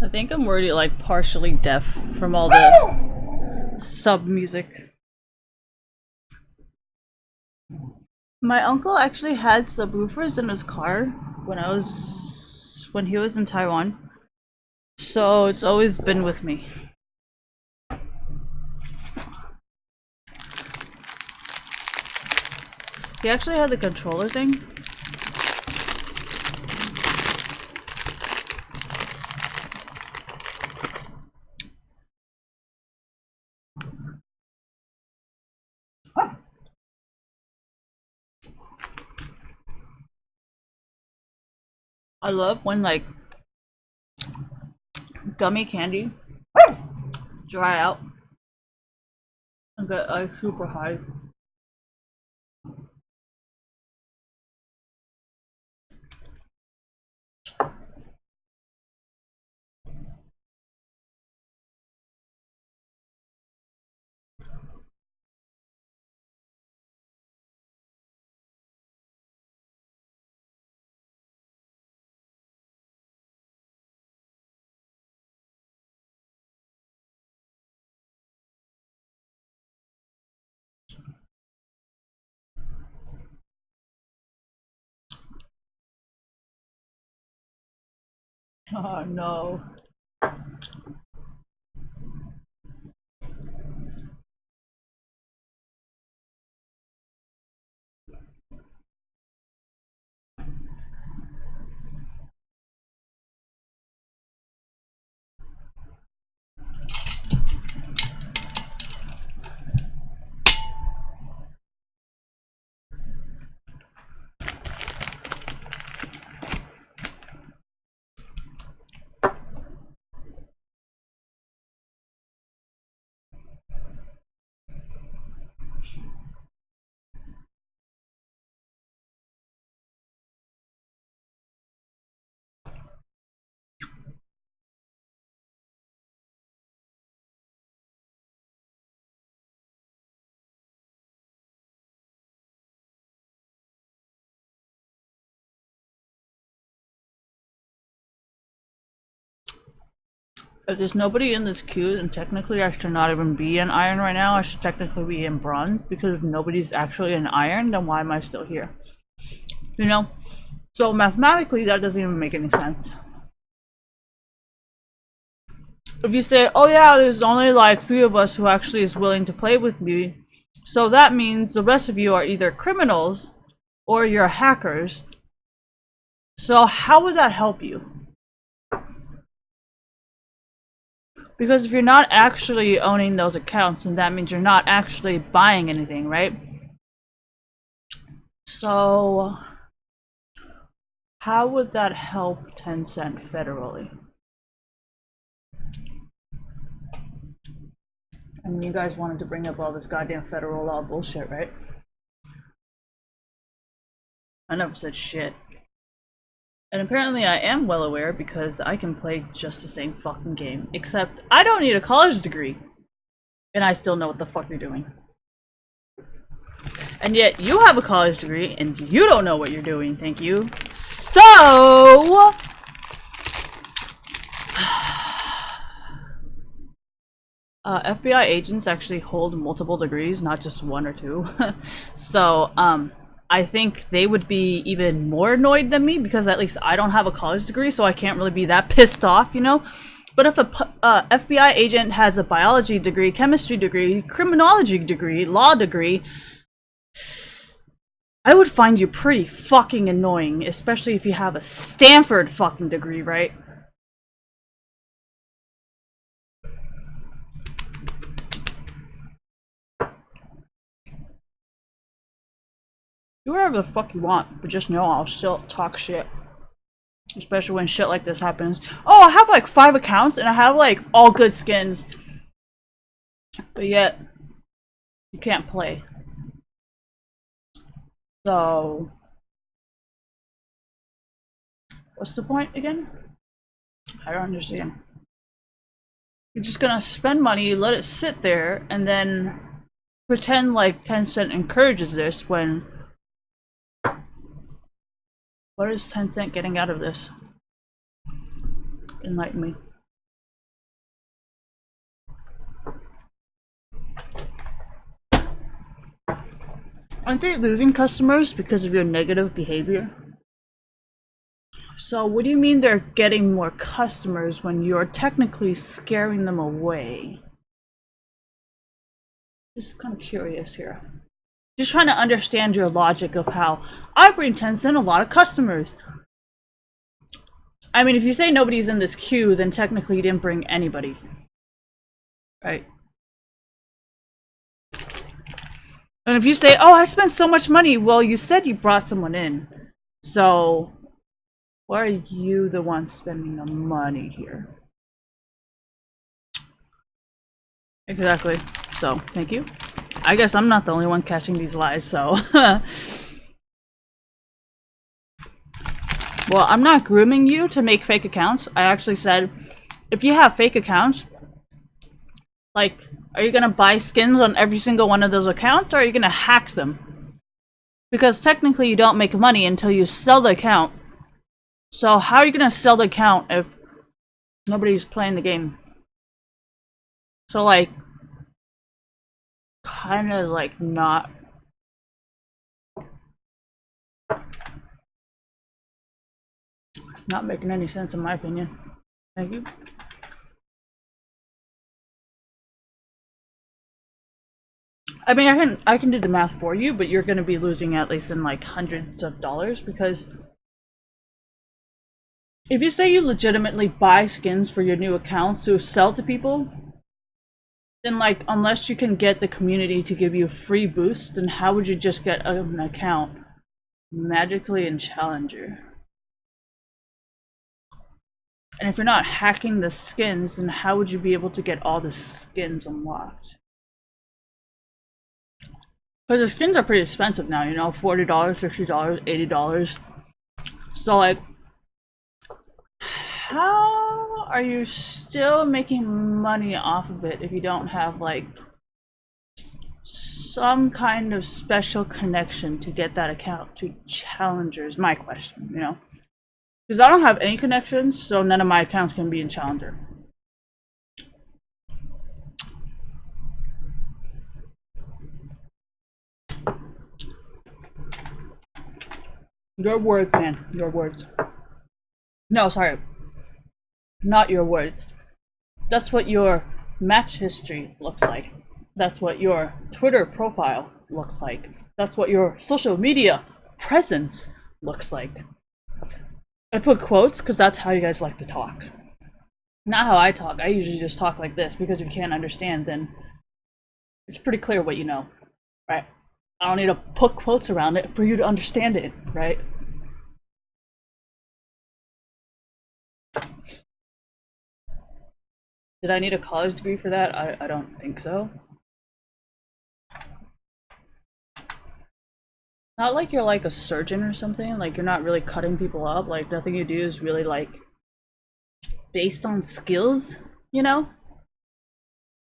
I think I'm already like partially deaf from all the sub music. My uncle actually had subwoofers in his car when he was in Taiwan. So it's always been with me. He actually had the controller thing. I love when like gummy candy dry out and get like super high. Oh no. If there's nobody in this queue, then technically I should not even be in iron right now. I should technically be in bronze, because if nobody's actually in iron, then why am I still here? You know? So mathematically, that doesn't even make any sense. If you say, oh yeah, there's only like 3 of us who actually is willing to play with me, so that means the rest of you are either criminals or you're hackers. So how would that help you? Because if you're not actually owning those accounts, then that means you're not actually buying anything, right? So how would that help Tencent federally? And you guys wanted to bring up all this goddamn federal law bullshit, right? I never said shit. And apparently I am well aware because I can play just the same fucking game. Except I don't need a college degree. And I still know what the fuck you're doing. And yet you have a college degree and you don't know what you're doing, thank you. So... FBI agents actually hold multiple degrees, not just one or two. So, I think they would be even more annoyed than me because at least I don't have a college degree, so I can't really be that pissed off, you know? But if a FBI agent has a biology degree, chemistry degree, criminology degree, law degree, I would find you pretty fucking annoying, especially if you have a Stanford fucking degree, right? Do whatever the fuck you want, but just know I'll still talk shit. Especially when shit like this happens. Oh, I have like 5 accounts and I have like all good skins. But yet, you can't play. So... what's the point again? I don't understand. You're just gonna spend money, let it sit there, and then pretend like Tencent encourages this when... what is Tencent getting out of this? Enlighten me. Aren't they losing customers because of your negative behavior? So what do you mean they're getting more customers when you're technically scaring them away? Just kind of curious here. Just trying to understand your logic of how I bring Tencent a lot of customers. I mean, if you say nobody's in this queue, then technically you didn't bring anybody. Right? And if you say, oh, I spent so much money, well, you said you brought someone in. So, why are you the one spending the money here? Exactly. So, thank you. I guess I'm not the only one catching these lies, so... Well, I'm not grooming you to make fake accounts. I actually said, if you have fake accounts, like, are you gonna buy skins on every single one of those accounts, or are you gonna hack them? Because technically you don't make money until you sell the account. So how are you gonna sell the account if nobody's playing the game? So like, kinda like not... it's not making any sense in my opinion. Thank you. I mean, I can do the math for you, but you're gonna be losing at least in like hundreds of dollars, because if you say you legitimately buy skins for your new accounts to sell to people, then like, unless you can get the community to give you a free boost, then how would you just get an account magically in Challenger? And if you're not hacking the skins, then how would you be able to get all the skins unlocked? Because the skins are pretty expensive now, you know, $40, $60, $80. So like, how are you still making money off of it if you don't have like some kind of special connection to get that account to Challenger is my question, you know? Because I don't have any connections, so none of my accounts can be in Challenger. Your words, man. Your words. No, sorry. Not your words. That's what your match history looks like. That's what your Twitter profile looks like. That's what your social media presence looks like. I put quotes because that's how you guys like to talk. Not how I talk. I usually just talk like this, because if you can't understand, then it's pretty clear what you know, right? I don't need to put quotes around it for you to understand it, right? Did I need a college degree for that? I don't think so. Not like you're like a surgeon or something, like you're not really cutting people up, like nothing you do is really like based on skills, you know?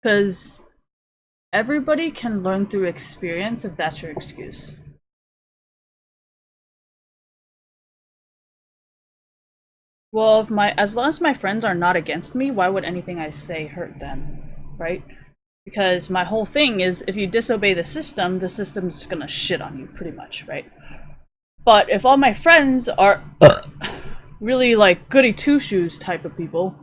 Because everybody can learn through experience if that's your excuse. Well, if as long as my friends are not against me, why would anything I say hurt them, right? Because my whole thing is if you disobey the system's gonna shit on you, pretty much, right? But if all my friends are really like goody two shoes type of people,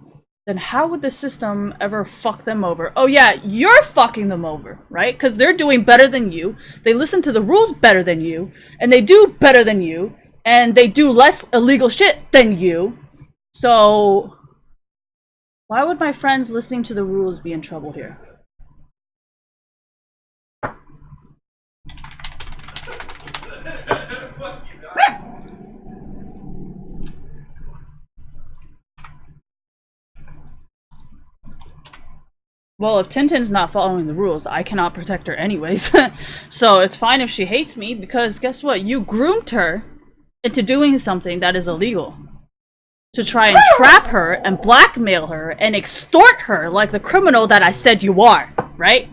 then how would the system ever fuck them over? Oh yeah, you're fucking them over, right? Because they're doing better than you, they listen to the rules better than you, and they do better than you, and they do less illegal shit than you. So why would my friends listening to the rules be in trouble here? Well, if Tintin's not following the rules, I cannot protect her anyways. So it's fine if she hates me, because guess what? You groomed her into doing something that is illegal. To try and trap her and blackmail her and extort her like the criminal that I said you are, right?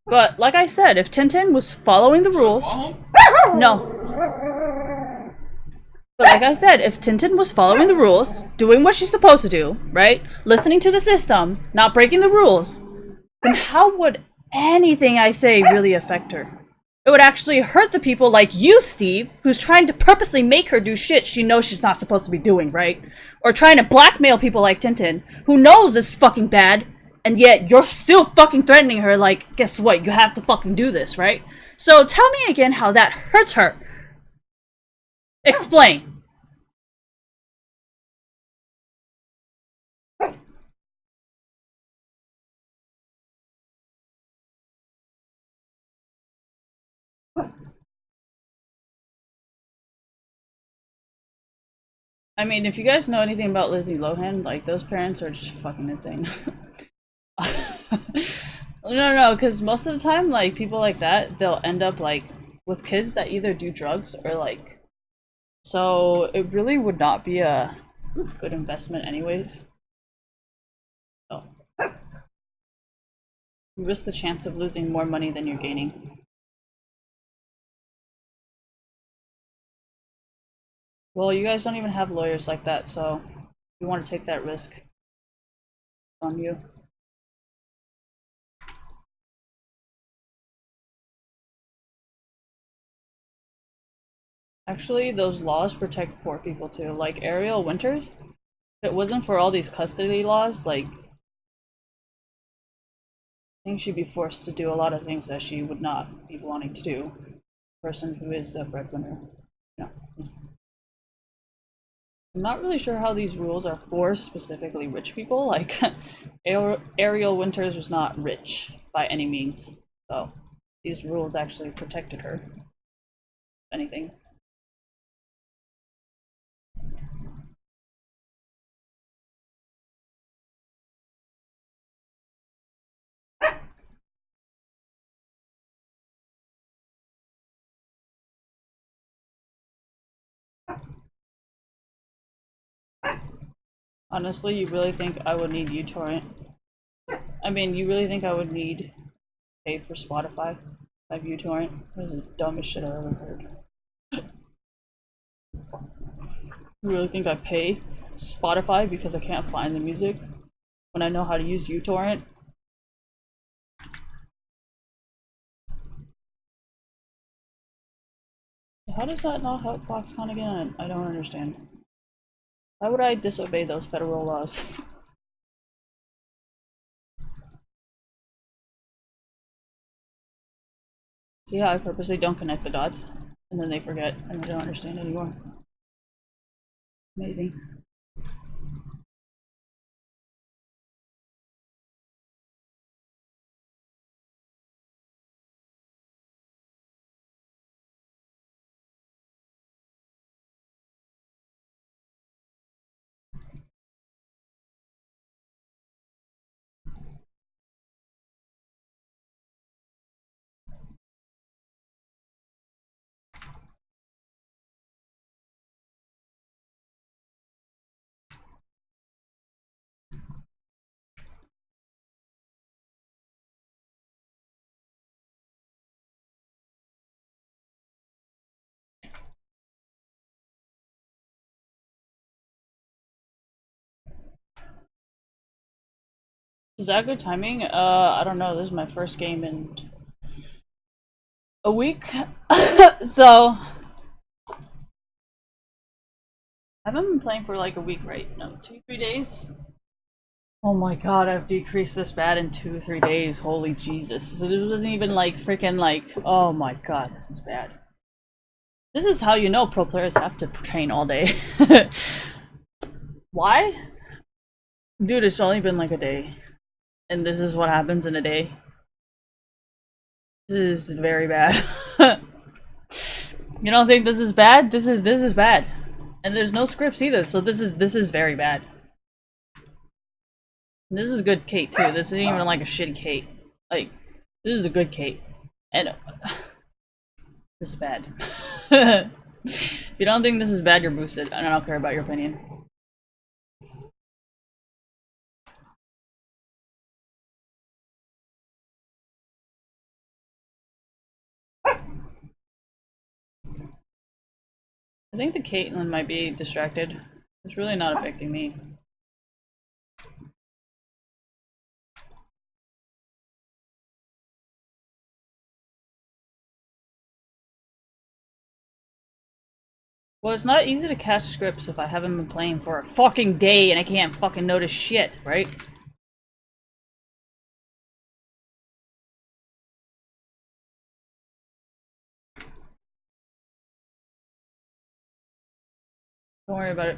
But like I said, if Tintin was following the rules, no. But like I said, if Tintin was following the rules, doing what she's supposed to do, right? Listening to the system, not breaking the rules, then how would anything I say really affect her? It would actually hurt the people like you, Steve, who's trying to purposely make her do shit she knows she's not supposed to be doing, right? Or trying to blackmail people like Tintin, who knows it's fucking bad, and yet you're still fucking threatening her like, guess what, you have to fucking do this, right? So tell me again how that hurts her. Explain. I mean, if you guys know anything about Lizzie Lohan, like, those parents are just fucking insane. No, because most of the time, like, people like that, they'll end up, like, with kids that either do drugs or, like... So, it really would not be a good investment anyways. So. You risk the chance of losing more money than you're gaining. Well, you guys don't even have lawyers like that, so if you want to take that risk, it's on you. Actually, those laws protect poor people too. Like Ariel Winters, if it wasn't for all these custody laws, like, I think she'd be forced to do a lot of things that she would not be wanting to do. Person who is a breadwinner. No. I'm not really sure how these rules are for specifically rich people. Like, Ariel Winters was not rich by any means, so these rules actually protected her, if anything. Honestly, you really think I would need uTorrent? I mean, you really think I would need pay for Spotify? Like uTorrent? This is the dumbest shit I've ever heard. You really think I pay Spotify because I can't find the music when I know how to use uTorrent? How does that not help Foxconn again? I don't understand. Why would I disobey those federal laws? See how I purposely don't connect the dots? And then they forget and I don't understand anymore. Amazing. Is that good timing? I don't know. This is my first game in a week. So I haven't been playing for like a week, right? No, 2-3 days. Oh my god, I've decreased this bad in 2-3 days. Holy Jesus. So it wasn't even like freaking like, oh my god, this is bad. This is how you know pro players have to train all day. Why? Dude, it's only been like a day. And this is what happens in a day. This is very bad. You don't think this is bad? This is bad. And there's no scripts either, so this is very bad. And this is a good Kate too. This isn't even like a shitty Kate. Like, this is a good Kate. And this is bad. If you don't think this is bad, you're boosted. And I don't care about your opinion. I think the Caitlyn might be distracted. It's really not affecting me. Well, it's not easy to catch scripts if I haven't been playing for a fucking day and I can't fucking notice shit, right? Don't worry about it.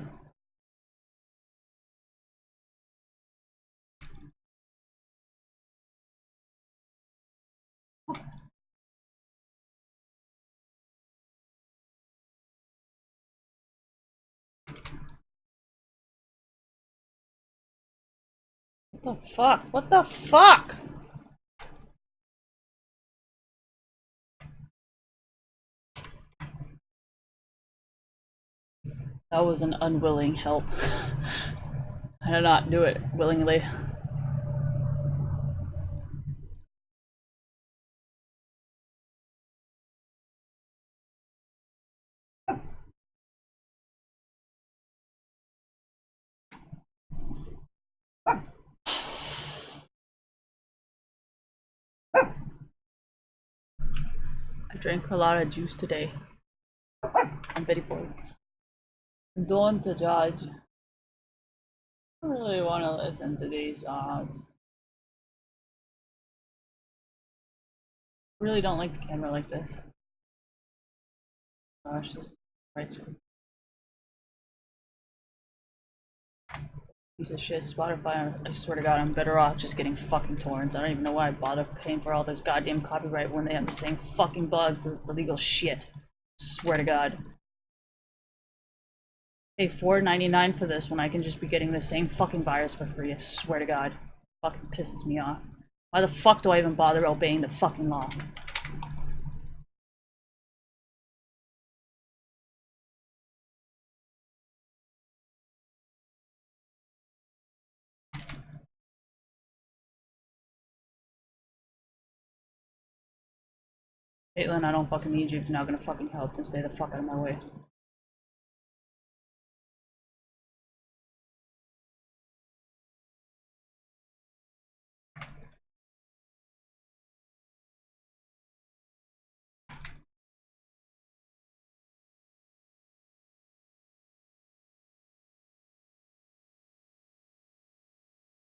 What the fuck? What the fuck? That was an unwilling help. I did not do it willingly. I drank a lot of juice today. I'm very full. Don't judge. I don't really want to listen to these songs. I really don't like the camera like this. Gosh, this right screen. Piece of shit. Spotify, I swear to god, I'm better off just getting fucking torrents. I don't even know why I bother paying for all this goddamn copyright when they have the same fucking bugs as illegal shit. Swear to god. Pay $4.99 for this when I can just be getting the same fucking virus for free. I swear to god. Fucking pisses me off. Why the fuck do I even bother obeying the fucking law? Caitlyn, I don't fucking need you if you're not gonna fucking help, then stay the fuck out of my way.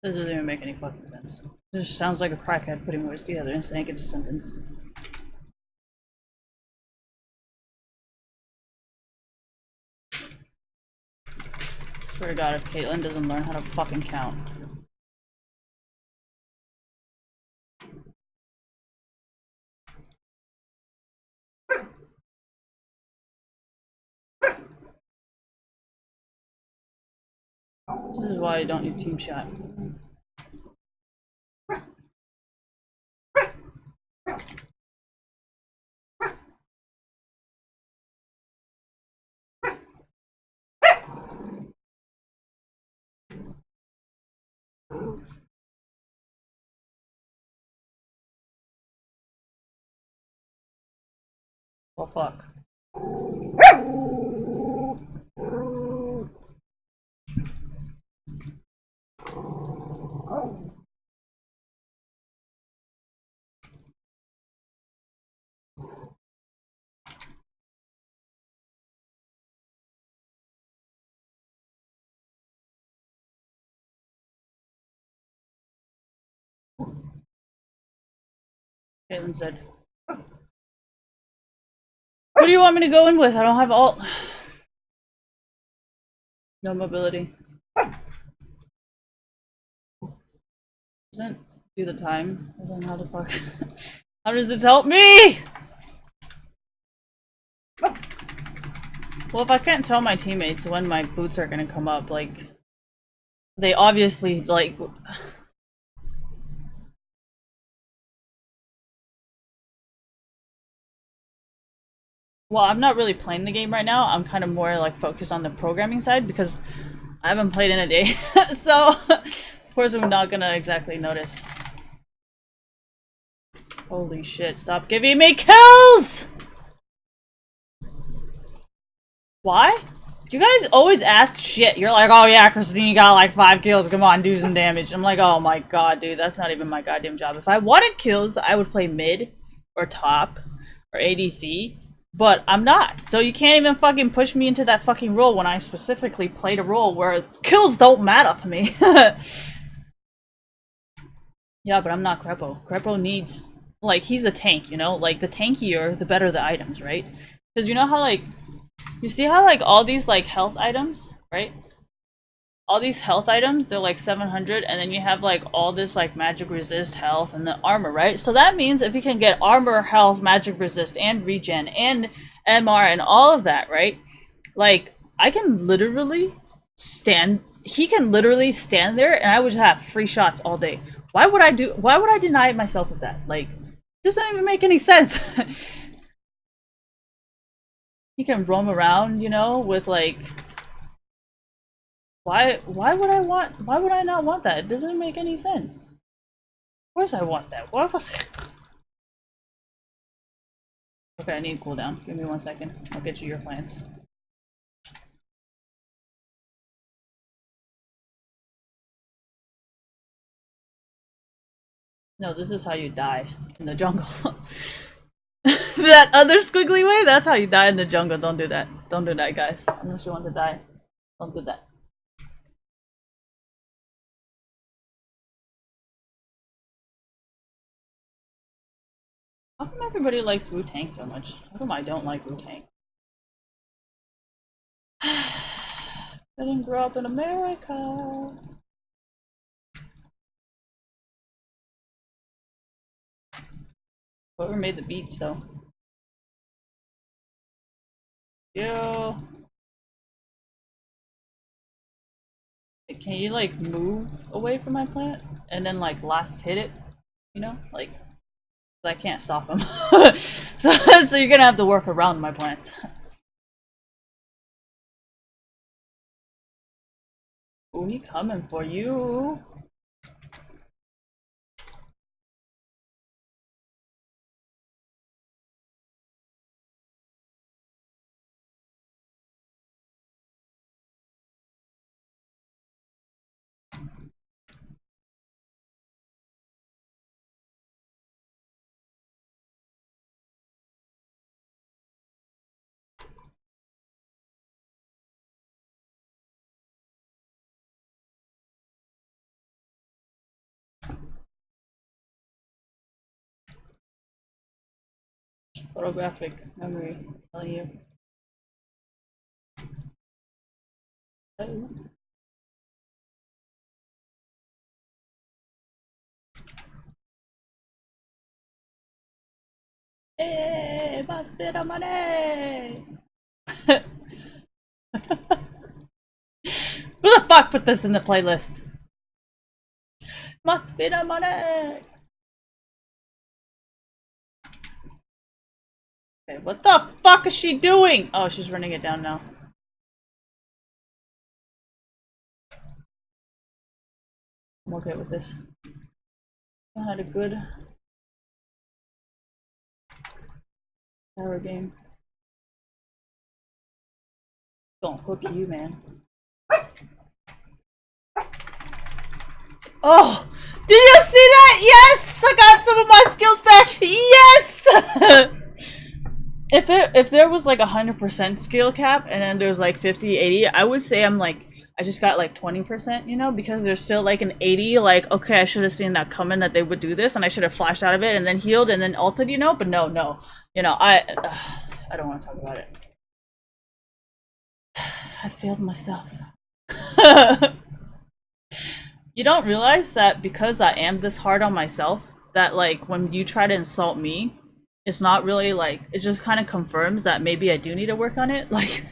This doesn't even make any fucking sense. This just sounds like a crackhead putting words together and saying it's a sentence. Swear to god, if Caitlyn doesn't learn how to fucking count. This is why I don't need team chat. Well, fuck. Caitlin said. What do you want me to go in with? I don't have alt. No mobility. Doesn't do the time. I don't know how the fuck. How does this help me? Well, if I can't tell my teammates when my boots are gonna come up, like, they obviously, like... Well, I'm not really playing the game right now. I'm kind of more, like, focused on the programming side because I haven't played in a day. So, of course I'm not gonna exactly notice. Holy shit, stop giving me kills! Why? You guys always ask shit. You're like, oh yeah, Christine, you got like 5 kills. Come on, do some damage. I'm like, oh my god, dude, that's not even my goddamn job. If I wanted kills, I would play mid or top or ADC, but I'm not. So you can't even fucking push me into that fucking role when I specifically played a role where kills don't matter to me. Yeah, but I'm not Crepo. Crepo needs, like, he's a tank, you know? Like, the tankier, the better the items, right? Because you know how, like, you see how, like, all these, like, health items, right? All these health items, they're, like, 700, and then you have, like, all this, like, magic resist health and the armor, right? So that means if you can get armor, health, magic resist, and regen, and MR, and all of that, right? Like, I can literally he can literally stand there, and I would have free shots all day. Why would I deny myself of that? Like, it doesn't even make any sense. He can roam around, you know, with like... Why would I not want that? It doesn't make any sense. Of course I want that. What was... Okay, I need cooldown. Give me 1 second. I'll get you your plants. No, this is how you die in the jungle. That other squiggly way? That's how you die in the jungle. Don't do that. Don't do that, guys. Unless you want to die. Don't do that. How come everybody likes Wu-Tang so much? How come I don't like Wu-Tang? I didn't grow up in America. Whoever made the beats, though. Yo. Can you, like, move away from my plant? And then, like, last hit it? You know? Like, I can't stop him. So you're gonna have to work around my plant. Oh, he coming for you. Photographic memory, tell you. Oh. Hey, must be the money! Who the fuck put this in the playlist? Must be the money! Okay, what the fuck is she doing? Oh, she's running it down now. I'm okay with this. I had a good tower game. Don't cook you, man. Oh! Did you see that? Yes! I got some of my skills back! Yes! If there was like 100% skill cap and then there's like 50, 80, I would say I I just got like 20%, you know, because there's still like an 80, like, okay, I should have seen that coming that they would do this and I should have flashed out of it and then healed and then ulted, you know, but no. You know, I don't want to talk about it. I failed myself. You don't realize that because I am this hard on myself, that like when you try to insult me, it's not really like, it just kind of confirms that maybe I do need to work on it. Like,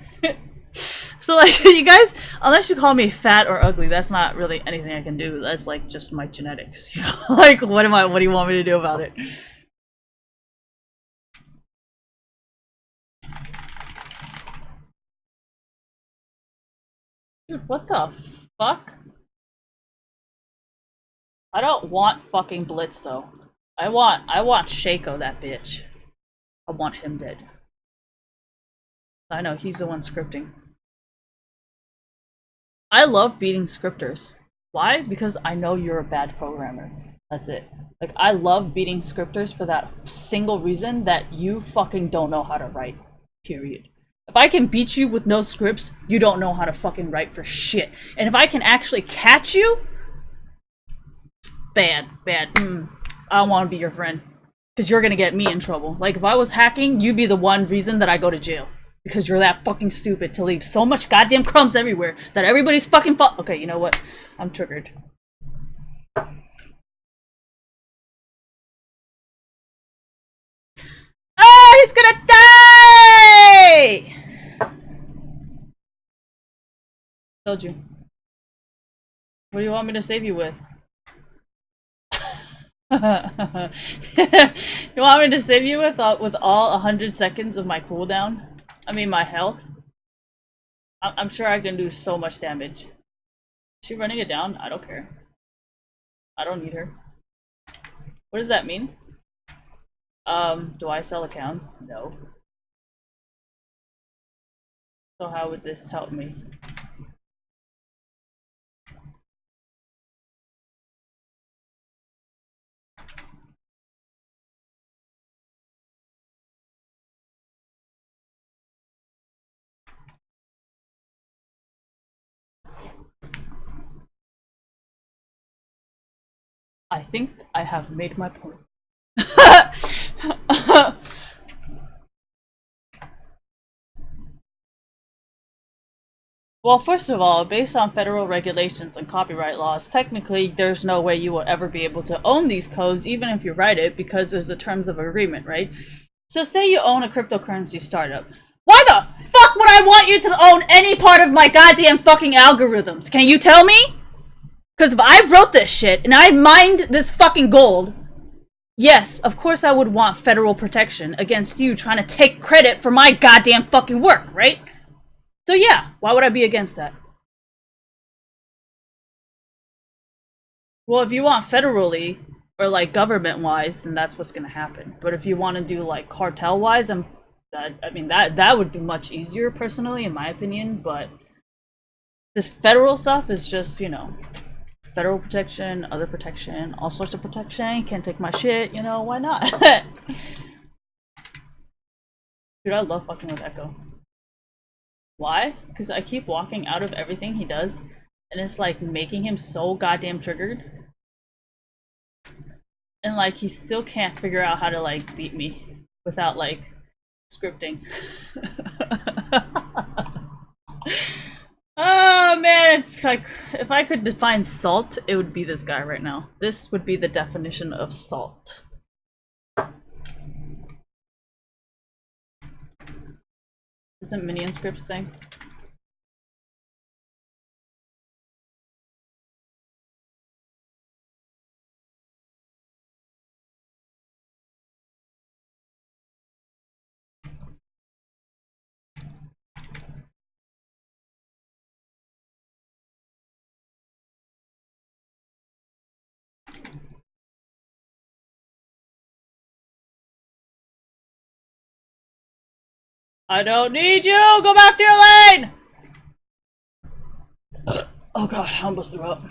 so like you guys, unless you call me fat or ugly, that's not really anything I can do. That's like just my genetics, you know? Like, what do you want me to do about it? Dude, what the fuck? I don't want fucking Blitz though. I want Shaco, that bitch. I want him dead. I know, he's the one scripting. I love beating scripters. Why? Because I know you're a bad programmer. That's it. Like, I love beating scripters for that single reason that you fucking don't know how to write. Period. If I can beat you with no scripts, you don't know how to fucking write for shit. And if I can actually catch you, bad. I don't want to be your friend. Because you're gonna get me in trouble. Like, if I was hacking, you'd be the one reason that I go to jail. Because you're that fucking stupid to leave so much goddamn crumbs everywhere that everybody's fucking okay, you know what? I'm triggered. Oh, he's gonna die! Told you. What do you want me to save you with? You want me to save you with all 100 seconds of my cooldown? I mean, my health? I'm sure I can do so much damage. Is she running it down? I don't care. I don't need her. What does that mean? Do I sell accounts? No. So how would this help me? I think I have made my point. Well, first of all, based on federal regulations and copyright laws, technically there's no way you will ever be able to own these codes, even if you write it, because there's the terms of agreement, right? So say you own a cryptocurrency startup. Why the fuck would I want you to own any part of my goddamn fucking algorithms? Can you tell me? Because if I wrote this shit and I mined this fucking gold, yes, of course I would want federal protection against you trying to take credit for my goddamn fucking work, right? So yeah, why would I be against that? Well, if you want federally or like government-wise, then that's what's gonna happen. But if you want to do like cartel-wise, I mean that would be much easier personally, in my opinion. But this federal stuff is just, you know, federal protection, other protection, all sorts of protection. Can't take my shit, you know? Why not? Dude, I love fucking with Echo. Why? Because I keep walking out of everything he does, and it's like making him so goddamn triggered. And like he still can't figure out how to like beat me without like scripting. Oh man, if I could define salt, it would be this guy right now. This would be the definition of salt. Isn't minion scripts thing? I don't need you! Go back to your lane! Oh god, I almost threw up.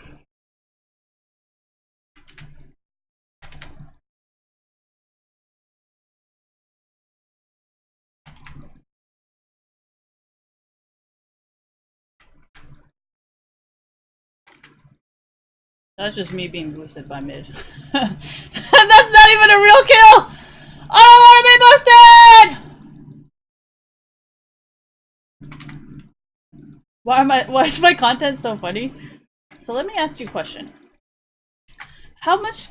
That's just me being boosted by mid. And that's not even a real kill! I don't want to be boosted! Why is my content so funny? So let me ask you a question. How much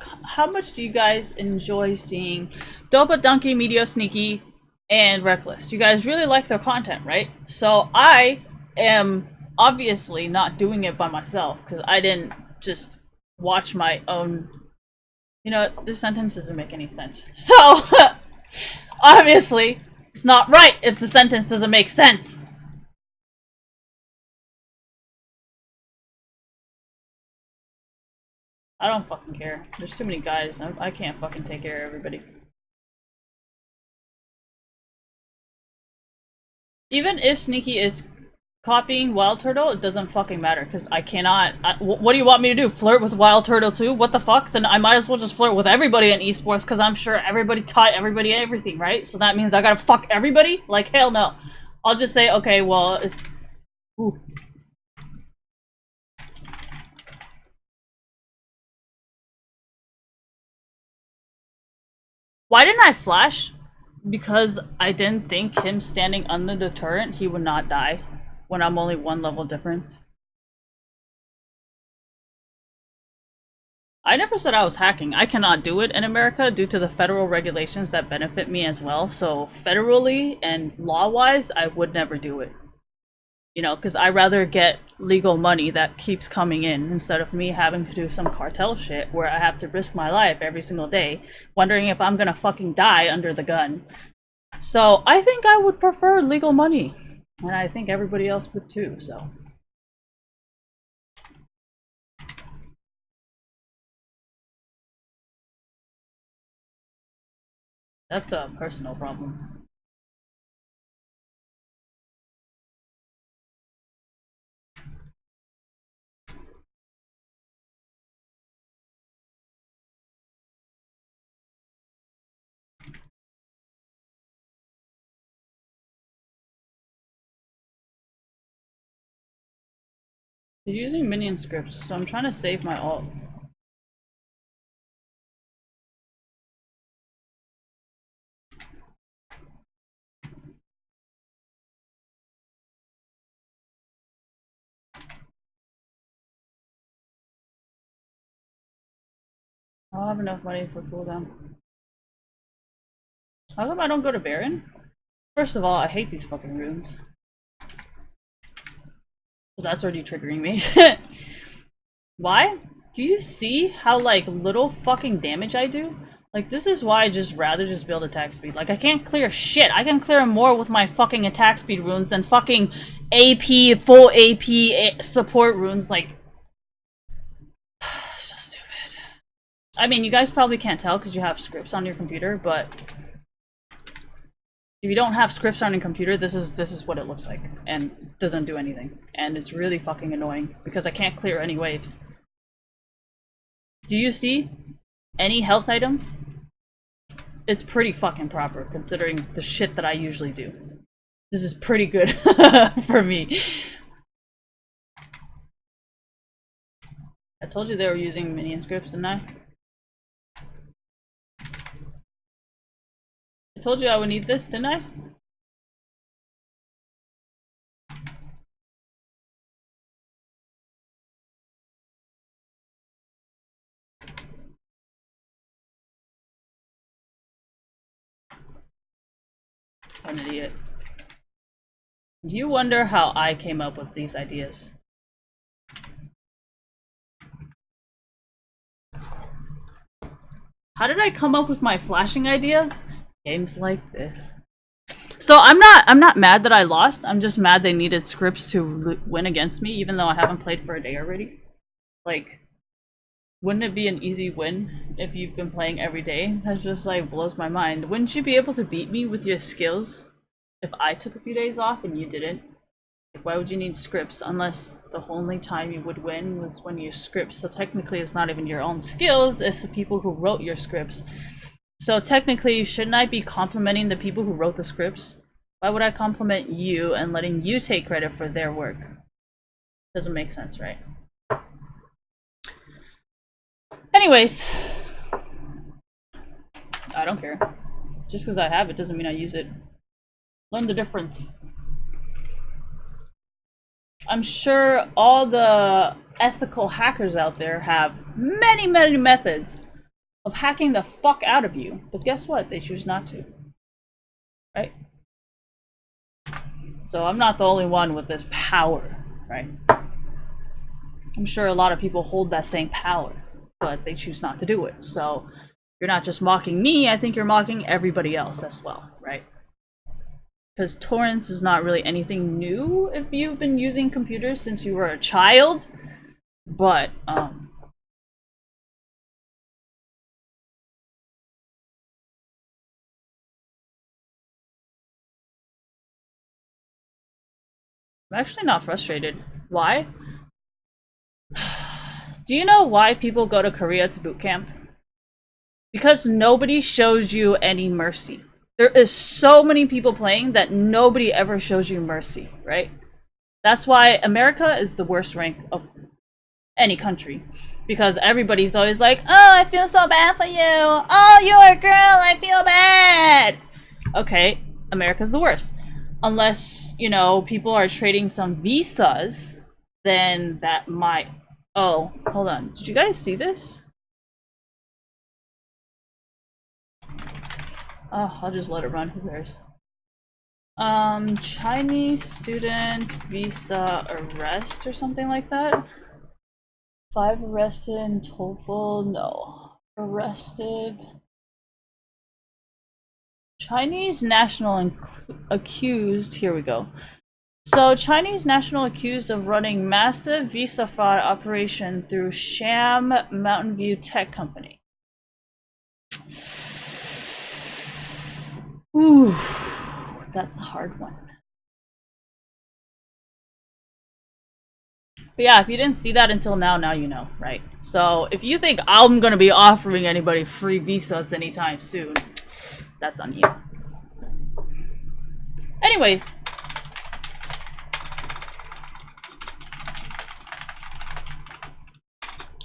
do you guys enjoy seeing Dopa, Donkey, Medio, Sneaky, and Reckless? You guys really like their content, right? So I am obviously not doing it by myself because I didn't just watch my own. You know, this sentence doesn't make any sense. So obviously it's not right if the sentence doesn't make sense. I don't fucking care. There's too many guys. I can't fucking take care of everybody. Even if Sneaky is copying Wild Turtle, it doesn't fucking matter, because I cannot. What do you want me to do? Flirt with Wild Turtle too? What the fuck? Then I might as well just flirt with everybody in esports, because I'm sure everybody taught everybody everything, right? So that means I gotta fuck everybody? Like, hell no. I'll just say, okay, well, it's. Ooh. Why didn't I flash? Because I didn't think him standing under the turret, he would not die when I'm only one level difference. I never said I was hacking. I cannot do it in America due to the federal regulations that benefit me as well. So federally and law-wise, I would never do it. You know, because I'd rather get legal money that keeps coming in instead of me having to do some cartel shit where I have to risk my life every single day, wondering if I'm gonna fucking die under the gun. So I think I would prefer legal money. And I think everybody else would too, so. That's a personal problem. They're using minion scripts, so I'm trying to save my ult. I don't have enough money for cooldown. How come I don't go to Baron? First of all, I hate these fucking runes. So that's already triggering me. Why? Do you see how, like, little fucking damage I do? Like, this is why I just rather just build attack speed. Like, I can't clear shit. I can clear more with my fucking attack speed runes than fucking AP, full AP support runes. Like, so stupid. I mean, you guys probably can't tell because you have scripts on your computer, but if you don't have scripts on your computer, this is what it looks like, and doesn't do anything. And it's really fucking annoying because I can't clear any waves. Do you see any health items? It's pretty fucking proper considering the shit that I usually do. This is pretty good for me. I told you they were using minion scripts, didn't I? I told you I would need this, didn't I? I'm an idiot. Do you wonder how I came up with these ideas? How did I come up with my flashing ideas? Games like this. So I'm not mad that I lost. I'm just mad they needed scripts to win against me, even though I haven't played for a day already. Like, wouldn't it be an easy win if you've been playing every day? That just like blows my mind. Wouldn't you be able to beat me with your skills if I took a few days off and you didn't? Like, why would you need scripts unless the only time you would win was when you script? So technically it's not even your own skills, it's the people who wrote your scripts. So technically, shouldn't I be complimenting the people who wrote the scripts? Why would I compliment you and letting you take credit for their work? Doesn't make sense, right? Anyways, I don't care. Just because I have it doesn't mean I use it. Learn the difference. I'm sure all the ethical hackers out there have many, many methods of hacking the fuck out of you. But guess what? They choose not to. Right? So I'm not the only one with this power, right? I'm sure a lot of people hold that same power, but they choose not to do it. So you're not just mocking me, I think you're mocking everybody else as well, right? Because torrents is not really anything new if you've been using computers since you were a child, but I'm actually not frustrated. Why? Do you know why people go to Korea to boot camp? Because nobody shows you any mercy. There is so many people playing that nobody ever shows you mercy, right? That's why America is the worst rank of any country. Because everybody's always like, oh, I feel so bad for you. Oh, you're a girl, I feel bad. Okay, America's the worst. Unless, you know, people are trading some visas, then that might... Oh, hold on. Did you guys see this? Oh, I'll just let it run. Who cares? Chinese student visa arrest or something like that. 5 arrested in TOEFL. No. Arrested. Chinese national accused. Here we go. So, Chinese national accused of running massive visa fraud operation through sham Mountain View tech company. Ooh, that's a hard one. But yeah, if you didn't see that until now, now you know, right? So if you think I'm gonna be offering anybody free visas anytime soon, that's on you. Anyways.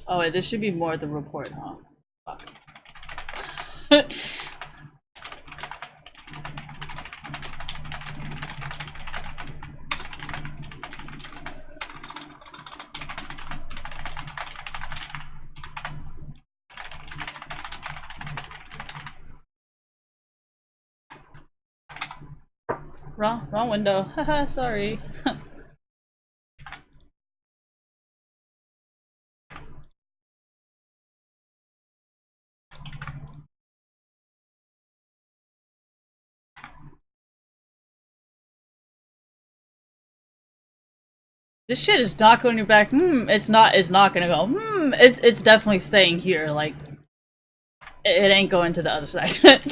Oh wait, this should be more of the report, huh? Fuck. Wrong window. Haha, sorry. This shit is not going back. It's not gonna go. It's definitely staying here. Like, it ain't going to the other side.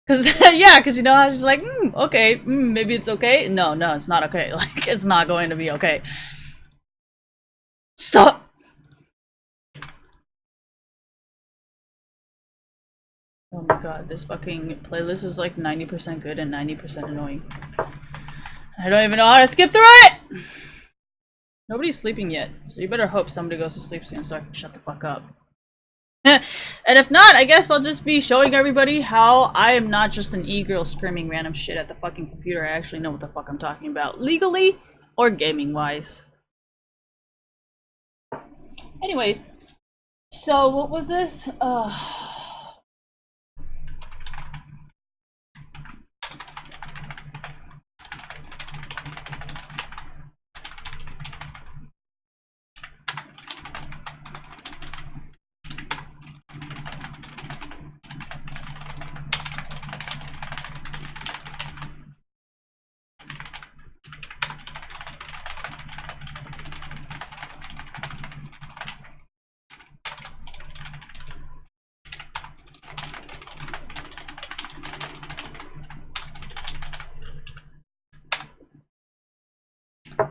Cause yeah, cause you know I was just like, okay, maybe it's okay. No, it's not okay. Like, it's not going to be okay. Stop. Oh my god, this fucking playlist is like 90% good and 90% annoying. I don't even know how to skip through it! Nobody's sleeping yet, so you better hope somebody goes to sleep soon so I can shut the fuck up. And if not, I guess I'll just be showing everybody how I am not just an e-girl screaming random shit at the fucking computer. I actually know what the fuck I'm talking about, legally or gaming-wise. Anyways, so what was this?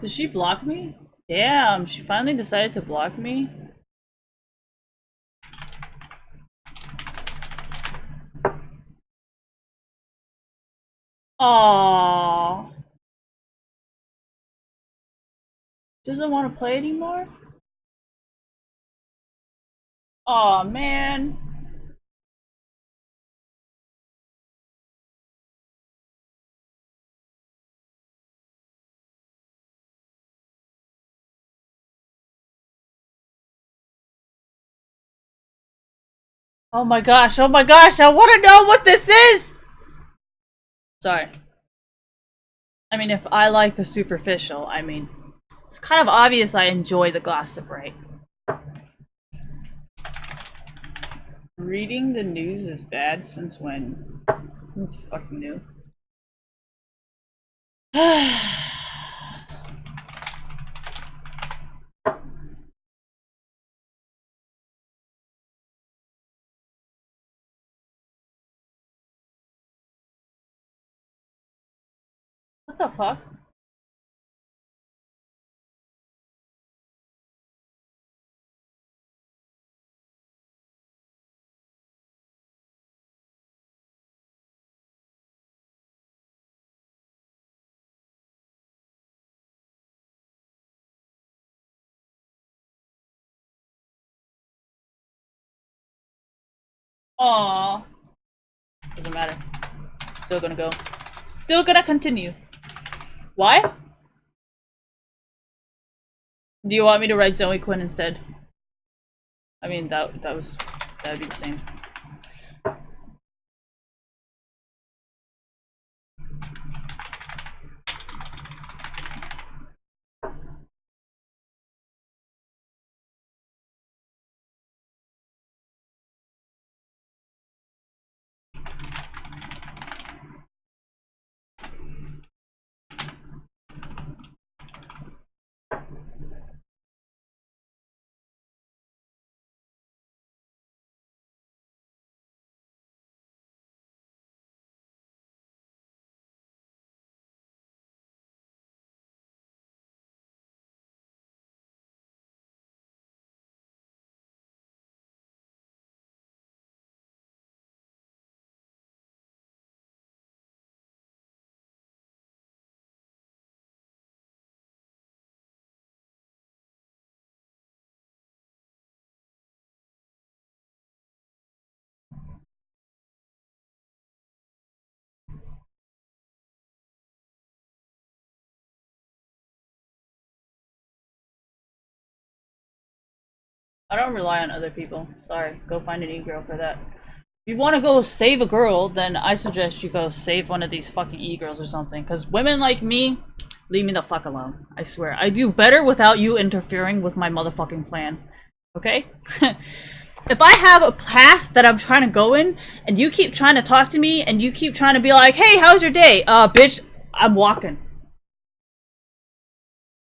Did she block me? Damn, she finally decided to block me. Aww. Doesn't want to play anymore? Aw, man. Oh my gosh, oh my gosh, I want to know what this is! Sorry. I mean, if I like the superficial, I mean, it's kind of obvious I enjoy the gossip, right? Reading the news is bad since when? It's fucking new. What the fuck? Aww. Doesn't matter. Still gonna go. Still gonna continue. Why? Do you want me to write Zoe Quinn instead? I mean, that'd be the same. I don't rely on other people. Sorry. Go find an e-girl for that. If you want to go save a girl, then I suggest you go save one of these fucking e-girls or something. Because women like me, leave me the fuck alone. I swear. I do better without you interfering with my motherfucking plan. Okay? If I have a path that I'm trying to go in, and you keep trying to talk to me, and you keep trying to be like, hey, how's your day? Bitch, I'm walking.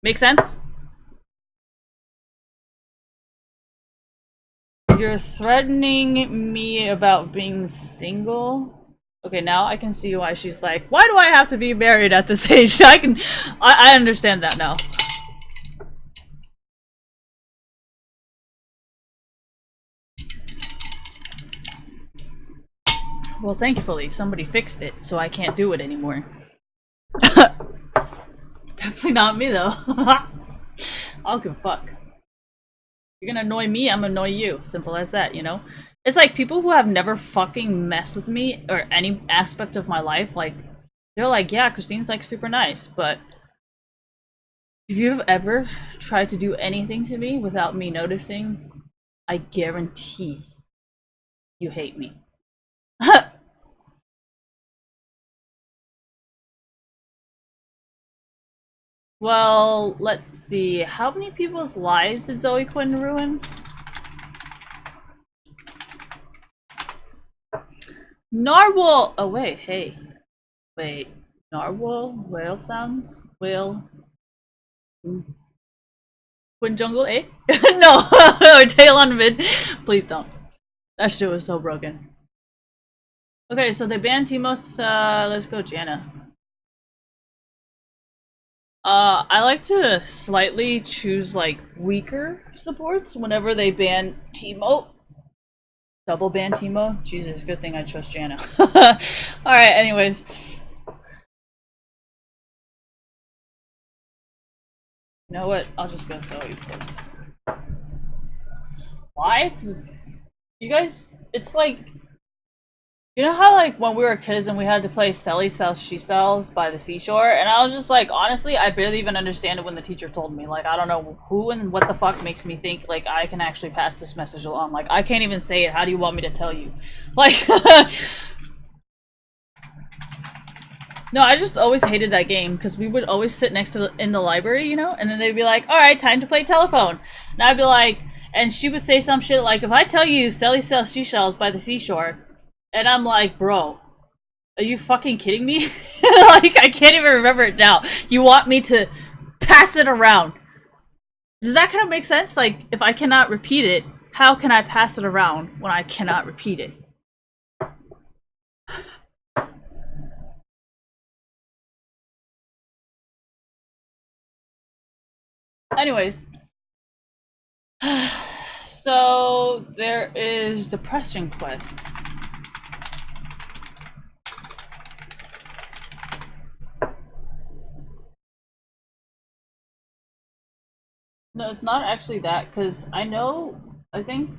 Make sense? You're threatening me about being single? Okay, now I can see why she's like, why do I have to be married at this age? I understand that now. Well, thankfully, somebody fixed it, so I can't do it anymore. Definitely not me, though. I'll give a fuck. You're gonna annoy me, I'm gonna annoy you. Simple as that, you know? It's like people who have never fucking messed with me or any aspect of my life, like, they're like, yeah, Christine's like super nice, but if you've ever tried to do anything to me without me noticing, I guarantee you hate me. Well, let's see. How many people's lives did Zoe Quinn ruin? Narwhal! Oh, wait, hey. Wait. Narwhal? Whale sounds? Whale. Quinn Jungle, eh? No! Or Tail on Mid. Please don't. That shit was so broken. Okay, so they banned Timos. Let's go Janna. I like to slightly choose, like, weaker supports whenever they ban Teemo. Double ban Teemo? Jesus, good thing I chose Janna. Alright, anyways. You know what? I'll just go Zoe, because... Why? Because You guys, it's like, you know how like when we were kids and we had to play Sally Sells She Sells by the seashore, and I was just like, honestly, I barely even understand it when the teacher told me. Like, I don't know who and what the fuck makes me think like I can actually pass this message along. Like, I can't even say it. How do you want me to tell you? Like, no, I just always hated that game because we would always sit next to in the library, you know, and then they'd be like, "All right, time to play telephone," and I'd be like, and she would say some shit like, "If I tell you Sally sells seashells by the seashore," and I'm like, "Bro, are you fucking kidding me?" Like, I can't even remember it now. You want me to pass it around? Does that kind of make sense? Like, if I cannot repeat it, how can I pass it around when I cannot repeat it? Anyways, so there is depression quests. No, it's not actually that, because I know, I think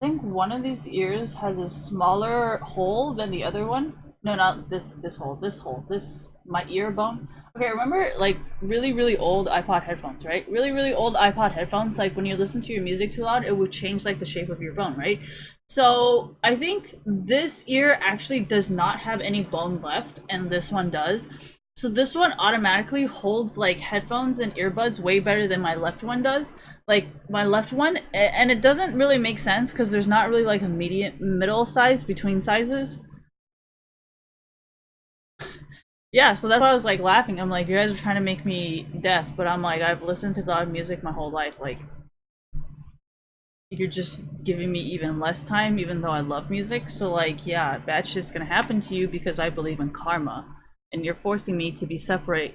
one of these ears has a smaller hole than the other one. No, not this my ear bone. Okay, remember like really old iPod headphones, right? Really old iPod headphones, like when you listen to your music too loud, it would change like the shape of your bone, right? So I think this ear actually does not have any bone left, and this one does. So this one automatically holds like headphones and earbuds way better than my left one does. Like my left one, and it doesn't really make sense because there's not really like a middle size between sizes. Yeah, so that's why I was like laughing. I'm like, you guys are trying to make me deaf, but I'm like, I've listened to loud music my whole life. Like, you're just giving me even less time, even though I love music. So like, yeah, bad shit's gonna happen to you because I believe in karma, and you're forcing me to be separated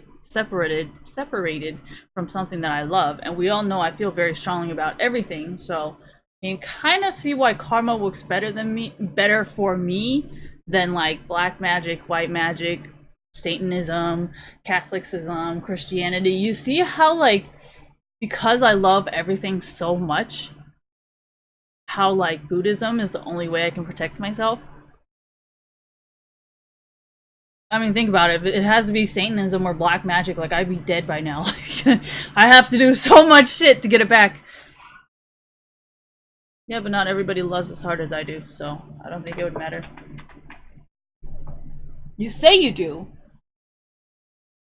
from something that I love. And we all know I feel very strongly about everything. So you kind of see why karma works better for me than like black magic, white magic, Satanism, Catholicism, Christianity. You see how like because I love everything so much, how like Buddhism is the only way I can protect myself. I mean, think about it. If it has to be Satanism or black magic, like I'd be dead by now. I have to do so much shit to get it back. Yeah, but not everybody loves as hard as I do, so I don't think it would matter. You say you do,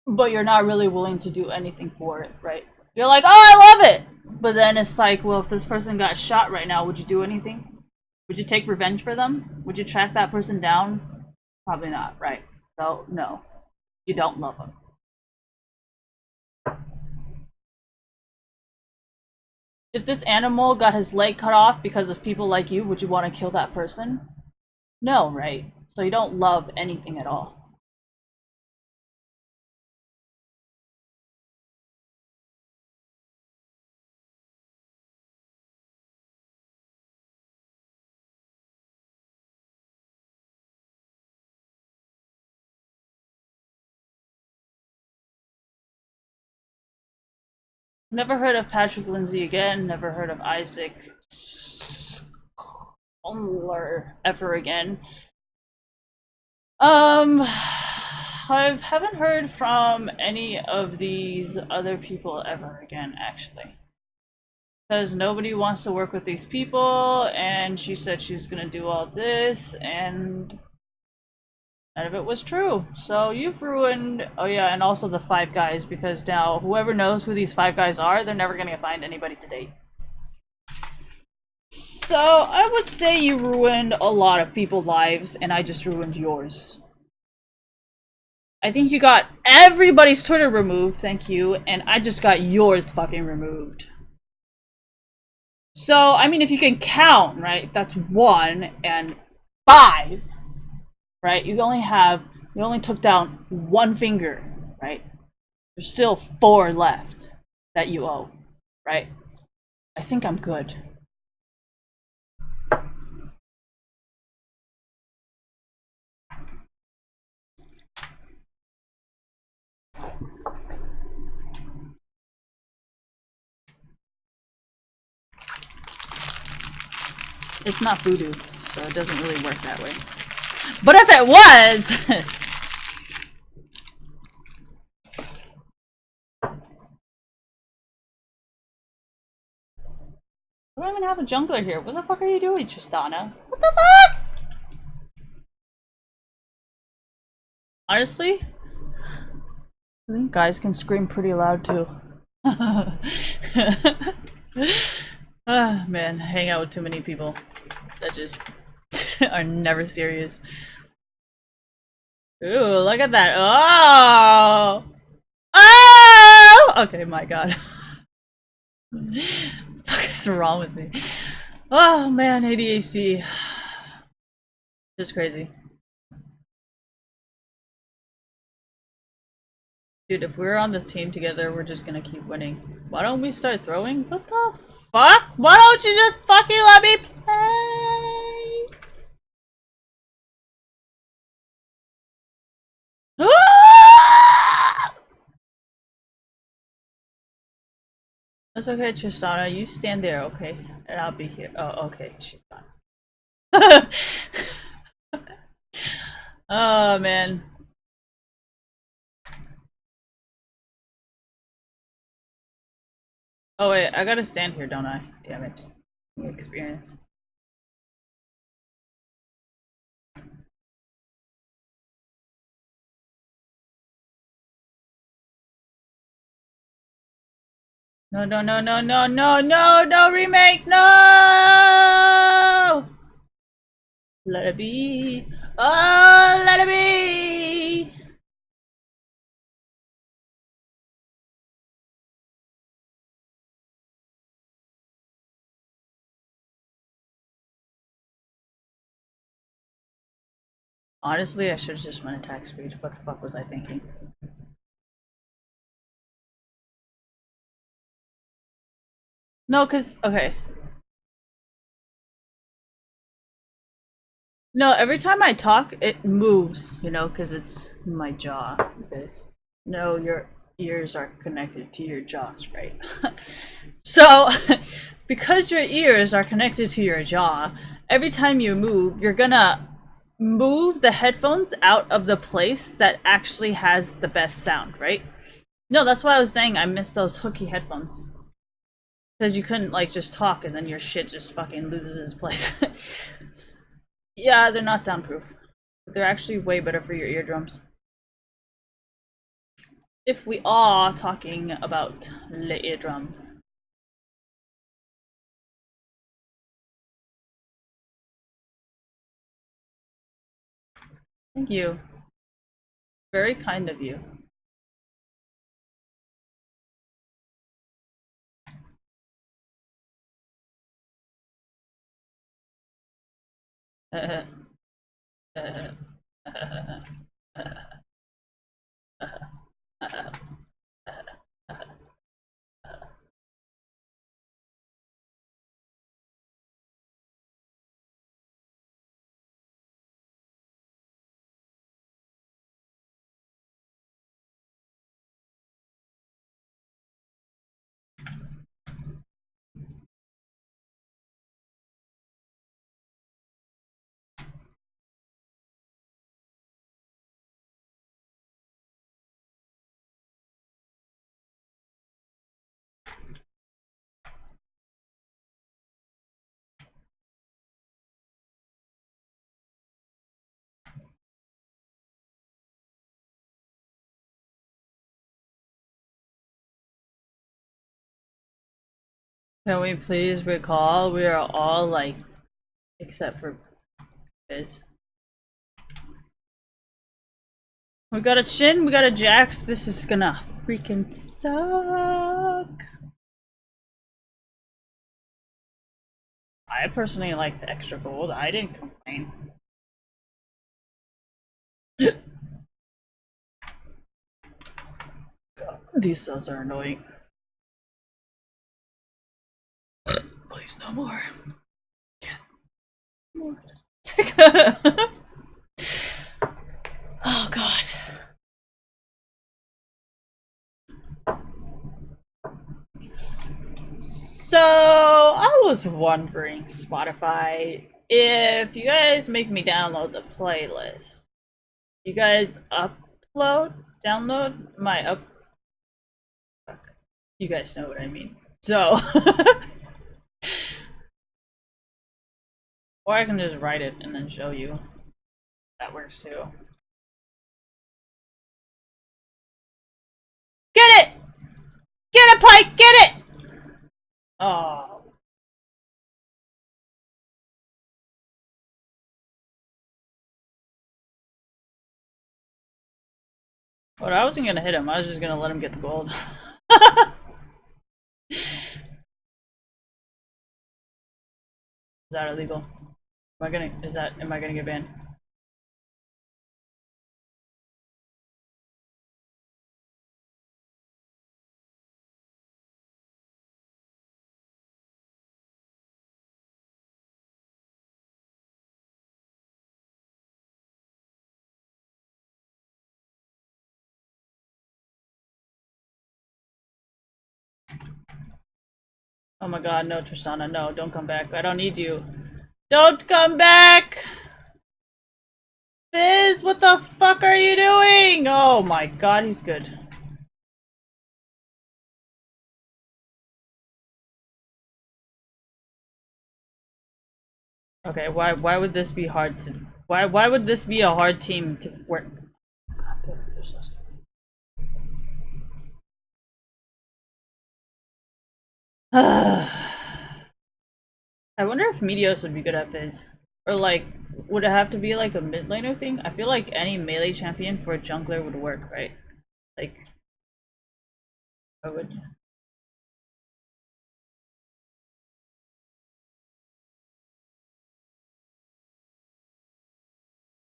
but you're not really willing to do anything for it, right? You're like, oh, I love it! But then it's like, well, if this person got shot right now, would you do anything? Would you take revenge for them? Would you track that person down? Probably not, right? So, no. You don't love them. If this animal got his leg cut off because of people like you, would you want to kill that person? No, right? So you don't love anything at all. Never heard of Patrick Lindsay again. Never heard of Isaac Spongler ever again. I haven't heard from any of these other people ever again, actually. Because nobody wants to work with these people, and she said she was gonna do all this, and none of it was true. So you've ruined. Oh yeah, and also the five guys, because now whoever knows who these five guys are, they're never gonna find anybody to date. So I would say you ruined a lot of people's lives, and I just ruined yours. I think you got everybody's Twitter removed, thank you, and I just got yours fucking removed. So, I mean, if you can count, right, that's 1 and 5, right? You only took down 1 finger, right? There's still 4 left that you owe, right? I think I'm good. It's not voodoo, so it doesn't really work that way. But if it was! I don't even have a jungler here. What the fuck are you doing, Tristana? What the fuck? Honestly, I think guys can scream pretty loud too. Ah, man, hang out with too many people that just are never serious. Ooh, look at that. Oh! Oh! Okay, my god. What is wrong with me? Oh man, ADHD. Just crazy. Dude, if we're on this team together, we're just gonna keep winning. Why don't we start throwing? What the fuck? Why don't you just fucking let me play? That's okay, Tristana. You stand there, okay? And I'll be here. Oh, okay. She's done. Oh, man. Oh, wait. I gotta stand here, don't I? Damn it. New experience. No, no, no, no, no, no, no, no, remake, no! Let it be. Oh, let it be! Honestly, I should have just went attack speed. What the fuck was I thinking? No, cause, okay. No, every time I talk, it moves, you know, because it's my jaw. Because, no, your ears are connected to your jaws, right? So, because your ears are connected to your jaw, every time you move, you're gonna move the headphones out of the place that actually has the best sound, right? No, that's why I was saying I miss those hooky headphones. Because you couldn't, like, just talk and then your shit just fucking loses its place. Yeah, they're not soundproof. But they're actually way better for your eardrums. If we are talking about the eardrums. Thank you. Very kind of you. Can we please recall we are all like, except for Biz. We got a Shin, we got a Jax. This is gonna freaking suck. I personally like the extra gold. I didn't complain. God, these cells are annoying. Please, no more. More. Oh god. So I was wondering, Spotify, if you guys make me download the playlist, you guys download my up. You guys know what I mean. So, or I can just write it and then show you. That works too. Get it! Get it, Pike! Get it! Oh. But I wasn't gonna hit him, I was just gonna let him get the gold. Is that illegal? Am I gonna get banned? Oh my god, no, Tristana, no, don't come back. I don't need you. Don't come back! Fizz, what the fuck are you doing? Oh my god, he's good. Okay, why would this be hard to why would this be a hard team to work? God, they're so stupid. I wonder if Meteos would be good at Fizz. Or like, would it have to be like a mid laner thing? I feel like any melee champion for a jungler would work, right? Like, I would.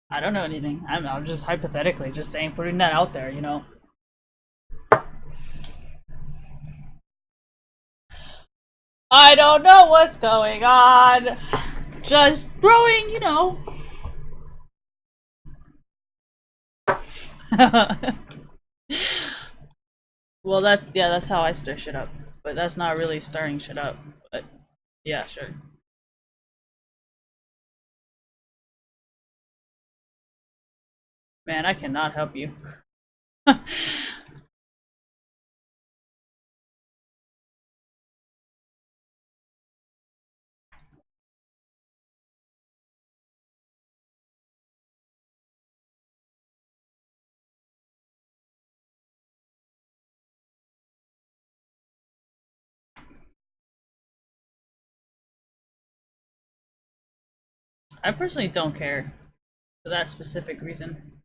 I don't know anything. I'm just hypothetically just saying, putting that out there, you know? I don't know what's going on. Just throwing, you know. Well, that's how I stir shit up. But that's not really stirring shit up. But yeah, sure. Man, I cannot help you. I personally don't care for that specific reason.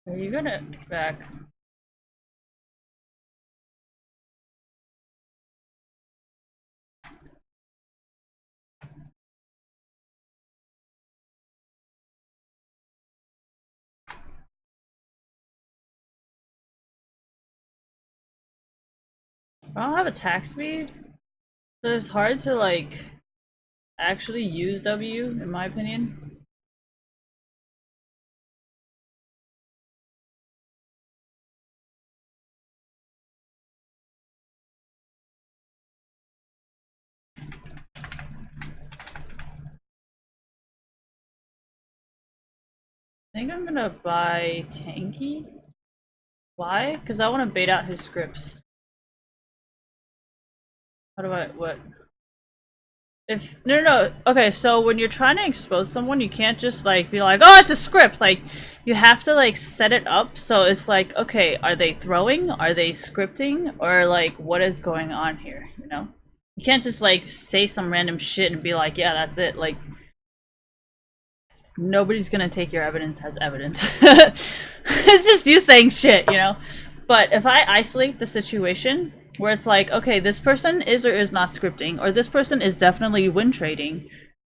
Are you gonna back? I don't have attack speed, so it's hard to like actually use W in my opinion. I think I'm gonna buy Tanky. Why? Because I want to bait out his scripts. How do I what? If no, okay, so when you're trying to expose someone, you can't just like be like, oh, it's a script. Like, you have to like set it up so it's like, okay, are they throwing? Are they scripting? Or like, what is going on here? You know, you can't just like say some random shit and be like, yeah, that's it. Like, nobody's gonna take your evidence as evidence. It's just you saying shit, you know. But if I isolate the situation where it's like, okay, this person is or is not scripting, or this person is definitely win trading,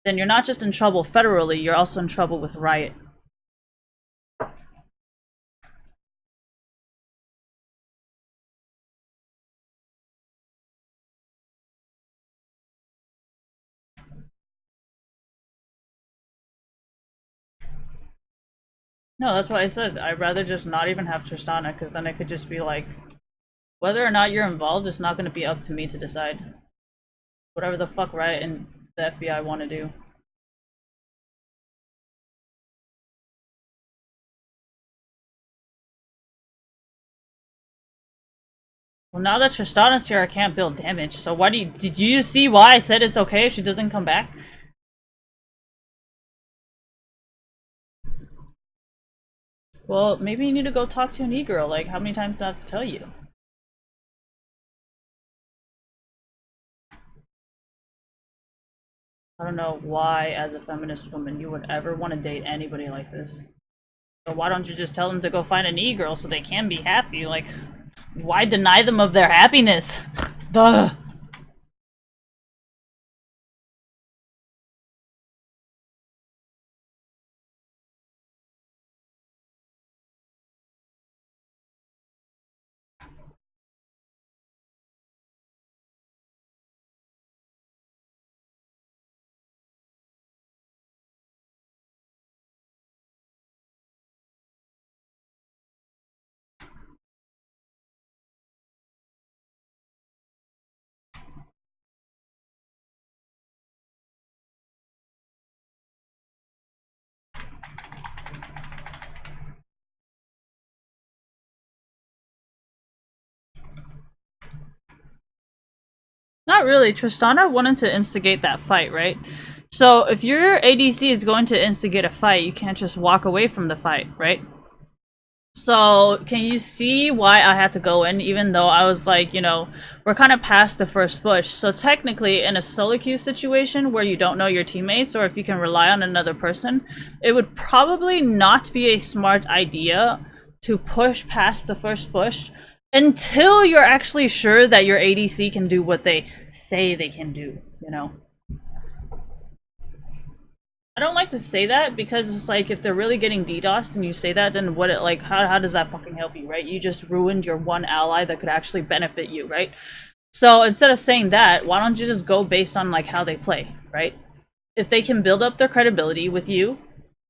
then you're not just in trouble federally, you're also in trouble with Riot. No, that's why I said I'd rather just not even have Tristana, because then it could just be like, whether or not you're involved, it's not going to be up to me to decide. Whatever the fuck Riot and the FBI want to do. Well, now that Tristana's here, I can't build damage. So why do you— did you see why I said it's okay if she doesn't come back? Well, maybe you need to go talk to an e-girl. Like, how many times do I have to tell you? I don't know why, as a feminist woman, you would ever want to date anybody like this. So why don't you just tell them to go find an e-girl so they can be happy? Like, why deny them of their happiness? Duh. Not really. Tristana wanted to instigate that fight, right? So if your ADC is going to instigate a fight, you can't just walk away from the fight, right? So can you see why I had to go in, even though I was like, you know, we're kind of past the first push. So technically, in a solo queue situation where you don't know your teammates, or if you can rely on another person, it would probably not be a smart idea to push past the first push until you're actually sure that your ADC can do what they say they can do, you know? I don't like to say that because it's like, if they're really getting DDoSed and you say that, then what it like, how does that fucking help you, right? You just ruined your one ally that could actually benefit you, right? So instead of saying that, why don't you just go based on like how they play, right? If they can build up their credibility with you,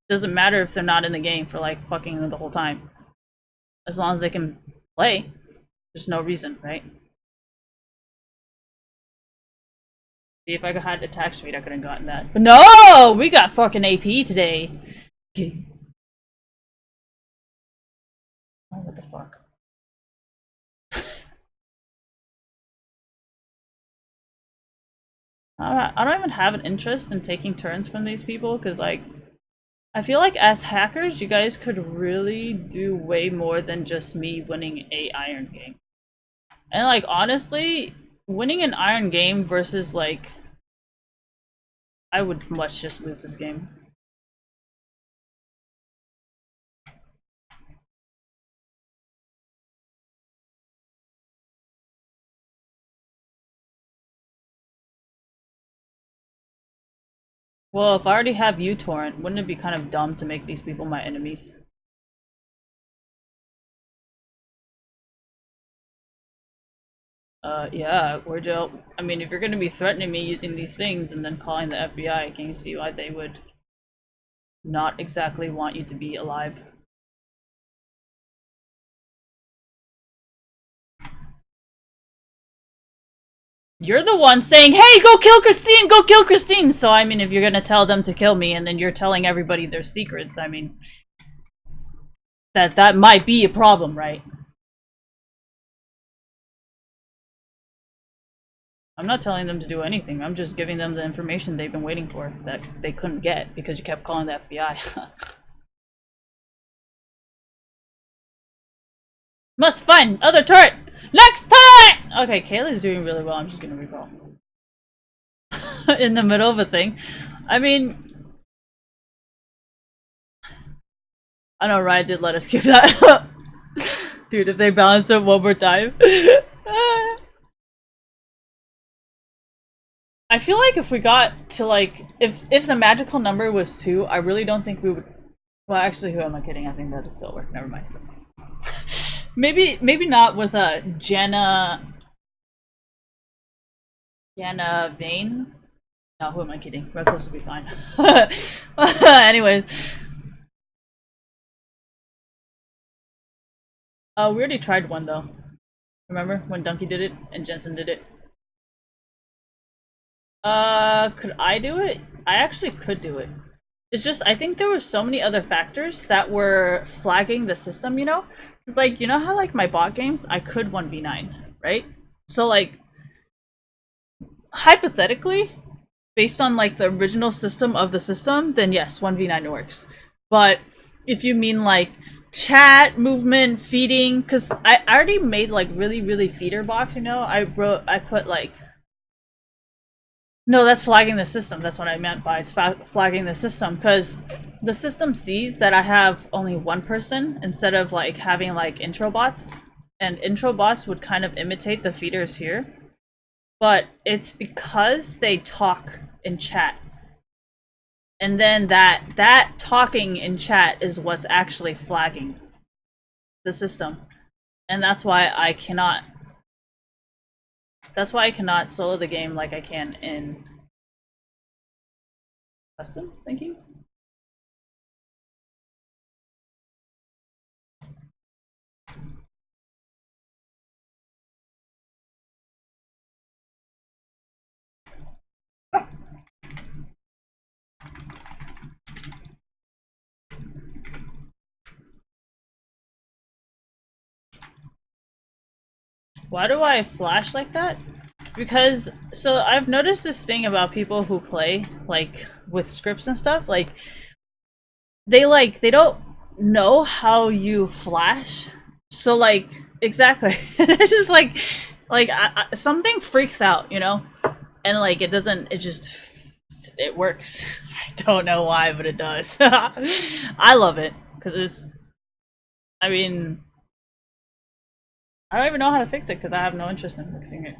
doesn't matter if they're not in the game for like fucking the whole time. As long as they can play, there's no reason, right? See, if I had attack speed, I could have gotten that. But no! We got fucking AP today. Okay. Oh, what the fuck? I don't even have an interest in taking turns from these people, because, like, I feel like as hackers, you guys could really do way more than just me winning a iron game. And, like, honestly, winning an iron game versus, like, I would much just lose this game. Well, if I already have uTorrent, wouldn't it be kind of dumb to make these people my enemies? Yeah, I mean, if you're gonna be threatening me using these things and then calling the FBI, can you see why they would not exactly want you to be alive? You're the one saying, hey, go kill Christine, go kill Christine! So, I mean, if you're gonna tell them to kill me and then you're telling everybody their secrets, I mean, that might be a problem, right? I'm not telling them to do anything, I'm just giving them the information they've been waiting for that they couldn't get because you kept calling the FBI. Must find other turret! Next time! Okay, Kayla's doing really well, I'm just gonna recall. In the middle of a thing. I mean, I know Riot did let us keep that. Dude, if they balance it one more time. I feel like if we got to like, if the magical number was 2, I really don't think we would. Well, actually, who am I kidding? I think that is silver. Never mind. Maybe not with Jana Vane. No, who am I kidding? Reckless will be fine. Anyways, We already tried one though. Remember when Donkey did it and Jensen did it? Could I do it? I actually could do it. It's just, I think there were so many other factors that were flagging the system, you know? It's like, you know how like my bot games, I could 1v9, right? So like, hypothetically, based on like the original system of the system, then yes, 1v9 works. But if you mean like chat, movement, feeding, because I already made like really feeder box, you know? I put like, no, that's flagging the system. That's what I meant by it's flagging the system, because the system sees that I have only one person instead of like having like intro bots, and intro bots would kind of imitate the feeders here, but it's because they talk in chat, and then that talking in chat is what's actually flagging the system, and that's why I cannot solo the game like I can in custom thinking. Why do I flash like that? Because, so I've noticed this thing about people who play, like, with scripts and stuff, they don't know how you flash. So, like, exactly. It's just something freaks out, you know? And, like, it just, it works. I don't know why, but it does. I love it, because I mean, I don't even know how to fix it, because I have no interest in fixing it.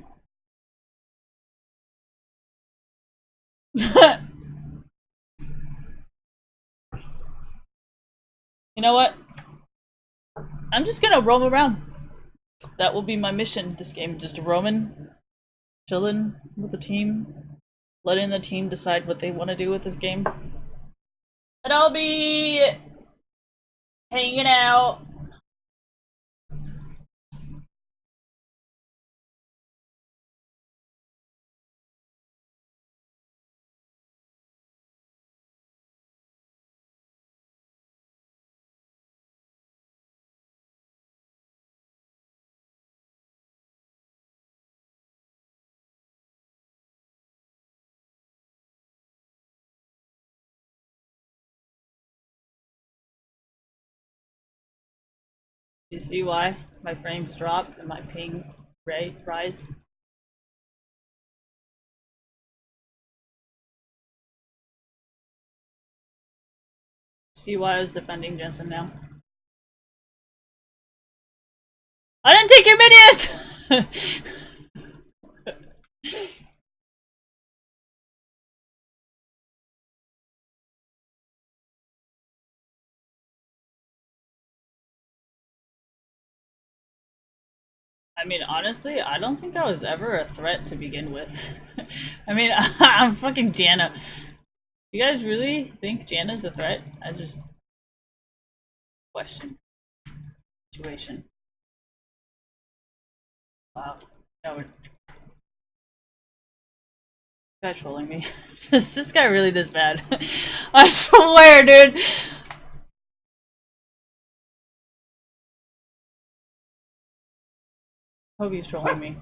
You know what? I'm just gonna roam around. That will be my mission this game. Just roaming, chilling with the team, letting the team decide what they want to do with this game. And I'll be hanging out. You see why my frames drop and my pings rise? See why I was defending Jensen now? I didn't take your minions! I mean, honestly, I don't think I was ever a threat to begin with. I mean, I'm fucking Janna. You guys really think Janna's a threat? I just question situation. Wow. No, we're guy trolling me. Is this guy really this bad? I swear, dude. Hope he's trolling me.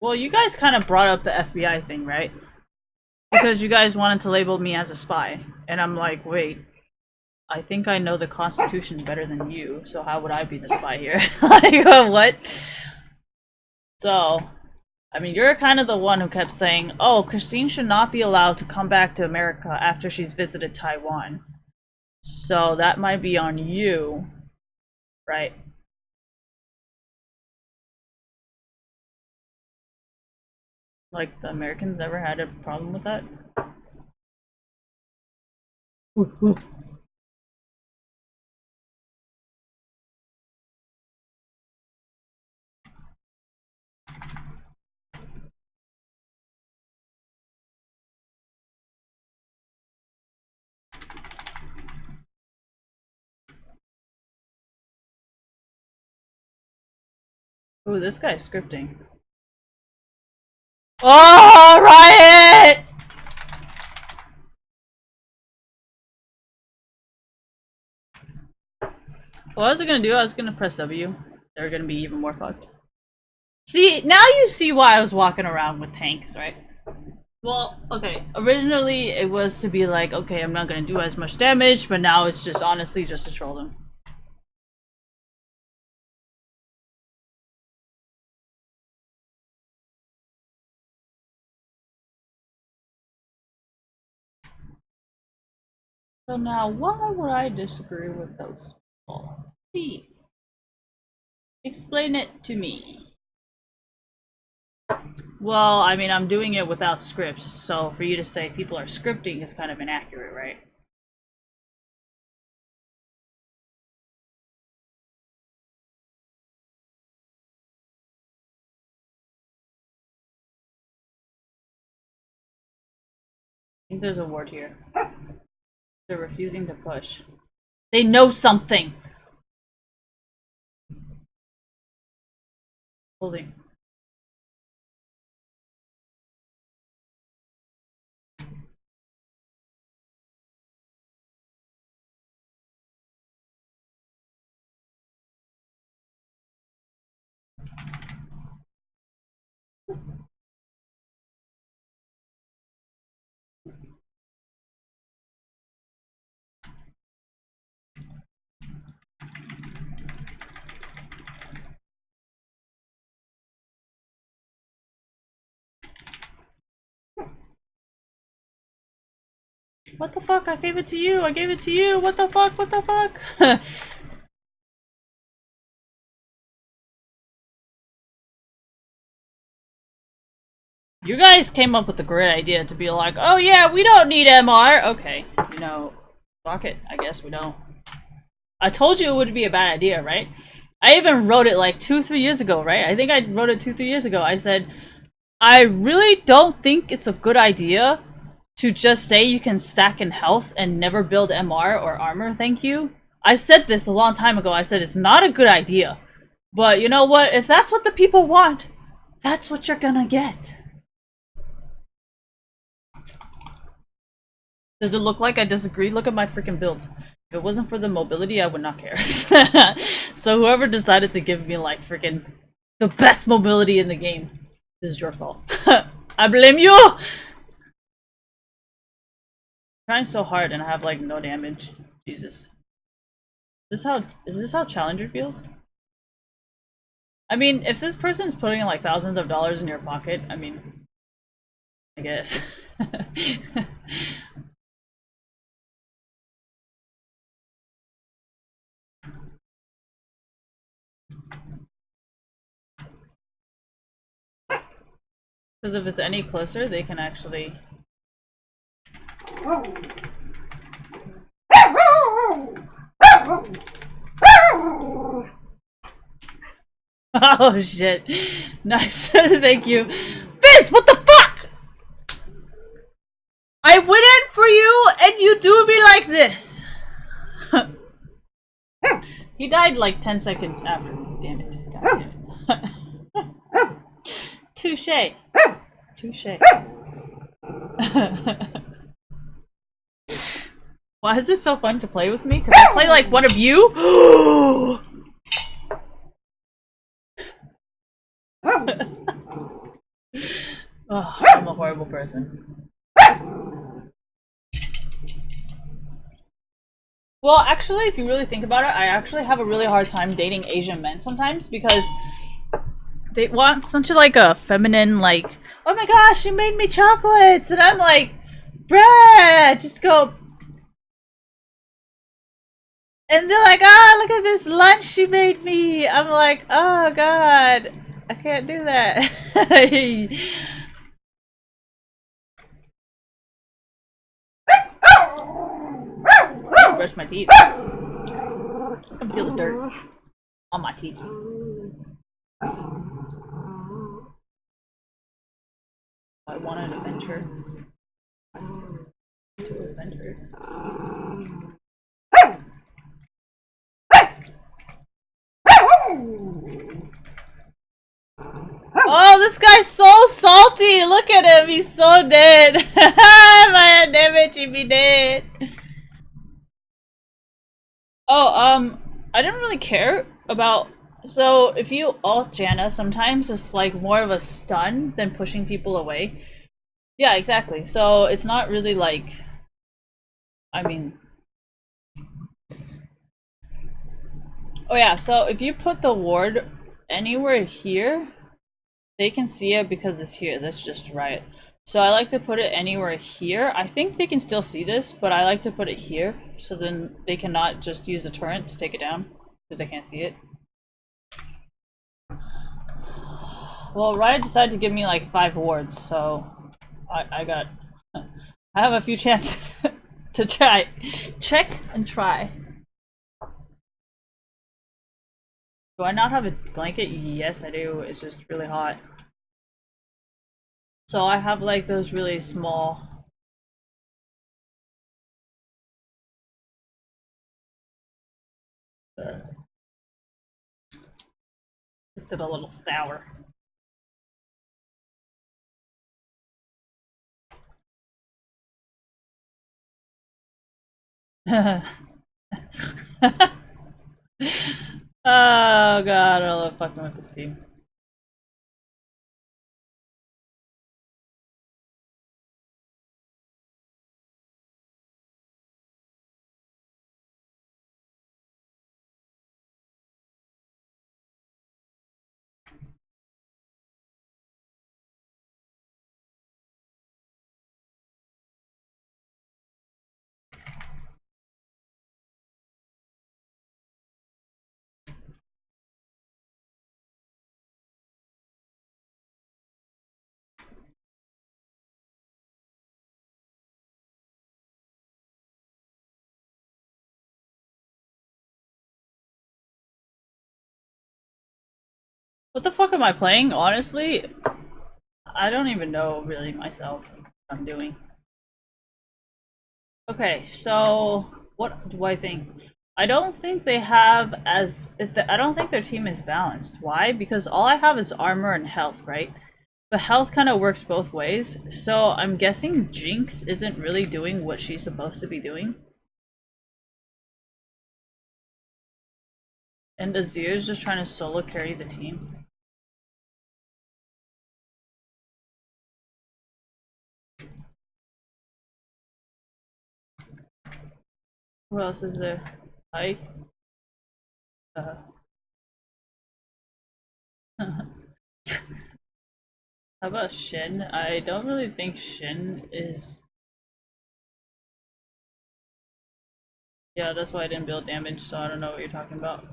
Well, you guys kind of brought up the FBI thing, right? Because you guys wanted to label me as a spy. And I'm like, wait, I think I know the Constitution better than you, so how would I be the spy here? Like, what? So, I mean, you're kind of the one who kept saying, oh, Christine should not be allowed to come back to America after she's visited Taiwan. So that might be on you, right? Like, the Americans ever had a problem with that? Oh, this guy's scripting. Oh, Riot! What was I gonna do? I was gonna press W. They're gonna be even more fucked. See, now you see why I was walking around with tanks, right? Well, okay, originally it was to be like, okay, I'm not gonna do as much damage, but now it's just honestly just to troll them. So now, why would I disagree with those people? Please, explain it to me. Well, I mean, I'm doing it without scripts, so for you to say people are scripting is kind of inaccurate, right? I think there's a word here. They're refusing to push. They know something! Holding. What the fuck? I gave it to you! I gave it to you! What the fuck? What the fuck? You guys came up with a great idea to be like, oh yeah, we don't need MR! Okay, you know, fuck it. I guess we don't. I told you it would be a bad idea, right? I even wrote it like 2-3 years ago, right? I think I wrote it 2-3 years ago. I said, I really don't think it's a good idea to just say you can stack in health and never build MR or armor, thank you. I said this a long time ago. I said it's not a good idea. But you know what? If that's what the people want, that's what you're gonna get. Does it look like I disagree? Look at my freaking build. If it wasn't for the mobility, I would not care. So whoever decided to give me like freaking the best mobility in the game, this is your fault. I blame you! I'm trying so hard and I have like no damage. Jesus. Is this how Challenger feels? I mean, if this person's putting like thousands of dollars in your pocket, I mean, I guess. Because if it's any closer, they can actually... Oh shit. Nice. Thank you. Fizz, what the fuck? I went in for you and you do me like this. He died like 10 seconds after me. Damn it. God damn it. Touche. Touche. Why is this so fun to play with me? Because I play like one of you? Oh, I'm a horrible person. Well, actually, if you really think about it, I actually have a really hard time dating Asian men sometimes because they want such a, like a feminine, like, oh my gosh, she made me chocolates! And I'm like, bruh, just go. And they're like, ah, look at this lunch she made me! I'm like, oh god, I can't do that. I brush my teeth. I can feel the dirt on my teeth. I want an adventure. To adventure. this guy's so salty. Look at him. He's so dead. If I had damage, he'd be dead. Oh, I didn't really care about. So if you ult Janna, sometimes it's like more of a stun than pushing people away. Yeah, exactly. So it's not really like. I mean. Oh yeah, so if you put the ward anywhere here, they can see it because it's here. That's just right. So I like to put it anywhere here. I think they can still see this, but I like to put it here so then they cannot just use the torrent to take it down because they can't see it. Well, Riot decided to give me like 5 wards, so I have a few chances to try. Check and try. Do I not have a blanket? Yes, I do. It's just really hot. So I have like those really small. It's a little sour. Oh god, I love fucking with this team. What the fuck am I playing? Honestly, I don't even know really myself what I'm doing. Okay, so what do I think? I don't think they have as I don't think their team is balanced. Why? Because all I have is armor and health, right? But health kind of works both ways. So I'm guessing Jinx isn't really doing what she's supposed to be doing. And Azir is just trying to solo carry the team. Who else is there? Ike? How about Shin? I don't really think Shin is... Yeah, that's why I didn't build damage, so I don't know what you're talking about.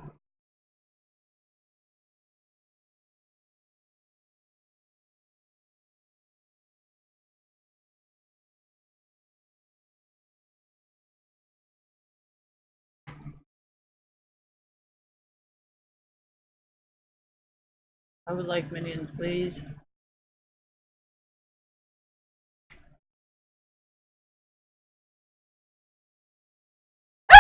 I would like minions, please. I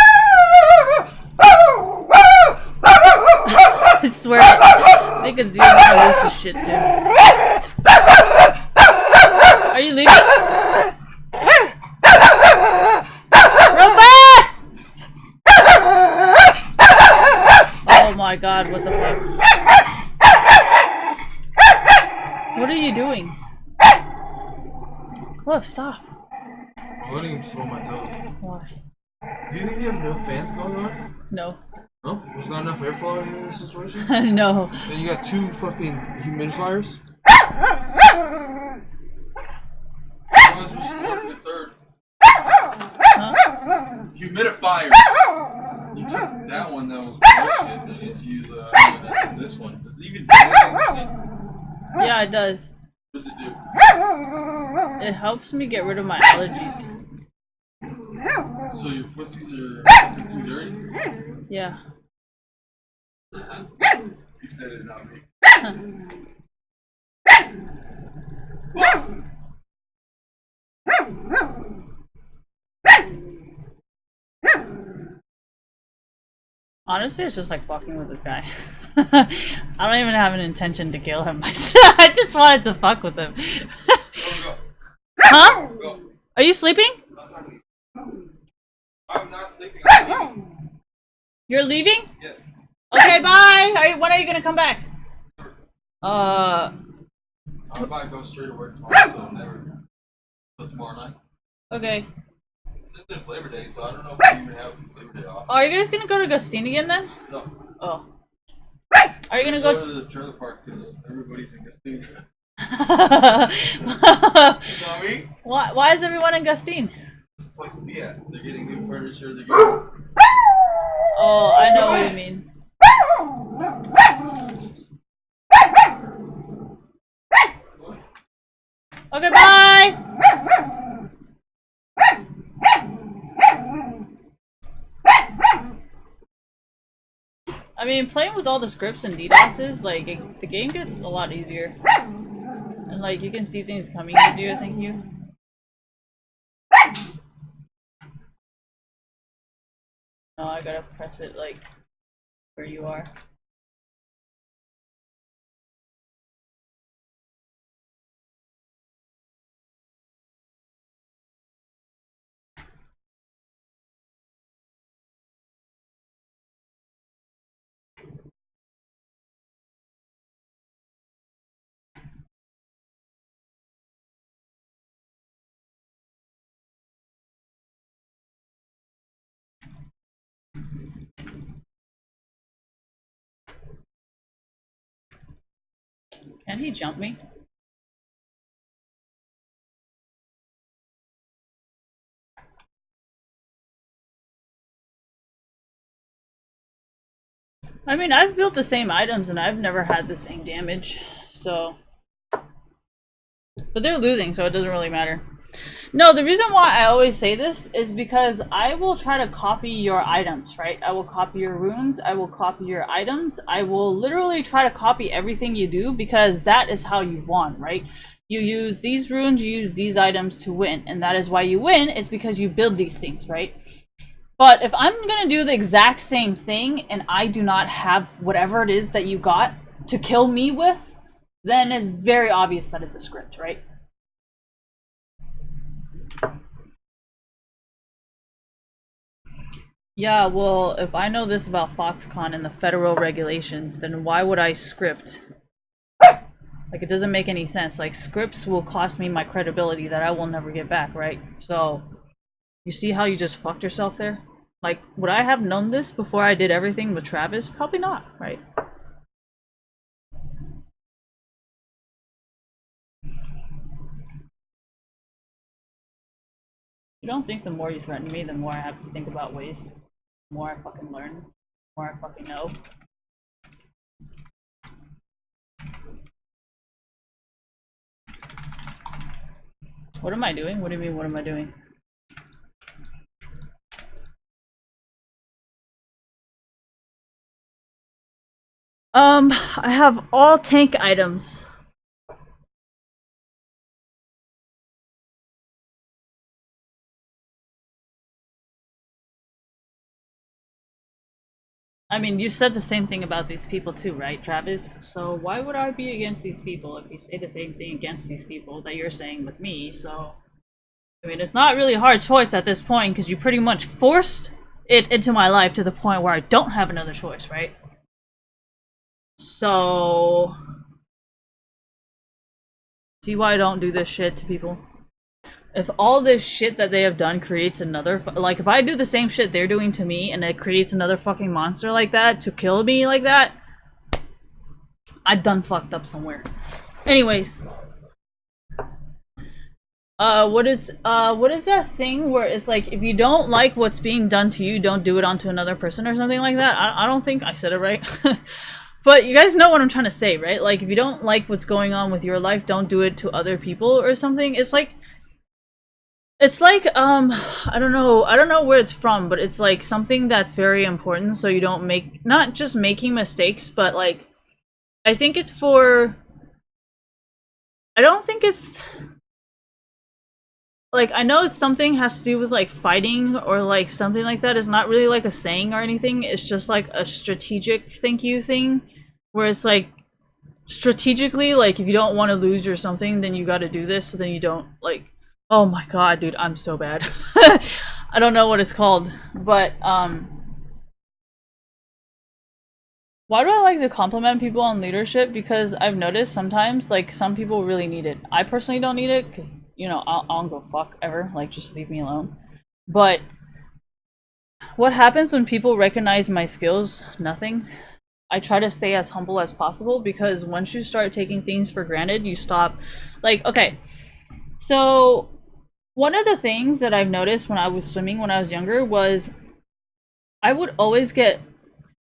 swear, I think Azir's gonna lose his shit soon. Are you leaving? Real fast! Oh my god, what the fuck? What are you doing? Cliff, stop. I'm letting him smell my toe. Why? Do you think you have no fans going on? No. No? There's not enough airflow in this situation? No. Then you got 2 fucking humidifiers? Otherwise we should order the 3rd. Huh? Humidifiers! You took that one that was bullshit and you just use this one. Does it even do anything? Yeah, it does. What does it do? It helps me get rid of my allergies. So your pussies are fucking too dirty? Yeah. You said it, not me. Honestly, it's just like fucking with this guy. I don't even have an intention to kill him. I just wanted to fuck with him. Go. Huh? Go. Are you sleeping? I'm not sleeping. I'm leaving. You're leaving? Yes. Okay, bye. When are you gonna come back? I'm about to go straight to work tomorrow, so never. So tomorrow night. Okay. There's Labor Day, so I don't know if we even have Labor Day off. Are you guys gonna go to Gustine again then? No. Oh. Are you gonna Go go? to the trailer park because everybody's in Gustine. You know Why? what I mean? Why is everyone in Gustine? It's a place to be at. They're getting new furniture. They're getting. Oh, I know what you mean. Okay, bye! I mean, playing with all the scripts and DDoSes, like, the game gets a lot easier. And, like, you can see things coming easier, thank you. No, I gotta press it, like, where you are. Can he jump me? I mean, I've built the same items and I've never had the same damage, so... But they're losing, so it doesn't really matter. No, the reason why I always say this is because I will try to copy your items, right? I will copy your runes, I will copy your items, I will literally try to copy everything you do because that is how you won, right? You use these runes, you use these items to win, and that is why you win, is because you build these things, right? But if I'm gonna do the exact same thing and I do not have whatever it is that you got to kill me with, then it's very obvious that it's a script, right? Yeah, well, if I know this about Foxconn and the federal regulations, then why would I script? Like, it doesn't make any sense. Like, scripts will cost me my credibility that I will never get back, right? So, you see how you just fucked yourself there? Like, would I have known this before I did everything with Travis? Probably not, right? You don't think the more you threaten me, the more I have to think about ways. The more I fucking learn. The more I fucking know. What am I doing? What do you mean, what am I doing? I have all tank items. I mean, you said the same thing about these people too, right, Travis? So why would I be against these people if you say the same thing against these people that you're saying with me? So, I mean, it's not really a hard choice at this point because you pretty much forced it into my life to the point where I don't have another choice, right? So, see why I don't do this shit to people? If all this shit that they have done creates another, like, if I do the same shit they're doing to me and it creates another fucking monster like that to kill me like that, I done fucked up somewhere. Anyways, what is that thing where it's like, if you don't like what's being done to you, don't do it onto another person or something like that? I don't think I said it right. But you guys know what I'm trying to say, right? Like, if you don't like what's going on with your life, don't do it to other people or something. It's like, I don't know where it's from, but it's like something that's very important so you don't make, not just making mistakes, but like, I think it's for, I don't think it's, like I know it's something has to do with like fighting or like something like that. It's not really like a saying or anything. It's just like a strategic thank you thing where it's like strategically, like if you don't want to lose or something, then you got to do this so then you don't like, oh my god, dude, I'm so bad. I don't know what it's called, but why do I like to compliment people on leadership? Because I've noticed sometimes, like, some people really need it. I personally don't need it because, you know, I don't go fuck ever. Like, just leave me alone. But what happens when people recognize my skills? Nothing. I try to stay as humble as possible because once you start taking things for granted, you stop. Like, okay, so one of the things that I've noticed when I was swimming when I was younger was I would always get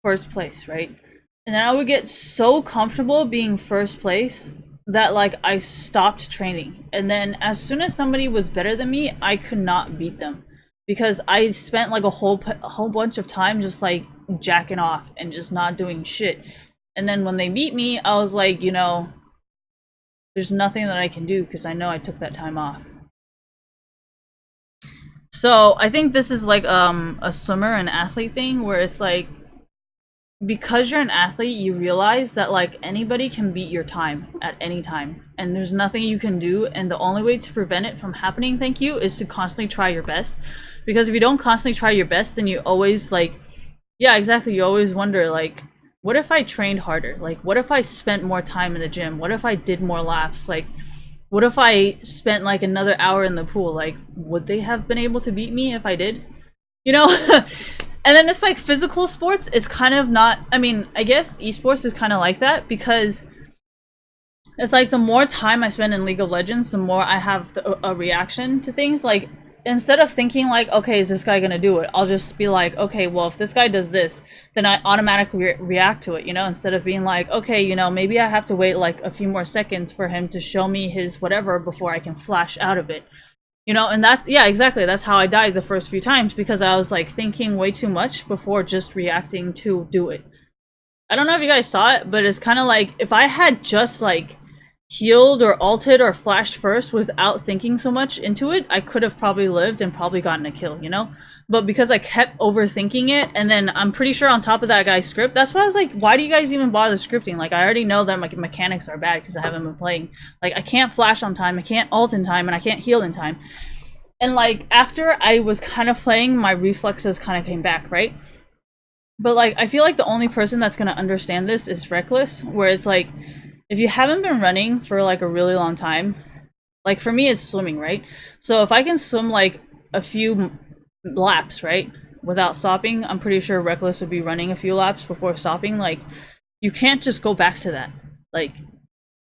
first place, right? And then I would get so comfortable being first place that like I stopped training. And then as soon as somebody was better than me, I could not beat them because I spent like a whole bunch of time just like jacking off and just not doing shit. And then when they beat me, I was like, you know, there's nothing that I can do because I know I took that time off. So I think this is like a swimmer and athlete thing where it's like because you're an athlete, you realize that like anybody can beat your time at any time, and there's nothing you can do. And the only way to prevent it from happening, thank you, is to constantly try your best. Because if you don't constantly try your best, then you always like, yeah, exactly. You always wonder like, what if I trained harder? Like, what if I spent more time in the gym? What if I did more laps? Like, what if I spent like another hour in the pool? Like, would they have been able to beat me if I did? You know? And then it's like physical sports, it's kind of not, I mean, I guess esports is kind of like that because it's like the more time I spend in League of Legends, the more I have a reaction to things. Like, instead of thinking like, okay, is this guy gonna do it? I'll just be like, okay, well, if this guy does this, then I automatically react to it, you know, instead of being like, okay, you know, maybe I have to wait like a few more seconds for him to show me his whatever before I can flash out of it. You know, and that's, yeah, exactly. That's how I died the first few times because I was like thinking way too much before just reacting to do it. I don't know if you guys saw it, but it's kind of like if I had just like healed or ulted or flashed first without thinking so much into it, I could have probably lived and probably gotten a kill, you know? But because I kept overthinking it, and then I'm pretty sure on top of that guy's script, that's why I was like, why do you guys even bother scripting? Like, I already know that my mechanics are bad because I haven't been playing. Like, I can't flash on time, I can't ult in time, and I can't heal in time. And like, after I was kind of playing, my reflexes kind of came back, right? But like, I feel like the only person that's gonna understand this is Reckless, where it's like, if you haven't been running for like a really long time, like for me, it's swimming, right? So if I can swim like a few laps, right, without stopping, I'm pretty sure Reckless would be running a few laps before stopping. Like, you can't just go back to that. Like,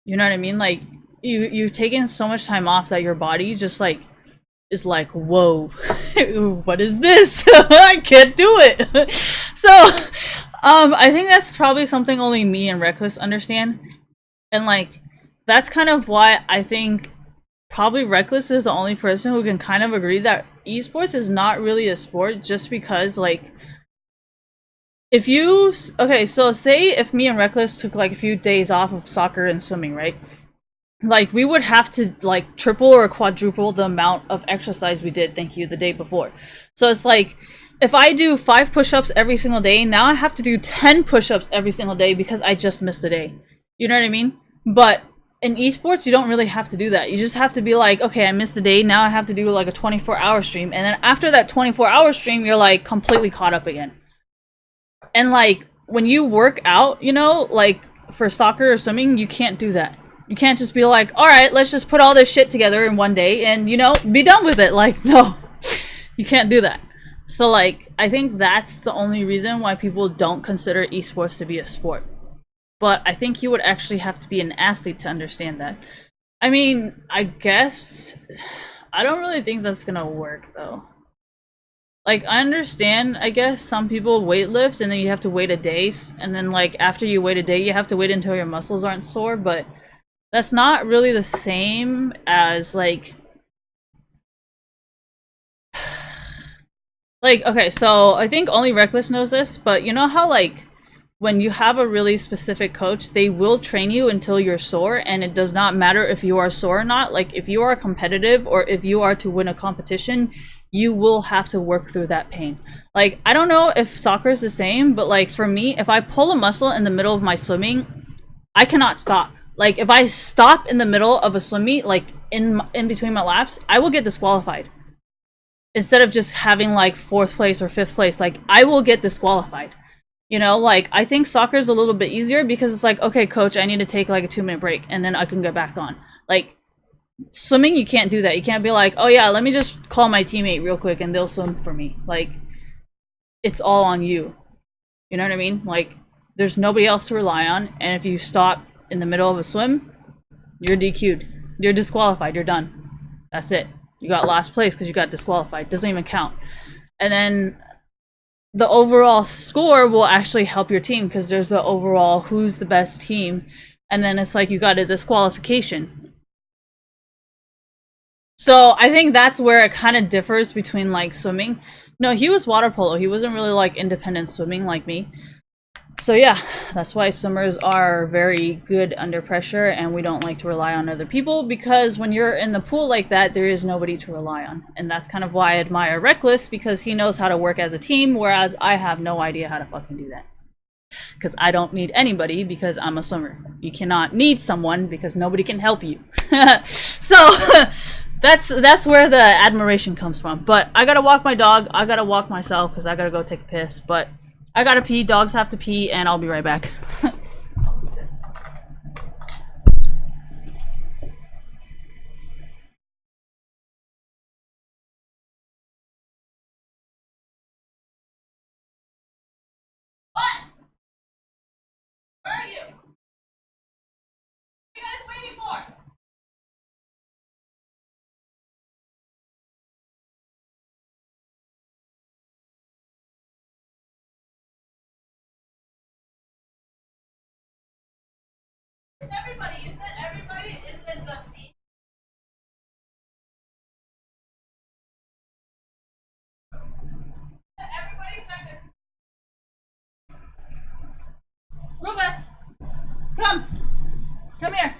you know what I mean? Like, you've taken so much time off that your body just like is like, whoa, what is this? I can't do it. So, I think that's probably something only me and Reckless understand. And like, that's kind of why I think probably Reckless is the only person who can kind of agree that esports is not really a sport, just because like, if you, okay, so say if me and Reckless took like a few days off of soccer and swimming, right? Like, we would have to like triple or quadruple the amount of exercise we did, thank you, the day before. So it's like, if I do 5 push-ups every single day, now I have to do 10 push-ups every single day because I just missed a day. You know what I mean? But in esports, you don't really have to do that. You just have to be like, okay, I missed a day, now I have to do like a 24-hour stream, and then after that 24-hour stream, you're like completely caught up again. And like, when you work out, you know, like for soccer or swimming, you can't do that. You can't just be like, all right, let's just put all this shit together in one day and, you know, be done with it. Like, no, you can't do that. So like, I think that's the only reason why people don't consider esports to be a sport. But I think you would actually have to be an athlete to understand that. I mean, I guess, I don't really think that's gonna work though. Like, I understand, I guess, some people weightlift and then you have to wait a day, and then like, after you wait a day, you have to wait until your muscles aren't sore, but that's not really the same as like okay, so I think only Reckless knows this, but you know how like when you have a really specific coach, they will train you until you're sore, and it does not matter if you are sore or not. Like, if you are competitive or if you are to win a competition, you will have to work through that pain. Like, I don't know if soccer is the same, but like for me, if I pull a muscle in the middle of my swimming, I cannot stop. Like, if I stop in the middle of a swim meet, like in between my laps, I will get disqualified. Instead of just having like fourth place or fifth place, like I will get disqualified. You know, like I think soccer is a little bit easier because it's like, okay, coach, I need to take like a 2 minute break and then I can get back on. Like swimming, you can't do that. You can't be like, oh yeah, let me just call my teammate real quick and they'll swim for me. Like, it's all on you. You know what I mean? Like, there's nobody else to rely on, and if you stop in the middle of a swim, you're DQ'd. You're disqualified. You're done. That's it. You got last place because you got disqualified. Doesn't even count. And then the overall score will actually help your team because there's the overall who's the best team, and then it's like you got a disqualification. So I think that's where it kind of differs between like swimming. No, he was water polo. He wasn't really like independent swimming like me. So yeah, that's why swimmers are very good under pressure, and we don't like to rely on other people, because when you're in the pool like that, there is nobody to rely on. And that's kind of why I admire Reckless, because he knows how to work as a team, whereas I have no idea how to fucking do that. Because I don't need anybody because I'm a swimmer. You cannot need someone because nobody can help you. So that's where the admiration comes from. But I gotta walk my dog. I gotta walk myself because I gotta go take a piss. But I gotta pee. Dogs have to pee, and I'll be right back. I'll do this. What? Where are you? What are you guys waiting for? It's everybody. You said everybody isn't just me. Everybody except this. Rufus, come. Come here.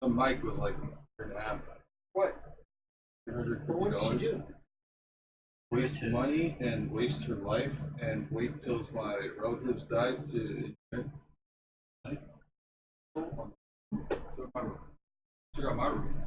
The mic was like $1.5. What? What did she $350. do? Waste money and waste her life and wait till my relatives die to check out my room.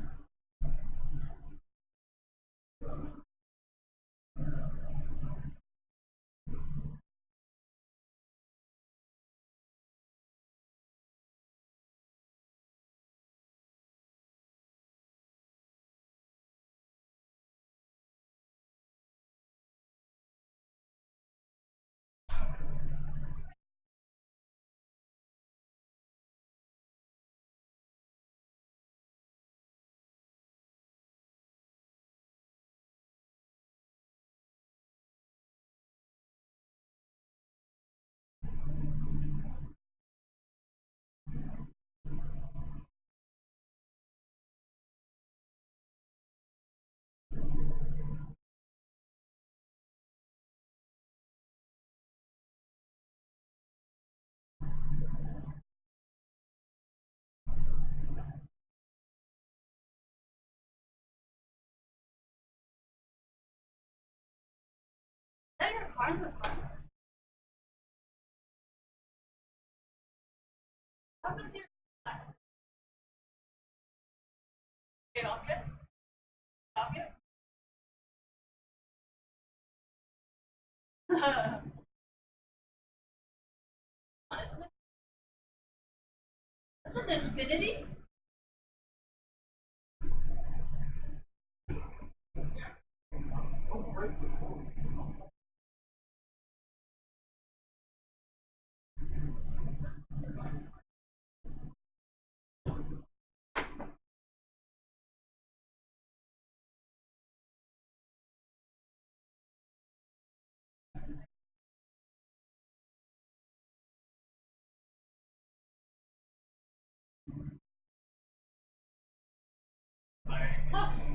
That's an infinity?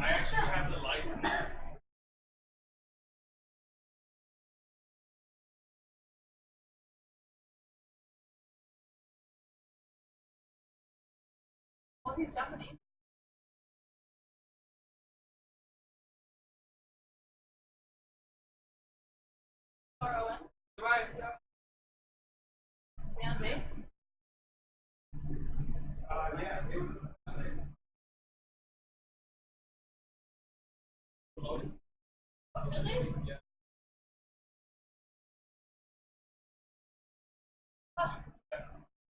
I actually have the license. Oh, he's Japanese. R-O-N. Goodbye. Sandy. Yeah. Really? Oh.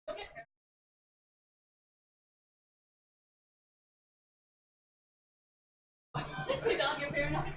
Okay. Take off your paranoid.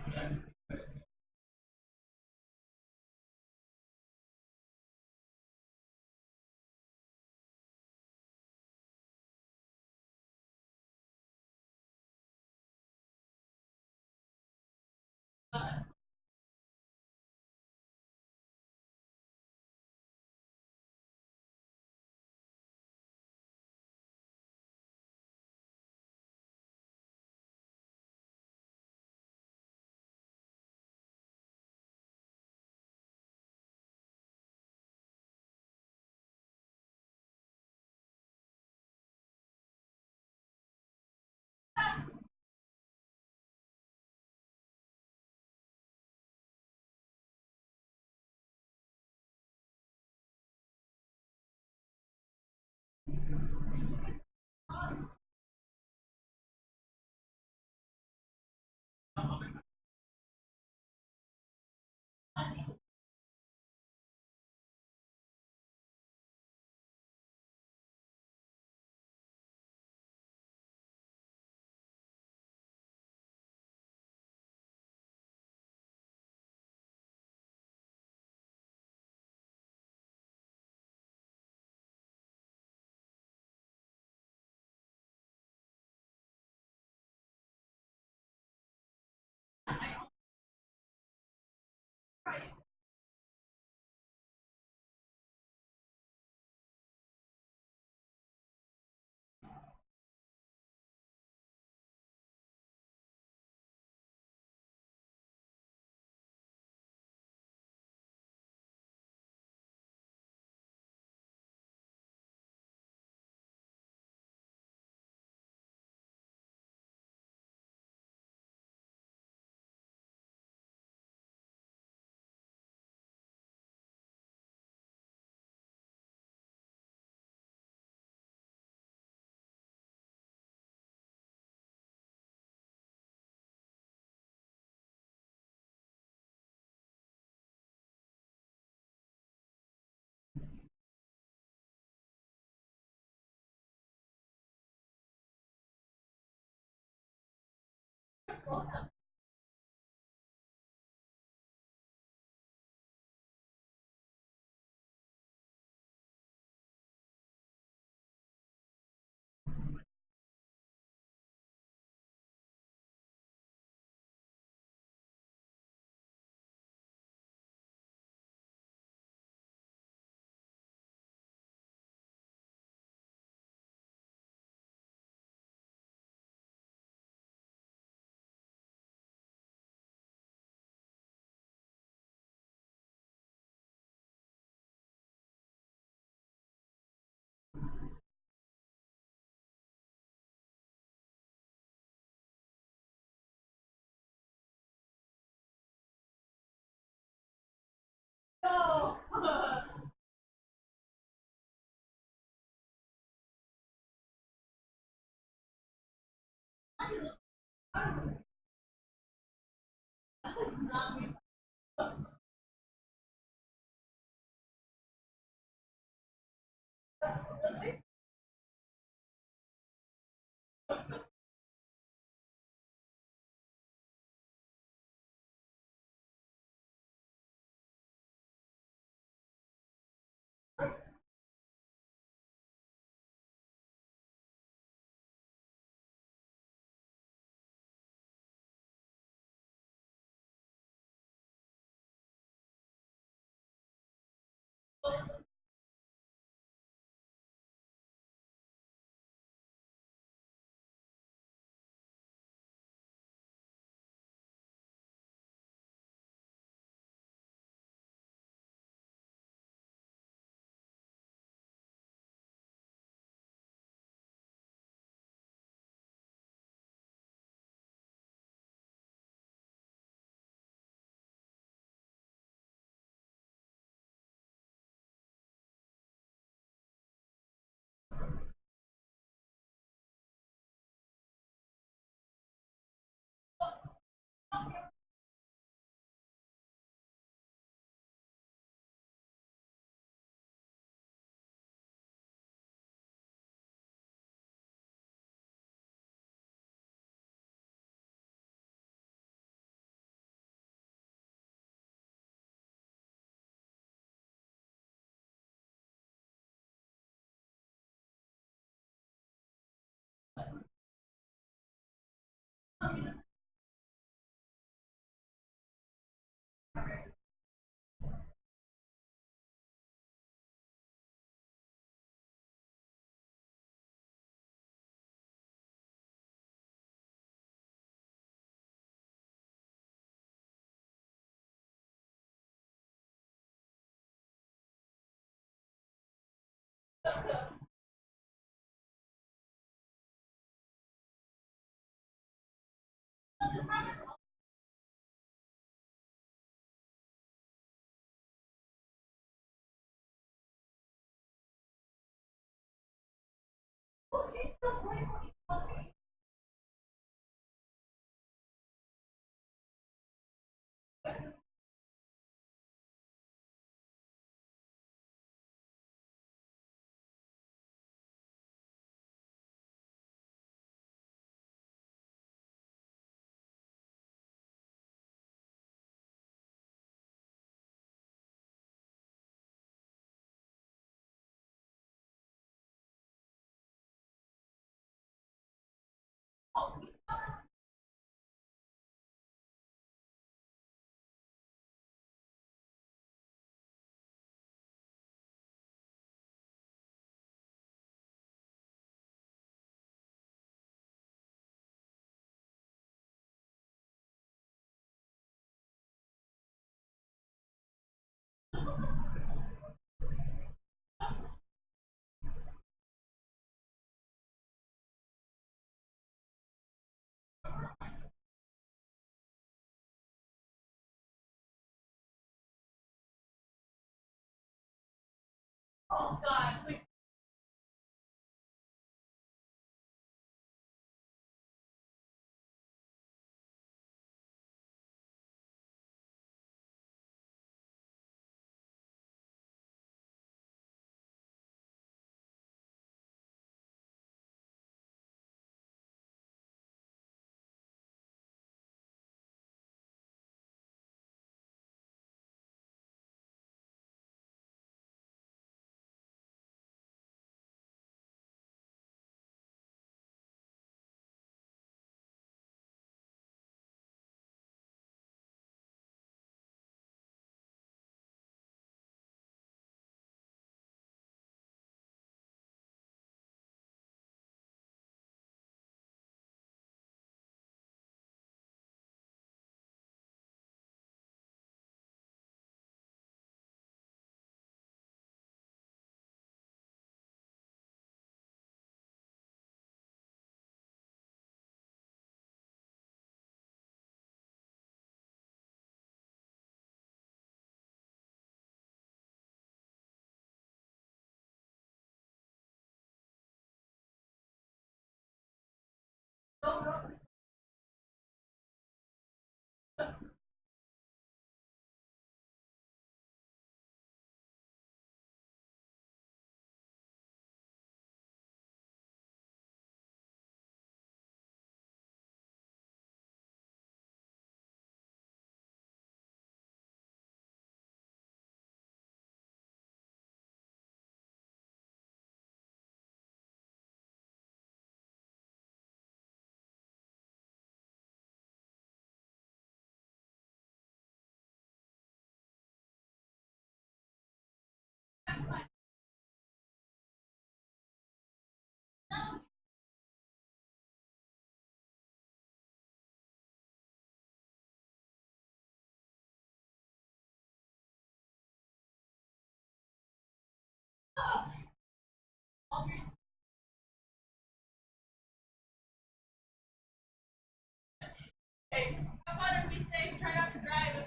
Hey, have fun and be safe. Try not to drive.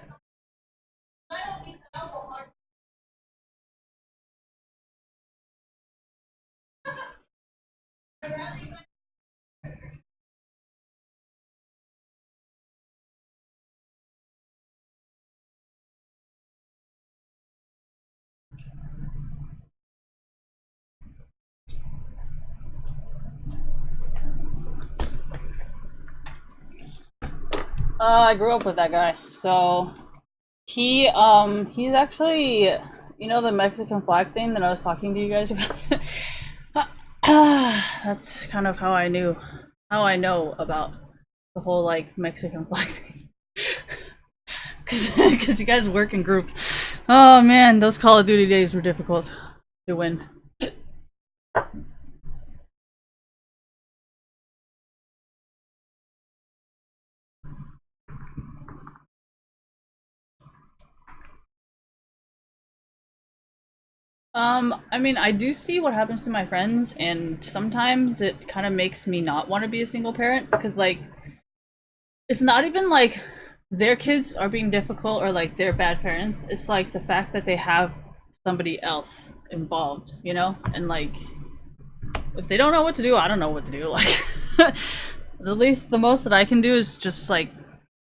I grew up with that guy. So he's actually, the Mexican flag thing that I was talking to you guys about. That's kind of how I know about the whole like Mexican flag thing. Because you guys work in groups. Oh man, those Call of Duty days were difficult to win. I mean, I do see what happens to my friends, and sometimes it kind of makes me not want to be a single parent because, like, it's not even like their kids are being difficult or like they're bad parents. It's like the fact that they have somebody else involved, and like if they don't know what to do, I don't know what to do. Like, at least the most that I can do is just like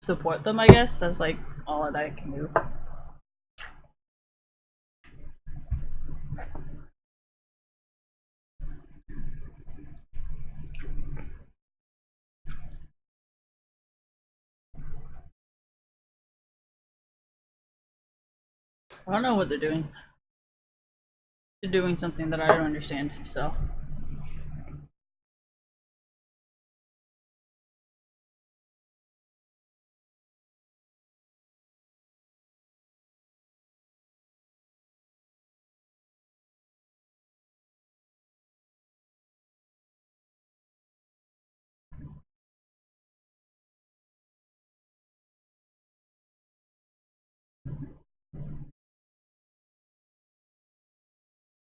support them. I guess that's like all that I can do. I don't know what they're doing. They're doing something that I don't understand. So.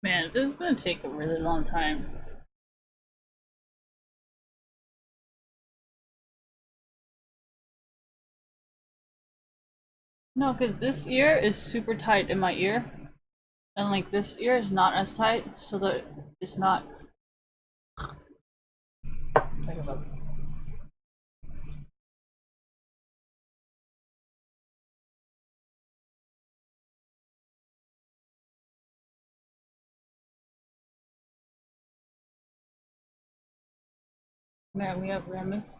Man, this is gonna take a really long time. No, because this ear is super tight in my ear, and like this ear is not as tight, so that it's not. Man, we have Ramus.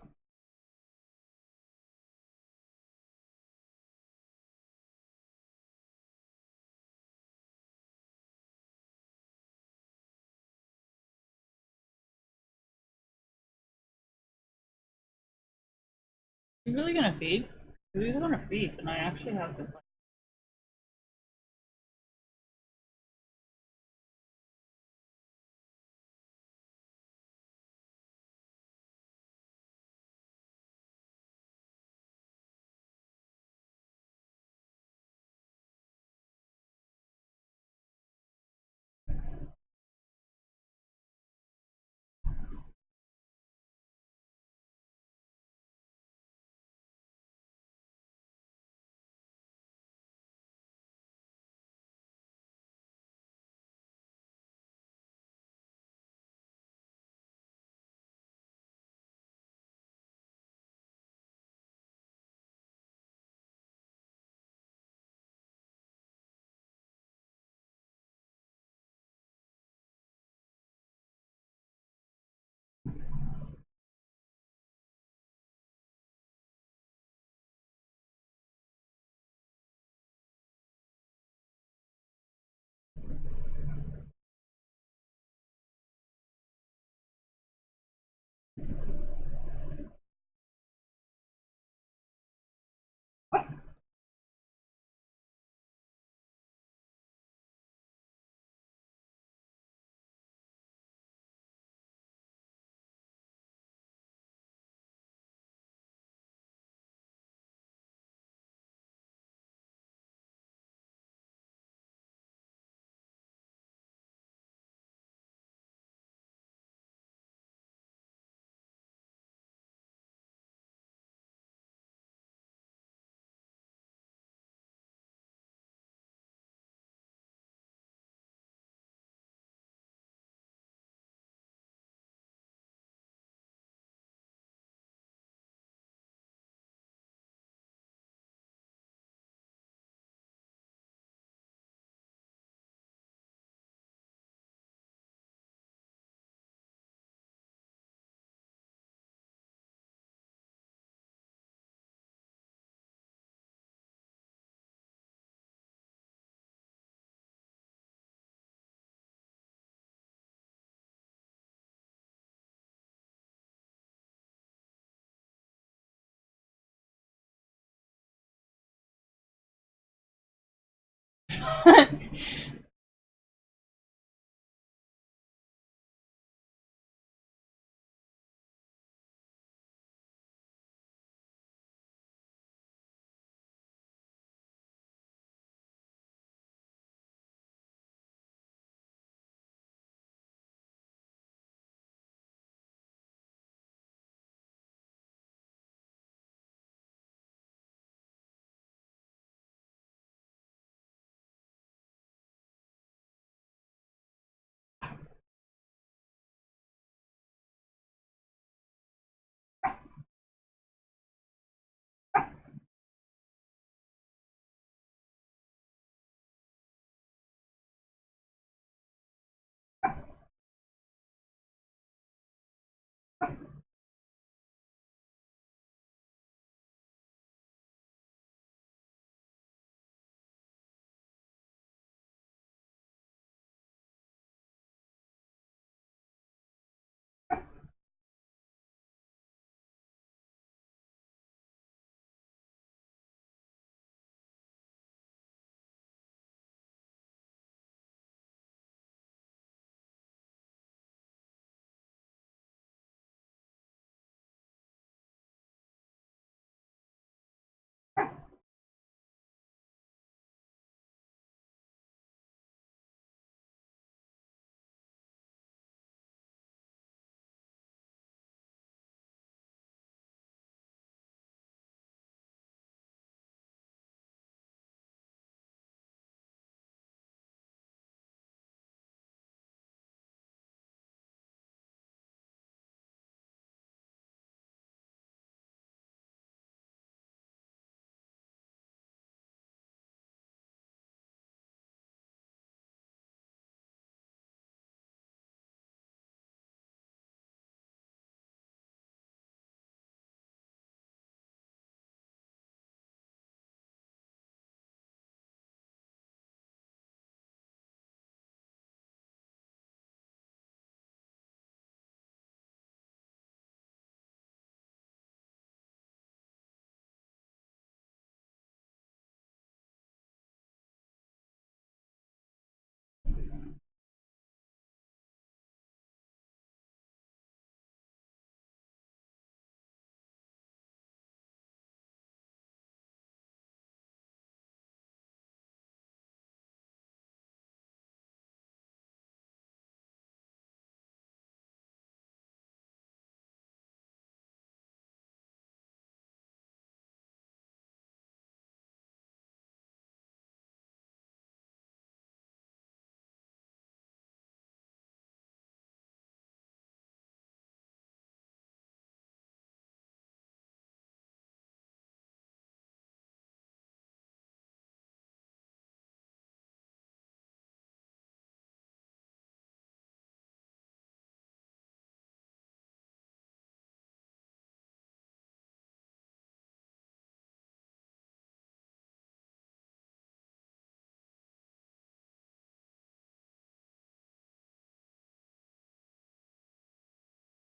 You really gonna feed? Who's gonna feed? And I actually have to.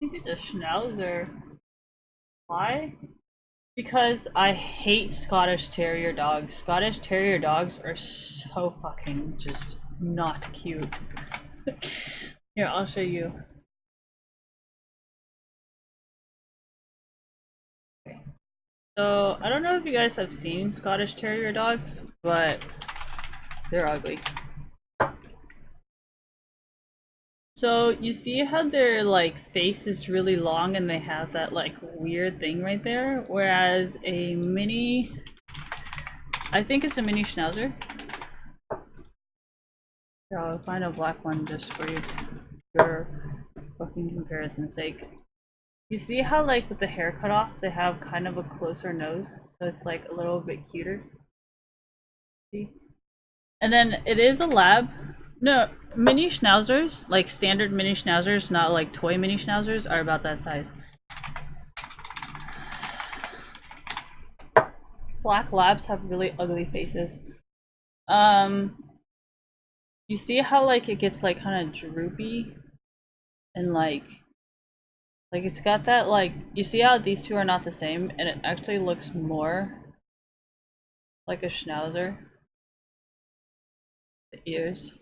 think it's a schnauzer. Why? Because I hate Scottish Terrier dogs. Scottish Terrier dogs are so fucking just not cute. Here, I'll show you. Okay. So, I don't know if you guys have seen Scottish Terrier dogs, but they're ugly. So, you see how their like face is really long and they have that like weird thing right there? Whereas a mini, I think it's a mini schnauzer. Here, I'll find a black one just for you, for fucking comparison's sake. You see how like with the hair cut off, they have kind of a closer nose, so it's like a little bit cuter. See? And then it is a lab. No, mini schnauzers, like standard mini schnauzers, not like toy mini schnauzers, are about that size. Black labs have really ugly faces. You see how like it gets like kind of droopy and like it's got that like, you see how these two are not the same and it actually looks more like a schnauzer. The ears.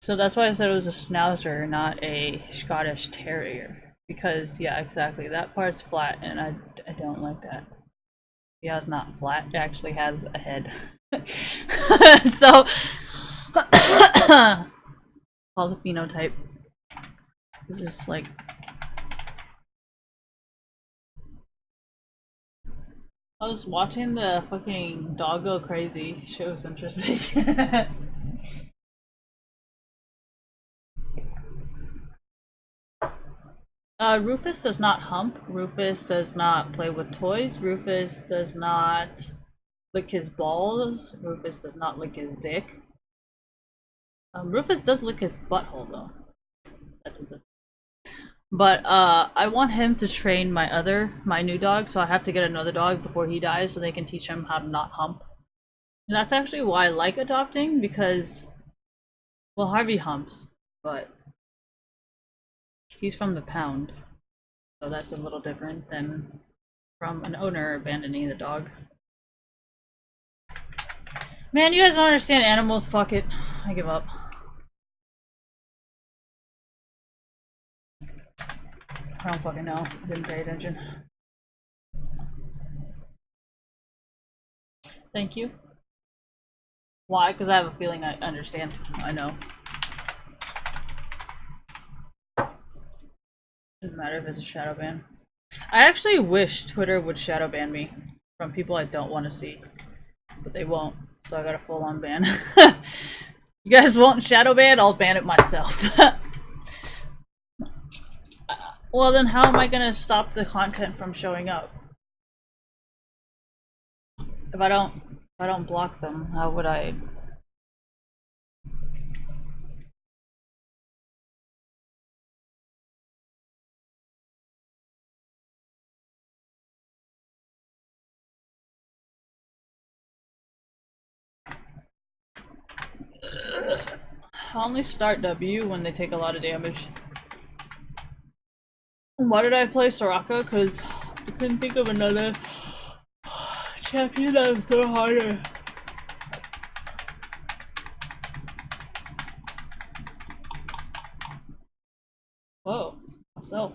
So that's why I said it was a Schnauzer, not a Scottish Terrier. Because, yeah, exactly. That part's flat, and I don't like that. Yeah, it's not flat. It actually has a head. So, called a phenotype. This is like... I was watching the fucking dog go crazy. Shit was interesting. Rufus does not hump. Rufus does not play with toys. Rufus does not lick his balls. Rufus does not lick his dick. Rufus does lick his butthole though. That is it. But I want him to train my new dog, so I have to get another dog before he dies so they can teach him how to not hump. And that's actually why I like adopting, because, well, Harvey humps, but he's from the pound. So that's a little different than from an owner abandoning the dog. Man, you guys don't understand animals, fuck it. I give up. I don't fucking know. Didn't pay attention. Thank you. Why? Because I have a feeling I understand. I know. Doesn't matter if it's a shadow ban. I actually wish Twitter would shadow ban me from people I don't want to see. But they won't. So I got a full-on ban. You guys won't shadow ban? I'll ban it myself. Well, then how am I gonna stop the content from showing up? If I don't block them, how would I? I only start W when they take a lot of damage. Why did I play Soraka? Because I couldn't think of another champion that would throw harder. Whoa, myself.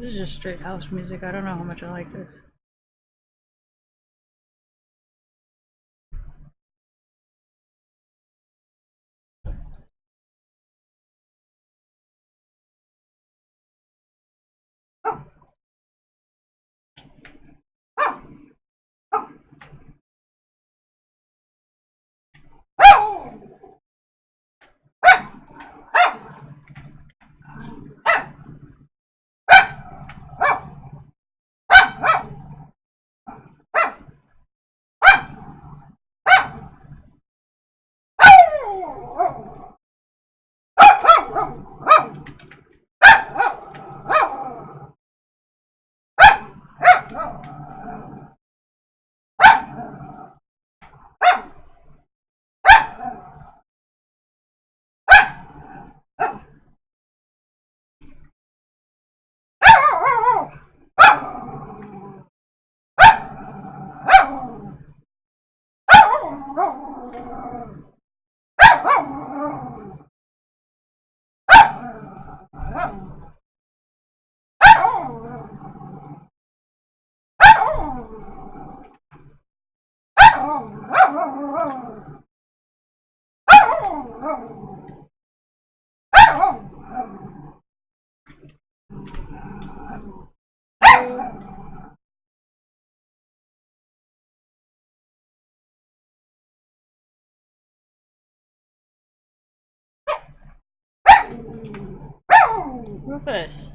This is just straight house music. I don't know how much I like this. Rufus.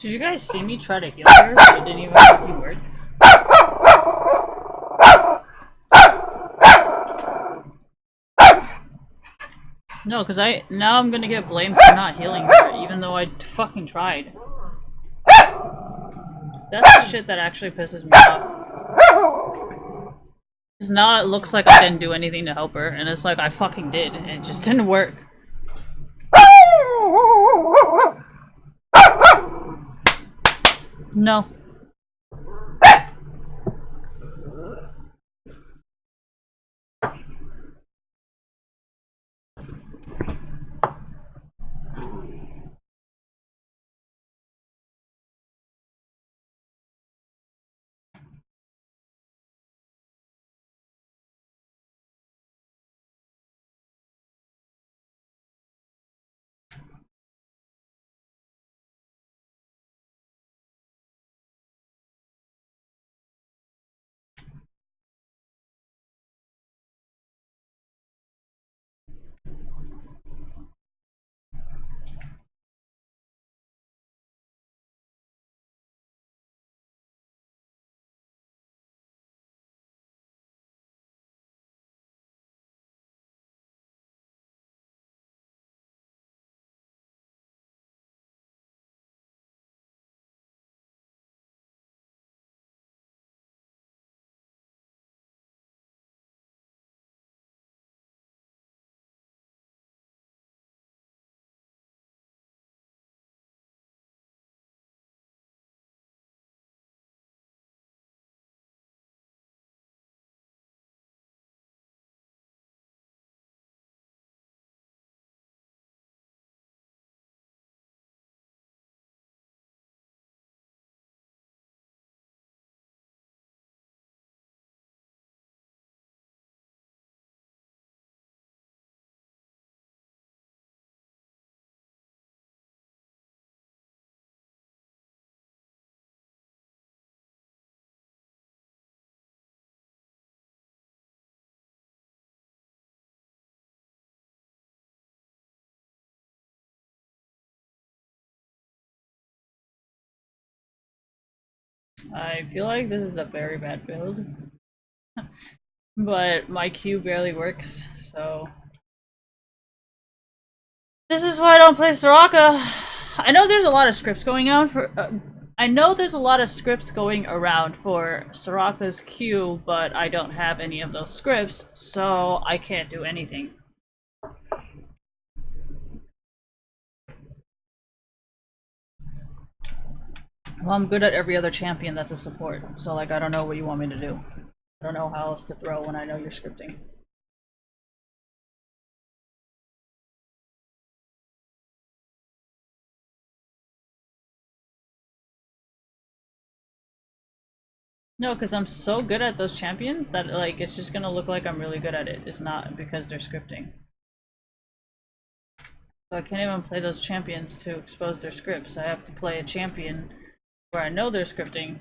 Did you guys see me try to heal her, but it didn't even fucking work? No, because now I'm gonna get blamed for not healing her, even though I fucking tried. That's the shit that actually pisses me off. Because now it looks like I didn't do anything to help her, and it's like I fucking did, and it just didn't work. No. I feel like this is a very bad build. But my Q barely works, so... This is why I don't play Soraka. I know there's a lot of scripts going on for... I know there's a lot of scripts going around for Soraka's Q, but I don't have any of those scripts, so I can't do anything. Well, I'm good at every other champion that's a support, so like I don't know what you want me to do. I don't know how else to throw when I know you're scripting. No, because I'm so good at those champions that like it's just gonna look like I'm really good at it. It's not because they're scripting. So I can't even play those champions to expose their scripts. I have to play a champion where I know they're scripting.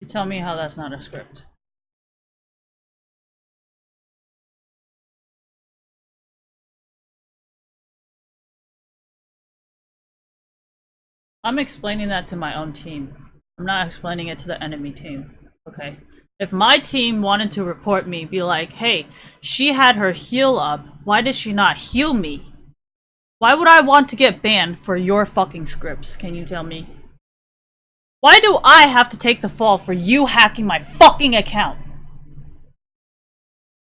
You tell me how that's not a script. I'm explaining that to my own team. I'm not explaining it to the enemy team. Okay? If my team wanted to report me, be like, hey, she had her heal up. Why did she not heal me? Why would I want to get banned for your fucking scripts? Can you tell me? Why do I have to take the fall for you hacking my fucking account?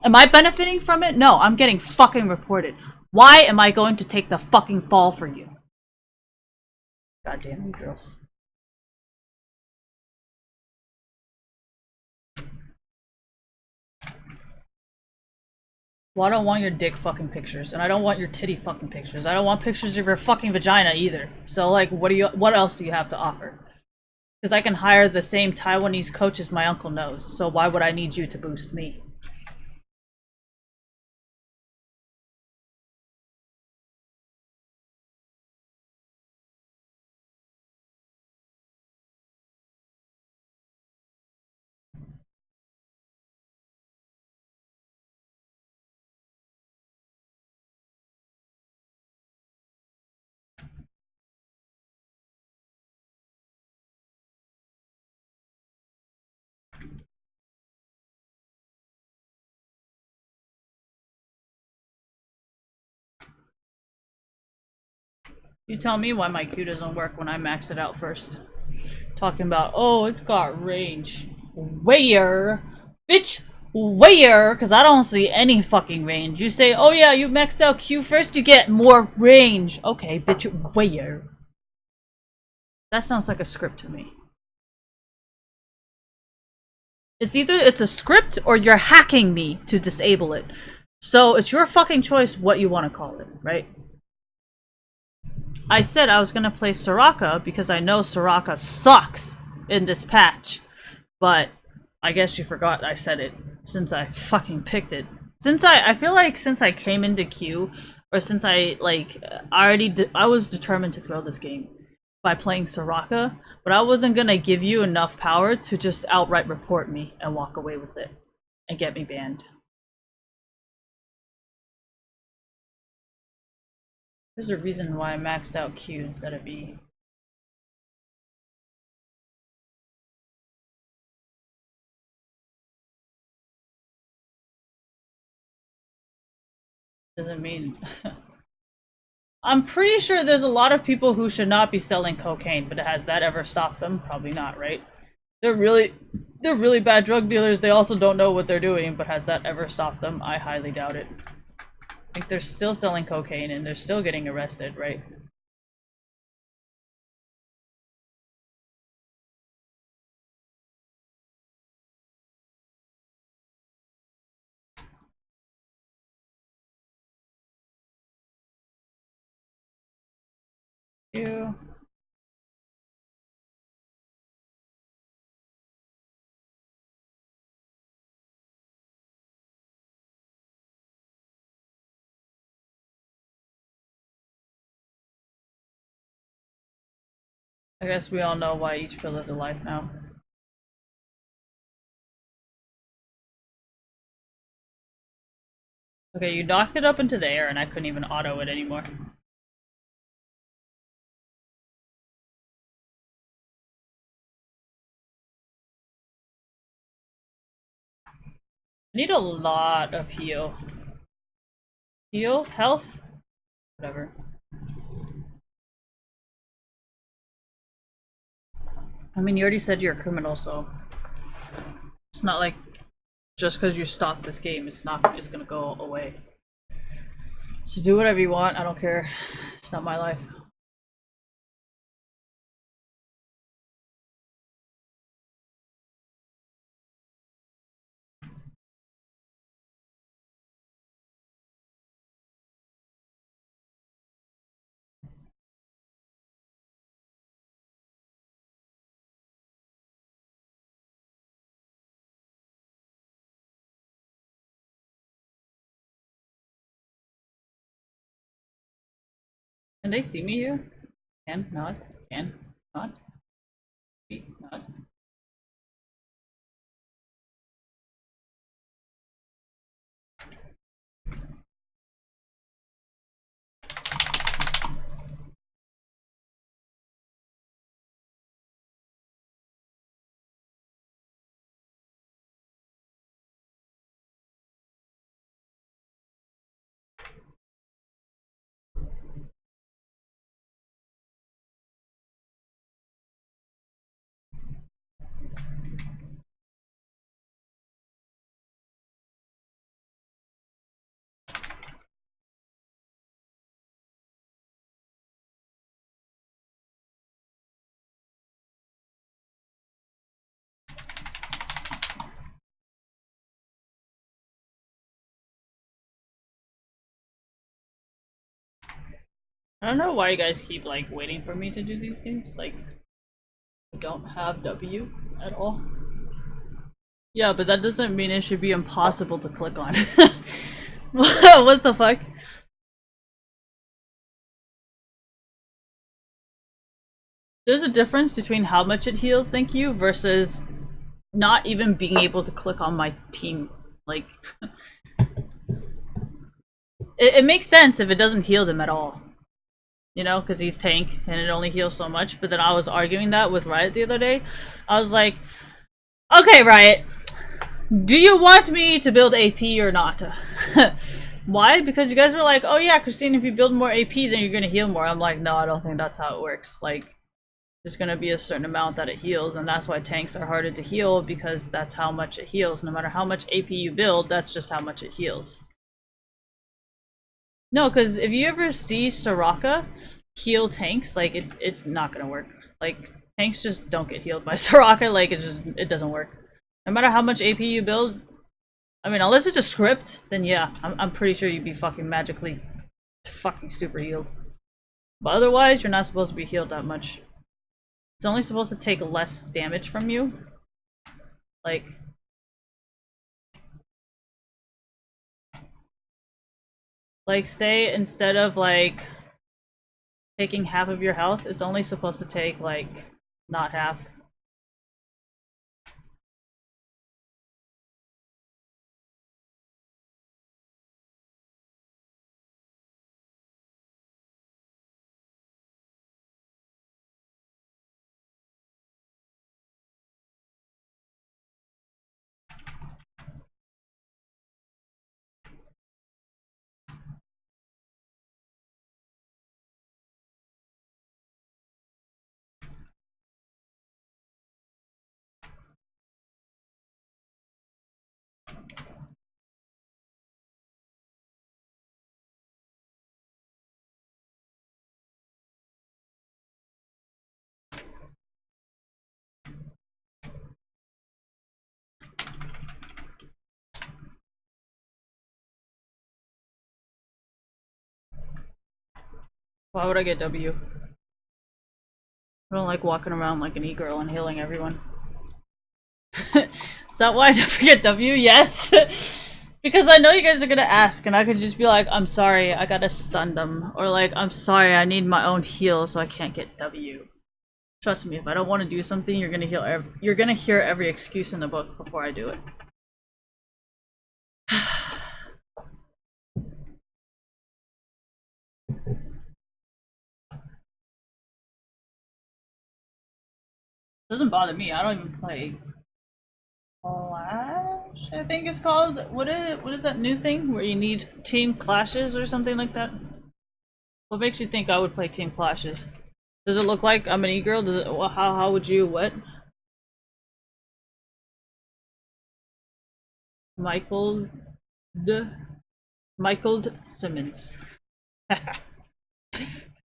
Am I benefiting from it? No, I'm getting fucking reported. Why am I going to take the fucking fall for you? Goddamn you girls. Well, I don't want your dick fucking pictures, and I don't want your titty fucking pictures. I don't want pictures of your fucking vagina either. So, like, what else do you have to offer? Because I can hire the same Taiwanese coaches my uncle knows, so why would I need you to boost me? You tell me why my Q doesn't work when I max it out first. Talking about, oh, it's got range. Where? Bitch, where? Because I don't see any fucking range. You say, oh yeah, you maxed out Q first, you get more range. Okay, bitch, where? That sounds like a script to me. It's either it's a script or you're hacking me to disable it. So it's your fucking choice what you want to call it, right? I said I was gonna play Soraka because I know Soraka sucks in this patch. But I guess you forgot I said it since I fucking picked it. Since I feel like since I came into Q, or since I I was determined to throw this game by playing Soraka, but I wasn't gonna give you enough power to just outright report me and walk away with it and get me banned. There's a reason why I maxed out Q instead of E. Doesn't mean I'm pretty sure there's a lot of people who should not be selling cocaine, but has that ever stopped them? Probably not, right? They're really bad drug dealers. They also don't know what they're doing, but has that ever stopped them? I highly doubt it. I think they're still selling cocaine and they're still getting arrested, right? You. I guess we all know why each pill is a life now. Okay, you knocked it up into the air and I couldn't even auto it anymore. I need a lot of heal. Heal? Health? Whatever. I mean, you already said you're a criminal, so it's not like just because you stopped this game, it's gonna go away. So do whatever you want, I don't care. It's not my life. Can they see me here? Can, not, can, not, be, not. I don't know why you guys keep like waiting for me to do these things. Like, I don't have W at all. Yeah, but that doesn't mean it should be impossible to click on. What the fuck? There's a difference between how much it heals, thank you, versus not even being able to click on my team. Like, it makes sense if it doesn't heal them at all. You know, because he's tank and it only heals so much. But then I was arguing that with Riot the other day. I was like, okay, Riot, do you want me to build AP or not? Why? Because you guys were like, oh yeah, Christine, if you build more AP, then you're gonna heal more. I'm like, no, I don't think that's how it works. Like, there's gonna be a certain amount that it heals, and that's why tanks are harder to heal, because that's how much it heals. No matter how much AP you build, that's just how much it heals. No, because if you ever see Soraka heal tanks, like, it's not gonna work. Like, tanks just don't get healed by Soraka, like, it doesn't work. No matter how much AP you build, I mean, unless it's a script, then yeah, I'm pretty sure you'd be fucking magically fucking super healed. But otherwise, you're not supposed to be healed that much. It's only supposed to take less damage from you. Like say instead of like taking half of your health, it's only supposed to take like not half. Why would I get W? I don't like walking around like an e-girl and healing everyone. Is that why I never get W? Yes! Because I know you guys are gonna ask, and I could just be like, I'm sorry, I gotta stun them. Or like, I'm sorry, I need my own heal, so I can't get W. Trust me, if I don't want to do something, you're gonna hear every excuse in the book before I do it. Doesn't bother me. I don't even play Clash, I think it's called. What is that new thing where you need team clashes or something like that? What makes you think I would play team clashes? Does it look like I'm an e-girl? Does it? Well, how would you what? Michael Simmons.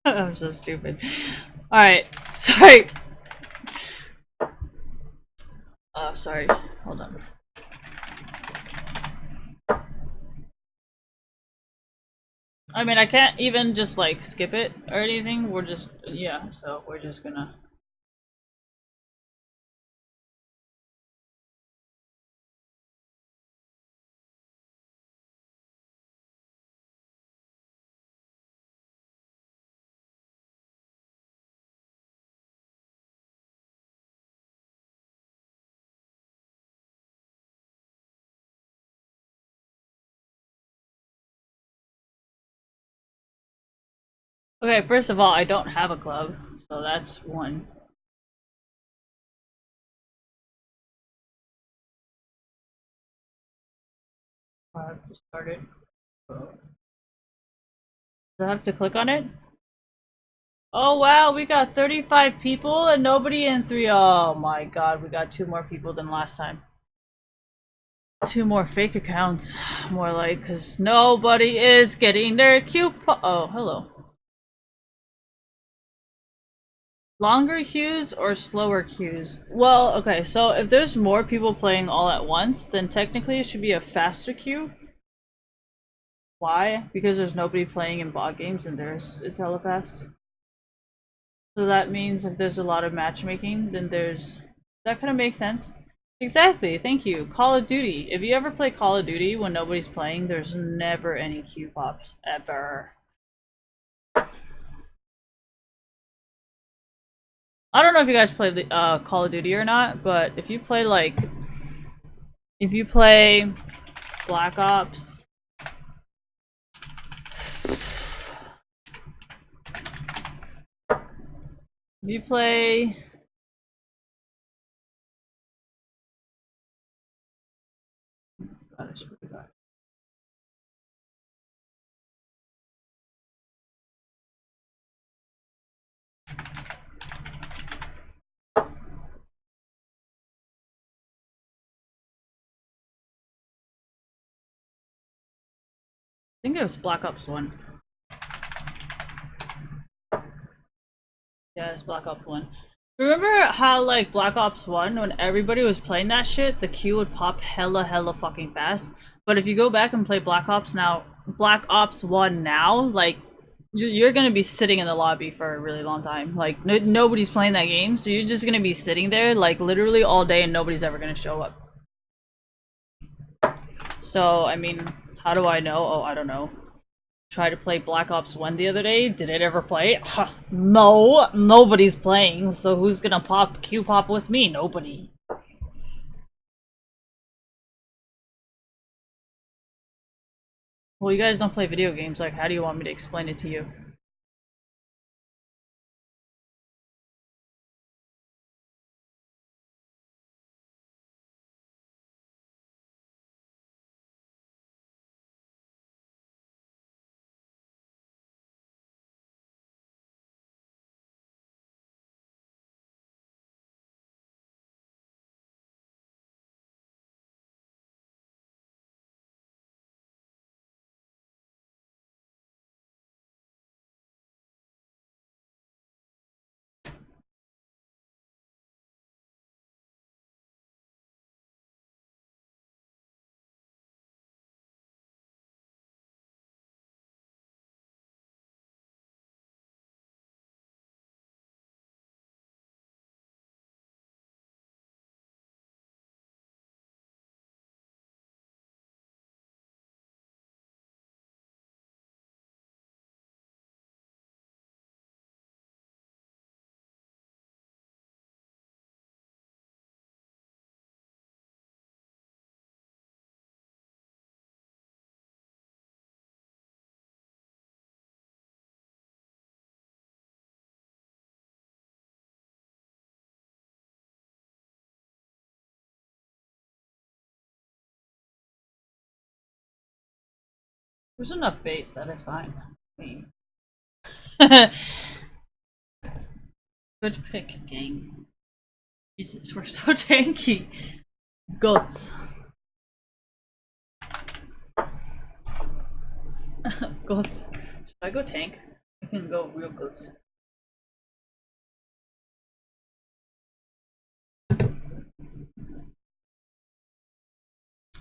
I'm so stupid. Alright, sorry. Sorry. Hold on. I mean, I can't even just like skip it or anything. We're just, yeah, so we're just gonna. Okay, first of all, I don't have a club, so that's one. I have to start it. Do I have to click on it? Oh wow, we got 35 people and nobody in 3. Oh my god, we got 2 more people than last time. 2 more fake accounts, more like, because nobody is getting their coupon. Oh, hello. Longer queues or slower queues? Well, okay, so if there's more people playing all at once, then technically it should be a faster queue. Why? Because there's nobody playing in bot games and it's hella fast. So that means if there's a lot of matchmaking, then there's... That kind of makes sense. Exactly, thank you. Call of Duty. If you ever play Call of Duty when nobody's playing, there's never any queue pops. Ever. I don't know if you guys play the Call of Duty or not, but if you play like... If you play Black Ops... If you play... God, I swear to God. I think it was Black Ops 1. Yeah, it's Black Ops 1. Remember how, like, Black Ops 1, when everybody was playing that shit, the queue would pop hella fucking fast? But if you go back and play Black Ops 1 now, like, you're gonna be sitting in the lobby for a really long time. Like, nobody's playing that game, so you're just gonna be sitting there, like, literally all day and nobody's ever gonna show up. So, I mean, how do I know? Oh, I don't know. Tried to play Black Ops 1 the other day. Did it ever play? No, nobody's playing, so who's gonna queue pop with me? Nobody. Well, you guys don't play video games, like, how do you want me to explain it to you? There's enough base, that is fine. Good pick, gang. Jesus, we're so tanky. Goats. Goats. Should I go tank? I can go real goats.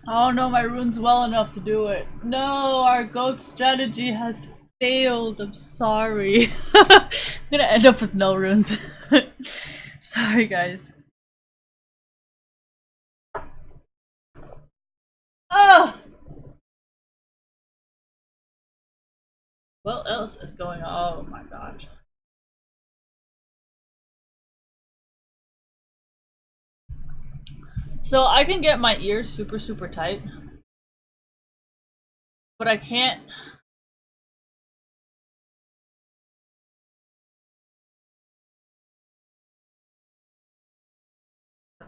Oh no, my rune's well enough to do it. No, our goat strategy has failed. I'm sorry. I'm gonna end up with no runes. Sorry, guys. Oh! What else is going on? Oh my gosh. So I can get my ears super tight, but I can't.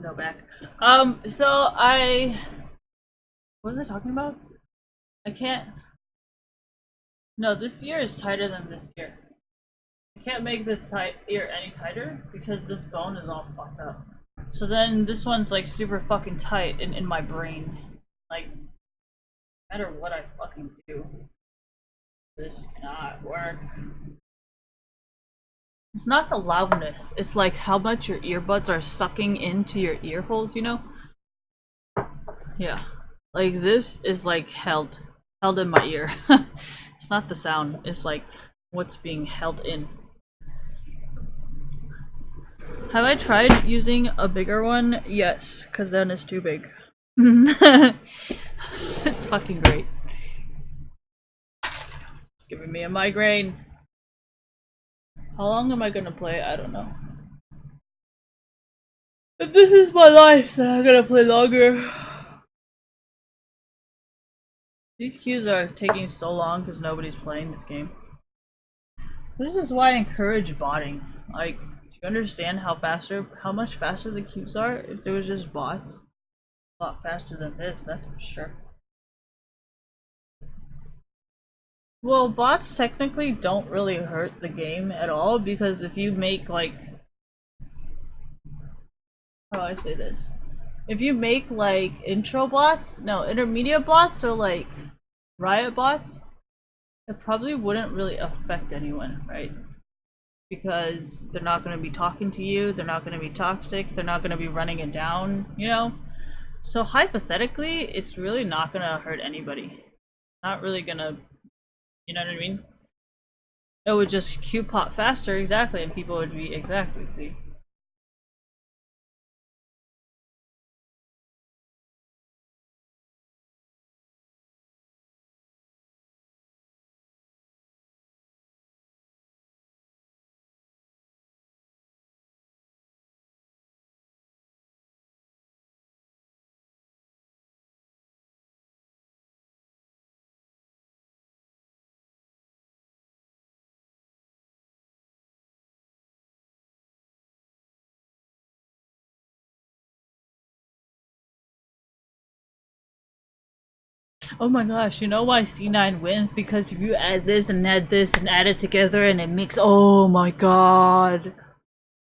No back. So what was I talking about? I can't. No, this ear is tighter than this ear. I can't make this ear any tighter because this bone is all fucked up. So then this one's like super fucking tight in my brain. Like, no matter what I fucking do, this cannot work. It's not the loudness, it's like how much your earbuds are sucking into your ear holes, you know? Yeah. Like this is like held. held in my ear. It's not the sound, it's like what's being held in. Have I tried using a bigger one? Yes, because then it's too big. It's fucking great. It's giving me a migraine. How long am I gonna play? I don't know. If this is my life, then I'm gonna play longer. These queues are taking so long because nobody's playing this game. This is why I encourage botting. Like, do you understand how much faster the queues are if there was just bots? A lot faster than this, that's for sure. Well, bots technically don't really hurt the game at all because if you make like, how do I say this? If you make like intermediate bots or like riot bots, it probably wouldn't really affect anyone, right? Because they're not going to be talking to you, they're not going to be toxic, they're not going to be running it down, you know? So hypothetically, it's really not going to hurt anybody. Not really going to, you know what I mean? It would just queue pop faster, exactly, and people would be exactly, see? Oh my gosh, you know why C9 wins? Because if you add this and add this and add it together and it makes, oh my god.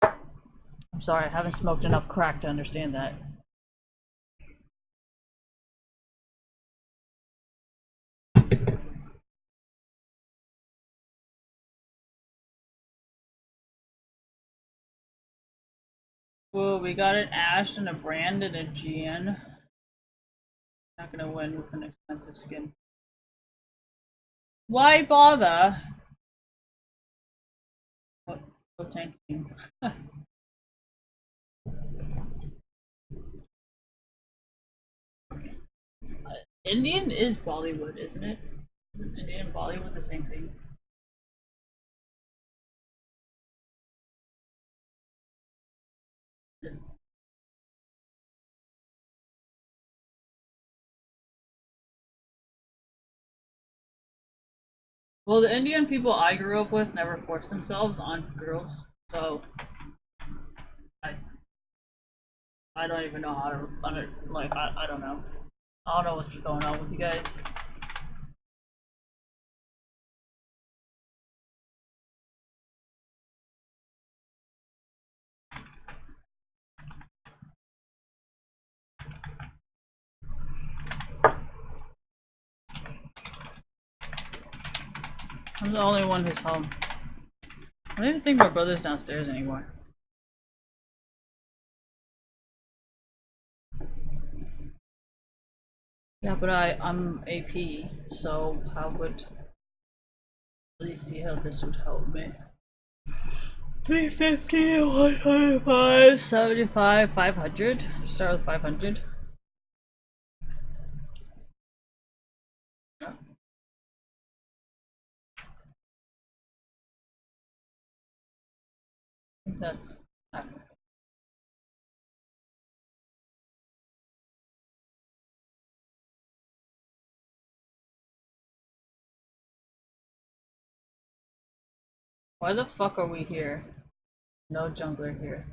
I'm sorry, I haven't smoked enough crack to understand that. Well, we got an Ash and a Brand and a GN. Not gonna win with an expensive skin. Why bother? Oh, tank team. Indian is Bollywood, isn't it? Isn't Indian and Bollywood the same thing? Well, the Indian people I grew up with never forced themselves on girls, so I I don't even know how to like I don't know. I don't know what's going on with you guys. I'm the only one who's home. I don't even think my brother's downstairs anymore. Yeah, but I'm AP, so how would please see how this would help me. 350, 125, 75, 500. Start with 500. I think that's. Why the fuck are we here? No jungler here.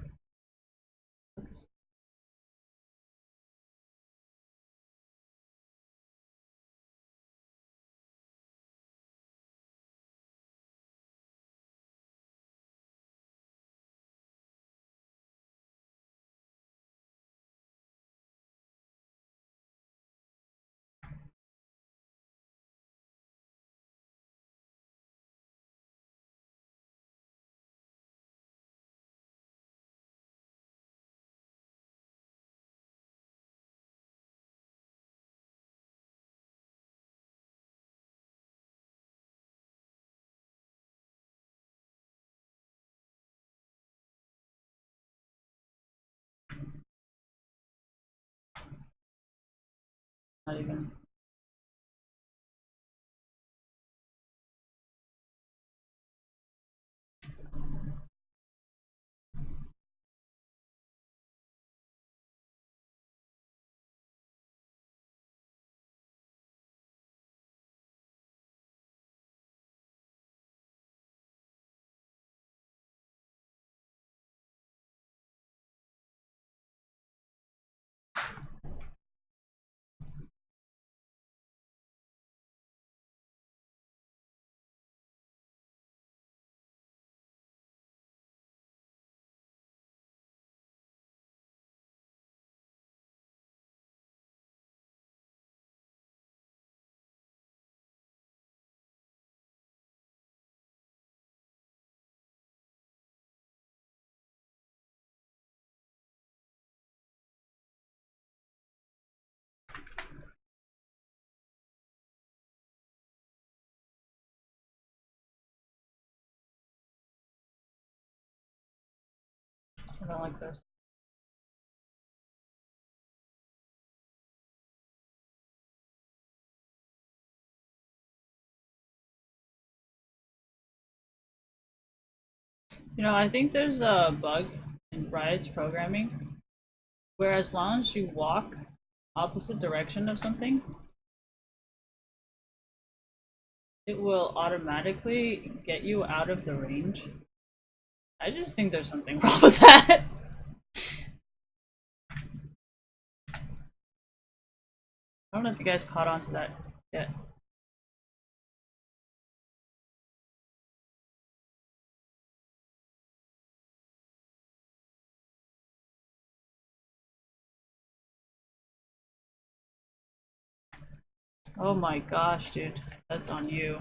Not even. I don't like this. You know, I think there's a bug in Rise programming where as long as you walk opposite direction of something, it will automatically get you out of the range. I just think there's something wrong with that. I don't know if you guys caught on to that yet. Oh my gosh, dude. That's on you.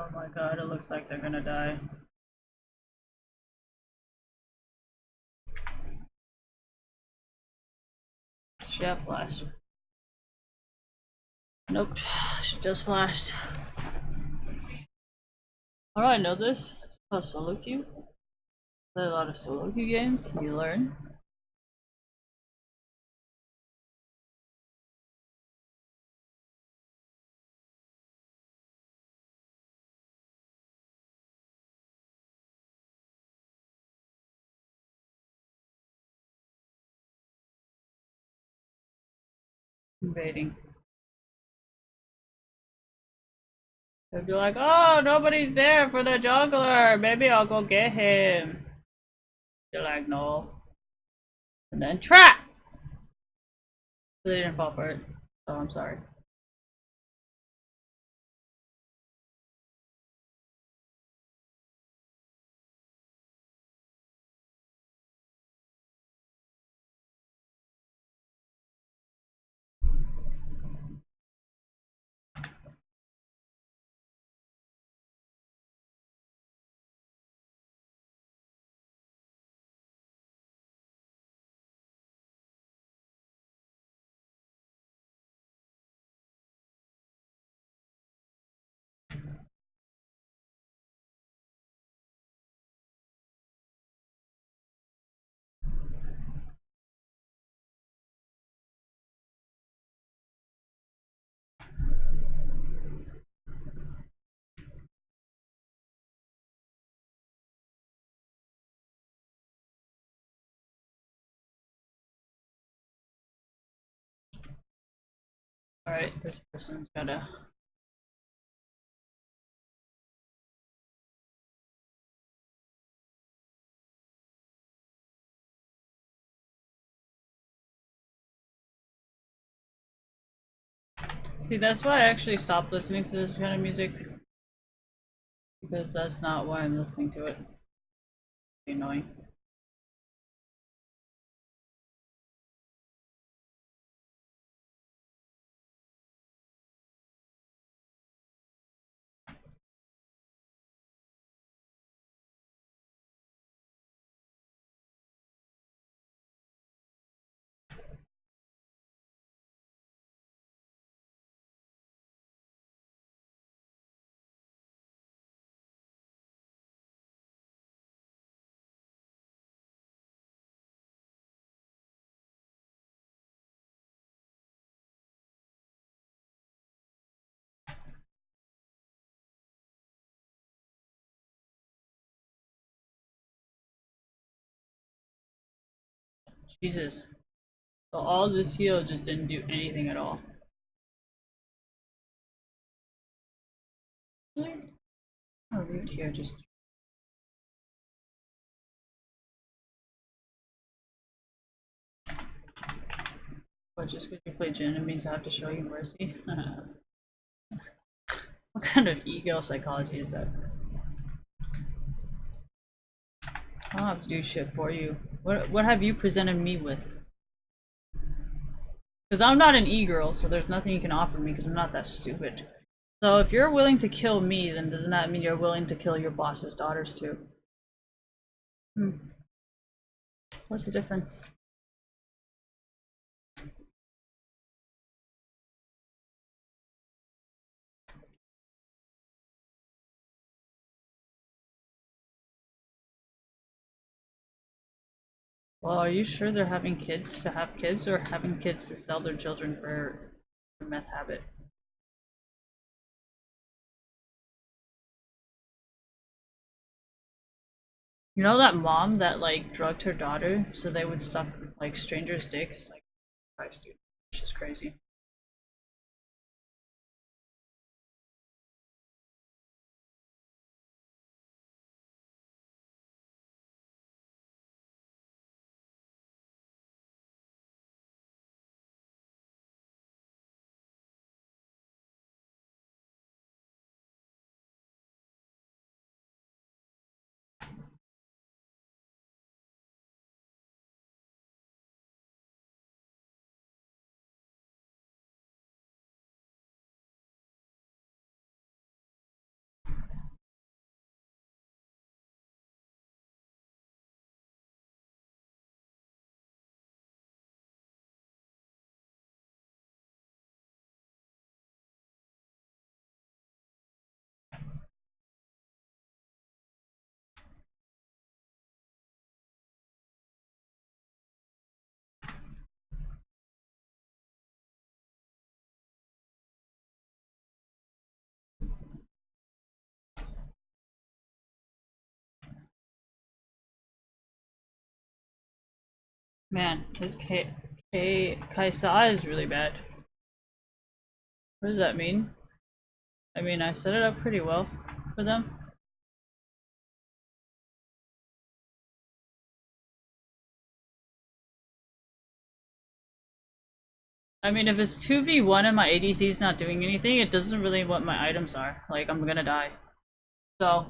Oh my god, it looks like they're gonna die. She have flash. Nope, she just flashed. How do I know this? It's called solo queue. Play a lot of solo queue games, you learn. Invading. They'd be like, oh, nobody's there for the juggler. Maybe I'll go get him. You're like, no. And then trap! They didn't fall for it. Oh, I'm sorry. Alright, this person's gotta. See, that's why I actually stopped listening to this kind of music. Because that's not why I'm listening to it. It's annoying. Jesus. So all this heal just didn't do anything at all. Really? I'll leave it here just. What, just because you play Jin, it means I have to show you mercy? What kind of ego psychology is that? I don't have to do shit for you. What have you presented me with? Because I'm not an e-girl, so there's nothing you can offer me because I'm not that stupid. So if you're willing to kill me, then doesn't that mean you're willing to kill your boss's daughters too? Hmm. What's the difference? Well, are you sure they're having kids to have kids or having kids to sell their children for meth habit? You know that mom that like drugged her daughter so they would suck like strangers' dicks? Like, Christ, dude, it's just crazy. Man, his Kaisa is really bad. What does that mean? I mean, I set it up pretty well for them. I mean, if it's 2v1 and my ADC's not doing anything, it doesn't really what my items are. Like, I'm gonna die. So,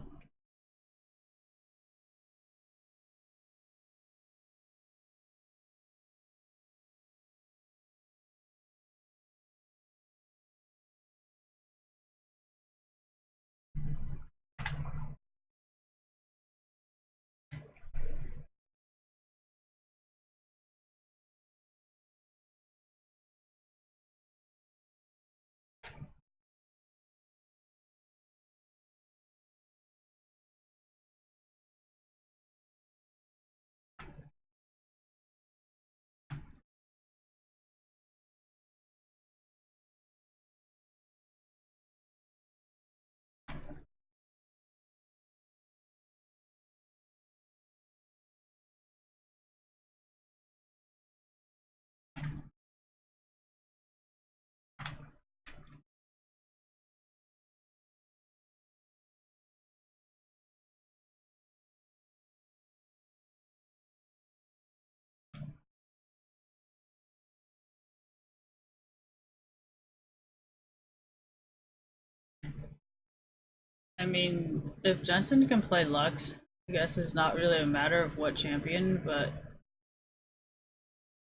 I mean, if Jensen can play Lux, I guess it's not really a matter of what champion, but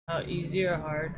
how easy or hard.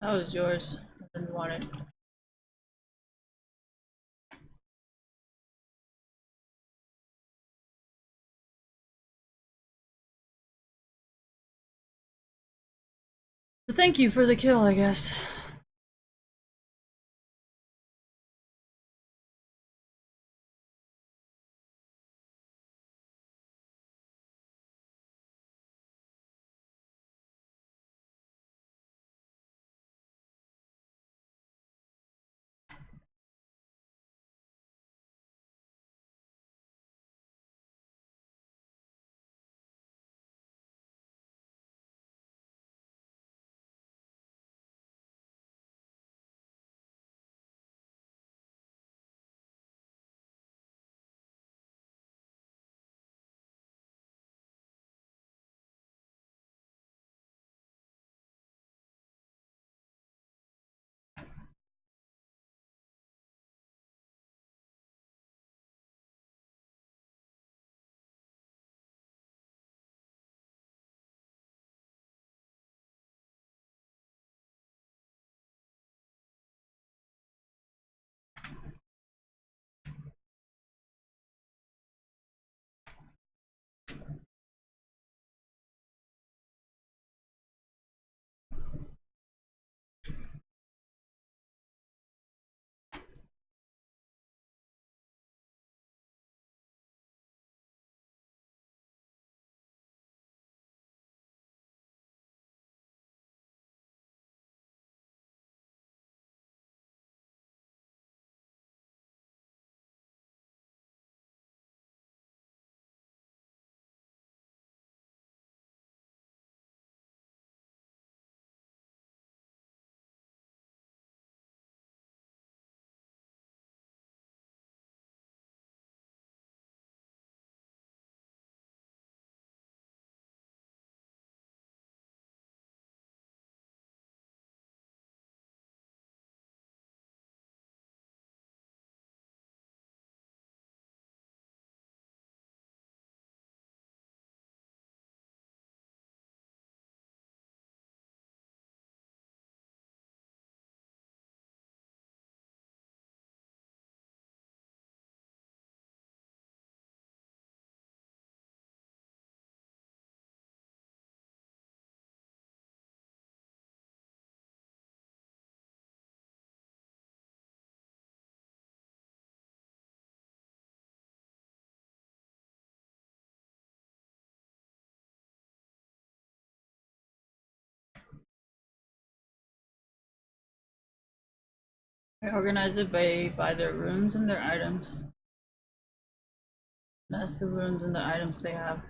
That was yours. I didn't want it. But thank you for the kill, I guess. I organize it by their runes and their items. That's the runes and the items they have.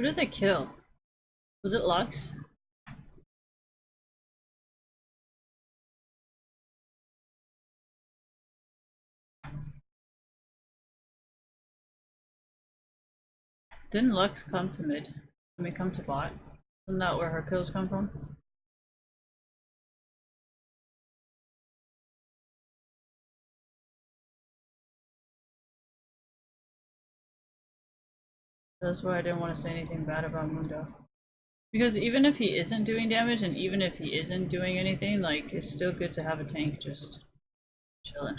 Who did they kill? Was it Lux? Didn't Lux come to mid? I mean, come to bot? Isn't that where her kills come from? That's why I didn't want to say anything bad about Mundo. Because even if he isn't doing damage, and even if he isn't doing anything, like, it's still good to have a tank just chilling.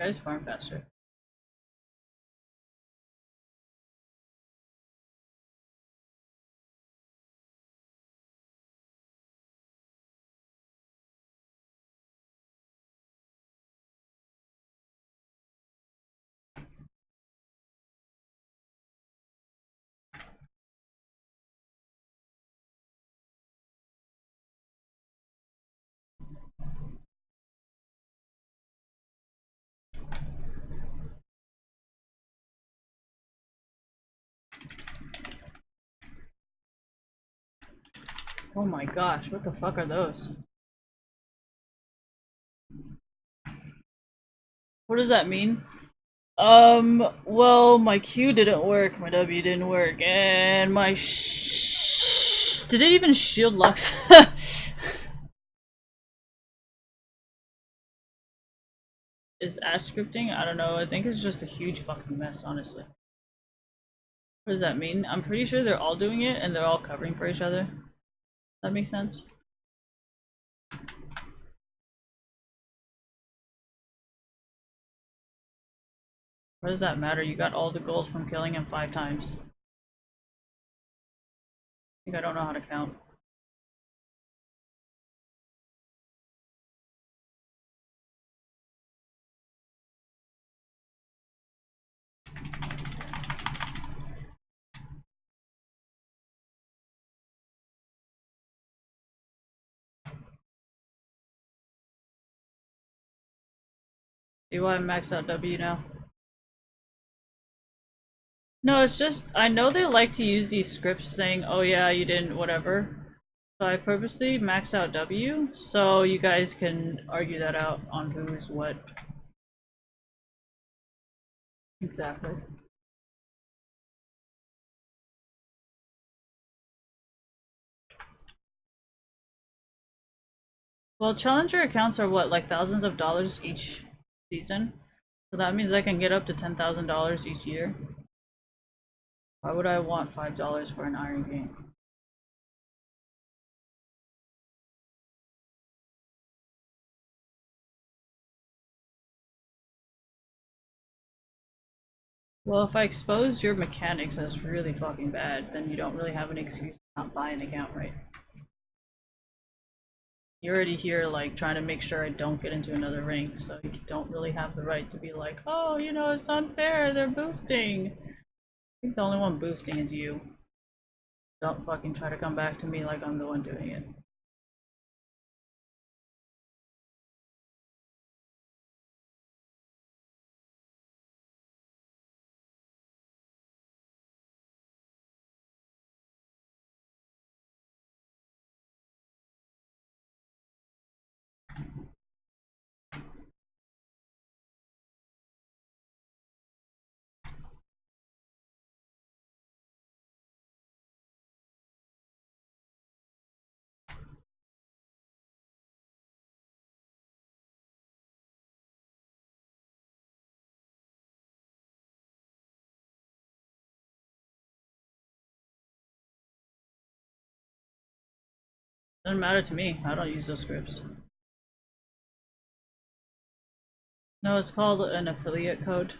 Guys farm faster. Oh my gosh, what the fuck are those? What does that mean? Well, my Q didn't work, my W didn't work, and my did it even shield Lux? Is Ash scripting? I don't know, I think it's just a huge fucking mess, honestly. What does that mean? I'm pretty sure they're all doing it, and they're all covering for each other. That makes sense? What does that matter? You got all the goals from killing him 5 times. I think I don't know how to count. See why I maxed out W now? No, it's just, I know they like to use these scripts saying, oh yeah, you didn't whatever. So I purposely maxed out W, so you guys can argue that out on who's what. Exactly. Well, challenger accounts are what, like thousands of dollars each season? So that means I can get up to $10,000 each year. Why would I want $5 for an iron game? Well, if I expose your mechanics as really fucking bad, then you don't really have an excuse to not buy an account, right? You're already here, like, trying to make sure I don't get into another rank, so you don't really have the right to be like, oh, you know, it's unfair, they're boosting. I think the only one boosting is you. Don't fucking try to come back to me like I'm the one doing it. Doesn't matter to me, I don't use those scripts. No, it's called an affiliate code.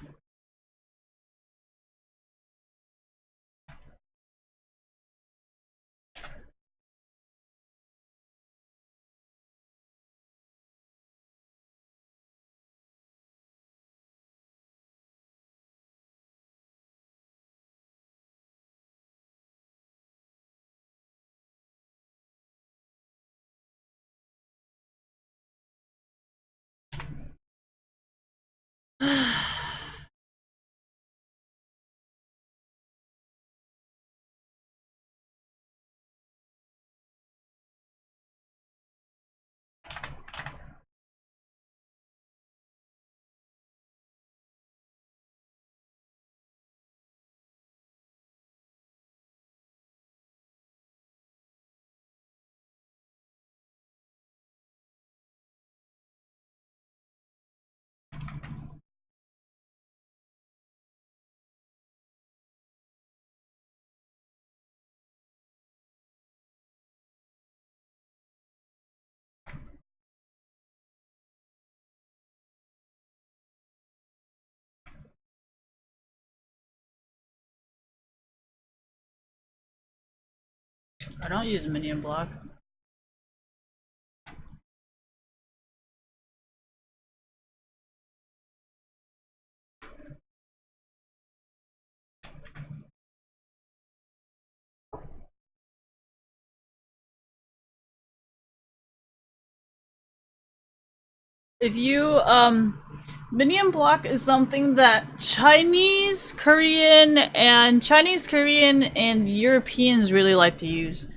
I don't use minion block. If you minion block is something that Chinese, Korean and Europeans really like to use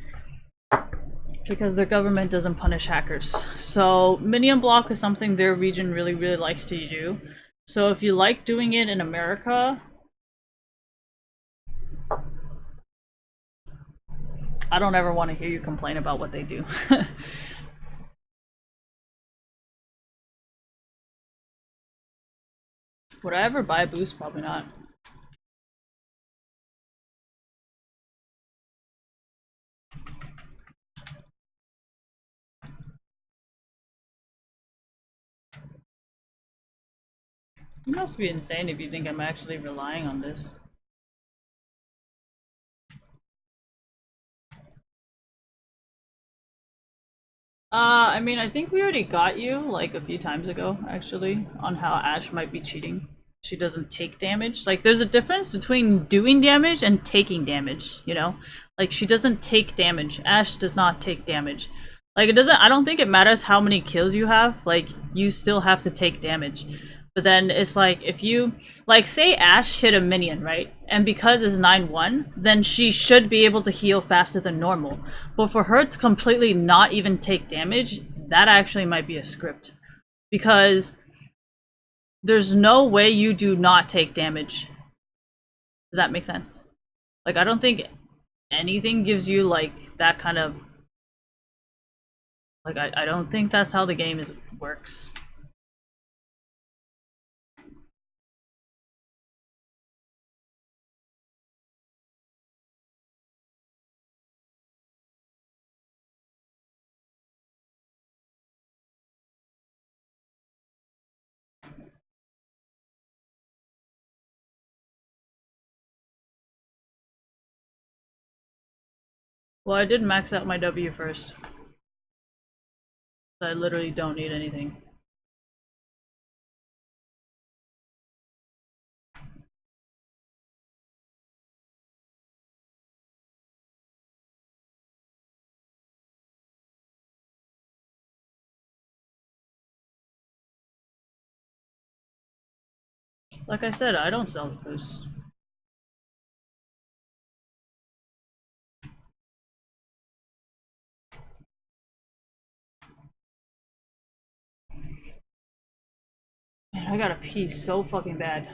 because their government doesn't punish hackers. So minion block is something their region really likes to do. So if you like doing it in America, I don't ever want to hear you complain about what they do. Would I ever buy a boost? Probably not. You must be insane if you think I'm actually relying on this. I mean, I think we already got you, like, a few times ago, actually, on how Ashe might be cheating. She doesn't take damage. Like, there's a difference between doing damage and taking damage, you know? Like, she doesn't take damage. Ashe does not take damage. Like, I don't think it matters how many kills you have, like, you still have to take damage. But then it's like, if you, like, say Ashe hit a minion, right? And because it's 9-1, then she should be able to heal faster than normal. But for her to completely not even take damage, that actually might be a script. Because there's no way you do not take damage. Does that make sense? Like, I don't think anything gives you, like, that kind of... Like, I don't think that's how the game works. Well, I did max out my W first. I literally don't need anything. Like I said, I don't sell the boosts. Man, I gotta pee so fucking bad.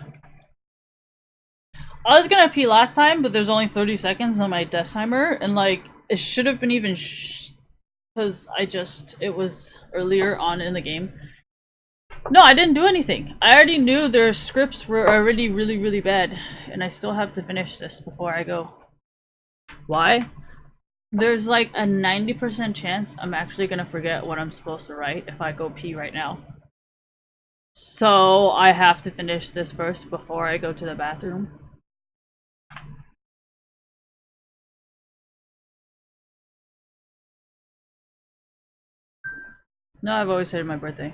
I was gonna pee last time, but there's only 30 seconds on my death timer, and like, it should have been even because it was earlier on in the game. No, I didn't do anything. I already knew their scripts were already really bad, and I still have to finish this before I go. Why? There's like a 90% chance I'm actually gonna forget what I'm supposed to write if I go pee right now. So I have to finish this first before I go to the bathroom. No, I've always hated my birthday.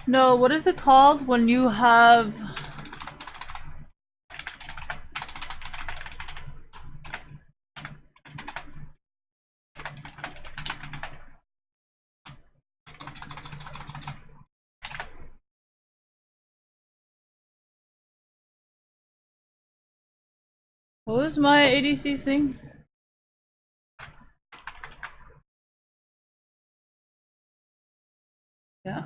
No, what is it called when you have... What was my ADC thing? Yeah.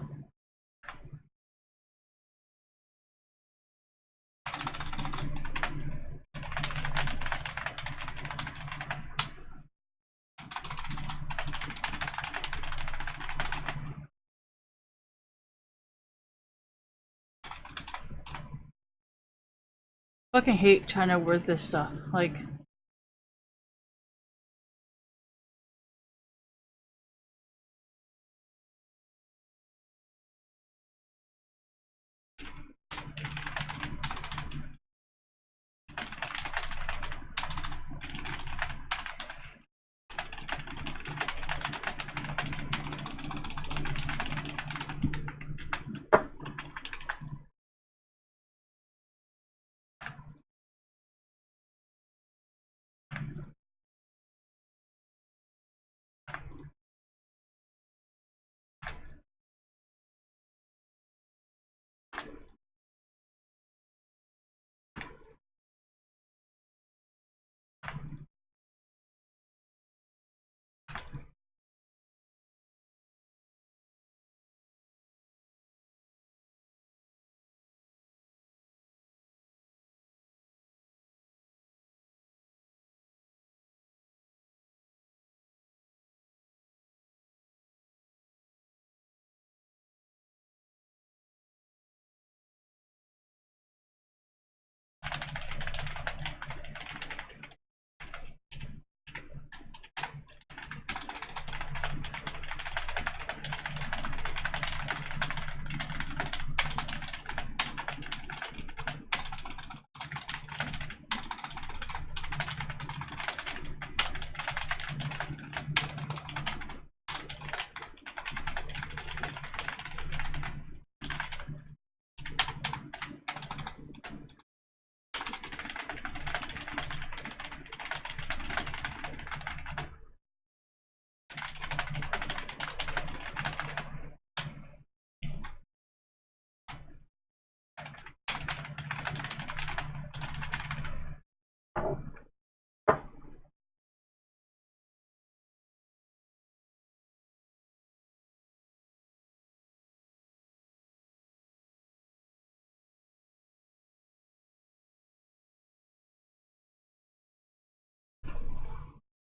Fucking hate trying to word this stuff. Like,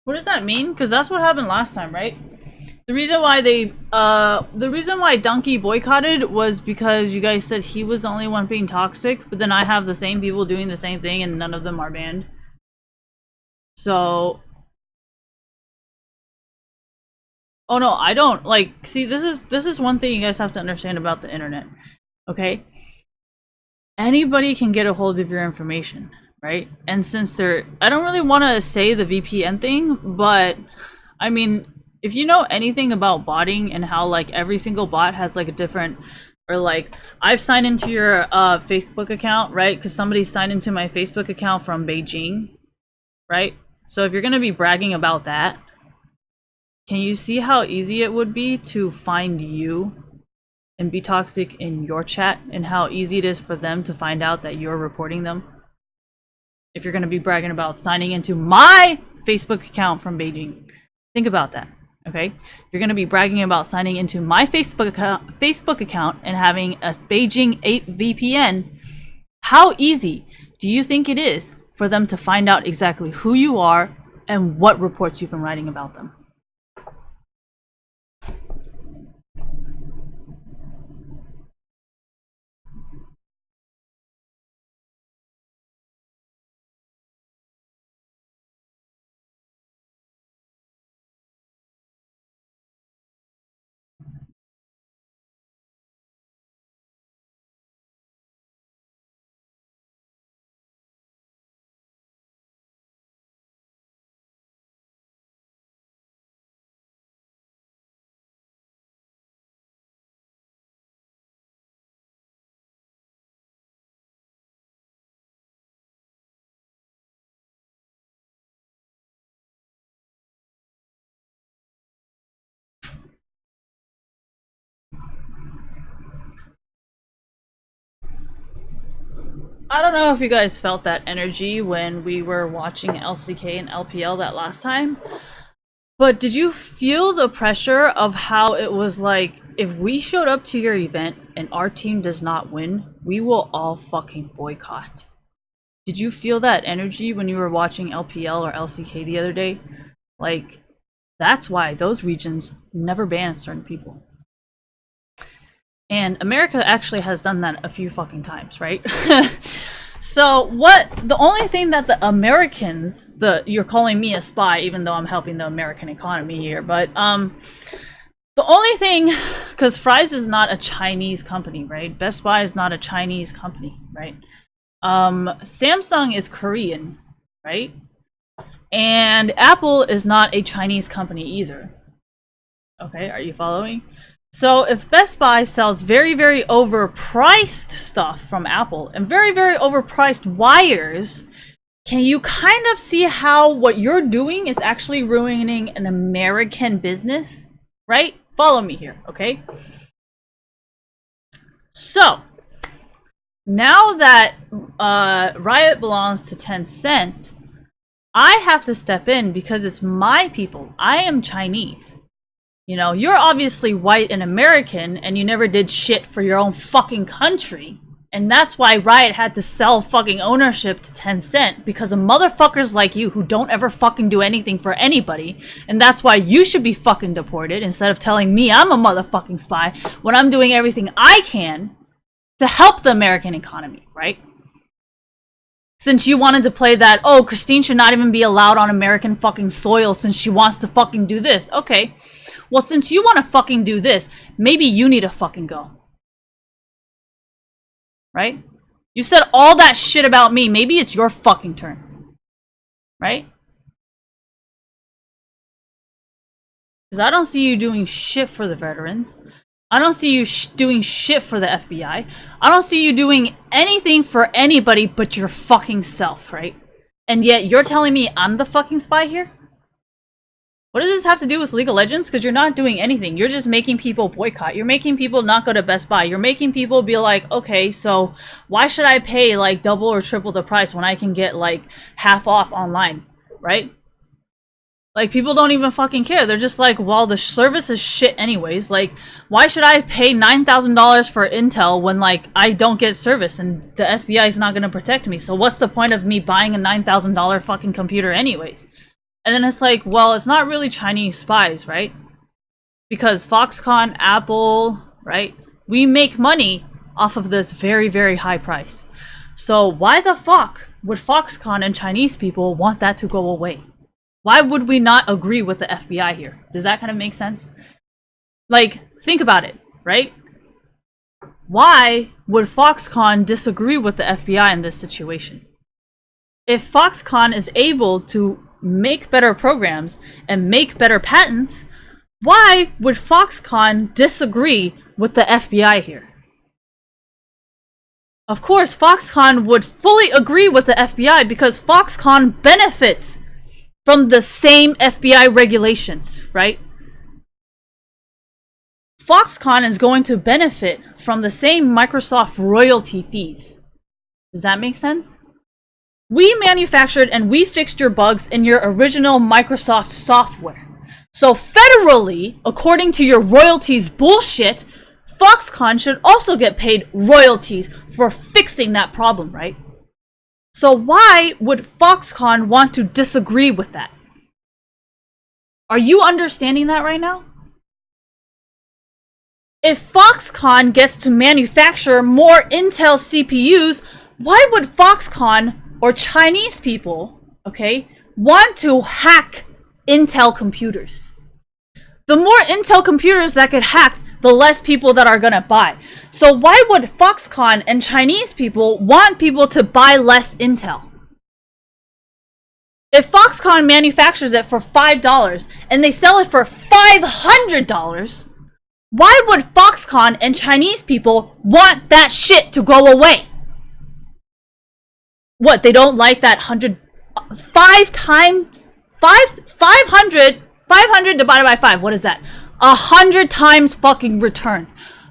what does that mean? Because that's what happened last time, right? The reason why the reason why Donkey boycotted was because you guys said he was the only one being toxic, but then I have the same people doing the same thing and none of them are banned. So, oh no, I don't, like, see, this is one thing you guys have to understand about the internet, okay? Anybody can get a hold of your information, right? And since I don't really want to say the VPN thing, but I mean, if you know anything about botting and how like every single bot has like a different, or like I've signed into your Facebook account, right? Because somebody signed into my Facebook account from Beijing, right? So if you're gonna be bragging about that, can you see how easy it would be to find you and be toxic in your chat, and how easy it is for them to find out that you're reporting them? If you're gonna be bragging about signing into my Facebook account from Beijing, think about that. Okay, if you're going to be bragging about signing into my Facebook account and having a Beijing 8 VPN, how easy do you think it is for them to find out exactly who you are and what reports you've been writing about them? I don't know if you guys felt that energy when we were watching LCK and LPL that last time, but did you feel the pressure of how it was like, if we showed up to your event and our team does not win, we will all fucking boycott? Did you feel that energy when you were watching LPL or LCK the other day? Like, that's why those regions never ban certain people. And America actually has done that a few fucking times, right? So what? The only thing that the Americans, you're calling me a spy, even though I'm helping the American economy here, but the only thing, because Fry's is not a Chinese company, right? Best Buy is not a Chinese company, right? Samsung is Korean, right? And Apple is not a Chinese company either. Okay, are you following? So if Best Buy sells very, very overpriced stuff from Apple and very, very overpriced wires, can you kind of see how what you're doing is actually ruining an American business? Right? Follow me here, okay? So, now that Riot belongs to Tencent, I have to step in because it's my people. I am Chinese. You know, you're obviously white and American, and you never did shit for your own fucking country. And that's why Riot had to sell fucking ownership to Tencent, because of motherfuckers like you who don't ever fucking do anything for anybody. And that's why you should be fucking deported, instead of telling me I'm a motherfucking spy, when I'm doing everything I can to help the American economy, right? Since you wanted to play that, oh, Christine should not even be allowed on American fucking soil since she wants to fucking do this. Okay. Well, since you want to fucking do this, maybe you need to fucking go. Right? You said all that shit about me. Maybe it's your fucking turn. Right? Because I don't see you doing shit for the veterans. I don't see you doing shit for the FBI. I don't see you doing anything for anybody but your fucking self, right? And yet you're telling me I'm the fucking spy here? What does this have to do with League of Legends? Because you're not doing anything. You're just making people boycott. You're making people not go to Best Buy. You're making people be like, okay, so why should I pay like double or triple the price when I can get like half off online, right? Like, people don't even fucking care. They're just like, well, the service is shit anyways. Like, why should I pay $9,000 for Intel when, like, I don't get service and the FBI is not going to protect me? So what's the point of me buying a $9,000 fucking computer anyways? And then it's like, well, it's not really Chinese spies, right? Because Foxconn, Apple, right? We make money off of this very, very high price. So why the fuck would Foxconn and Chinese people want that to go away? Why would we not agree with the FBI here? Does that kind of make sense? Like, think about it, right? Why would Foxconn disagree with the FBI in this situation? If Foxconn is able to make better programs and make better patents, why would Foxconn disagree with the FBI here? Of course, Foxconn would fully agree with the FBI because Foxconn benefits from the same FBI regulations, right? Foxconn is going to benefit from the same Microsoft royalty fees. Does that make sense? We manufactured and we fixed your bugs in your original Microsoft software. So federally, according to your royalties bullshit, Foxconn should also get paid royalties for fixing that problem, right? So why would Foxconn want to disagree with that? Are you understanding that right now? If Foxconn gets to manufacture more Intel CPUs, why would Foxconn or Chinese people, okay, want to hack Intel computers? The more Intel computers that get hacked, the less people that are gonna buy. So why would Foxconn and Chinese people want people to buy less Intel? If Foxconn manufactures it for $5 and they sell it for $500, why would Foxconn and Chinese people want that shit to go away? What, they don't like that 500 divided by 5, what is that? 100 times fucking return.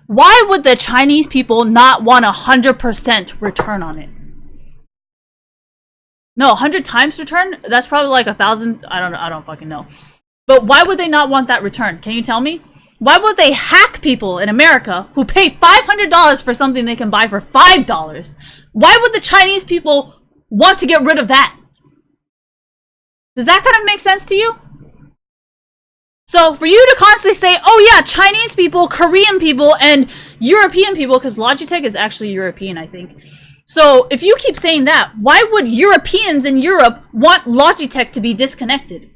Why would the Chinese people not want 100% return on it? No, 100 times return? That's probably like 1,000. I don't know. I don't fucking know. But why would they not want that return? Can you tell me? Why would they hack people in America who pay $500 for something they can buy for $5? Why would the Chinese people want to get rid of that? Does that kind of make sense to you? So for you to constantly say, oh yeah, Chinese people, Korean people, and European people, because Logitech is actually European, I think. So if you keep saying that, why would Europeans in Europe want Logitech to be disconnected?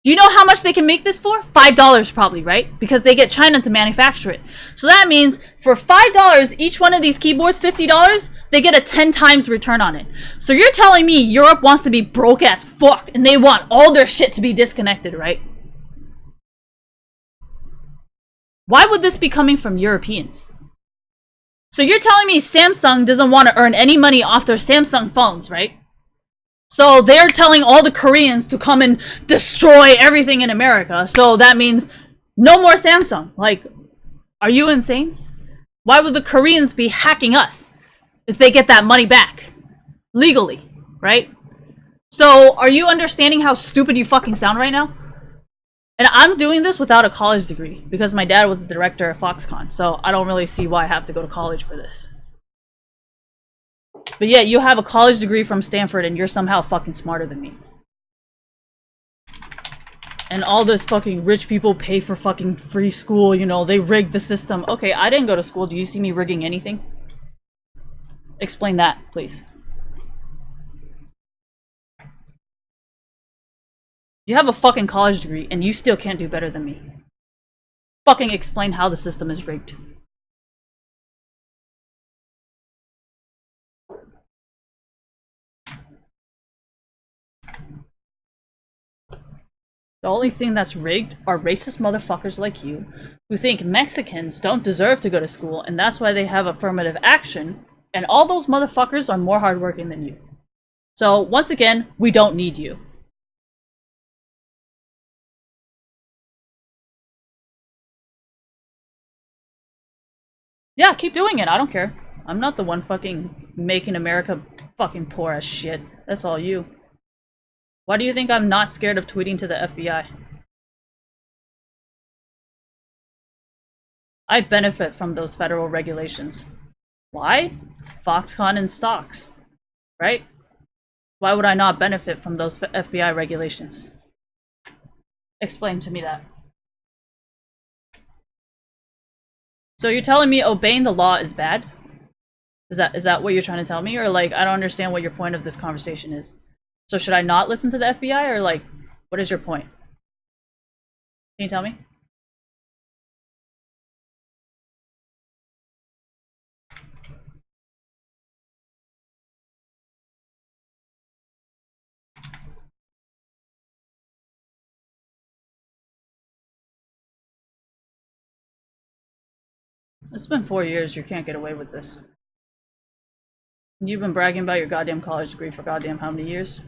Do you know how much they can make this for? $5 probably, right? Because they get China to manufacture it. So that means for $5, each one of these keyboards, $50, they get a 10 times return on it. So you're telling me Europe wants to be broke as fuck and they want all their shit to be disconnected, right? Why would this be coming from Europeans? So you're telling me Samsung doesn't want to earn any money off their Samsung phones, right? So they're telling all the Koreans to come and destroy everything in America. So that means no more Samsung. Like, are you insane? Why would the Koreans be hacking us if they get that money back? Legally, right? So are you understanding how stupid you fucking sound right now? And I'm doing this without a college degree because my dad was the director of Foxconn. So I don't really see why I have to go to college for this. But yet you have a college degree from Stanford and you're somehow fucking smarter than me. And all this fucking rich people pay for fucking free school, you know, they rigged the system. Okay, I didn't go to school. Do you see me rigging anything? Explain that, please. You have a fucking college degree and you still can't do better than me. Fucking explain how the system is rigged. The only thing that's rigged are racist motherfuckers like you who think Mexicans don't deserve to go to school and that's why they have affirmative action, and all those motherfuckers are more hardworking than you. So once again, we don't need you. Yeah, keep doing it. I don't care. I'm not the one fucking making America fucking poor as shit. That's all you. Why do you think I'm not scared of tweeting to the FBI? I benefit from those federal regulations. Why? Foxconn and stocks. Right? Why would I not benefit from those FBI regulations? Explain to me that. So you're telling me obeying the law is bad? Is that what you're trying to tell me? Or like, I don't understand what your point of this conversation is. So should I not listen to the FBI, or like, what is your point? Can you tell me? It's been 4 years, you can't get away with this. You've been bragging about your goddamn college degree for goddamn how many years?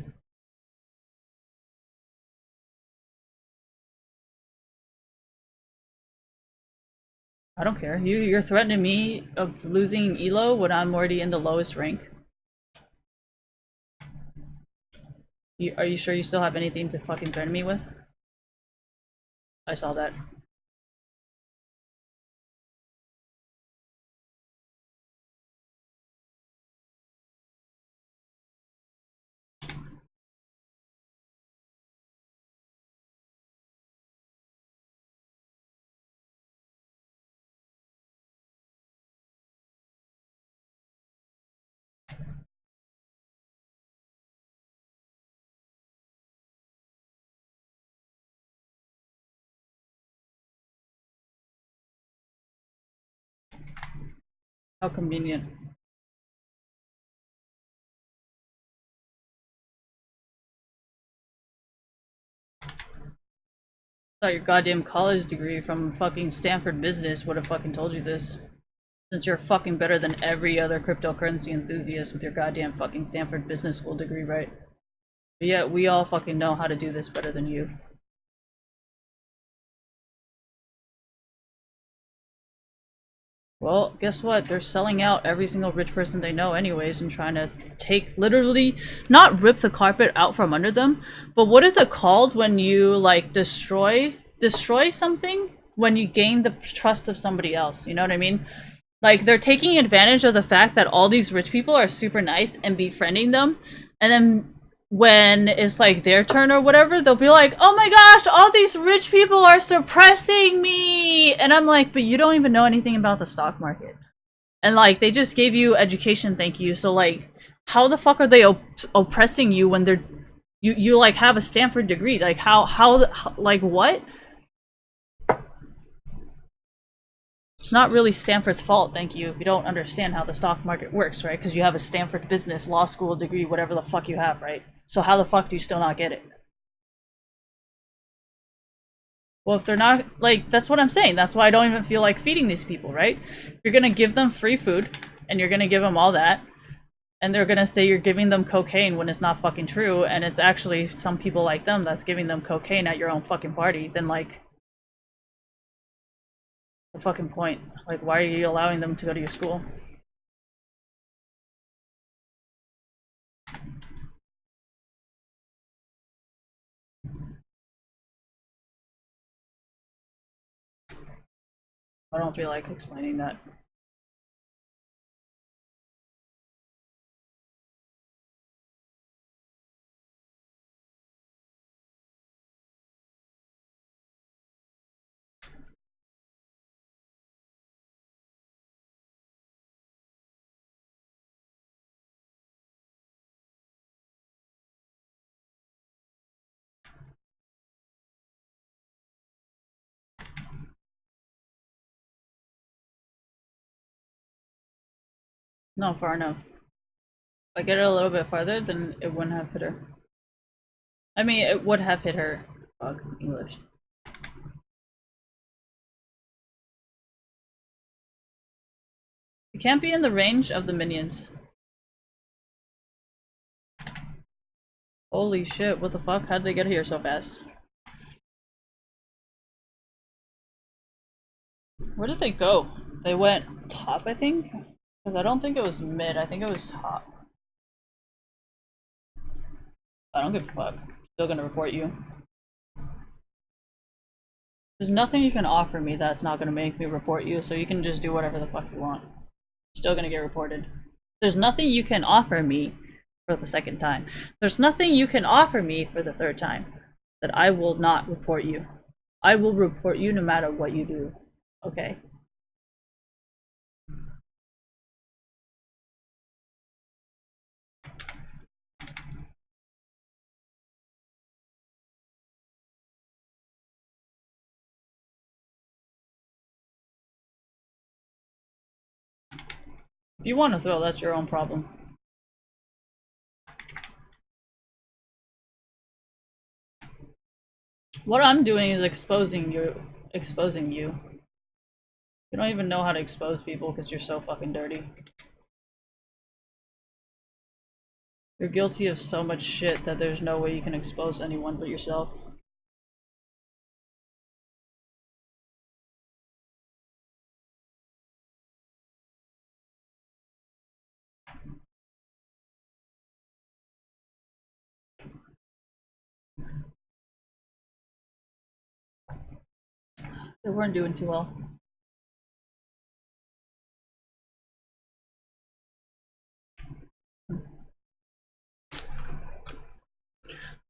I don't care. You're threatening me of losing ELO when I'm already in the lowest rank. Are you sure you still have anything to fucking threaten me with? I saw that. How convenient. Thought your goddamn college degree from fucking Stanford Business would have fucking told you this. Since you're fucking better than every other cryptocurrency enthusiast with your goddamn fucking Stanford Business School degree, right? But yet, we all fucking know how to do this better than you. Well, guess what? They're selling out every single rich person they know anyways and trying to take, literally, not rip the carpet out from under them, but what is it called when you, like, destroy something? When you gain the trust of somebody else, you know what I mean? Like, they're taking advantage of the fact that all these rich people are super nice and befriending them, and then when it's like their turn or whatever, they'll be like, oh my gosh, all these rich people are suppressing me, and I'm like, but you don't even know anything about the stock market. And like they just gave you education, thank you. So like how the fuck are they oppressing you when they're you like have a Stanford degree? Like how like what? It's not really Stanford's fault, thank you, if you don't understand how the stock market works, right? Because you have a Stanford business, law school degree, whatever the fuck you have, right? So how the fuck do you still not get it? Well, if they're not, like, that's what I'm saying. That's why I don't even feel like feeding these people, right? You're gonna give them free food, and you're gonna give them all that, and they're gonna say you're giving them cocaine when it's not fucking true, and it's actually some people like them that's giving them cocaine at your own fucking party, then like, the fucking point? Like, why are you allowing them to go to your school? I don't feel like explaining that. Not far enough. If I get it a little bit farther, then it wouldn't have hit her. I mean, it would have hit her. Fuck, English. It can't be in the range of the minions. Holy shit, what the fuck? How'd they get here so fast? Where did they go? They went top, I think? Because I don't think it was mid, I think it was top. I don't give a fuck. Still gonna report you. There's nothing you can offer me that's not gonna make me report you, so you can just do whatever the fuck you want. Still gonna get reported. There's nothing you can offer me for the second time. There's nothing you can offer me for the third time that I will not report you. I will report you no matter what you do. Okay? If you want to throw, that's your own problem. What I'm doing is exposing you. Exposing you. You don't even know how to expose people because you're so fucking dirty. You're guilty of so much shit that there's no way you can expose anyone but yourself. They weren't doing too well.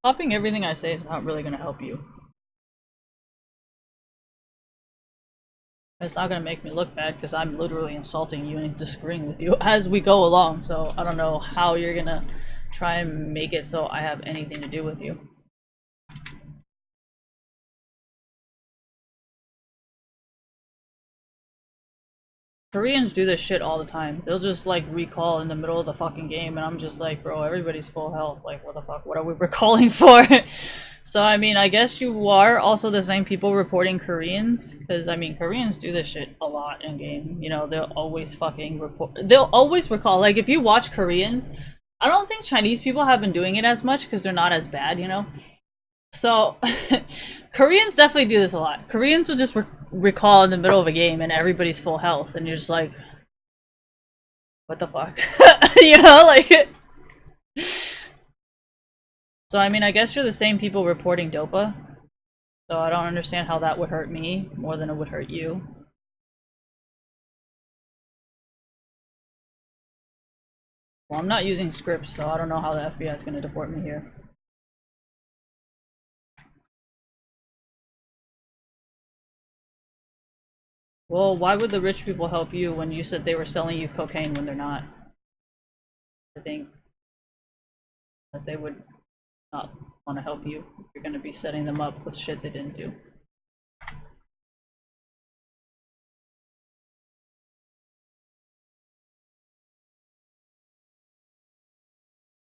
Copying everything I say is not really going to help you. It's not going to make me look bad because I'm literally insulting you and disagreeing with you as we go along, so I don't know how you're going to try and make it so I have anything to do with you. Koreans do this shit all the time. They'll just like recall in the middle of the fucking game and I'm just like, bro, everybody's full health. Like, what the fuck? What are we recalling for? So, I mean, I guess you are also the same people reporting Koreans. Because, I mean, Koreans do this shit a lot in game. You know, they'll always fucking report. They'll always recall. Like, if you watch Koreans, I don't think Chinese people have been doing it as much because they're not as bad, you know? So, Koreans definitely do this a lot. Koreans will just recall in the middle of a game and everybody's full health, and you're just like, what the fuck? You know, like. So, I mean, I guess you're the same people reporting DOPA. So, I don't understand how that would hurt me more than it would hurt you. Well, I'm not using scripts, so I don't know how the FBI is going to deport me here. Well, why would the rich people help you when you said they were selling you cocaine when they're not? I think that they would not want to help you. You're going to be setting them up with shit they didn't do.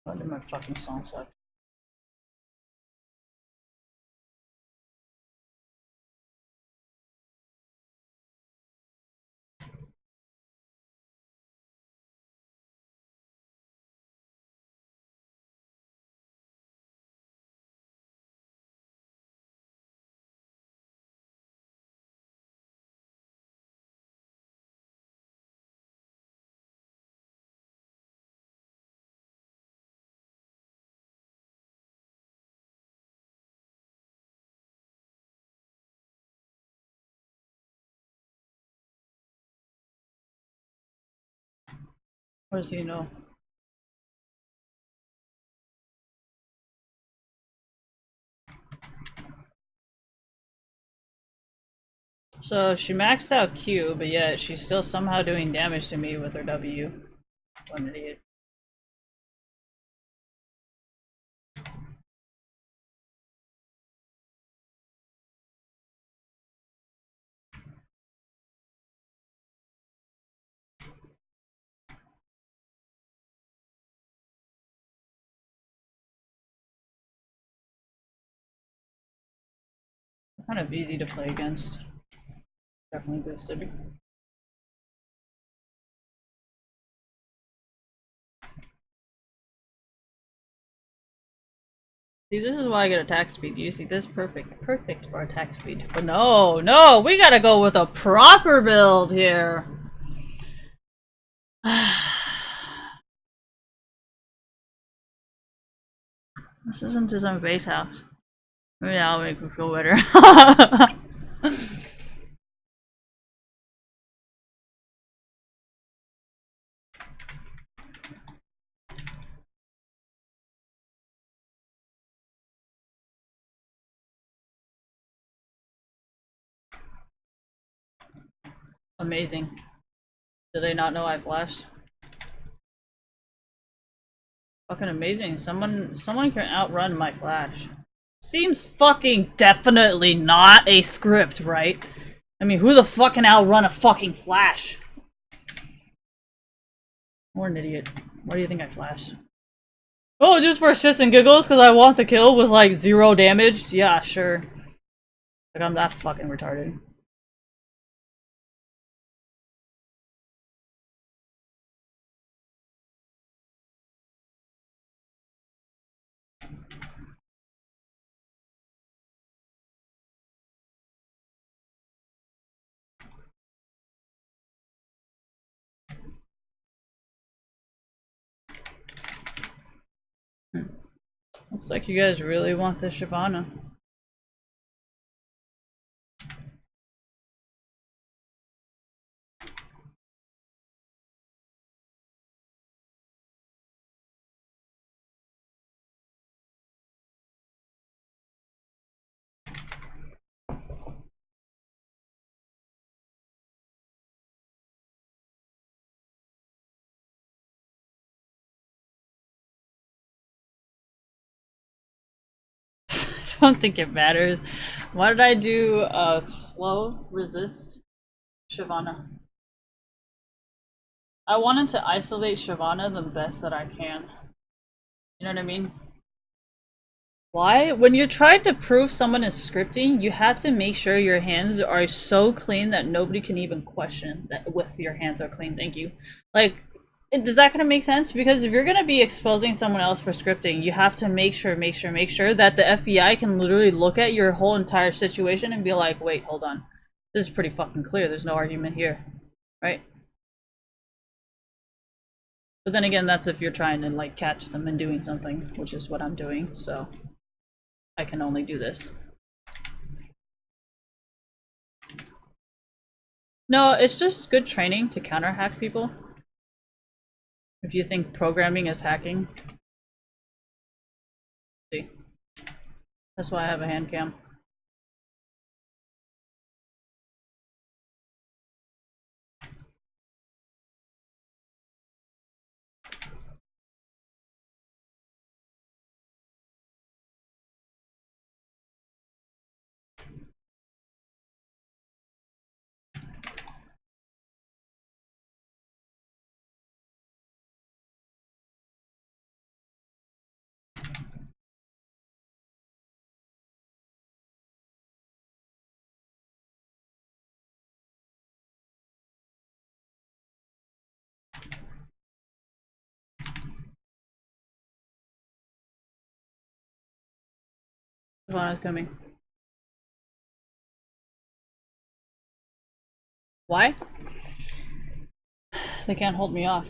Why did my fucking song suck? What does he know? So she maxed out Q, but yet she's still somehow doing damage to me with her W. What an idiot. Kind of easy to play against. Definitely boosted. See, this is why I get attack speed. You see this? Perfect. Perfect for attack speed. But no, no, we gotta go with a proper build here. This isn't just a base house. Maybe that'll make me feel better. Amazing. Did they not know I flashed? Fucking amazing. Someone can outrun my flash. Seems fucking definitely not a script, right? I mean, who the fuck can outrun a fucking flash? What an idiot. Why do you think I flashed? Oh, just for shits and giggles because I want the kill with like 0 damage? Yeah, sure. Like, I'm that fucking retarded. Looks like you guys really want this Shyvana. I don't think it matters. Why did I do slow resist Shyvana? I wanted to isolate Shyvana the best that I can. You know what I mean? Why? When you're trying to prove someone is scripting, you have to make sure your hands are so clean that nobody can even question that with your hands are clean. Thank you. Like, does that kind of make sense? Because if you're gonna be exposing someone else for scripting, you have to make sure that the FBI can literally look at your whole entire situation and be like, wait, hold on. This is pretty fucking clear. There's no argument here. Right? But then again, that's if you're trying to like catch them and doing something, which is what I'm doing, so I can only do this. No, it's just good training to counter hack people. If you think programming is hacking. See. That's why I have a hand cam. Savannah's coming. Why? They can't hold me off.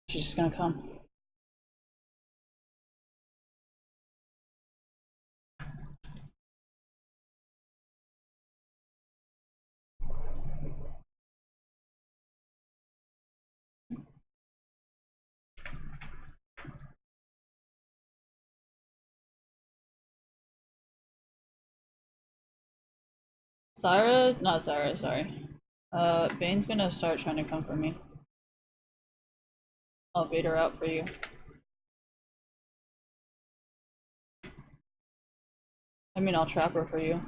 She's just gonna come. Not Sarah, sorry. Bane's gonna start trying to come for me. I'll bait her out for you. I mean, I'll trap her for you.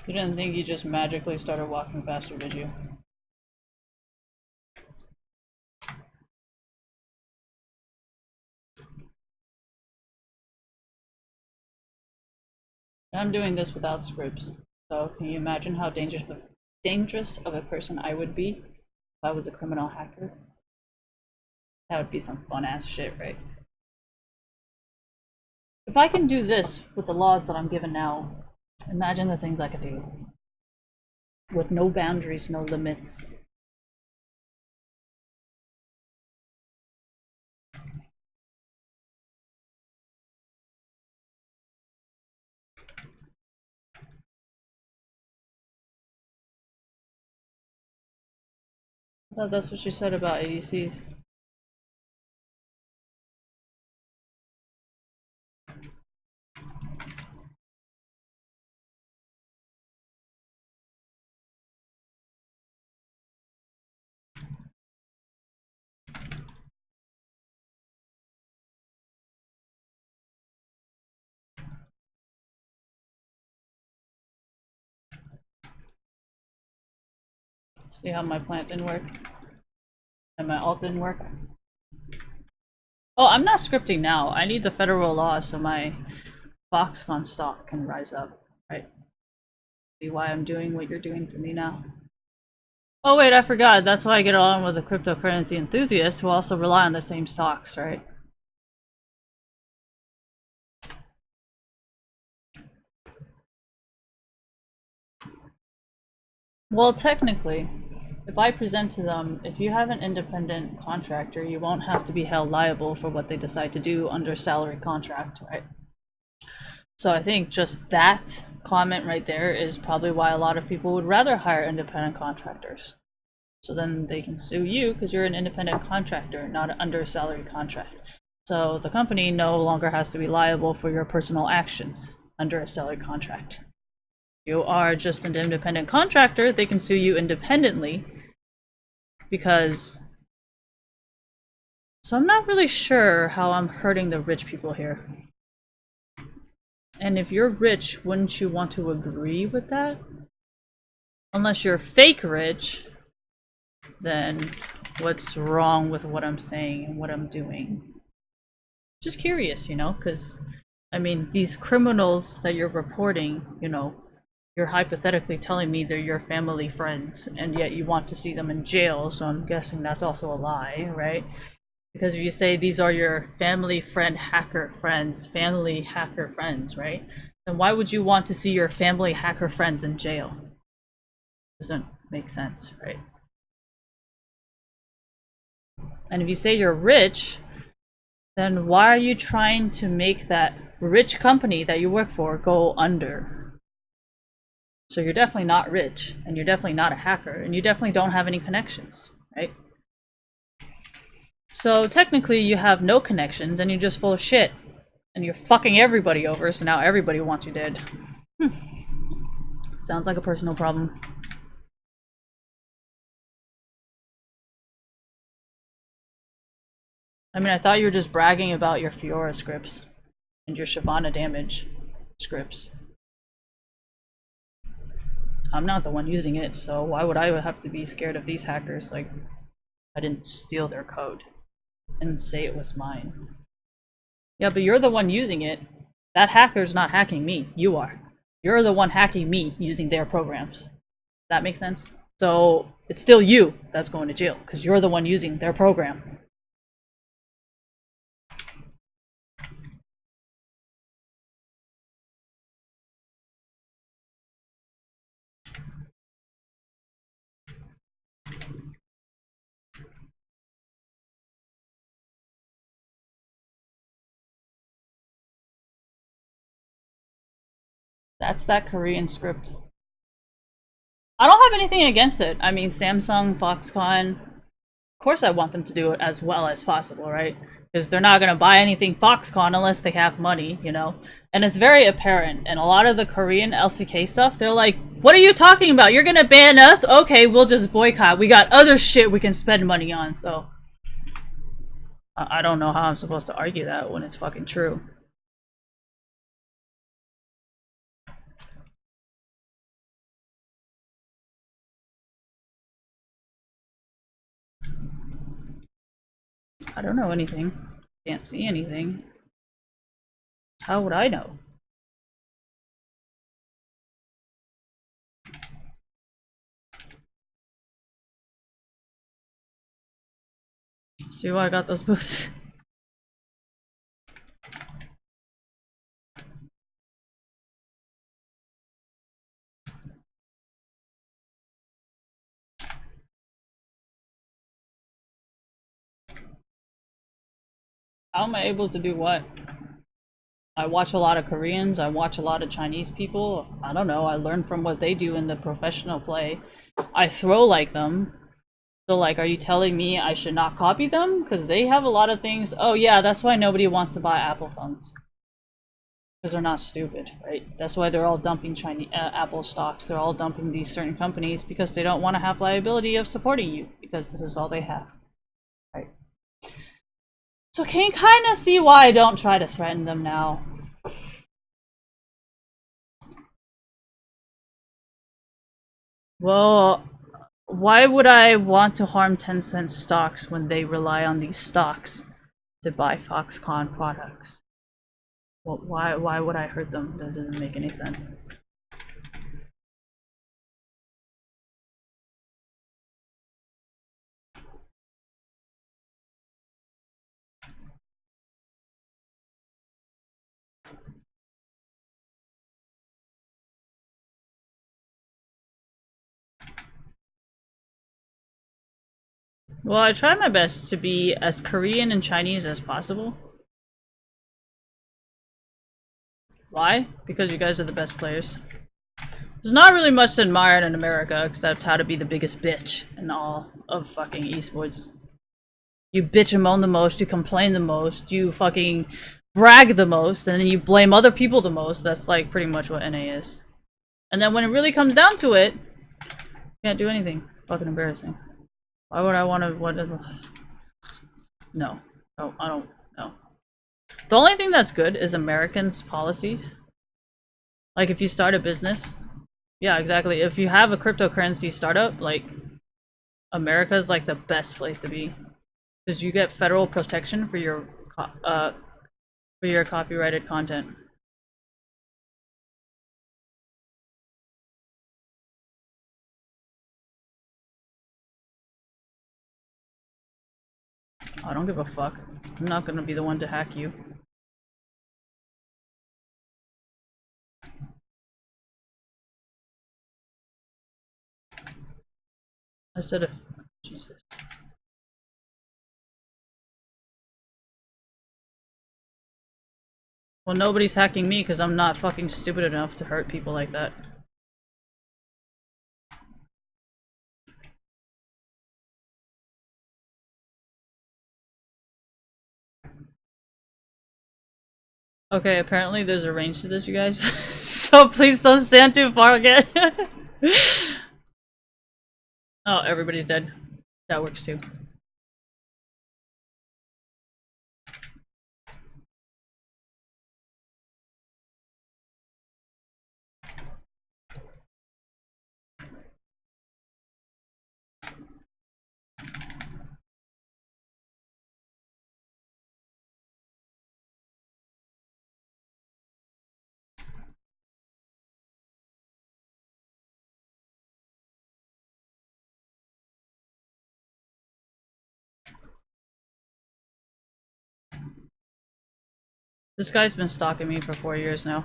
You didn't think you just magically started walking faster, did you? And I'm doing this without scripts, so can you imagine how dangerous of a person I would be if I was a criminal hacker? That would be some fun ass shit, right? If I can do this with the laws that I'm given now, imagine the things I could do. With no boundaries, no limits. I thought that's what you said about ADCs. See how my plant didn't work? And my alt didn't work? Oh, I'm not scripting now. I need the federal law so my Foxconn stock can rise up, right? See why I'm doing what you're doing for me now. Oh wait, I forgot. That's why I get along with a cryptocurrency enthusiast who also rely on the same stocks, right? Well, technically, if I present to them, if you have an independent contractor, you won't have to be held liable for what they decide to do under salary contract, right? So I think just that comment right there is probably why a lot of people would rather hire independent contractors. So then they can sue you because you're an independent contractor, not under a salary contract. So the company no longer has to be liable for your personal actions under a salary contract. You are just an independent contractor, they can sue you independently because... So I'm not really sure how I'm hurting the rich people here. And if you're rich, wouldn't you want to agree with that? Unless you're fake rich, then what's wrong with what I'm saying and what I'm doing? Just curious, you know, because, I mean, these criminals that you're reporting, you know, you're hypothetically telling me they're your family friends, and yet you want to see them in jail, so I'm guessing that's also a lie, right? Because if you say these are your family friend hacker friends, family hacker friends, right? Then why would you want to see your family hacker friends in jail? Doesn't make sense, right? And if you say you're rich, then why are you trying to make that rich company that you work for go under? So you're definitely not rich, and you're definitely not a hacker, and you definitely don't have any connections, right? So technically you have no connections, and you're just full of shit. And you're fucking everybody over, so now everybody wants you dead. Sounds like a personal problem. I mean, I thought you were just bragging about your Fiora scripts and your Shyvana damage scripts. I'm not the one using it, so why would I have to be scared of these hackers? Like, I didn't steal their code and say it was mine. Yeah, but you're the one using it. That hacker's not hacking me. You are. You're the one hacking me using their programs. Does that make sense? So it's still you that's going to jail because you're the one using their program. That's that Korean script. I don't have anything against it. I mean, Samsung, Foxconn, of course I want them to do it as well as possible, right? Because they're not going to buy anything Foxconn unless they have money, you know? And it's very apparent. And a lot of the Korean LCK stuff, they're like, what are you talking about? You're going to ban us? Okay, we'll just boycott. We got other shit we can spend money on, so... I don't know how I'm supposed to argue that when it's fucking true. I don't know anything. Can't see anything. How would I know? See why I got those boots? How am I able to do what? I watch a lot of Koreans, I watch a lot of Chinese people. I don't know, I learn from what they do in the professional play. I throw like them. So like, are you telling me I should not copy them? Because they have a lot of things. Oh yeah, that's why nobody wants to buy Apple phones. Because they're not stupid, right? That's why they're all dumping Chinese Apple stocks. They're all dumping these certain companies because they don't want to have liability of supporting you because this is all they have, right? So can you kind of see why I don't try to threaten them now? Well, why would I want to harm Tencent stocks when they rely on these stocks to buy Foxconn products? Well, why would I hurt them? Doesn't make any sense. Well, I try my best to be as Korean and Chinese as possible. Why? Because you guys are the best players. There's not really much to admire in America except how to be the biggest bitch in all of fucking esports. You bitch and moan the most, you complain the most, you fucking brag the most, and then you blame other people the most. That's like pretty much what NA is. And then when it really comes down to it, you can't do anything. Fucking embarrassing. Why would I want to? What? No, no, I don't. No. The only thing that's good is Americans' policies. Like if you start a business, yeah, exactly. If you have a cryptocurrency startup, like America's like the best place to be because you get federal protection for your copyrighted content. I don't give a fuck. I'm not gonna be the one to hack you. I said if... Jesus. Well, nobody's hacking me because I'm not fucking stupid enough to hurt people like that. Okay, apparently there's a range to this, you guys. So please don't stand too far again. Oh, everybody's dead. That works too. This guy's been stalking me for 4 years now.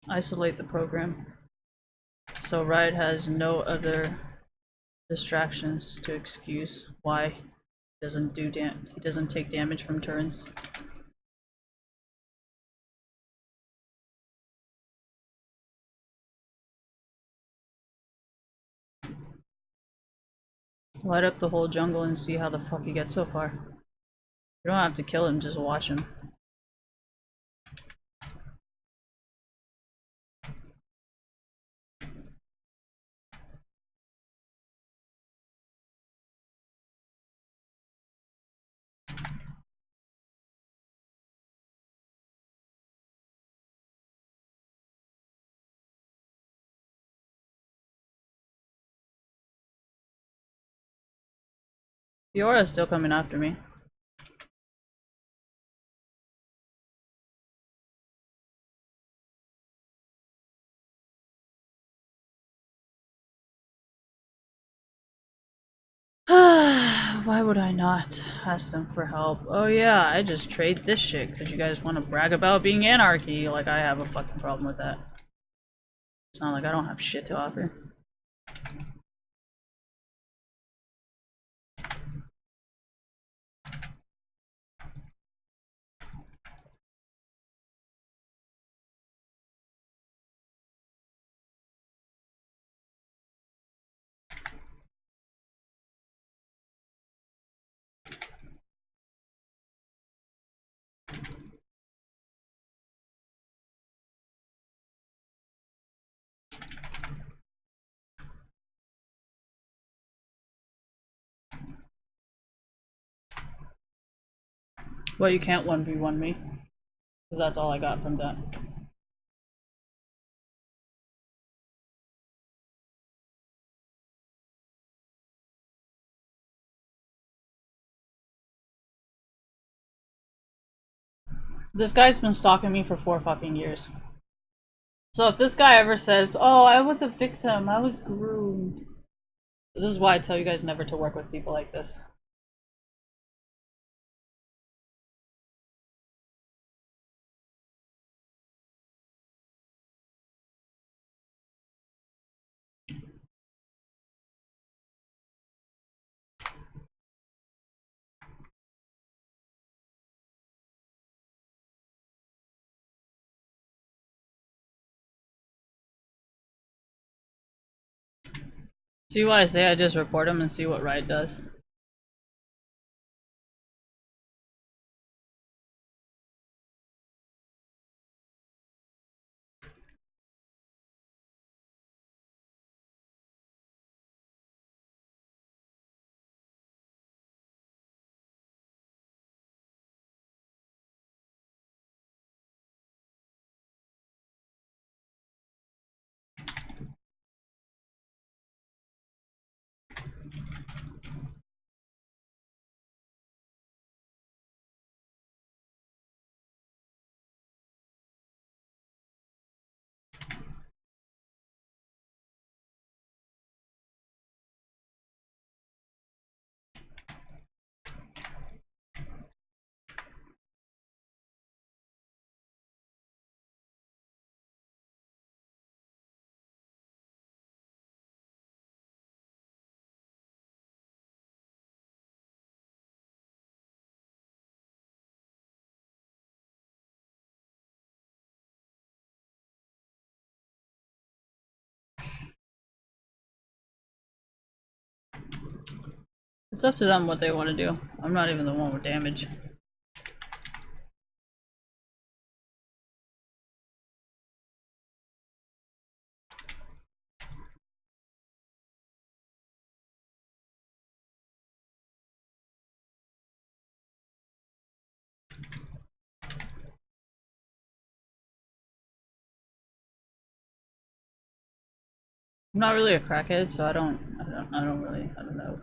Isolate the program. So Riot has no other distractions to excuse why he doesn't take damage from turns. Light up the whole jungle and see how the fuck he gets so far. You don't have to kill him, just watch him. Fiora's still coming after me. Why would I not ask them for help? Oh yeah, I just trade this shit because you guys want to brag about being anarchy. Like I have a fucking problem with that. It's not like I don't have shit to offer. Well, you can't 1v1 me. Because that's all I got from that. This guy's been stalking me for 4 fucking years. So if this guy ever says, oh, I was a victim, I was groomed. This is why I tell you guys never to work with people like this. See why I say I just report him and see what Riot does? It's up to them what they want to do. I'm not even the one with damage. I'm not really a crackhead, so I don't know.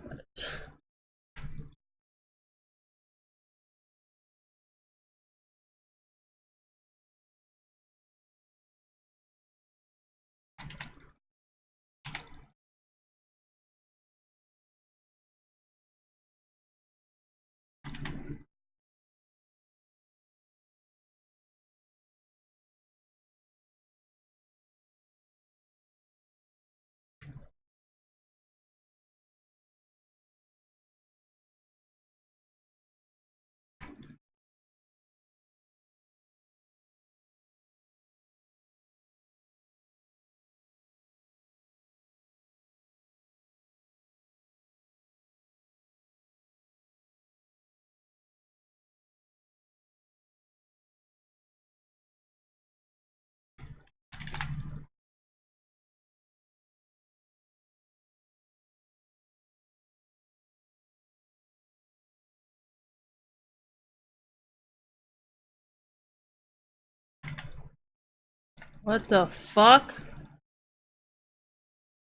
What the fuck?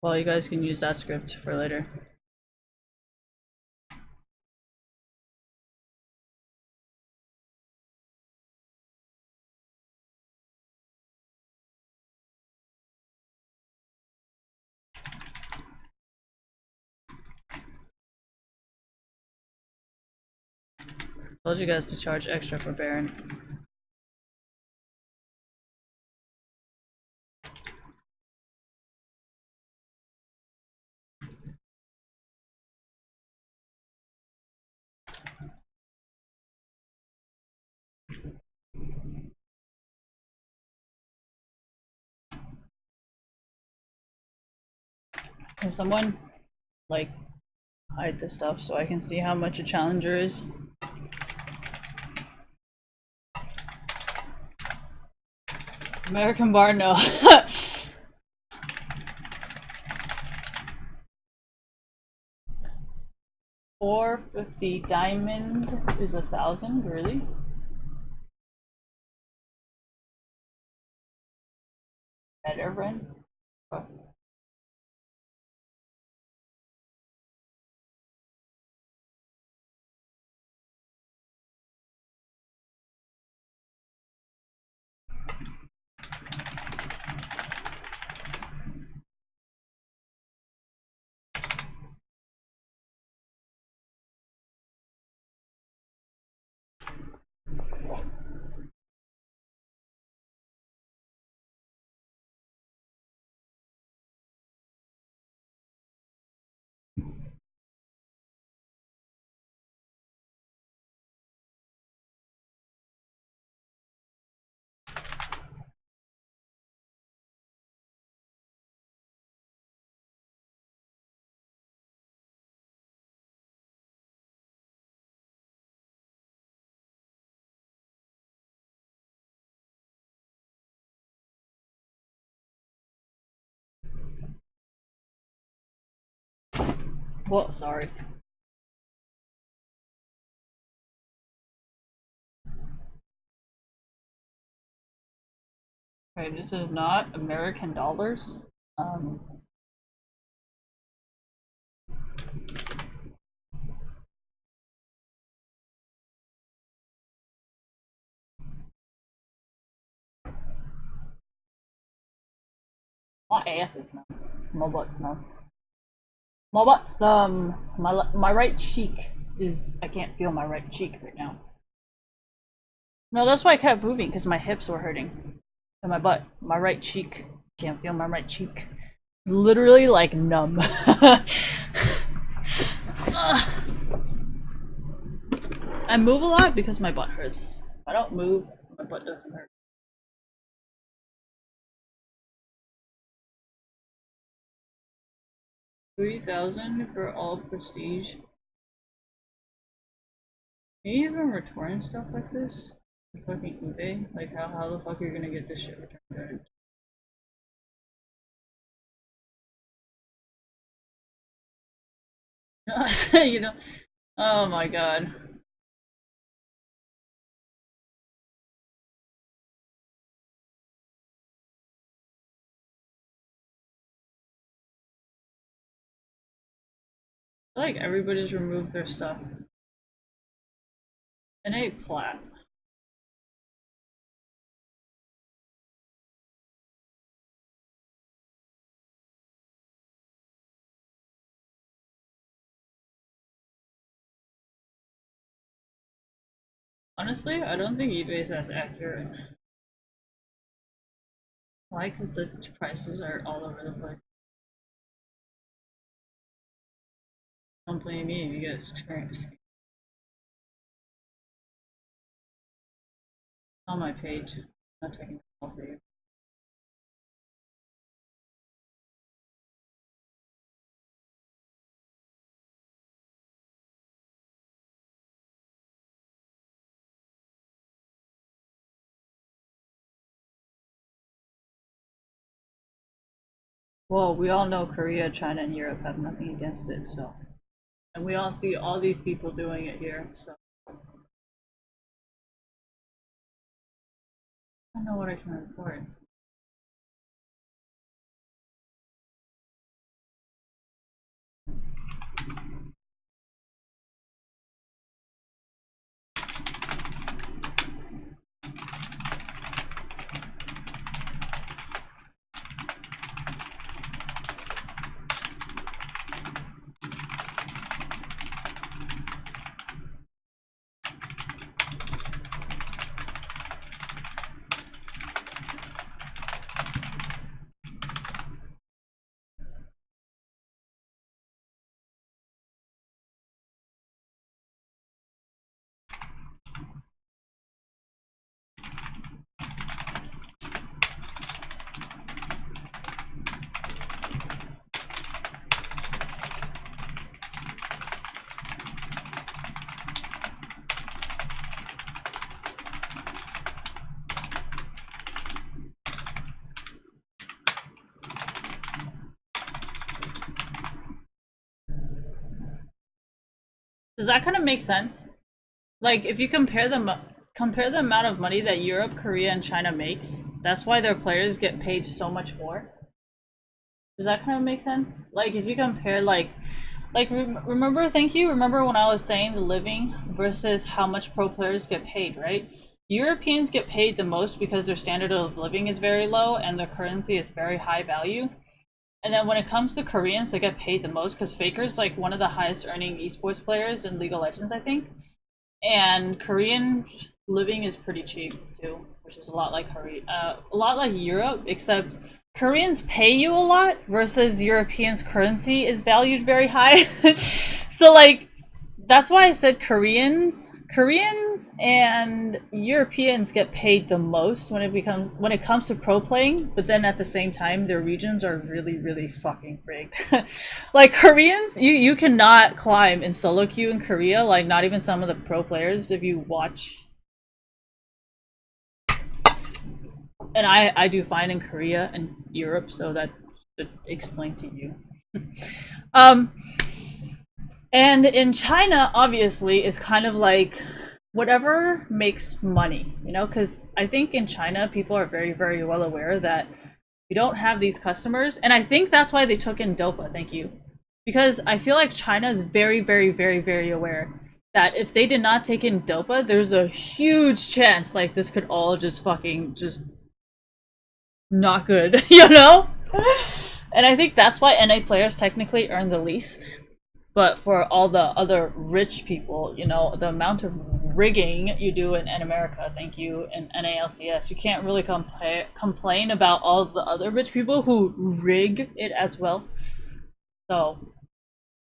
Well, you guys can use that script for later. Told you guys to charge extra for Baron. Can someone, like, hide this stuff so I can see how much a challenger is? American Bar, no. 450 diamond is 1,000, really? Better rent? Well, sorry. Okay, this is not American dollars. My ass is numb. My butt's numb. My butt's numb. My right cheek is. I can't feel my right cheek right now. No, that's why I kept moving, because my hips were hurting. And my butt. My right cheek. Can't feel my right cheek. Literally, like, numb. I move a lot because my butt hurts. If I don't move, my butt doesn't hurt. $3,000 for all prestige. Can you even return stuff like this? Fucking eBay? Like how the fuck are you gonna get this shit returned? You know? Oh my god. Like everybody's removed their stuff. An A plat. Honestly, I don't think eBay's as accurate. Why? Because the prices are all over the place. Don't blame me if you get experience. On my page. I'm not taking a call for you. Well, we all know Korea, China, and Europe have nothing against it, so. And we all see all these people doing it here, so. I don't know what I can report. Does that kind of make sense? Like, if you compare the amount of money that Europe, Korea, and China makes, that's why their players get paid so much more. Does that kind of make sense? Like, if you compare, remember, thank you, remember when I was saying the living versus how much pro players get paid, right? Europeans get paid the most because their standard of living is very low and their currency is very high value. And then when it comes to Koreans, they get paid the most because Faker's like one of the highest earning esports players in League of Legends, I think. And Korean living is pretty cheap too, which is a lot like Europe, except Koreans pay you a lot versus Europeans' currency is valued very high. So like that's why I said Koreans and Europeans get paid the most when it comes to pro playing, but then at the same time their regions are really, really fucking rigged. Like Koreans, you cannot climb in solo queue in Korea, like not even some of the pro players if you watch. And I do fine in Korea and Europe, so that should explain to you. And in China, obviously, it's kind of like whatever makes money, you know, because I think in China, people are very, very well aware that we don't have these customers. And I think that's why they took in Dopa, thank you. Because I feel like China is very, very, very, very aware that if they did not take in Dopa, there's a huge chance like this could all just fucking just not good, you know? And I think that's why NA players technically earn the least. But for all the other rich people, you know, the amount of rigging you do in America, thank you, in NALCS, you can't really complain about all the other rich people who rig it as well. So,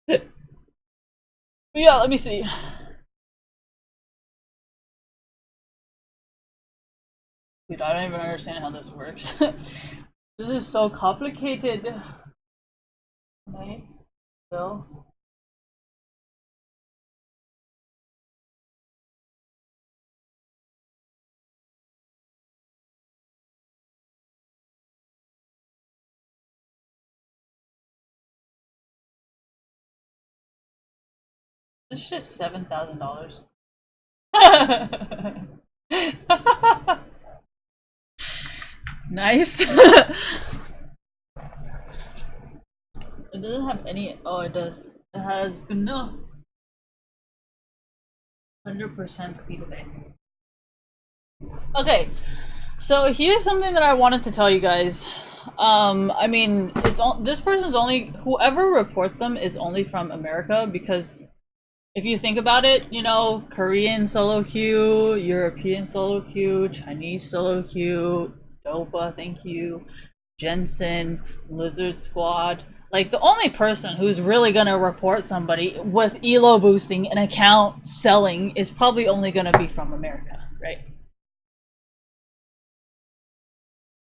yeah, let me see. Dude, I don't even understand how this works. This is so complicated. Okay, so. It's just $7,000. Nice. It doesn't have any. Oh, it does. It has no 100% feedback. Okay, so here's something that I wanted to tell you guys. I mean, this person's only whoever reports them is only from America because if you think about it, you know, Korean solo queue, European solo queue, Chinese solo queue, Dopa, thank you, Jensen, Lizard Squad. Like, the only person who's really gonna report somebody with elo boosting an account selling is probably only gonna be from America, right?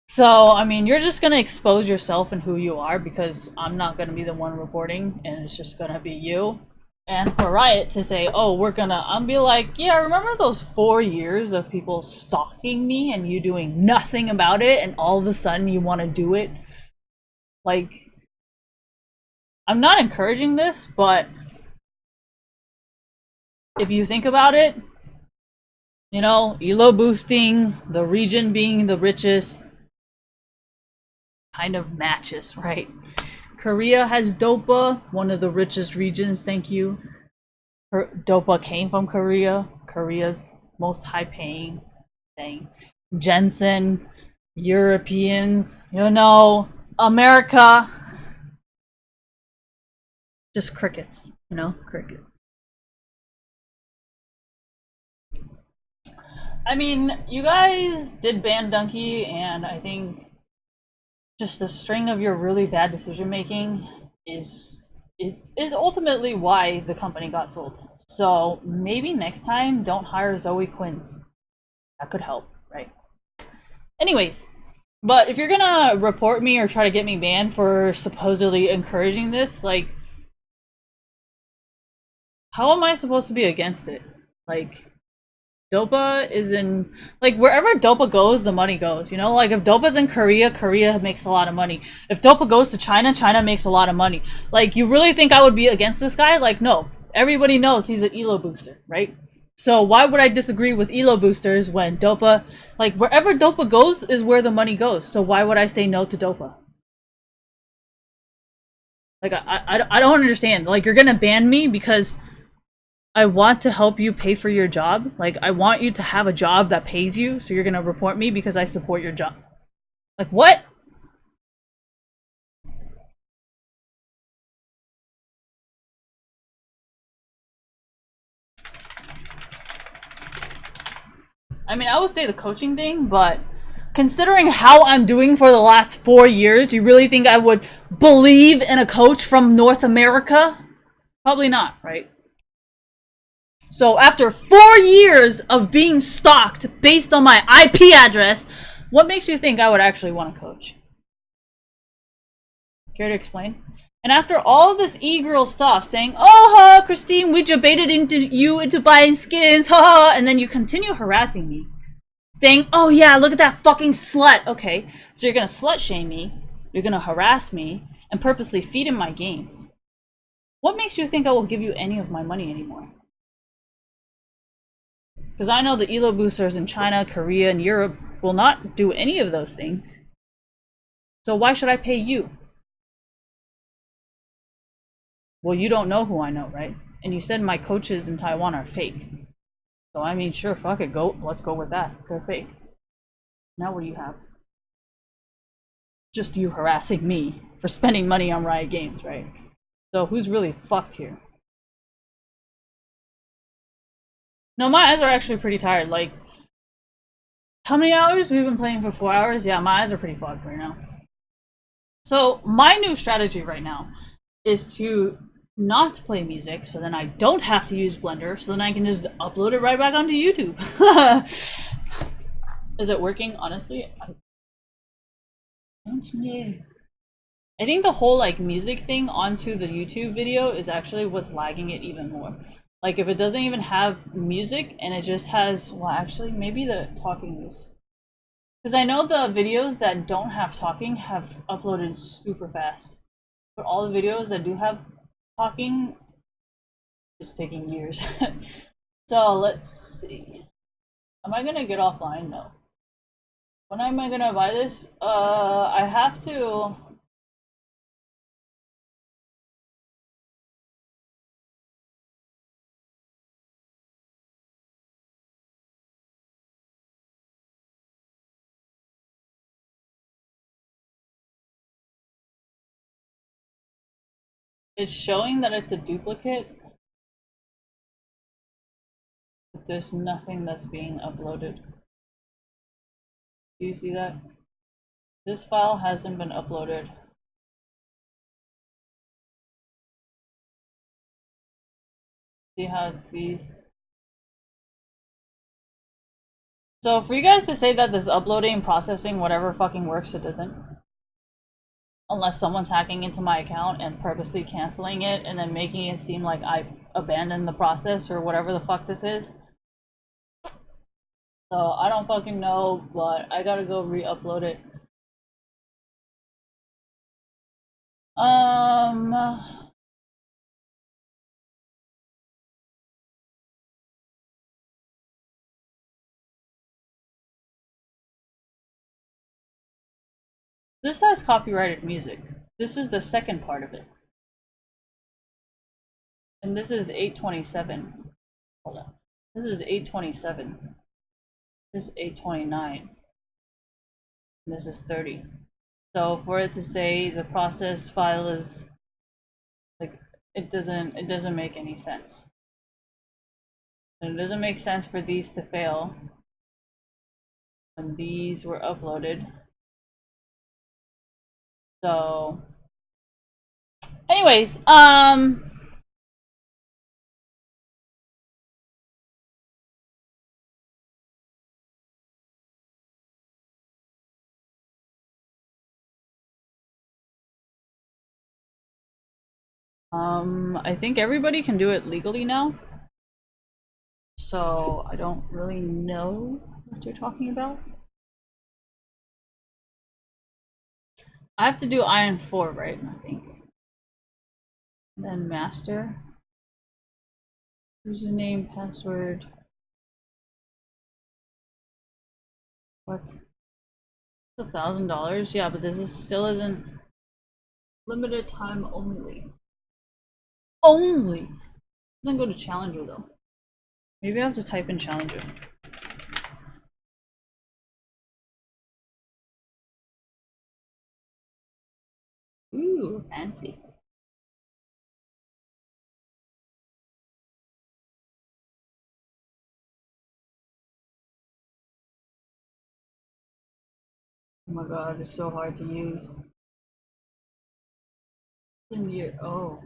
So, I mean, you're just gonna expose yourself and who you are because I'm not gonna be the one reporting and it's just gonna be you. And for Riot to say, oh, I'll be like, yeah, remember those 4 years of people stalking me and you doing nothing about it and all of a sudden you want to do it? Like, I'm not encouraging this, but if you think about it, you know, elo boosting, the region being the richest, kind of matches, right? Korea has Dopa, one of the richest regions, thank you. Dopa came from Korea, Korea's most high paying thing. Jensen, Europeans, you know, America. Just crickets, you know, crickets. I mean, you guys did ban Donkey, and I think just a string of your really bad decision making is ultimately why the company got sold. So maybe next time don't hire Zoe Quinns. That could help, right? Anyways, but if you're gonna report me or try to get me banned for supposedly encouraging this, like, how am I supposed to be against it? Like, Dopa is in, like, wherever Dopa goes, the money goes, you know? Like, if Dopa's in Korea, Korea makes a lot of money. If Dopa goes to China, China makes a lot of money. Like, you really think I would be against this guy? Like, no. everybody knows he's an elo booster, right? So why would I disagree with elo boosters when Dopa, like wherever Dopa goes is where the money goes. So why would I say no to Dopa? Like I don't understand. Like you're gonna ban me because I want to help you pay for your job. Like I want you to have a job that pays you. So you're gonna report me because I support your job. Like what? I mean, I would say the coaching thing, but considering how I'm doing for the last 4 years, do you really think I would believe in a coach from North America? Probably not, right? So after 4 years of being stalked based on my IP address, what makes you think I would actually want to coach? Care to explain? And after all this e-girl stuff saying, oh, Christine, we debated you into buying skins, haha, and then you continue harassing me. Saying, oh yeah, look at that fucking slut. Okay, so you're gonna slut shame me, you're gonna harass me, and purposely feed in my games. What makes you think I will give you any of my money anymore? Because I know the elo boosters in China, Korea, and Europe will not do any of those things. So why should I pay you? Well, you don't know who I know, right? And you said my coaches in Taiwan are fake. So I mean, sure, fuck it, go. Let's go with that. They're fake. Now what do you have? Just you harassing me for spending money on Riot Games, right? So who's really fucked here? No, my eyes are actually pretty tired. Like, how many hours? We've been playing for 4 hours? Yeah, my eyes are pretty fogged right now. So my new strategy right now is to not play music, so then I don't have to use Blender, so then I can just upload it right back onto YouTube. Is it working? Honestly, I don't know. I think the whole like music thing onto the YouTube video is actually what's lagging it even more. Like if it doesn't even have music and it just has, well actually maybe the talking is, because I know the videos that don't have talking have uploaded super fast, but all the videos that do have talking is taking years. So let's see. Am I gonna get offline? No. When am I gonna buy this? I have to. It's showing that it's a duplicate, but there's nothing that's being uploaded. Do you see that? This file hasn't been uploaded. See how it's these? So for you guys to say that this uploading, processing, whatever fucking works, it doesn't. Unless someone's hacking into my account and purposely canceling it and then making it seem like I abandoned the process or whatever the fuck this is. So I don't fucking know, but I gotta go re-upload it. This has copyrighted music. This is the second part of it. And this is 827. Hold on. This is 827. This is 829. And this is 30. So for it to say the process file is like it doesn't make any sense. And it doesn't make sense for these to fail when these were uploaded. So anyways, I think everybody can do it legally now. So I don't really know what you're talking about. I have to do Iron 4, right? I think. And then Master. Username, password. What? $1,000? Yeah, but this is still isn't limited time only. Only! Doesn't go to Challenger though. Maybe I have to type in Challenger. Ooh, fancy. Oh my god, it's so hard to use. Oh.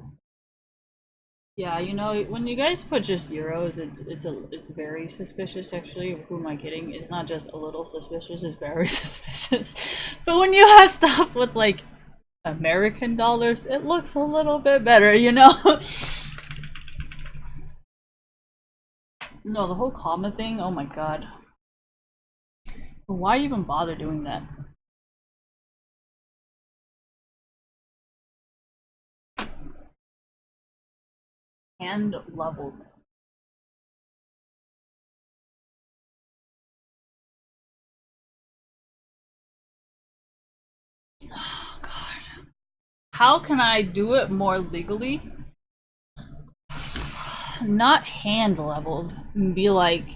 Yeah, you know, when you guys put just euros, it's very suspicious actually. Who am I kidding? It's not just a little suspicious, it's very suspicious. But when you have stuff with like American dollars, it looks a little bit better, you know? No, the whole comma thing, oh my god. Why even bother doing that? Hand leveled. Oh god. How can I do it more legally? Not hand leveled. Be like,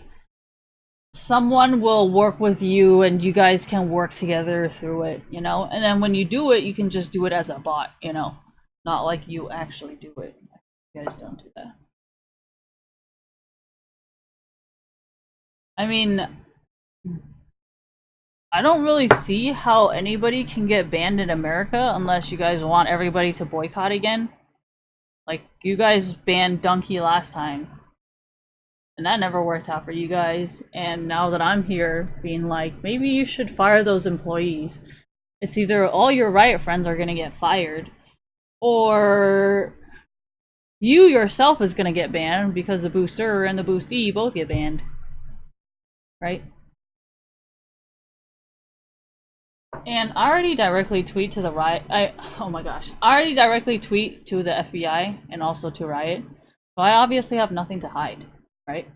someone will work with you and you guys can work together through it, you know? And then when you do it, you can just do it as a bot, you know? Not like you actually do it. You guys don't do that. I mean, I don't really see how anybody can get banned in America unless you guys want everybody to boycott again. Like, you guys banned Donkey last time. And that never worked out for you guys. And now that I'm here, being like, maybe you should fire those employees. It's either all your Riot friends are gonna get fired, or you yourself is gonna get banned because the booster and the boostee both get banned. Right? And I already directly tweet to the Riot. Oh my gosh. I already directly tweet to the FBI and also to Riot. So I obviously have nothing to hide, right?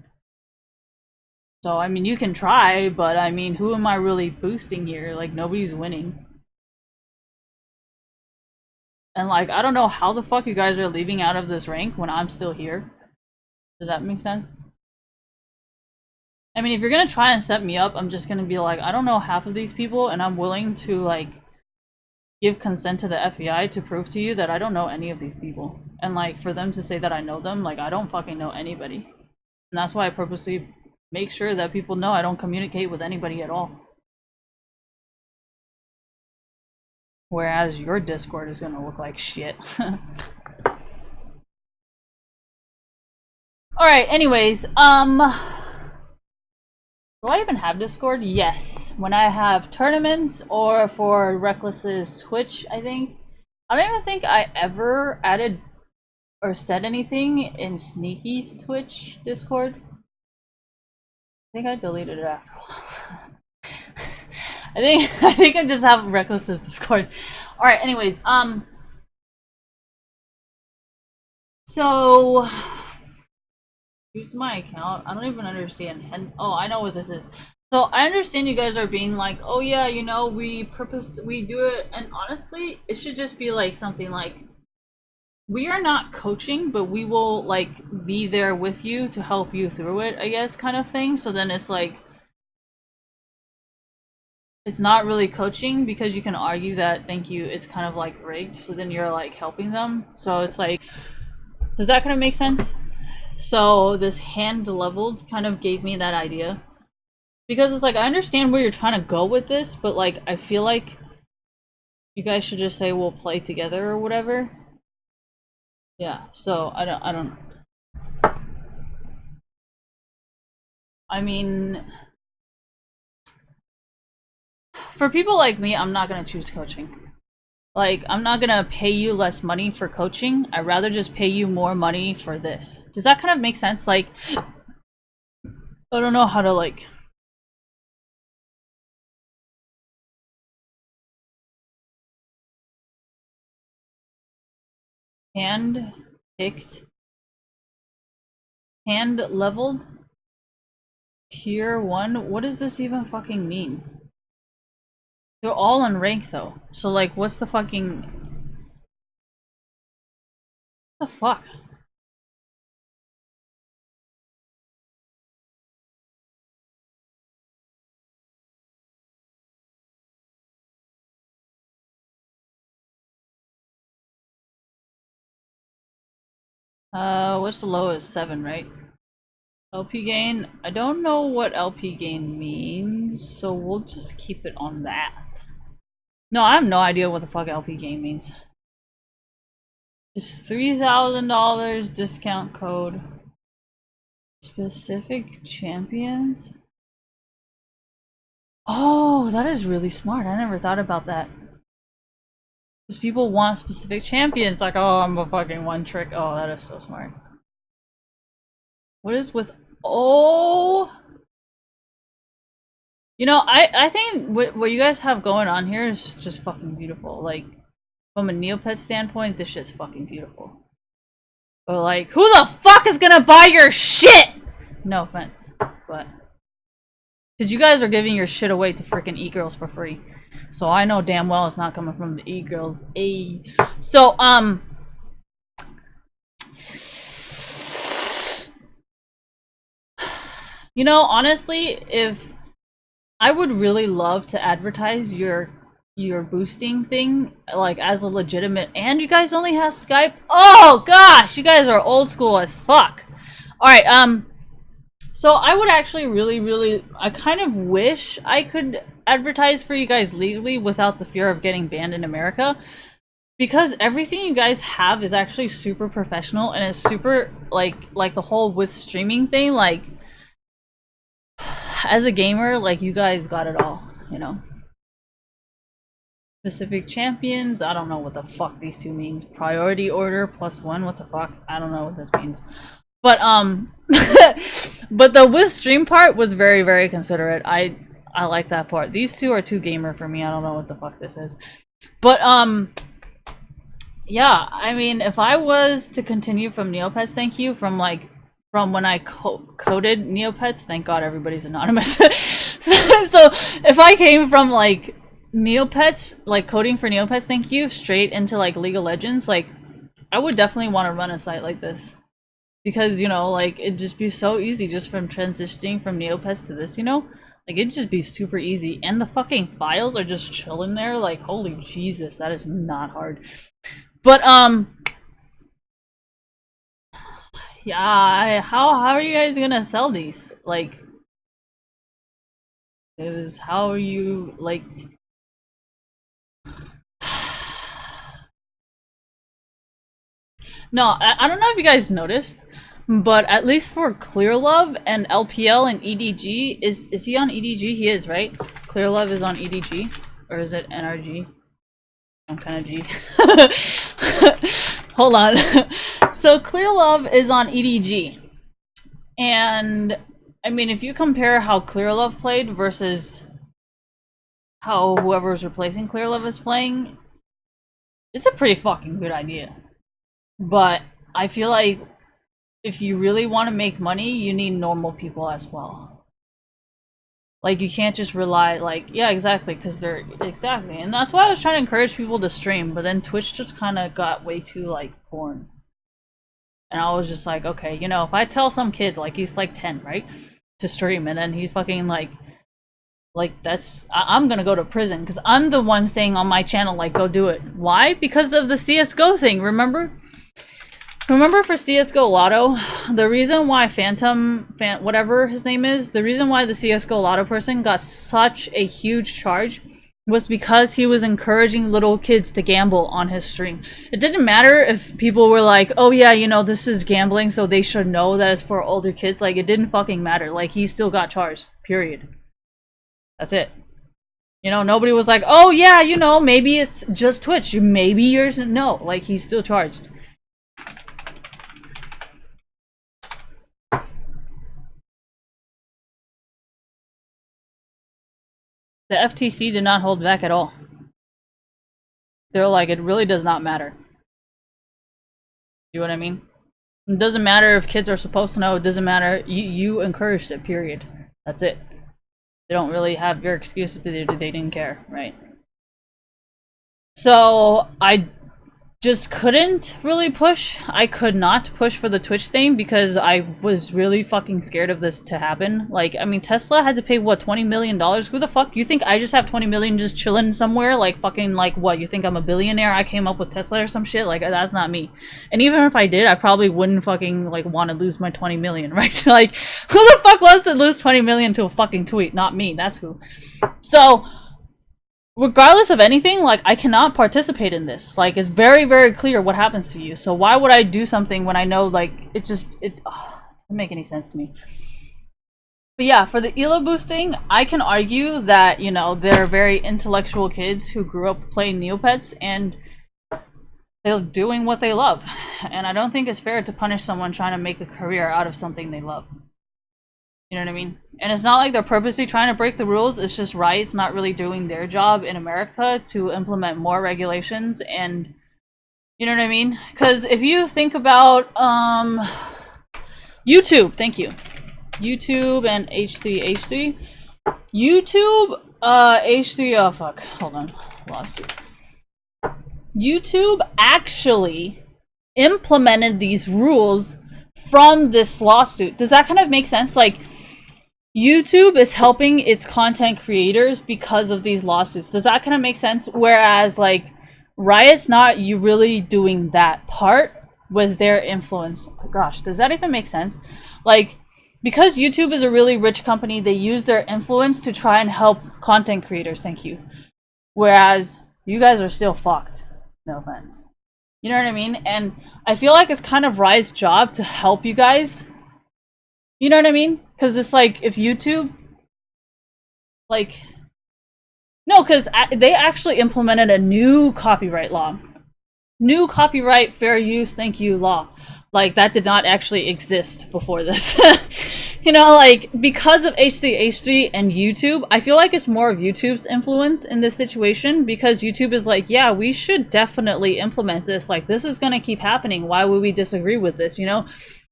So I mean, you can try, but I mean, who am I really boosting here? Like, nobody's winning. And like, I don't know how the fuck you guys are leaving out of this rank when I'm still here. Does that make sense? I mean, if you're gonna try and set me up, I'm just gonna be like, I don't know half of these people, and I'm willing to like give consent to the FBI to prove to you that I don't know any of these people. And like, for them to say that I know them, like, I don't fucking know anybody. And that's why I purposely make sure that people know I don't communicate with anybody at all. Whereas your Discord is gonna look like shit. Alright, anyways, do I even have Discord? Yes. When I have tournaments or for Reckless's Twitch, I think. I don't even think I ever added or said anything in Sneaky's Twitch Discord. I think I deleted it after a while. I think I just have Reckless's Discord. Alright, anyways, so use my account. I don't even understand. Oh, I know what this is. So I understand you guys are being like, oh yeah, you know, we do it, and honestly, it should just be like something like, we are not coaching, but we will like be there with you to help you through it, I guess, kind of thing. So then it's like, it's not really coaching because you can argue that, thank you, it's kind of like rigged. So then you're like helping them. So it's like, does that kind of make sense? So this hand leveled kind of gave me that idea. Because it's like, I understand where you're trying to go with this, but like, I feel like you guys should just say we'll play together or whatever. Yeah, so I don't. I mean, for people like me, I'm not gonna choose coaching. Like, I'm not gonna pay you less money for coaching. I'd rather just pay you more money for this. Does that kind of make sense? Like, I don't know how to like. Hand picked Hand leveled? Tier 1? What does this even fucking mean? They're all on rank though. So like, what's the fucking... What the fuck? What's the lowest? 7, right? LP gain? I don't know what LP gain means, so we'll just keep it on that. No, I have no idea what the fuck LP gain means. It's $3,000 discount code. Specific champions? Oh, that is really smart. I never thought about that. Because people want specific champions, like, oh, I'm a fucking one trick. Oh, that is so smart. What is with... Oh... You know, I think what you guys have going on here is just fucking beautiful. Like, from a Neopet standpoint, this shit's fucking beautiful. But like, who the fuck is gonna buy your shit? No offense, but... Because you guys are giving your shit away to freaking e-girls for free. So I know damn well it's not coming from the e-girls. So, you know, honestly, if... I would really love to advertise your boosting thing, like, as a legitimate... And you guys only have Skype? Oh, gosh! You guys are old school as fuck. Alright, so I would actually really... I kind of wish I could advertise for you guys legally without the fear of getting banned in America. Because everything you guys have is actually super professional and it's super, like the whole with streaming thing, like... As a gamer, like, you guys got it all, you know? Specific champions, I don't know what the fuck these two means. Priority order +1, what the fuck? I don't know what this means. But, but the with stream part was very considerate. I like that part. These two are too gamer for me. I don't know what the fuck this is. But, yeah, I mean, if I was to continue from Neopets, thank you, from when I coded Neopets, thank god everybody's anonymous. So if I came from like Neopets, like coding for Neopets, thank you, straight into like League of Legends, like I would definitely want to run a site like this. Because, you know, like it'd just be so easy just from transitioning from Neopets to this, you know? Like it'd just be super easy. And the fucking files are just chilling there, like holy Jesus, that is not hard. But yeah, how are you guys gonna sell these? Like, how are you, like... No, I don't know if you guys noticed, but at least for Clearlove and LPL and EDG, is he on EDG? He is, right? Clearlove is on EDG? Or is it NRG? Some kind of G. Hold on. So Clearlove is on EDG. And, I mean, if you compare how Clearlove played versus how whoever's replacing Clearlove is playing, it's a pretty fucking good idea. But I feel like if you really want to make money, you need normal people as well. Like, you can't just rely, like, yeah, exactly, because they're... Exactly, and that's why I was trying to encourage people to stream, but then Twitch just kind of got way too, like, porn. And I was just like, okay, you know, if I tell some kid, like, he's like 10, right? To stream, and then he fucking, like, that's... I'm gonna go to prison, because I'm the one saying on my channel, like, go do it. Why? Because of the CSGO thing, remember? Remember for CSGO Lotto, the reason why whatever his name is, the reason why the CSGO Lotto person got such a huge charge was because he was encouraging little kids to gamble on his stream. It didn't matter if people were like, oh yeah, you know, this is gambling, so they should know that it's for older kids. Like, it didn't fucking matter. Like, he still got charged. Period. That's it. You know, nobody was like, oh yeah, you know, maybe it's just Twitch. Maybe yours. No, like, he's still charged. The FTC did not hold back at all. They're like, it really does not matter. See what I mean? It doesn't matter if kids are supposed to know. It doesn't matter. You encouraged it, period. That's it. They don't really have your excuses to do. They didn't care, right? So I just couldn't really push. I could not push for the Twitch thing because I was really fucking scared of this to happen. Like, I mean, Tesla had to pay, what, $20 million? Who the fuck? You think I just have 20 million just chilling somewhere? Like, fucking, like, what? You think I'm a billionaire? I came up with Tesla or some shit? Like, that's not me. And even if I did, I probably wouldn't fucking, like, want to lose my 20 million, right? Like, who the fuck wants to lose 20 million to a fucking tweet? Not me. That's who. So regardless of anything, like, I cannot participate in this. Like, it's very, very clear what happens to you. So why would I do something when I know, like, it doesn't make any sense to me. But yeah, for the ELO boosting, I can argue that, you know, they're very intellectual kids who grew up playing Neopets and they're doing what they love. And I don't think it's fair to punish someone trying to make a career out of something they love. You know what I mean? And it's not like they're purposely trying to break the rules. It's just Riot's not really doing their job in America to implement more regulations. And you know what I mean? Because if you think about YouTube, thank you, YouTube and H3, YouTube, H3, oh fuck, hold on, lawsuit. YouTube actually implemented these rules from this lawsuit. Does that kind of make sense? Like, YouTube is helping its content creators because of these lawsuits. Does that kind of make sense? Whereas, like, Riot's not you really doing that part with their influence. Oh, gosh, does that even make sense? Like, because YouTube is a really rich company, they use their influence to try and help content creators. Thank you. Whereas you guys are still fucked. No offense. You know what I mean? And I feel like it's kind of Riot's job to help you guys. You know what I mean? Because it's like, if YouTube, like, no, because they actually implemented a new copyright law. New copyright fair use, thank you law. Like, that did not actually exist before this. You know, like, because of H3 and YouTube, I feel like it's more of YouTube's influence in this situation, because YouTube is like, yeah, we should definitely implement this. Like, this is going to keep happening. Why would we disagree with this, you know?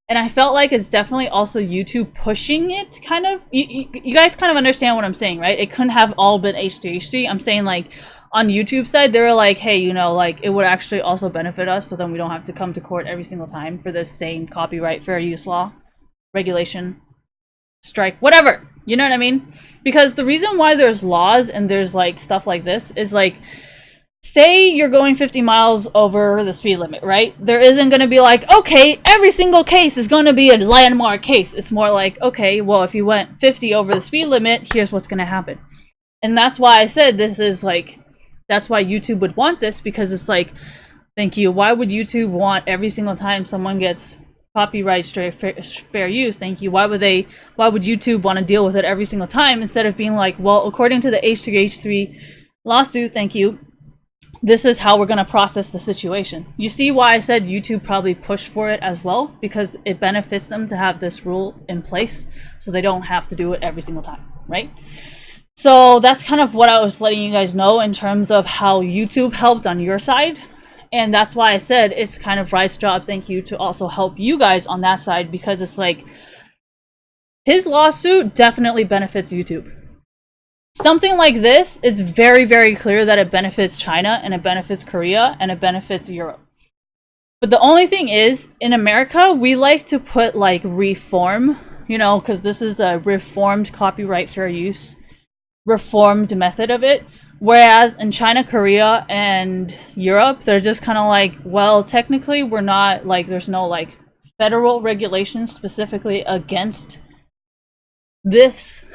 And I felt like it's definitely also YouTube pushing it, kind of. You guys kind of understand what I'm saying, right? It couldn't have all been H3. I'm saying, like, on YouTube side, they were like, hey, you know, like, it would actually also benefit us, so then we don't have to come to court every single time for this same copyright fair use law, regulation, strike, whatever. You know what I mean? Because the reason why there's laws and there's, like, stuff like this is, like, say you're going 50 miles over the speed limit, right? There isn't going to be like, okay, every single case is going to be a landmark case. It's more like, okay, well, if you went 50 over the speed limit, here's what's going to happen. And that's why I said this is like, that's why YouTube would want this, because it's like, thank you. Why would YouTube want every single time someone gets copyright fair use? Thank you. Why would YouTube want to deal with it every single time instead of being like, well, according to the H3 lawsuit, thank you, this is how we're going to process the situation. You see why I said YouTube probably pushed for it as well, because it benefits them to have this rule in place so they don't have to do it every single time, right? So that's kind of what I was letting you guys know in terms of how YouTube helped on your side. And that's why I said it's kind of Riot's job, thank you, to also help you guys on that side, because it's like, his lawsuit definitely benefits YouTube. Something like this, it's very, very clear that it benefits China, and it benefits Korea, and it benefits Europe. But the only thing is, in America, we like to put, like, reform, you know, because this is a reformed copyright fair use, reformed method of it. Whereas in China, Korea, and Europe, they're just kind of like, well, technically, we're not, like, there's no, like, federal regulations specifically against this.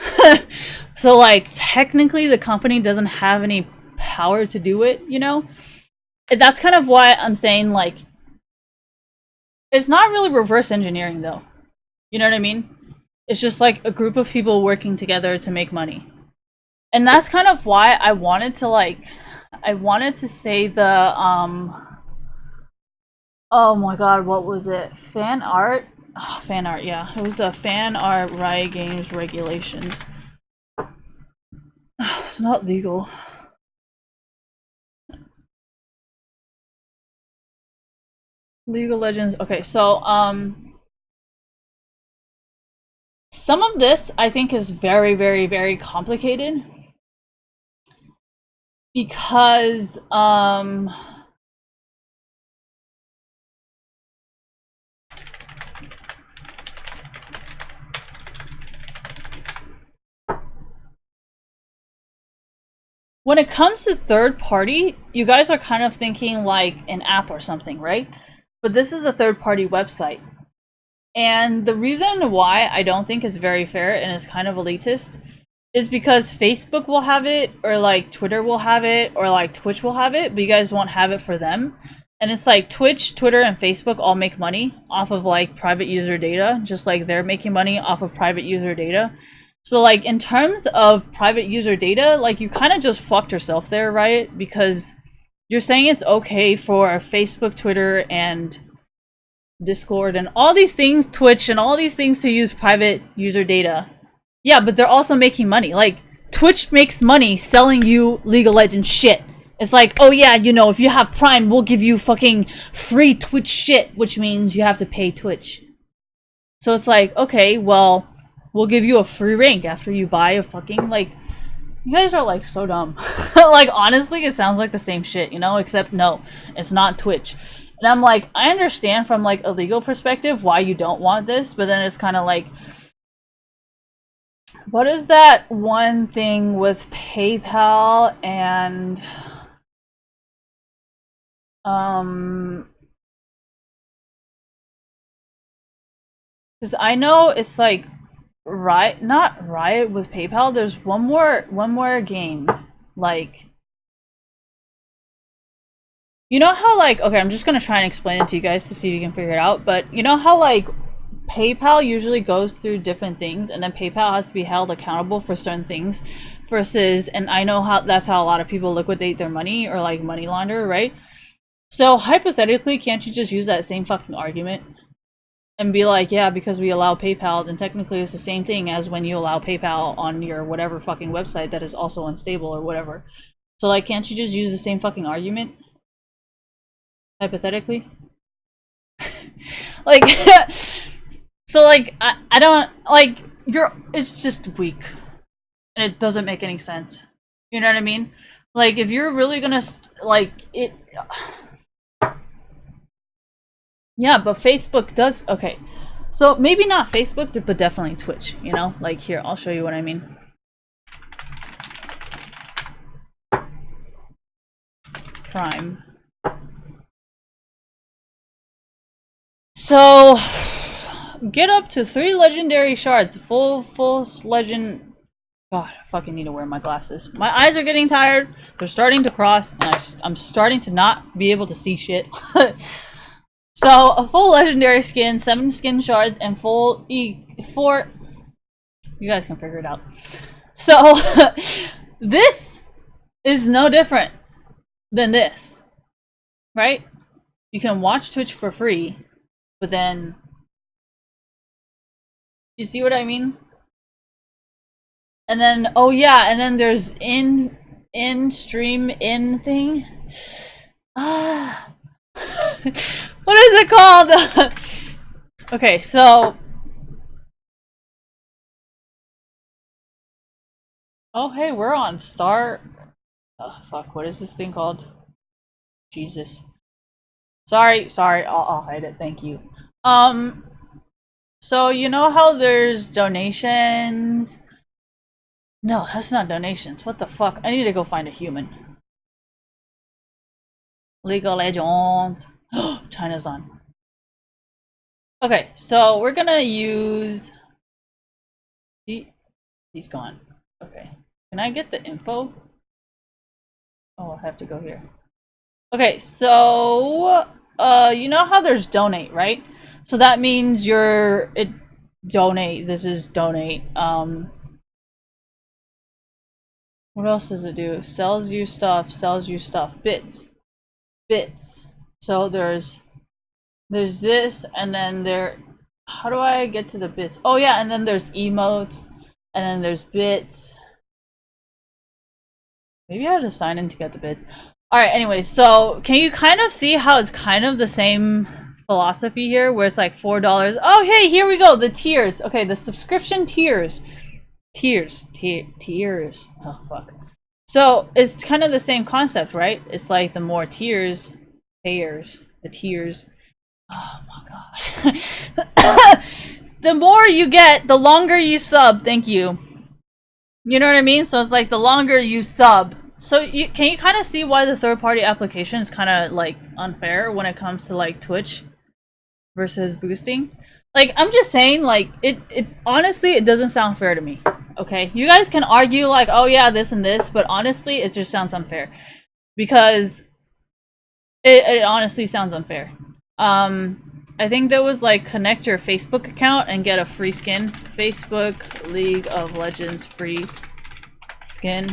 So, like, technically the company doesn't have any power to do it, you know? And that's kind of why I'm saying, like, it's not really reverse engineering, though. You know what I mean? It's just like a group of people working together to make money. And that's kind of why I wanted to, like, I wanted to say the oh my god, what was it? Fan art? Oh, fan art, yeah. It was the fan art Riot Games regulations. It's not legal. League of Legends. Okay, so some of this I think is very, very, very complicated because when it comes to third party, you guys are kind of thinking like an app or something, right? But this is a third party website. And the reason why I don't think is very fair and is kind of elitist is because Facebook will have it, or like Twitter will have it, or like Twitch will have it, but you guys won't have it for them. And it's like Twitch, Twitter, and Facebook all make money off of like private user data, just like they're making money off of private user data. So like in terms of private user data, like you kind of just fucked yourself there, right? Because you're saying it's okay for Facebook, Twitter, and Discord and all these things, Twitch and all these things to use private user data. Yeah, but they're also making money. Like Twitch makes money selling you League of Legends shit. It's like, oh yeah, you know, if you have Prime, we'll give you fucking free Twitch shit, which means you have to pay Twitch. So it's like, okay, well, we'll give you a free rank after you buy a fucking, like, you guys are like so dumb. Like honestly, it sounds like the same shit, you know, except no, it's not Twitch. And I'm like, I understand from like a legal perspective why you don't want this, but then it's kind of like, what is that one thing with PayPal and because I know it's like not Riot with PayPal. There's one more game, like, you know how like, okay, I'm just gonna try and explain it to you guys to see if you can figure it out. But you know how like PayPal usually goes through different things, and then PayPal has to be held accountable for certain things, versus, and I know how that's how a lot of people liquidate their money or like money launder, right? So hypothetically, can't you just use that same fucking argument and be like, yeah, because we allow PayPal, then technically it's the same thing as when you allow PayPal on your whatever fucking website that is also unstable or whatever. So like, can't you just use the same fucking argument? Hypothetically? Like, so like, I don't, like, it's just weak. And it doesn't make any sense. You know what I mean? Like, if you're really gonna, like, it... Yeah, but Facebook does, okay. So maybe not Facebook, but definitely Twitch, you know? Like, here, I'll show you what I mean. Prime. So, get up to 3 legendary shards. Full legend... God, I fucking need to wear my glasses. My eyes are getting tired. They're starting to cross, and I'm starting to not be able to see shit. So, a full legendary skin, 7 skin shards, and full 4... You guys can figure it out. So, this is no different than this. Right? You can watch Twitch for free, but then... You see what I mean? And then, oh yeah, and then there's stream thing. Ah... What is it called? Okay, so... Oh, hey, we're on Star... Oh, fuck, what is this thing called? Jesus. Sorry, I'll hide it, thank you. So you know how there's donations? No, that's not donations. What the fuck? I need to go find a human. League of Legends. China's on. Okay, so we're gonna use... He's gone. Okay. Can I get the info? Oh, I have to go here. Okay, so... you know how there's donate, right? So that means donate. This is donate. What else does it do? Sells you stuff, bits. So there's this, and then how do I get to the bits? Oh yeah, and then there's emotes, and then there's bits. Maybe I have to sign in to get the bits. Alright, anyway, so can you kind of see how it's kind of the same philosophy here where it's like $4. Oh, hey, here we go. The tiers. Okay, the subscription tiers. Tiers. Oh, fuck. So it's kind of the same concept, right? It's like the more tiers, the tiers. Oh my god. The more you get, the longer you sub. Thank you. You know what I mean? So it's like the longer you sub. So can you kind of see why the third-party application is kind of like unfair when it comes to like Twitch versus boosting? Like, I'm just saying, like, it honestly, it doesn't sound fair to me. Okay, you guys can argue like, oh yeah, this and this, but honestly, it just sounds unfair because it honestly sounds unfair. I think there was like connect your Facebook account and get a free skin. Facebook League of Legends free skin.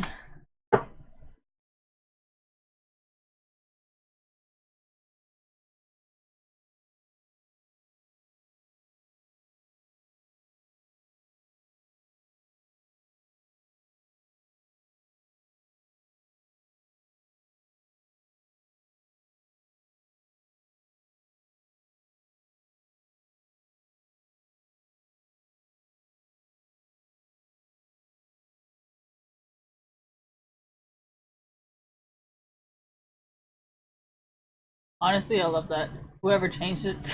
Honestly, I love that. Whoever changed it,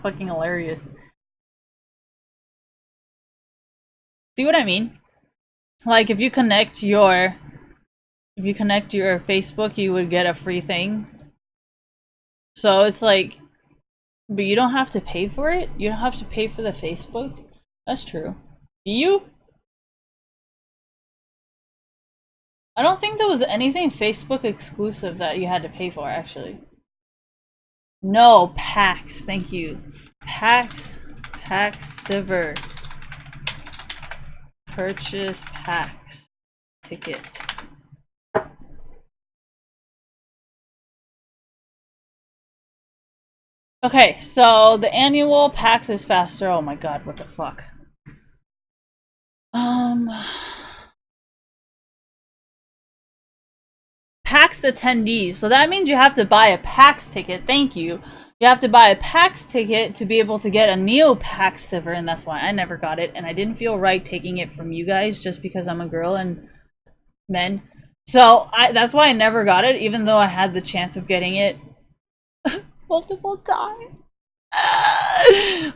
fucking hilarious. See what I mean? Like if you connect your Facebook, you would get a free thing. So it's like, but you don't have to pay for it? You don't have to pay for the Facebook? That's true. Do you? I don't think there was anything Facebook exclusive that you had to pay for, actually. No, PAX, thank you. PAX Silver. Purchase PAX ticket. Okay, so the annual PAX is faster. Oh my god, what the fuck? PAX attendees. So that means you have to buy a PAX ticket. Thank you. You have to buy a PAX ticket to be able to get a Neo PAX Silver, and that's why I never got it. And I didn't feel right taking it from you guys just because I'm a girl and men. So that's why I never got it, even though I had the chance of getting it multiple times.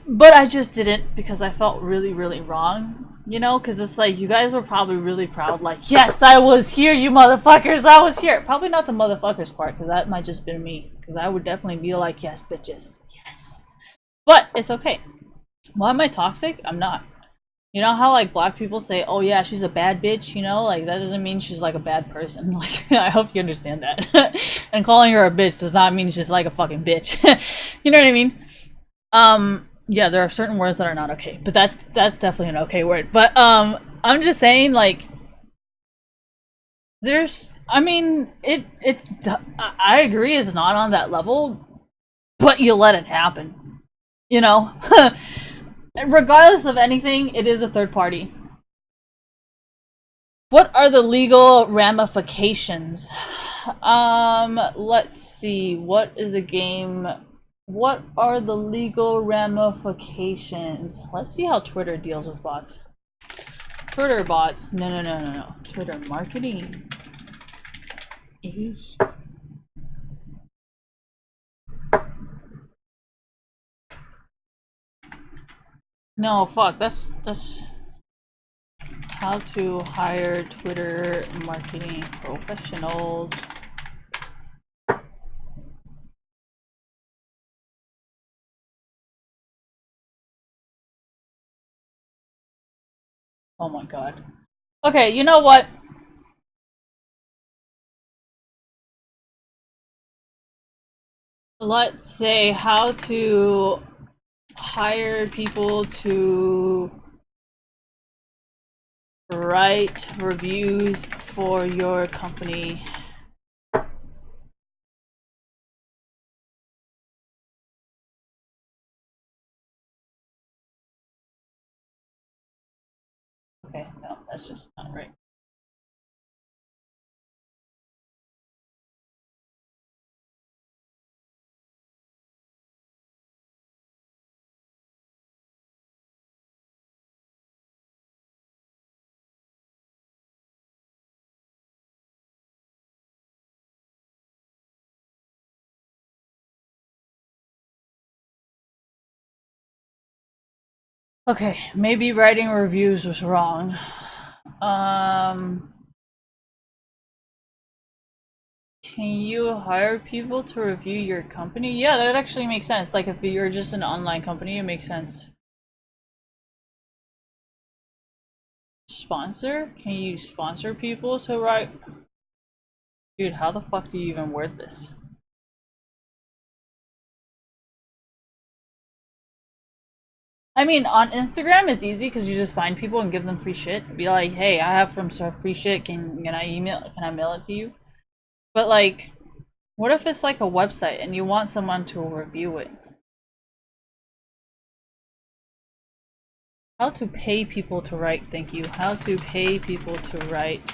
But I just didn't because I felt really, really wrong, you know? Because it's like, you guys were probably really proud, like, yes, I was here, you motherfuckers, I was here. Probably not the motherfuckers part, because that might just been me. Because I would definitely be like, yes, bitches, yes. But it's okay. Why am I toxic? I'm not. You know how like black people say, oh yeah, she's a bad bitch, you know? Like that doesn't mean she's like a bad person. Like I hope you understand that. And calling her a bitch does not mean she's like a fucking bitch. You know what I mean? Yeah, there are certain words that are not okay, but that's definitely an okay word. But I'm just saying, like, I mean, I agree it's not on that level, but you let it happen, you know. Regardless of anything, it is a third party. What are the legal ramifications? Let's see. What is a game? What are the legal ramifications? Let's see how Twitter deals with bots. Twitter bots. No. Twitter marketing. Eesh. No, fuck. That's how to hire Twitter marketing professionals. Oh my god. Okay, you know what? Let's say how to hire people to write reviews for your company. Okay, no, that's just not right. Okay, maybe writing reviews was wrong. Can you hire people to review your company? Yeah, that actually makes sense. Like if you're just an online company, it makes sense. Sponsor? Can you sponsor people to write? Dude, how the fuck do you even word this? I mean, on Instagram, it's easy because you just find people and give them free shit. Be like, hey, I have some sort of free shit. Can I mail it to you? But like, what if it's like a website and you want someone to review it? How to pay people to write, thank you. How to pay people to write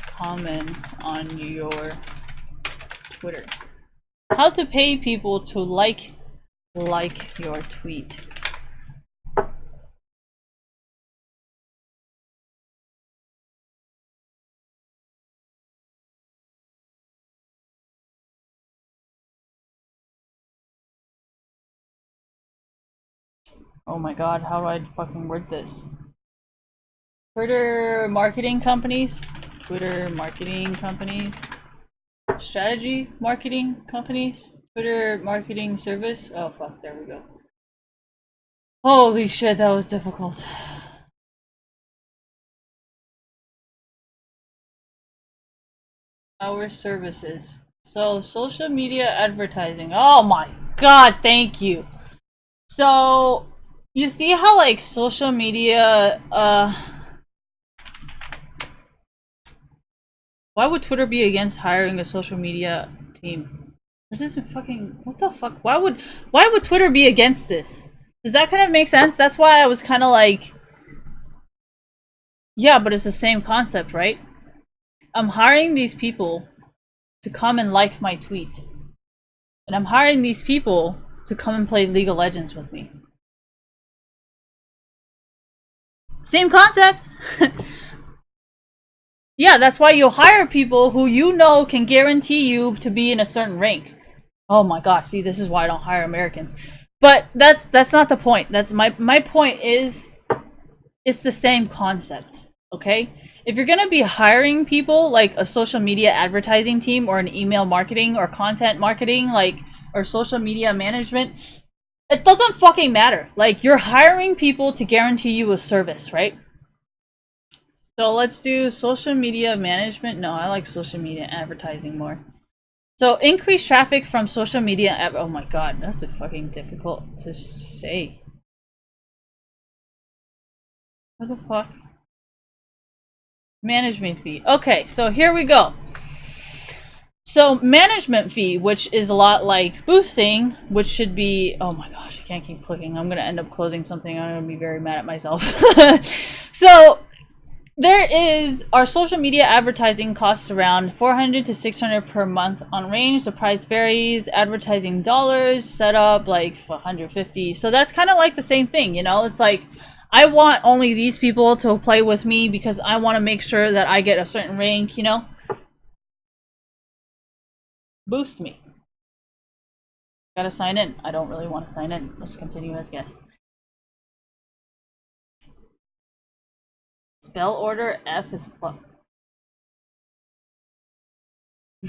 comments on your Twitter. How to pay people to like your tweet. Oh my god, how do I fucking word this? Twitter marketing companies? Twitter marketing companies? Strategy marketing companies? Twitter marketing service? Oh fuck, there we go. Holy shit, that was difficult. Our services. So, social media advertising. Oh my god, thank you. So, you see how like social media, why would Twitter be against hiring a social media team? This isn't fucking, what the fuck? Why would Twitter be against this? Does that kind of make sense? That's why I was kind of like, yeah, but it's the same concept, right? I'm hiring these people to come and like my tweet. And I'm hiring these people to come and play League of Legends with me. Same concept. Yeah, that's why you hire people who you know can guarantee you to be in a certain rank. Oh my gosh, see, this is why I don't hire Americans. But that's not the point. That's my point is it's the same concept, okay? If you're gonna be hiring people like a social media advertising team or an email marketing or content marketing, like, or social media management, it doesn't fucking matter. Like, you're hiring people to guarantee you a service, right? So let's do social media management. No, I like social media advertising more. So increase traffic from social media. Oh my god, that's a fucking difficult to say. What the fuck? Management fee. Okay, so here we go. So management fee, which is a lot like boosting, which should be, oh my gosh, I can't keep clicking. I'm gonna end up closing something. I'm gonna be very mad at myself. So there is, our social media advertising costs around 400 to 600 per month on range. The price varies. Advertising dollars set up like 150. So that's kind of like the same thing, you know? It's like, I want only these people to play with me because I want to make sure that I get a certain rank, you know? Boost me. Gotta sign in. I don't really want to sign in. Let's continue as guest. Spell order F is fuck.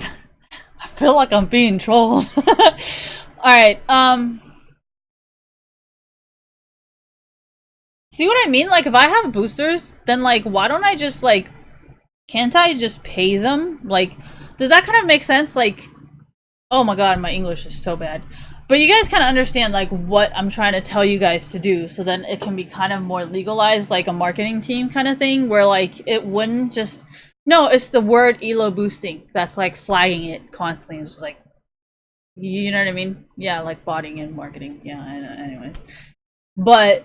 I feel like I'm being trolled. Alright, see what I mean? Like, if I have boosters, then, like, why don't I just, like, can't I just pay them? Like, does that kind of make sense? Like, oh my god, my English is so bad. But you guys kind of understand, like, what I'm trying to tell you guys to do, so then it can be kind of more legalized, like a marketing team kind of thing, where, like, it wouldn't just... No, it's the word ELO boosting that's, like, flagging it constantly. It's like, you know what I mean? Yeah, like botting and marketing. Yeah, I know, anyway. But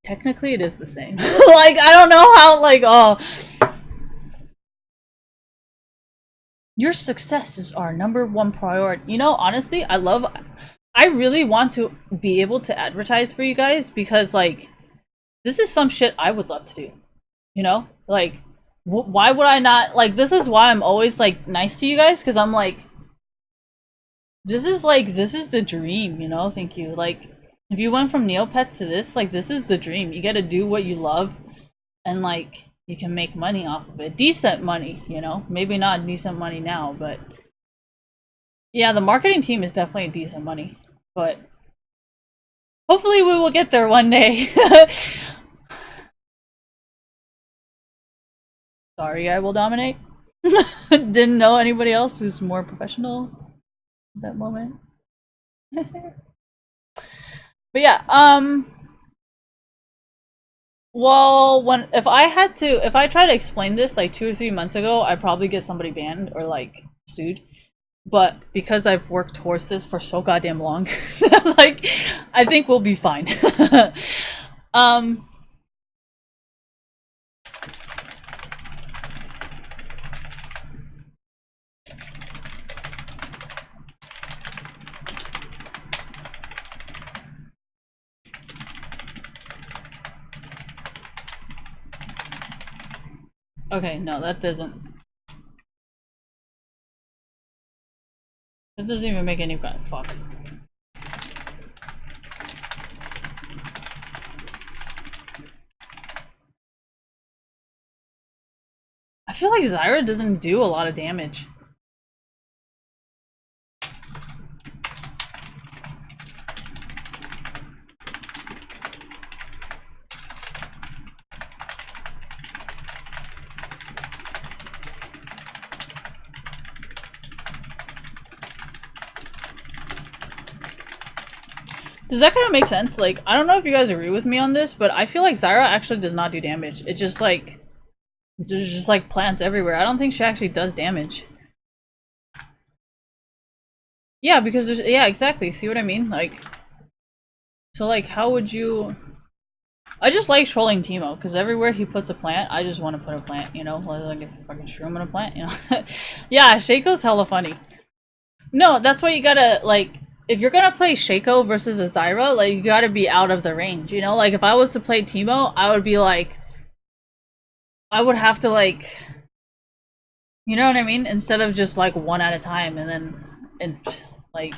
technically it is the same. Like, I don't know how, like, oh... Your success is our #1 priority. You know, honestly, I really want to be able to advertise for you guys because, like, this is some shit I would love to do. You know? Like, why would I not? Like, this is why I'm always, like, nice to you guys, because I'm like, this is the dream, you know? Thank you. Like, If you went from Neopets to this, like, this is the dream. You get to do what you love, and like, you can make money off of it. Decent money, you know? Maybe not decent money now, but yeah, the marketing team is definitely decent money. But hopefully we will get there one day. Sorry, I will dominate. Didn't know anybody else who's more professional at that moment. But yeah, well, if I try to explain this like 2 or 3 months ago, I'd probably get somebody banned or like sued. But because I've worked towards this for so goddamn long, like, I think we'll be fine. um, okay, no, that doesn't even make any kind of fuck. I feel like Zyra doesn't do a lot of damage. Does that kind of make sense? Like, I don't know if you guys agree with me on this, but I feel like Zyra actually does not do damage. It just like, there's just like plants everywhere. I don't think she actually does damage. Yeah, because there's, yeah, exactly. See what I mean? Like, so like, how would you? I just like trolling Teemo because everywhere he puts a plant, I just want to put a plant. You know, like a fucking shroom in a plant. You know? Yeah, Shaco's hella funny. No, that's why you gotta like. If you're gonna play Shaco versus a Zyra, like, you gotta be out of the range. You know, like if I was to play Teemo, I would be like, I would have to like, you know what I mean? Instead of just like one at a time and then like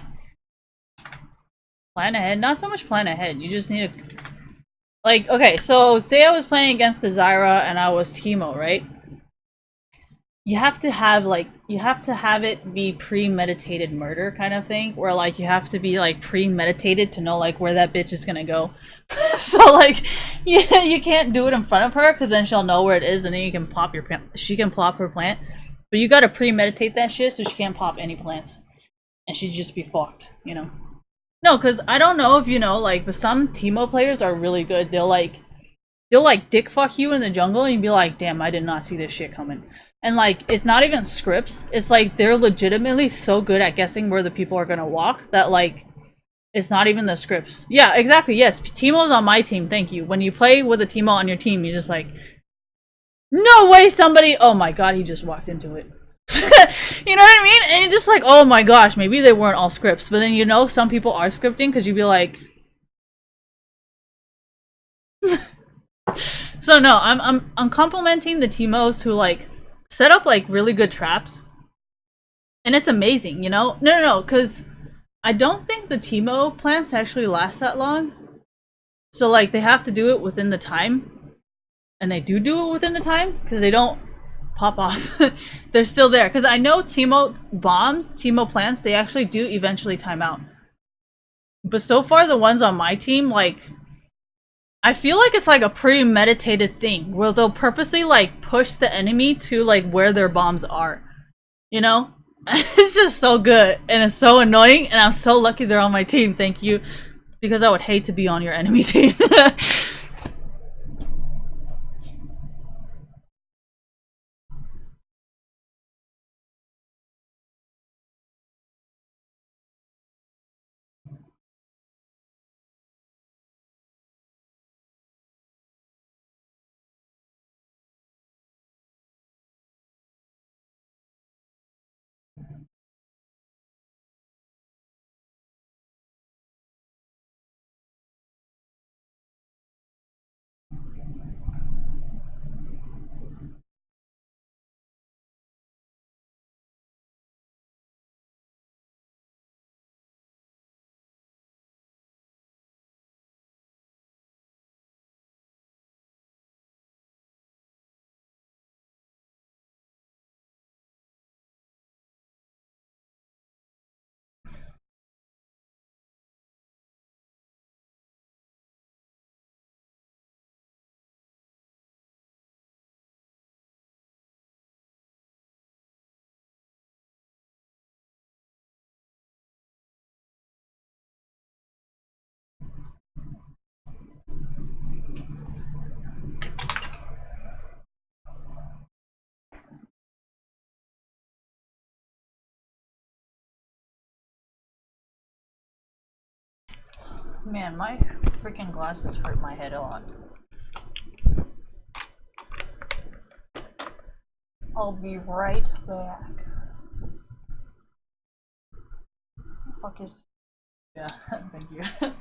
plan ahead. Not so much plan ahead. You just need to like, okay, so say I was playing against a Zyra and I was Teemo, right? You have to have like, you have to have it be premeditated murder kind of thing, where like you have to be like premeditated to know like where that bitch is gonna go. So like, yeah, you can't do it in front of her because then she'll know where it is and then you can pop your plant. She can plop her plant, but you gotta premeditate that shit so she can't pop any plants and she'd just be fucked, you know. No, because I don't know if you know, like, but some Teemo players are really good. They'll like dick fuck you in the jungle and you'd be like, damn, I did not see this shit coming. And like, it's not even scripts. It's like they're legitimately so good at guessing where the people are gonna walk that like, it's not even the scripts. Yeah, exactly. Yes, Teemo's on my team. Thank you. When you play with a Teemo on your team, you're just like, no way, somebody. Oh my god, he just walked into it. You know what I mean? And you're just like, oh my gosh, maybe they weren't all scripts. But then you know some people are scripting because you'd be like. So no, I'm complimenting the Teemos who like set up like really good traps. And it's amazing, you know? No, because I don't think the Teemo plants actually last that long. So like they have to do it within the time. And they do it within the time because they don't pop off. They're still there. Because I know Teemo bombs, Teemo plants, they actually do eventually time out. But so far the ones on my team, like, I feel like it's like a premeditated thing where they'll purposely like push the enemy to like where their bombs are. You know? It's just so good and it's so annoying and I'm so lucky they're on my team, thank you. Because I would hate to be on your enemy team. Man, my freaking glasses hurt my head a lot. I'll be right back. The fuck is. Yeah, thank you.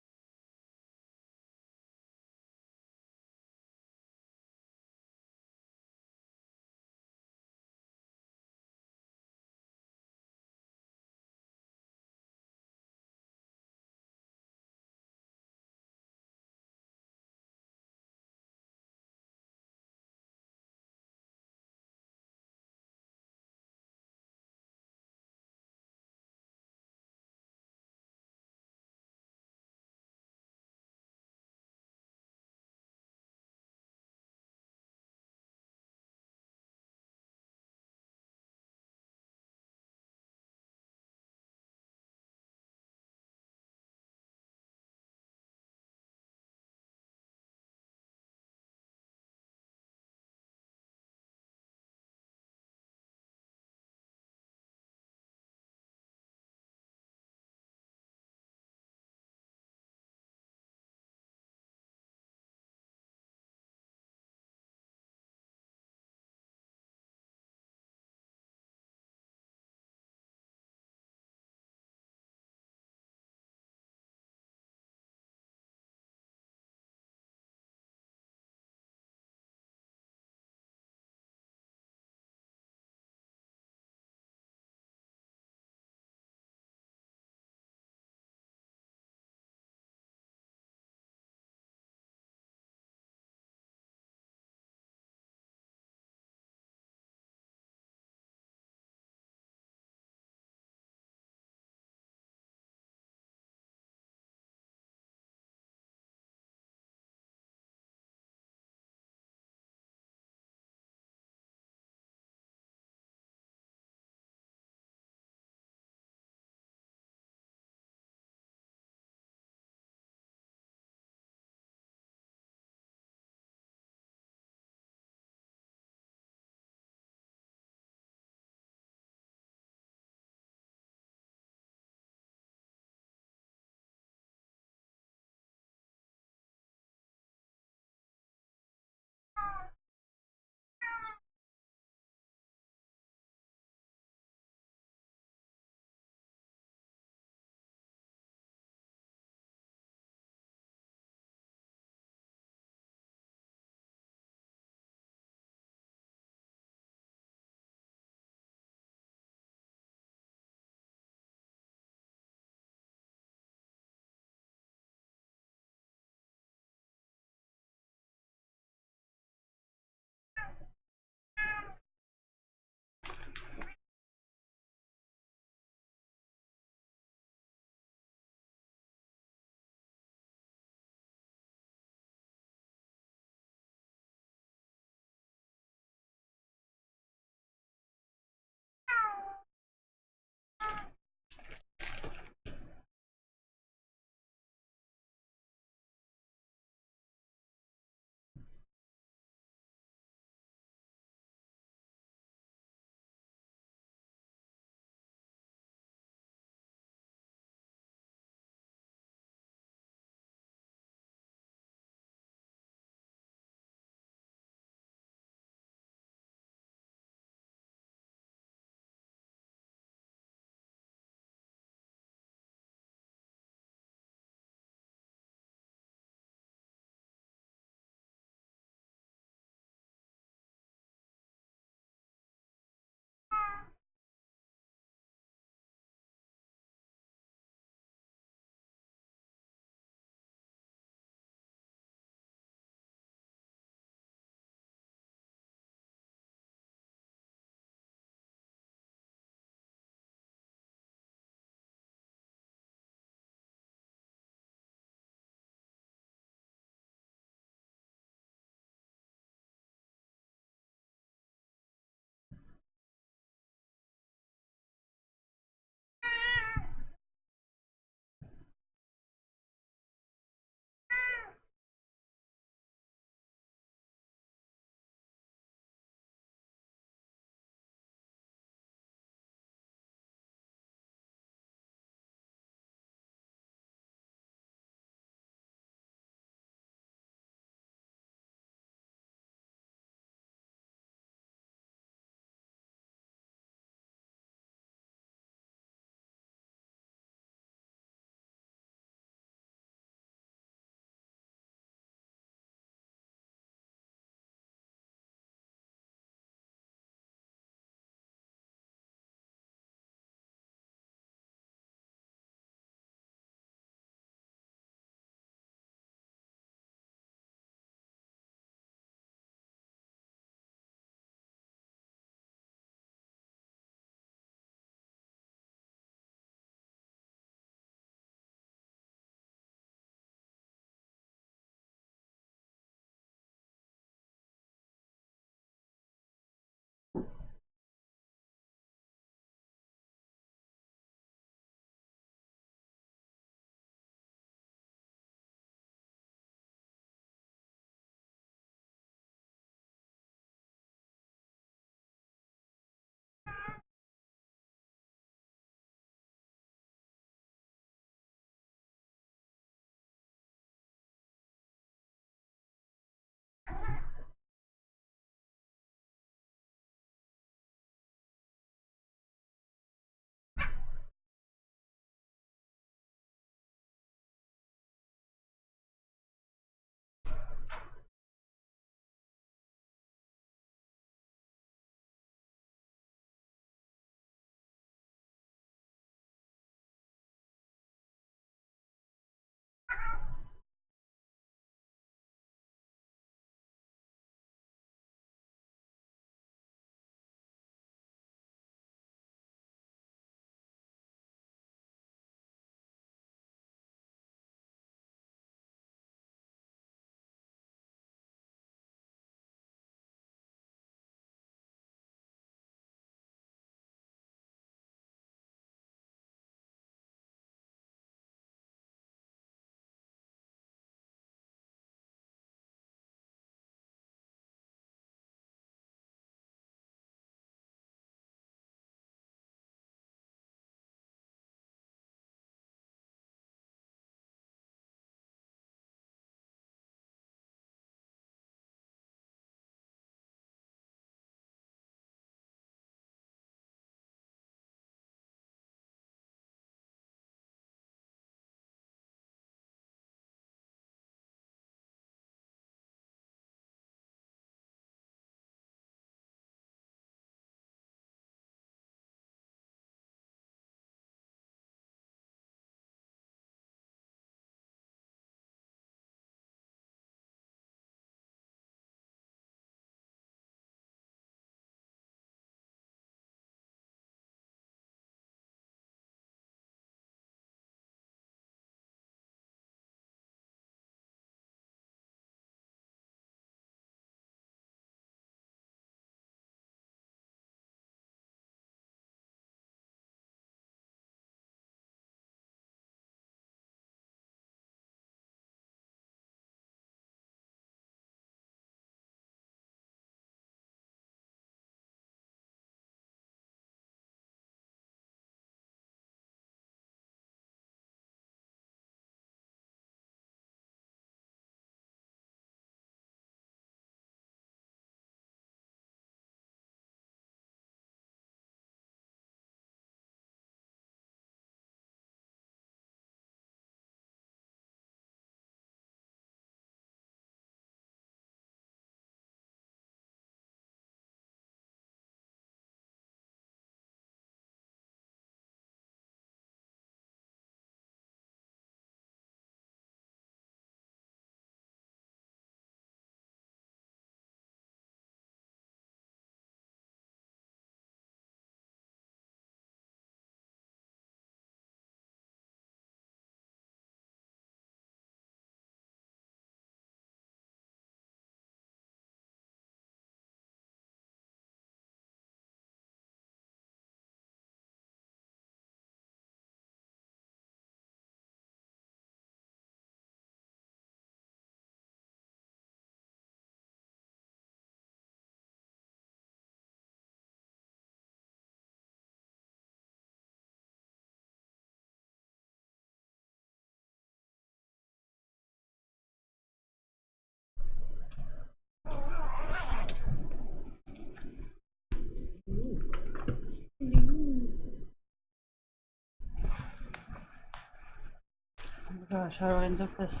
Gosh, how do I unzip this?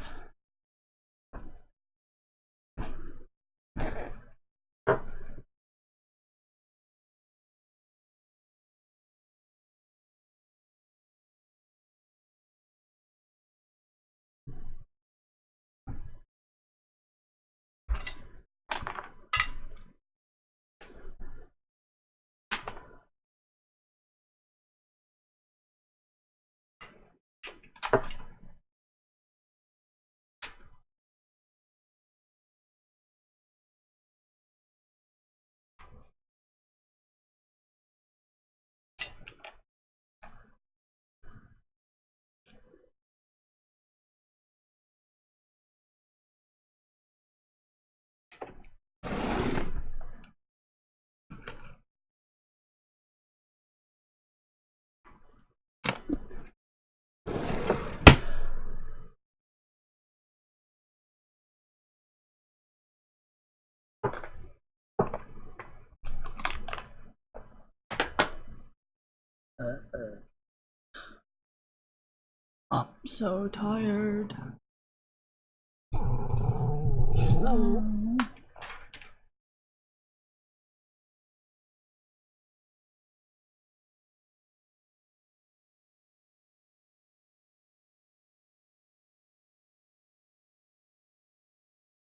I'm so tired.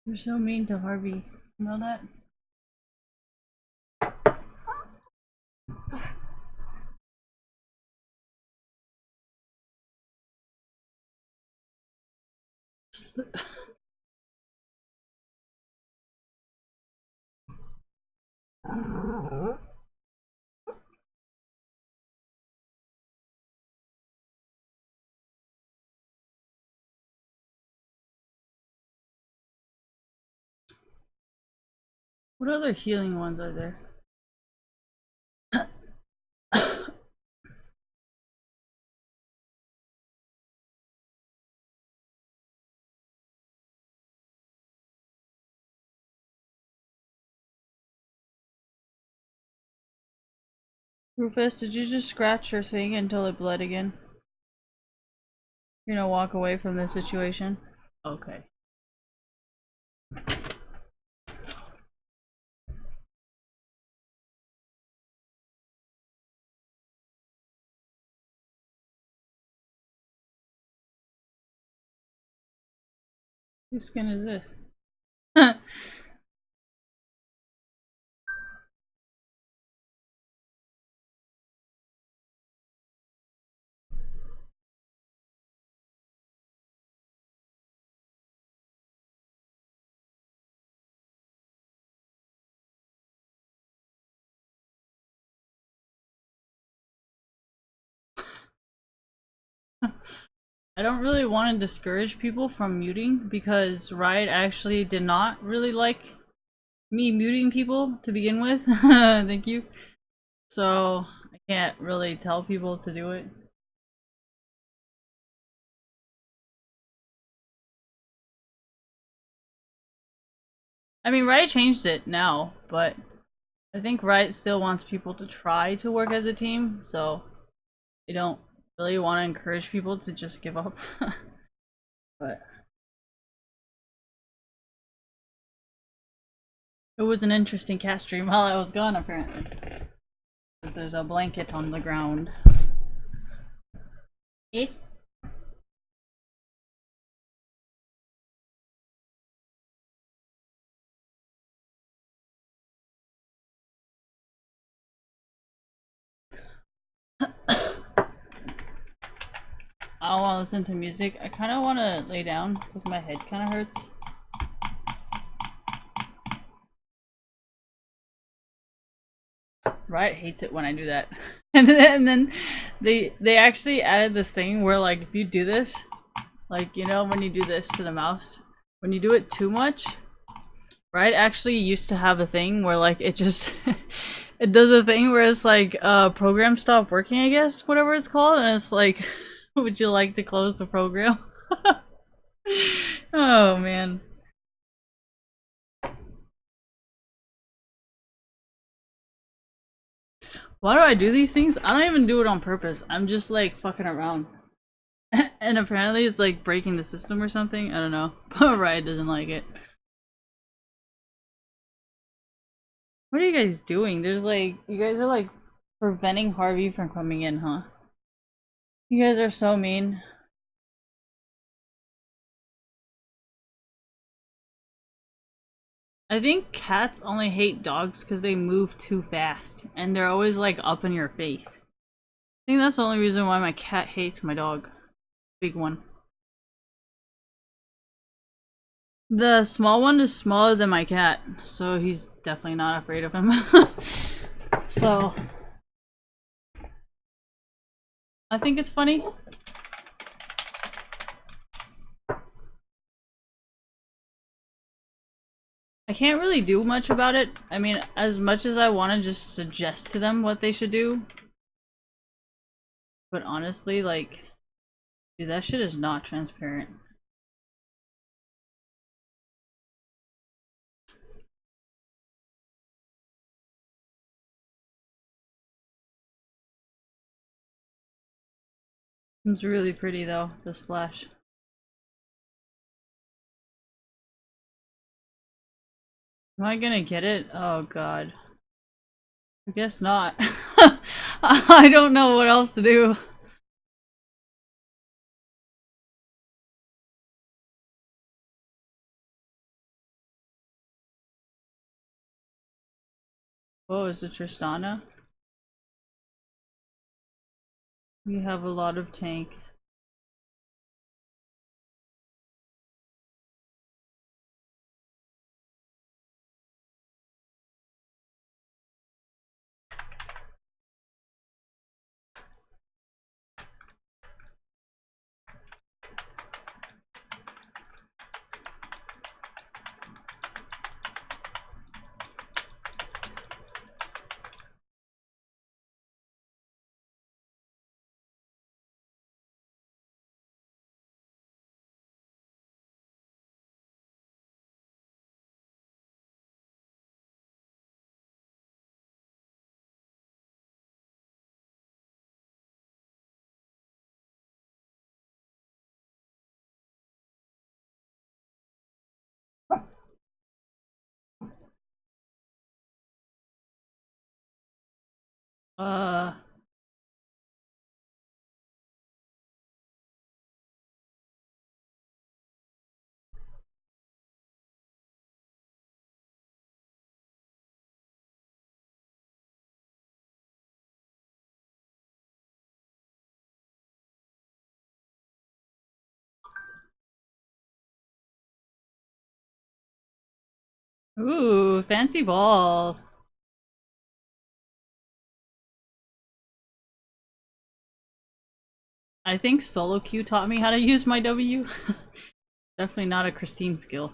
You're so mean to Harvey. You know that? What other healing ones are there? Rufus, did you just scratch your thing until it bled again? You're gonna walk away from this situation? Okay. Whose skin is this? I don't really want to discourage people from muting because Riot actually did not really like me muting people to begin with. Thank you. So I can't really tell people to do it. I mean, Riot changed it now, but I think Riot still wants people to try to work as a team, so they don't really want to encourage people to just give up. But it was an interesting cast stream while I was gone, apparently. Because there's a blanket on the ground. Eh? I don't want to listen to music. I kind of want to lay down because my head kind of hurts. Riot hates it when I do that. And then they actually added this thing where, like, if you do this, like, you know, when you do this to the mouse, when you do it too much, Riot actually used to have a thing where, like, it just it does a thing where it's like program stop working, I guess, whatever it's called, and it's like would you like to close the program? Oh man. Why do I do these things? I don't even do it on purpose. I'm just like fucking around. And apparently it's like breaking the system or something. I don't know. But Riot doesn't like it. What are you guys doing? There's like, you guys are like preventing Harvey from coming in, huh? You guys are so mean. I think cats only hate dogs because they move too fast and they're always like up in your face. I think that's the only reason why my cat hates my dog. Big one. The small one is smaller than my cat, so he's definitely not afraid of him. So, I think it's funny. I can't really do much about it. I mean, as much as I want to just suggest to them what they should do. But honestly, like, dude, that shit is not transparent. It's really pretty though, the splash. Am I gonna get it? Oh god. I guess not. I don't know what else to do. Oh, is it Tristana? We have a lot of tanks. Uh, ooh, fancy ball. I think solo queue taught me how to use my W. Definitely not a Christine skill.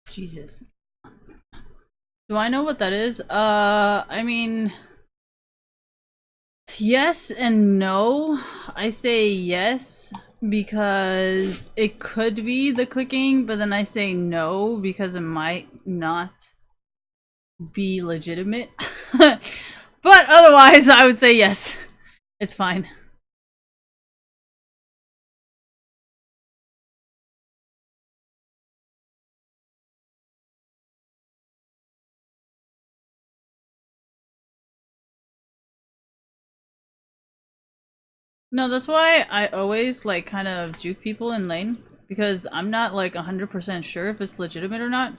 Jesus. Do I know what that is? I mean, yes and no. I say yes because it could be the clicking, but then I say no because it might not be legitimate. But otherwise, I would say yes. It's fine. No, that's why I always like kind of juke people in lane because I'm not like 100% sure if it's legitimate or not.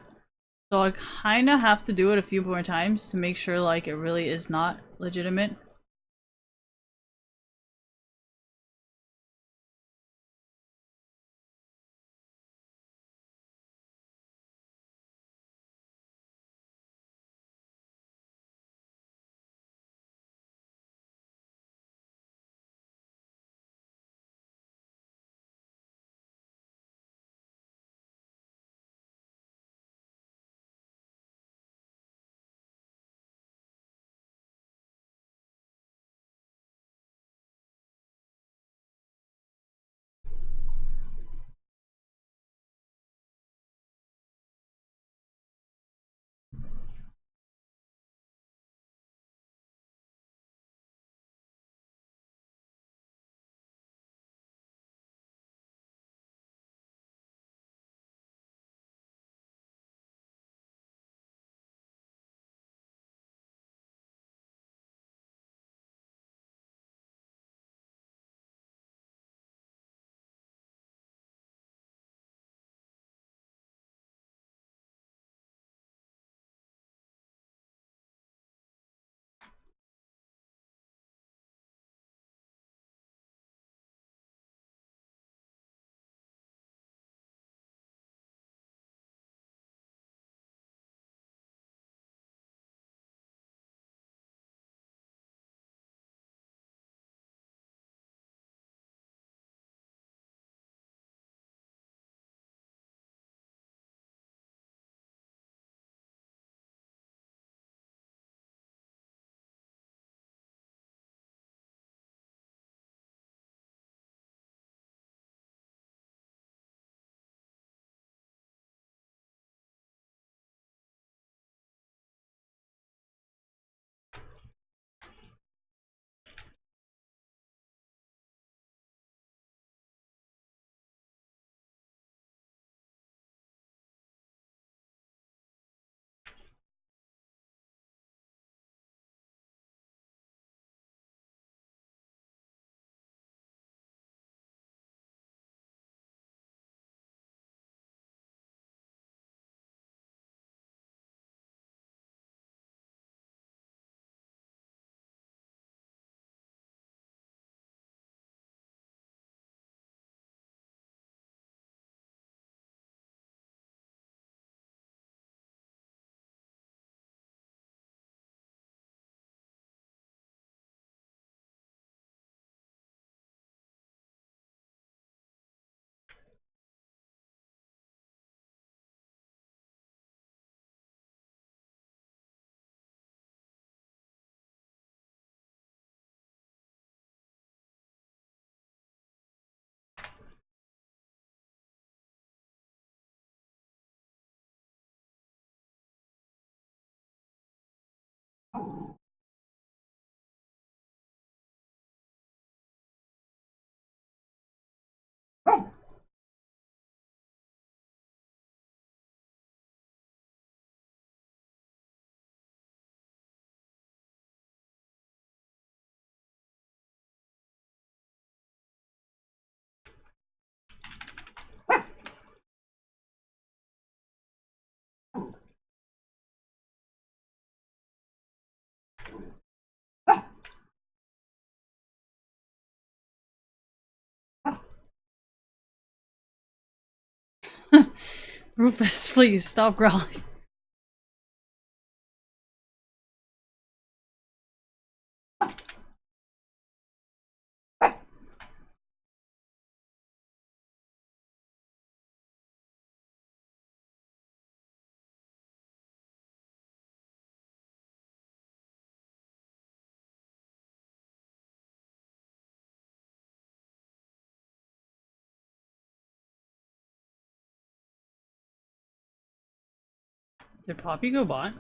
So I kind of have to do it a few more times to make sure like it really is not legitimate. Rufus, please stop growling. Did Poppy go by?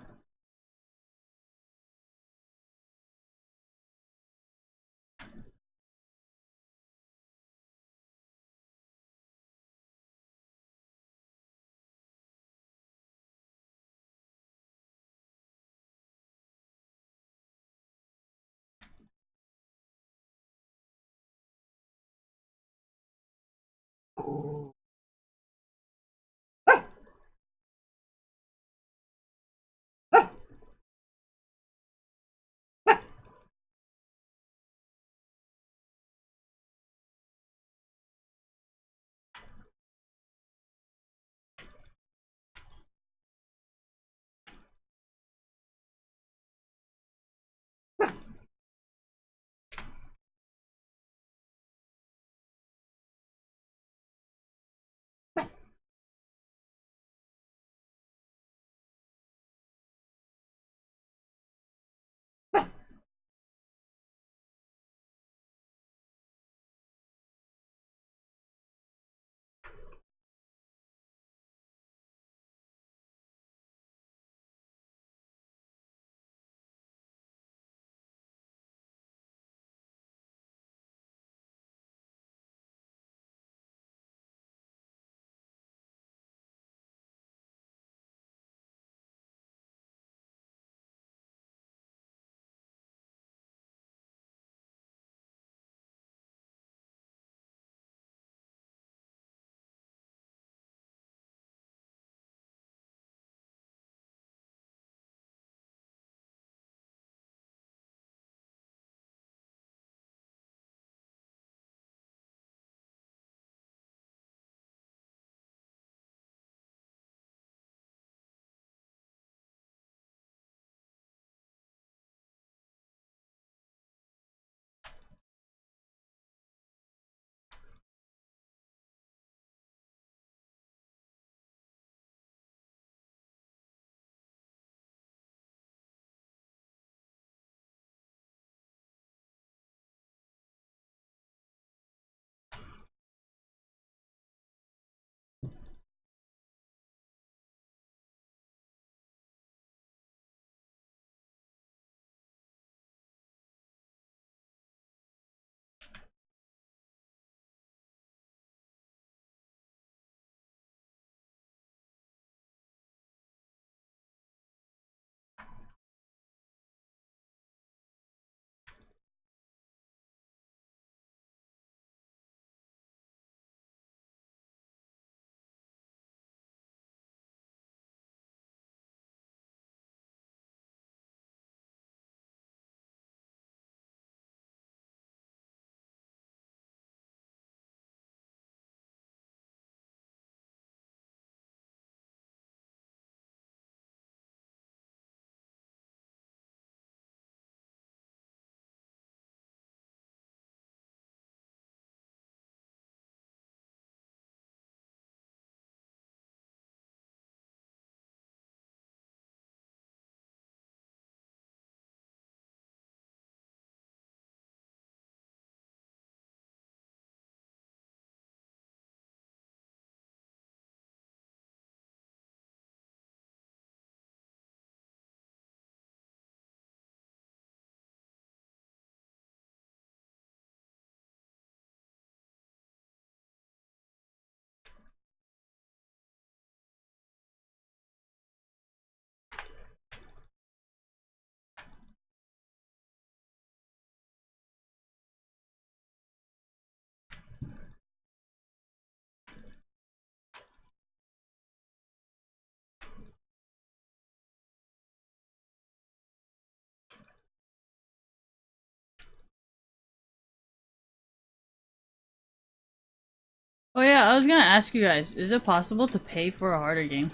Oh yeah, I was gonna ask you guys, is it possible to pay for a harder game?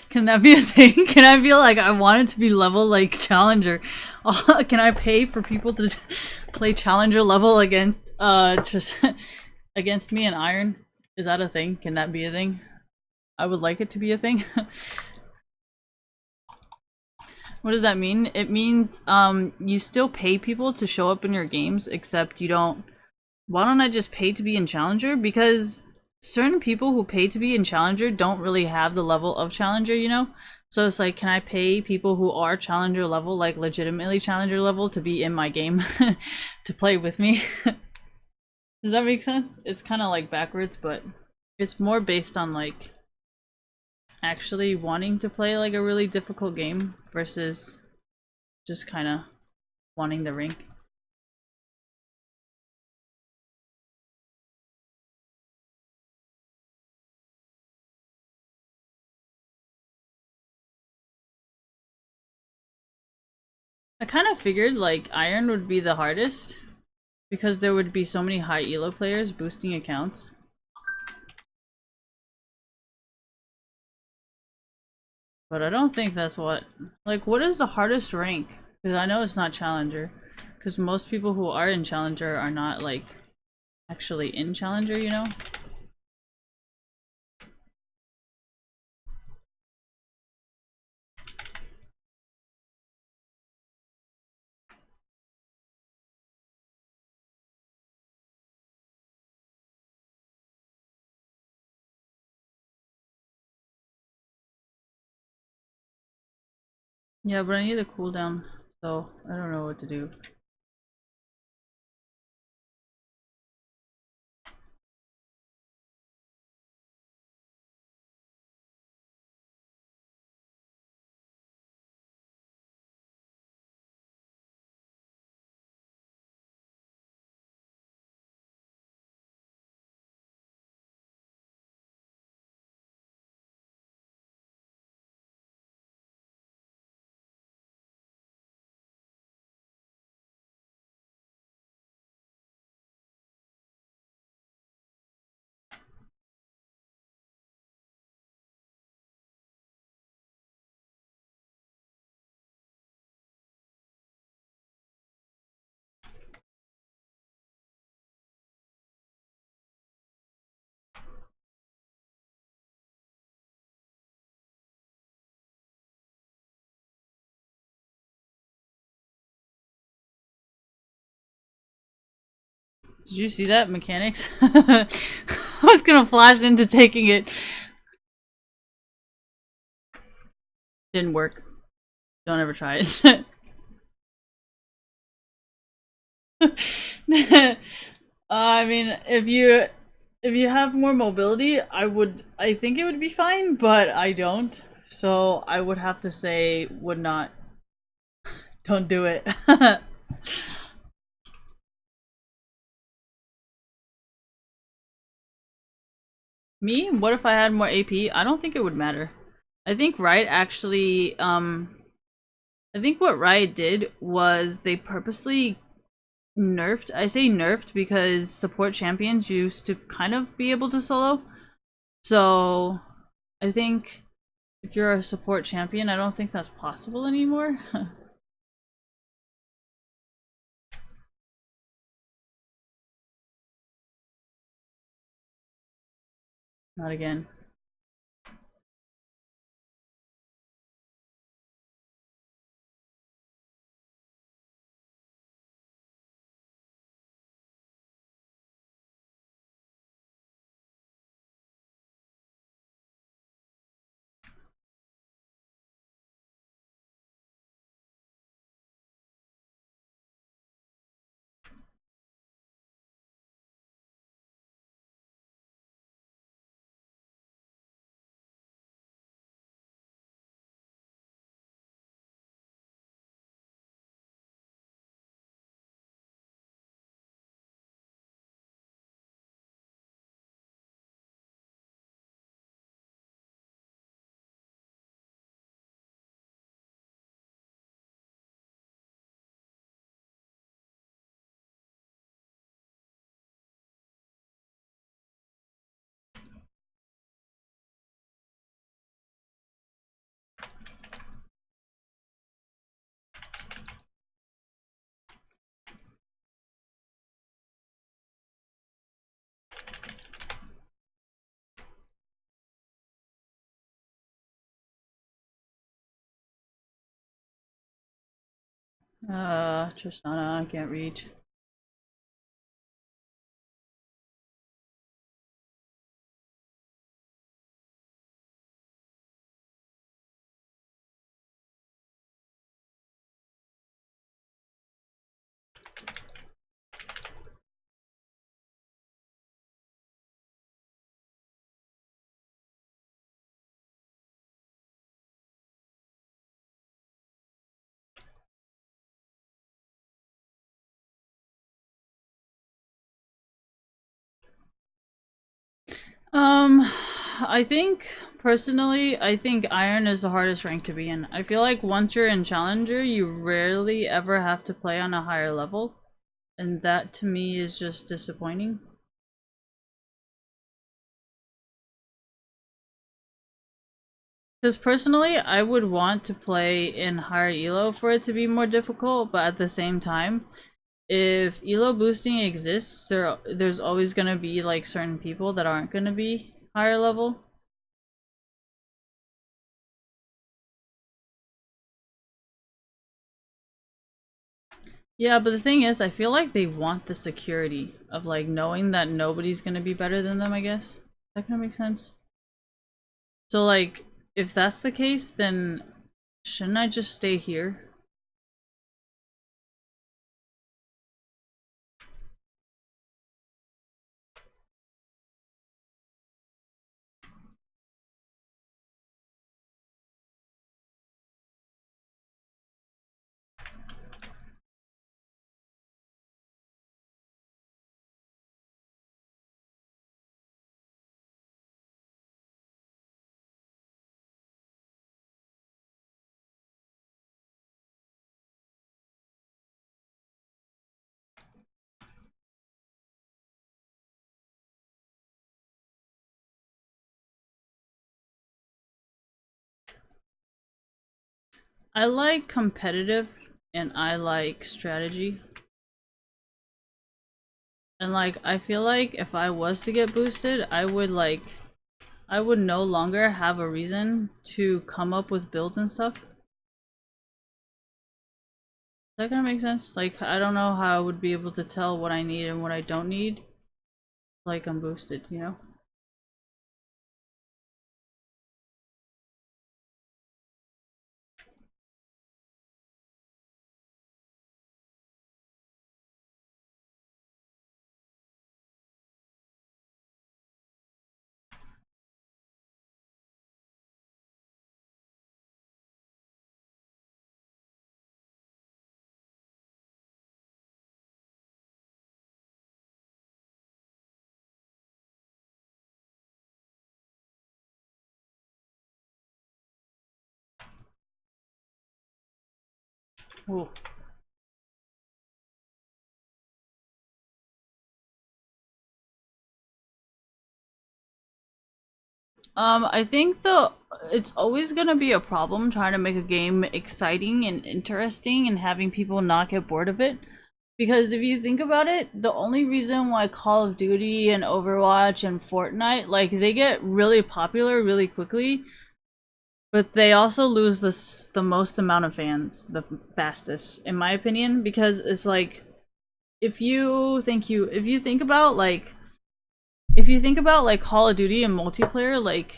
Can that be a thing? Can I feel like I want it to be level like Challenger? Can I pay for people to play Challenger level against just against me in Iron? Is that a thing? Can that be a thing? I would like it to be a thing. What does that mean? It means you still pay people to show up in your games, except you don't. Why don't I just pay to be in Challenger? Because certain people who pay to be in Challenger don't really have the level of Challenger, you know? So it's like, can I pay people who are Challenger level, like legitimately Challenger level, to be in my game to play with me? Does that make sense? It's kind of like backwards, but it's more based on like actually wanting to play like a really difficult game versus just kind of wanting the rank. I kind of figured like Iron would be the hardest because there would be so many high elo players boosting accounts. But I don't think that's what... Like, what is the hardest rank? Because I know it's not Challenger. Because most people who are in Challenger are not, like, actually in Challenger, you know? Yeah, but I need the cooldown, so I don't know what to do. Did you see that, mechanics? I was gonna flash into taking it. Didn't work. Don't ever try it. I mean, if you have more mobility, I think it would be fine, but I don't. So I would have to say would not. Don't do it. Me? What if I had more AP? I don't think it would matter. I think Riot actually I think what Riot did was they purposely nerfed. I say nerfed because support champions used to kind of be able to solo. So I think if you're a support champion, I don't think that's possible anymore. Not again. Tristana, I can't reach. I think personally, I think Iron is the hardest rank to be in. I feel like once you're in Challenger, you rarely ever have to play on a higher level, and that to me is just disappointing. Because personally, I would want to play in higher elo for it to be more difficult, but at the same time, if elo boosting exists, there's always gonna be like certain people that aren't gonna be higher level. Yeah, but the thing is, I feel like they want the security of like knowing that nobody's gonna be better than them, I guess. Is that gonna make sense? So like, if that's the case, then shouldn't I just stay here? I like competitive and I like strategy. And like, I feel like if I was to get boosted, I would no longer have a reason to come up with builds and stuff. Is that gonna make sense? Like, I don't know how I would be able to tell what I need and what I don't need. Like, I'm boosted, you know? Ooh. I think it's always gonna be a problem trying to make a game exciting and interesting and having people not get bored of it. Because if you think about it, the only reason why Call of Duty and Overwatch and Fortnite, like, they get really popular really quickly, but they also lose the most amount of fans the fastest, in my opinion, because it's like, if you think about like Call of Duty and multiplayer, like,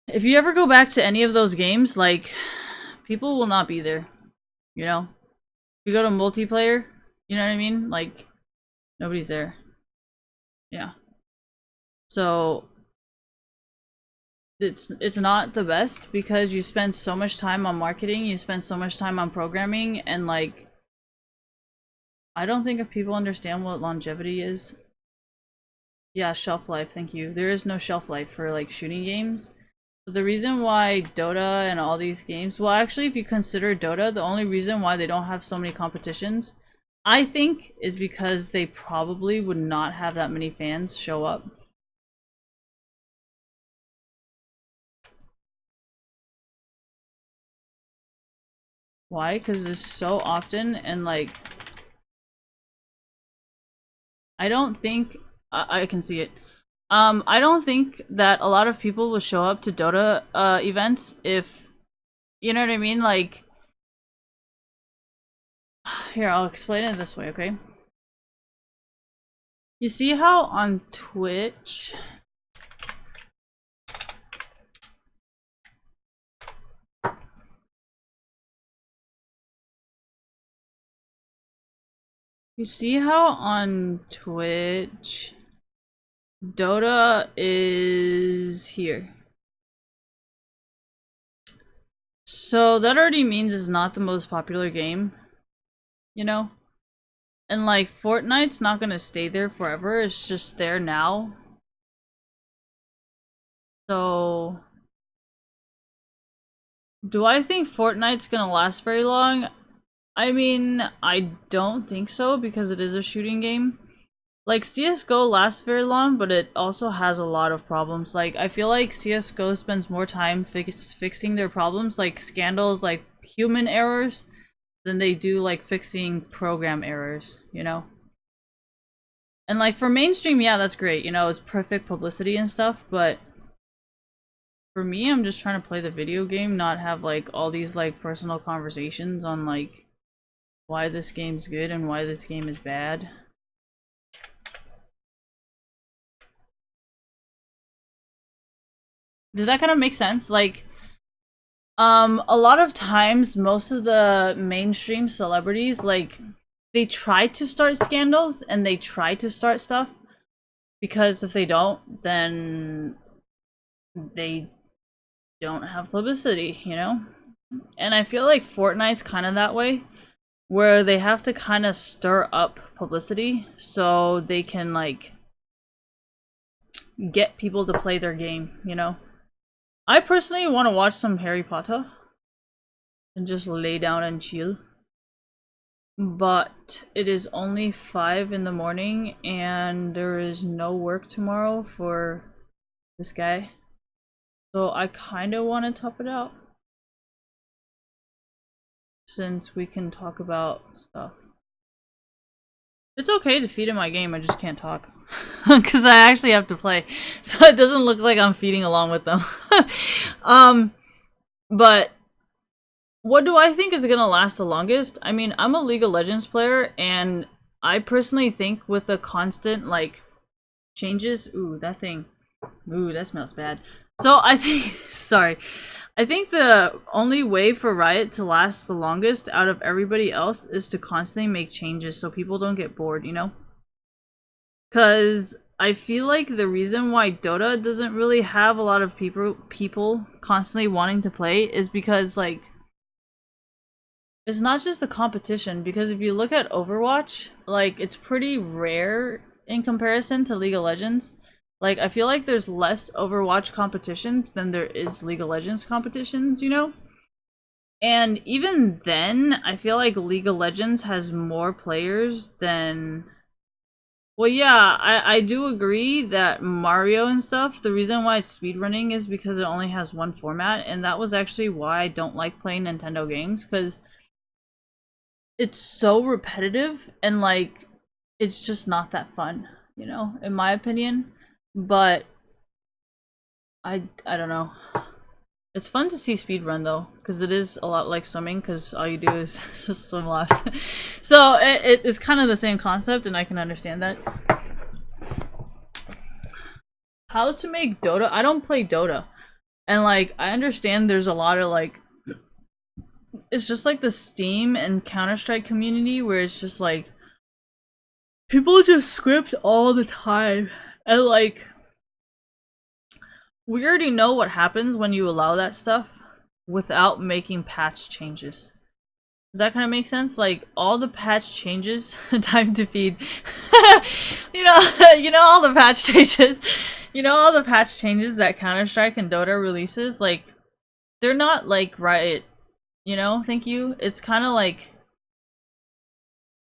if you ever go back to any of those games, like, people will not be there, you know? If you go to multiplayer, you know what I mean? Like, nobody's there. Yeah. So it's not the best because you spend so much time on marketing, you spend so much time on programming, and like, I don't think if people understand what longevity is. Yeah, shelf life, thank you. There is no shelf life for like shooting games. But the reason why Dota and all these games, well, actually, if you consider Dota, the only reason why they don't have so many competitions, I think, is because they probably would not have that many fans show up. Why? Because there's so often, and like, I don't think I can see it. I don't think that a lot of people will show up to Dota events if, you know what I mean? Like, here, I'll explain it this way, okay? You see how on Twitch, Dota is here. So that already means it's not the most popular game, you know? And like Fortnite's not gonna stay there forever, it's just there now. So do I think Fortnite's gonna last very long? I mean, I don't think so because it is a shooting game. Like CS:GO lasts very long, but it also has a lot of problems. Like I feel like CS:GO spends more time fixing their problems, like scandals, like human errors, than they do like fixing program errors, you know? And like for mainstream, yeah, that's great, you know, it's perfect publicity and stuff, but for me, I'm just trying to play the video game, not have like all these like personal conversations on like why this game's good and why this game is bad. Does that kind of make sense? Like, a lot of times, most of the mainstream celebrities, like, they try to start scandals and they try to start stuff because if they don't, then they don't have publicity, you know? And I feel like Fortnite's kind of that way, where they have to kind of stir up publicity so they can, like, get people to play their game, you know? I personally want to watch some Harry Potter and just lay down and chill. But it is only 5 in the morning and there is no work tomorrow for this guy. So I kind of want to tough it out. Since we can talk about stuff. It's okay to feed in my game, I just can't talk. Because I actually have to play. So it doesn't look like I'm feeding along with them. But what do I think is gonna last the longest? I mean, I'm a League of Legends player, and I personally think with the constant, like, changes... Ooh, that thing. Ooh, that smells bad. So I think... Sorry. I think the only way for Riot to last the longest out of everybody else is to constantly make changes so people don't get bored, you know? Because I feel like the reason why Dota doesn't really have a lot of people constantly wanting to play is because, like, it's not just a competition. Because if you look at Overwatch, like, it's pretty rare in comparison to League of Legends. Like, I feel like there's less Overwatch competitions than there is League of Legends competitions, you know? And even then, I feel like League of Legends has more players than... Well, yeah, I do agree that Mario and stuff, the reason why it's speedrunning is because it only has one format, and that was actually why I don't like playing Nintendo games, because it's so repetitive, and, like, it's just not that fun, you know, in my opinion. But I don't know. It's fun to see speedrun though, because it is a lot like swimming, because all you do is just swim laps. So it's kind of the same concept, and I can understand that. How to make Dota? I don't play Dota. And like, I understand there's a lot of like... It's just like the Steam and Counter-Strike community where it's just like... People just script all the time. And like... We already know what happens when you allow that stuff without making patch changes. Does that kind of make sense? Like, all the patch changes, time to feed. you know all the patch changes. You know all the patch changes that Counter-Strike and Dota releases, like, they're not like Riot, you know? Thank you. It's kind of like...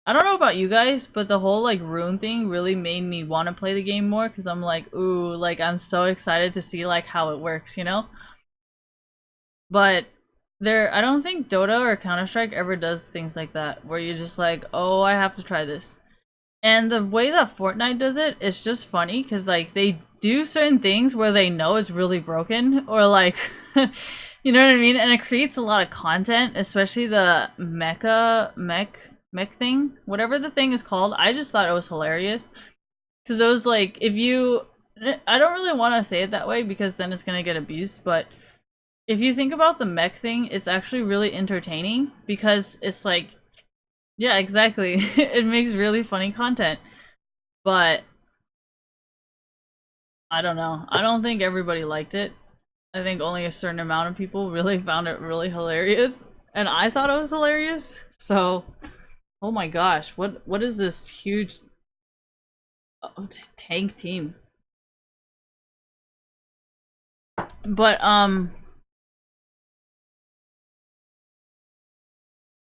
I don't know about you guys, but the whole like rune thing really made me want to play the game more, because I'm like, ooh, like I'm so excited to see like how it works, you know? But I don't think Dota or Counter-Strike ever does things like that, where you're just like, oh, I have to try this. And the way that Fortnite does it is just funny because like they do certain things where they know it's really broken or like you know what I mean? And it creates a lot of content, especially the mech thing. Whatever the thing is called. I just thought it was hilarious. Because it was like if you I don't really want to say it that way because then it's gonna get abused, but if you think about the mech thing, it's actually really entertaining because it's like yeah, exactly. It makes really funny content. But I don't know. I don't think everybody liked it. I think only a certain amount of people really found it really hilarious. And I thought it was hilarious. So, oh my gosh, what is this huge tank team? But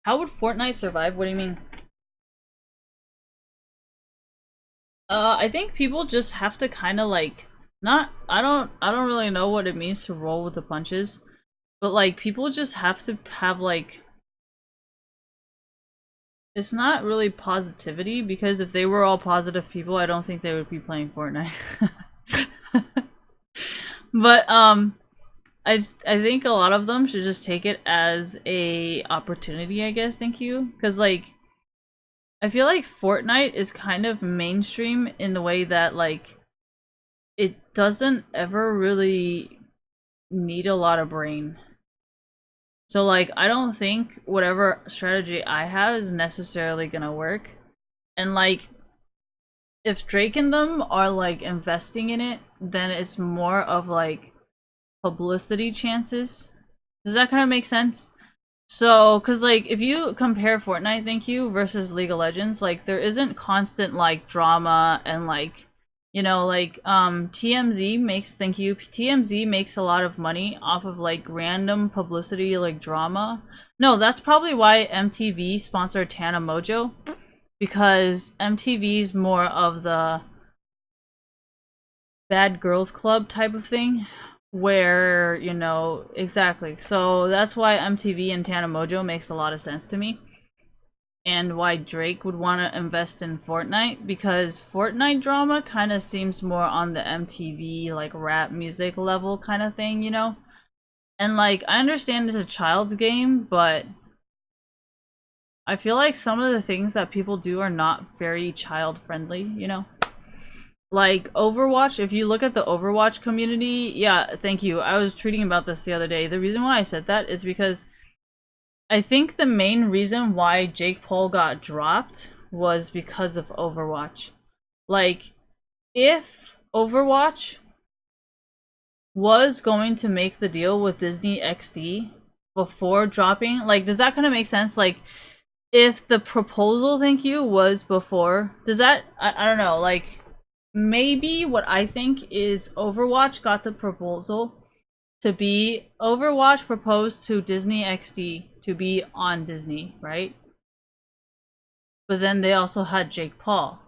how would Fortnite survive? What do you mean? I think people just have to kind of like not I don't really know what it means to roll with the punches, but like people just have to have like it's not really positivity because if they were all positive people, I don't think they would be playing Fortnite. But I think a lot of them should just take it as a opportunity, I guess. Thank you, because like I feel like Fortnite is kind of mainstream in the way that like it doesn't ever really need a lot of brain. So like I don't think whatever strategy I have is necessarily gonna work. And like if Drake and them are like investing in it, then it's more of like publicity chances. Does that kind of make sense? So, cause like if you compare Fortnite, thank you, versus League of Legends, like there isn't constant like drama and like you know like TMZ makes thank you TMZ makes a lot of money off of like random publicity like drama. No, that's probably why MTV sponsored Tana Mojo because MTV's more of the bad girls club type of thing where you know exactly so that's why MTV and Tana Mojo makes a lot of sense to me and why Drake would want to invest in Fortnite because Fortnite drama kind of seems more on the MTV like rap music level kind of thing, you know. And like I understand it's a child's game, but I feel like some of the things that people do are not very child friendly, you know. Like Overwatch, if you look at the Overwatch community, yeah, thank you. I was tweeting about this the other day. The reason why I said that is because I think the main reason why Jake Paul got dropped was because of Overwatch. Like, if Overwatch was going to make the deal with Disney XD before dropping, like, does that kind of make sense? Like, if the proposal, thank you, was before, does that, I don't know, like, maybe what I think is Overwatch got the proposal to be Overwatch proposed to Disney XD to be on Disney, right? But then they also had Jake Paul.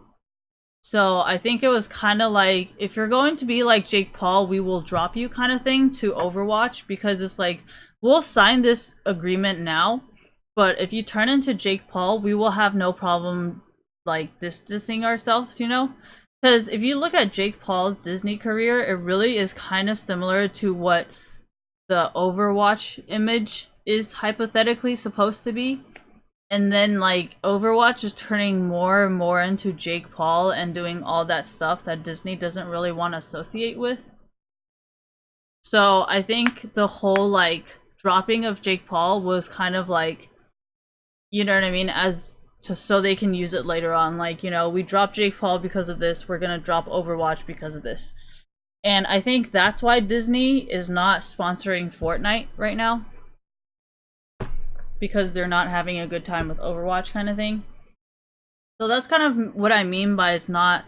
So I think it was kind of like if you're going to be like Jake Paul, we will drop you kind of thing to Overwatch because it's like we'll sign this agreement now, but if you turn into Jake Paul, we will have no problem like distancing ourselves, you know? Because if you look at Jake Paul's Disney career, it really is kind of similar to what the Overwatch image is hypothetically supposed to be. And then like Overwatch is turning more and more into Jake Paul and doing all that stuff that Disney doesn't really want to associate with. So I think the whole like dropping of Jake Paul was kind of like, you know what I mean, as to so they can use it later on. Like, you know, we dropped Jake Paul because of this, we're gonna drop Overwatch because of this. And I think that's why Disney is not sponsoring Fortnite right now. Because they're not having a good time with Overwatch kind of thing. So that's kind of what I mean by it's not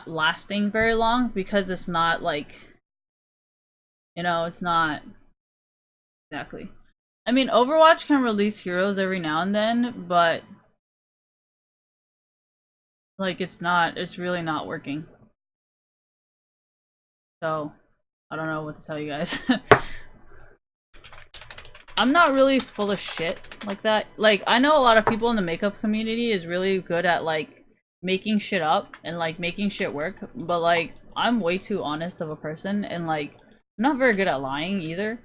lasting very long because it's not like, you know, it's not exactly. I mean, Overwatch can release heroes every now and then, but like it's really not working. So, I don't know what to tell you guys. I'm not really full of shit like that. Like, I know a lot of people in the makeup community is really good at, like, making shit up and like making shit work, but like I'm way too honest of a person and like I'm not very good at lying either.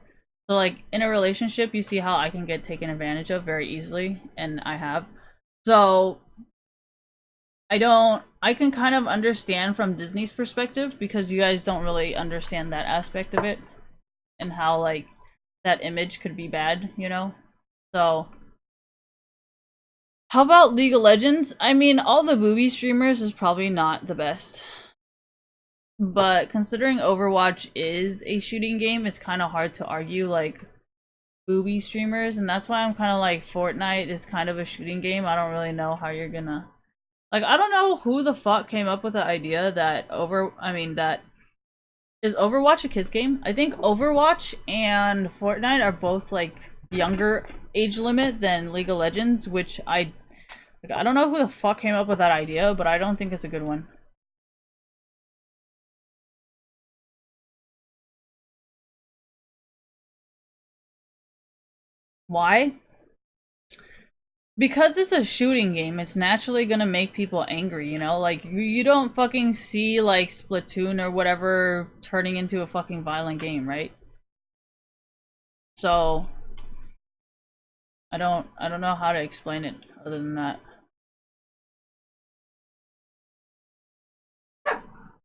So like in a relationship, you see how I can get taken advantage of very easily, and I have. So I can kind of understand from Disney's perspective because you guys don't really understand that aspect of it and how like that image could be bad, you know? So how about League of Legends? I mean, all the booby streamers is probably not the best. But considering Overwatch is a shooting game, it's kind of hard to argue like booby streamers, and that's why I'm kind of like Fortnite is kind of a shooting game. I don't really know how you're gonna like. I don't know who the fuck came up with the idea that that is Overwatch a kids game. I think Overwatch and Fortnite are both like younger age limit than League of Legends, which I don't know who the fuck came up with that idea, but I don't think it's a good one. Why? Because it's a shooting game, it's naturally gonna make people angry, you know? Like, you don't fucking see, like, Splatoon or whatever turning into a fucking violent game, right? So, I don't know how to explain it other than that.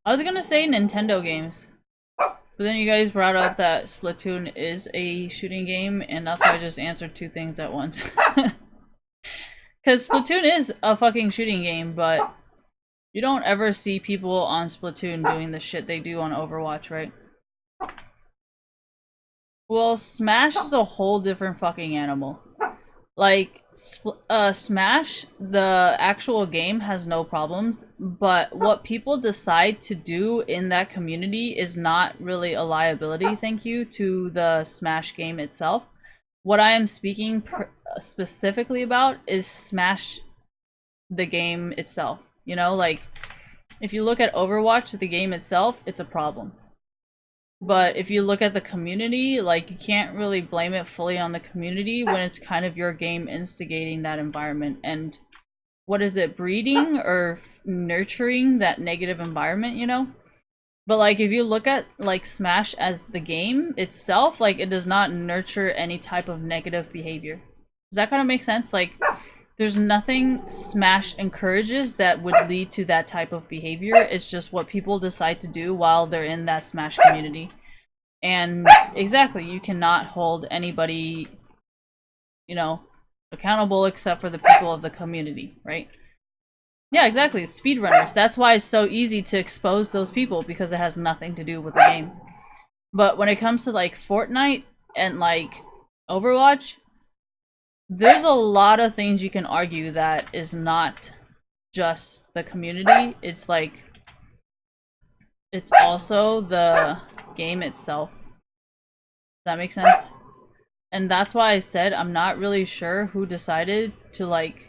I was gonna say Nintendo games, but then you guys brought up that Splatoon is a shooting game, and that's why I just answered two things at once. Because Splatoon is a fucking shooting game, but you don't ever see people on Splatoon doing the shit they do on Overwatch, right? Well, Smash is a whole different fucking animal. Like, Smash, the actual game has no problems, but what people decide to do in that community is not really a liability, thank you, to the Smash game itself. What I am speaking specifically about is Smash, the game itself. You know, like, if you look at Overwatch, the game itself, it's a problem. But if you look at the community, like, you can't really blame it fully on the community when it's kind of your game instigating that environment and what is it, breeding or nurturing that negative environment, you know? But like if you look at like Smash as the game itself, like it does not nurture any type of negative behavior. Does that kind of make sense? Like there's nothing Smash encourages that would lead to that type of behavior. It's just what people decide to do while they're in that Smash community. And exactly, you cannot hold anybody, you know, accountable except for the people of the community, right? Yeah, exactly. Speedrunners. That's why it's so easy to expose those people because it has nothing to do with the game. But when it comes to like Fortnite and like Overwatch, there's a lot of things you can argue that is not just the community. It's like it's also the game itself. Does that make sense? And that's why I said I'm not really sure who decided to like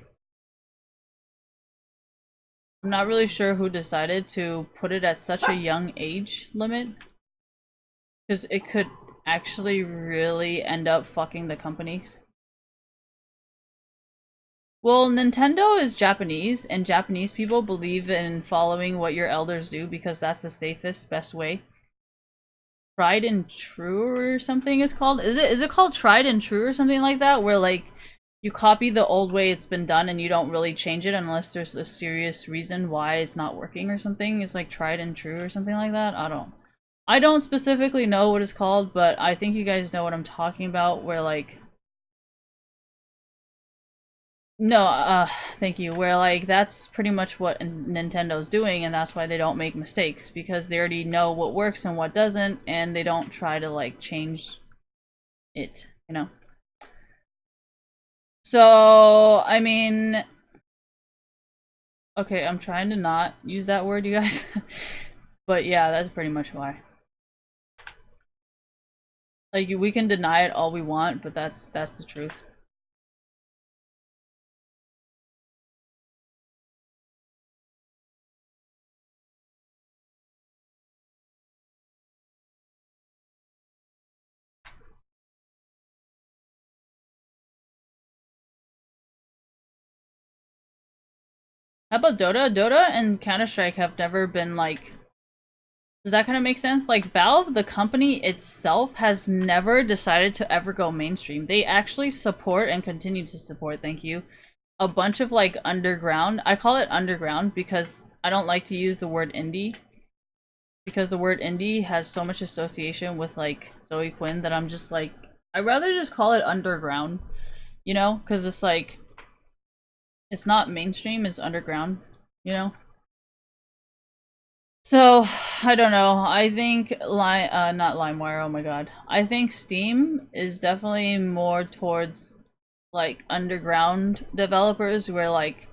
I'm not really sure who decided to put it at such a young age limit. Because it could actually really end up fucking the companies. Well, Nintendo is Japanese, and Japanese people believe in following what your elders do because that's the safest, best way. Tried and True or something is called? Is it called Tried and True or something like that? Where like you copy the old way it's been done and you don't really change it unless there's a serious reason why it's not working or something. It's like Tried and True or something like that. I don't specifically know what it's called, but I think you guys know what I'm talking about, where like no, thank you. Where like that's pretty much what Nintendo's doing, and that's why they don't make mistakes because they already know what works and what doesn't, and they don't try to like change it, you know. So, I mean, okay, I'm trying to not use that word, you guys. But yeah, that's pretty much why. Like we can deny it all we want, but that's the truth. How about Dota? Dota and Counter-Strike have never been like... Does that kind of make sense? Like, Valve, the company itself, has never decided to ever go mainstream. They actually support and continue to support, thank you, a bunch of like underground. I call it underground because I don't like to use the word indie. Because the word indie has so much association with like Zoe Quinn that I'm just like, I'd rather just call it underground, you know? Because it's like, it's not mainstream, it's underground, you know? So, I don't know. I think not LimeWire, oh my god. I think Steam is definitely more towards like underground developers where like,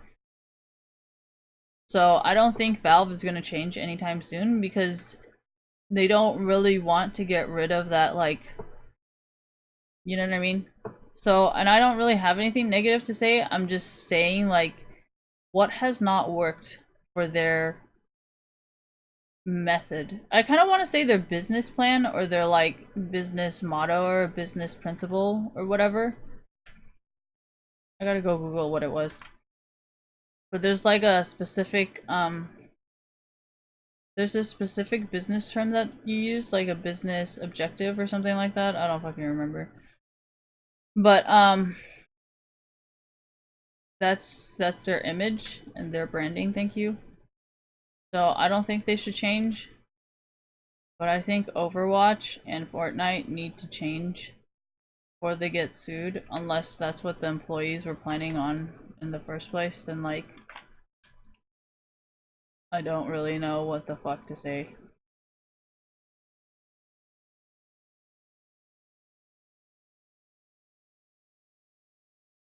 so I don't think Valve is gonna change anytime soon because they don't really want to get rid of that like, you know what I mean? So, and I don't really have anything negative to say. I'm just saying like what has not worked for their method. I kind of want to say their business plan or their like business motto or business principle or whatever. I gotta go Google what it was. But there's like a specific there's a specific business term that you use, like a business objective or something like that. I don't fucking remember. But that's their image and their branding, thank you. So I don't think they should change. But I think Overwatch and Fortnite need to change before they get sued, unless that's what the employees were planning on in the first place, then like I don't really know what the fuck to say.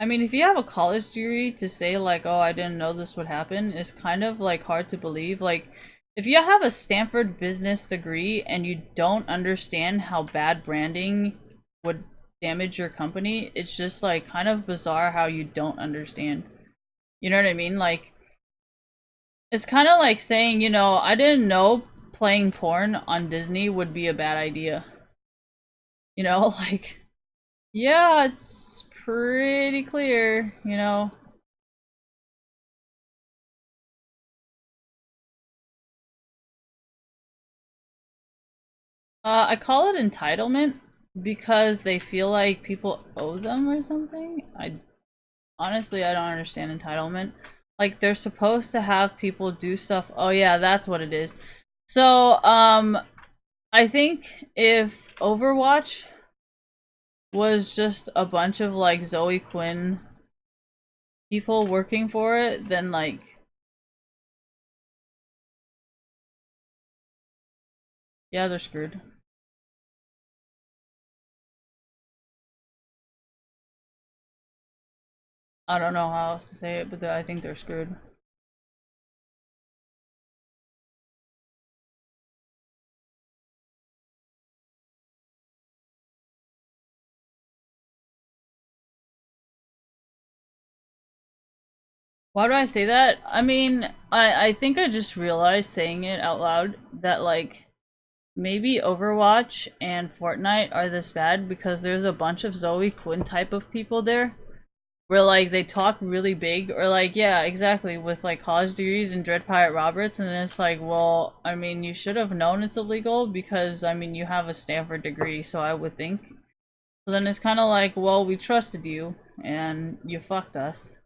I mean, if you have a college degree to say like, oh, I didn't know this would happen, it's kind of like hard to believe. Like, if you have a Stanford business degree and you don't understand how bad branding would damage your company, it's just like kind of bizarre how you don't understand. You know what I mean? Like, it's kind of like saying, you know, I didn't know playing porn on Disney would be a bad idea. You know, like, yeah, it's pretty clear, you know. I call it entitlement because they feel like people owe them or something. I honestly, I don't understand entitlement. Like, they're supposed to have people do stuff. Oh yeah, that's what it is. So, I think if Overwatch was just a bunch of like Zoe Quinn people working for it, then like yeah, they're screwed. I don't know how else to say it, but I think they're screwed. Why do I say that? I mean, I think I just realized saying it out loud that like maybe Overwatch and Fortnite are this bad because there's a bunch of Zoe Quinn type of people there where like they talk really big or like yeah, exactly, with like college degrees and Dread Pirate Roberts, and then it's like, well, I mean, you should have known it's illegal because I mean you have a Stanford degree, so I would think. So then it's kind of like, well, we trusted you and you fucked us.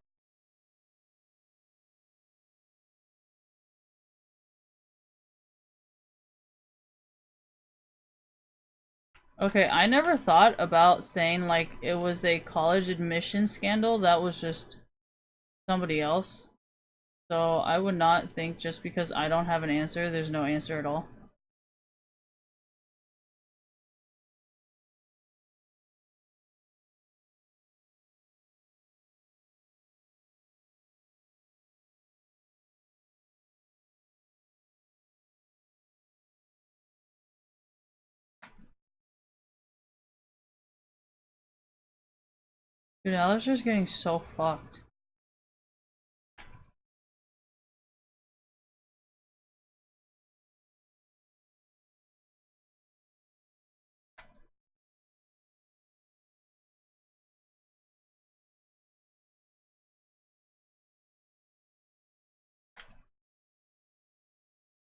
Okay, I never thought about saying like it was a college admission scandal. That was just somebody else. So I would not think just because I don't have an answer, there's no answer at all. Dude, Alistair's getting so fucked.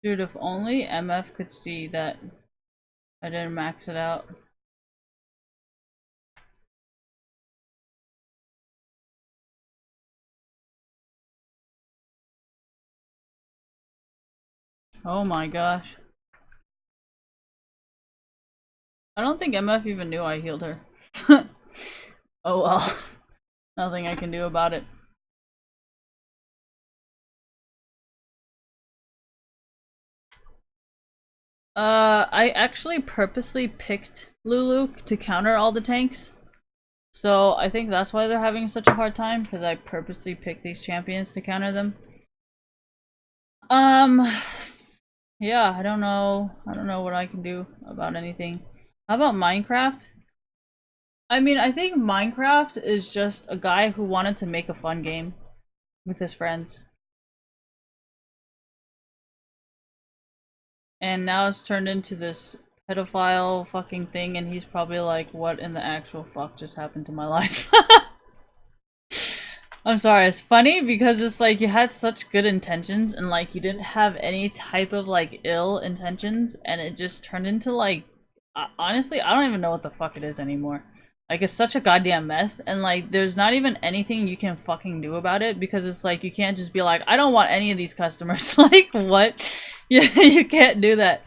Dude, if only MF could see that I didn't max it out. Oh my gosh. I don't think MF even knew I healed her. Oh well. Nothing I can do about it. I actually purposely picked Lulu to counter all the tanks. So I think that's why they're having such a hard time, because I purposely picked these champions to counter them. Yeah, I don't know. I don't know what I can do about anything. How about Minecraft? I mean, I think Minecraft is just a guy who wanted to make a fun game with his friends. And now it's turned into this pedophile fucking thing, and he's probably like, what in the actual fuck just happened to my life? I'm sorry, it's funny because it's like you had such good intentions and like you didn't have any type of like ill intentions, and it just turned into like, honestly, I don't even know what the fuck it is anymore. Like, it's such a goddamn mess, and like there's not even anything you can fucking do about it, because it's like you can't just be like, I don't want any of these customers. Like, what? You can't do that.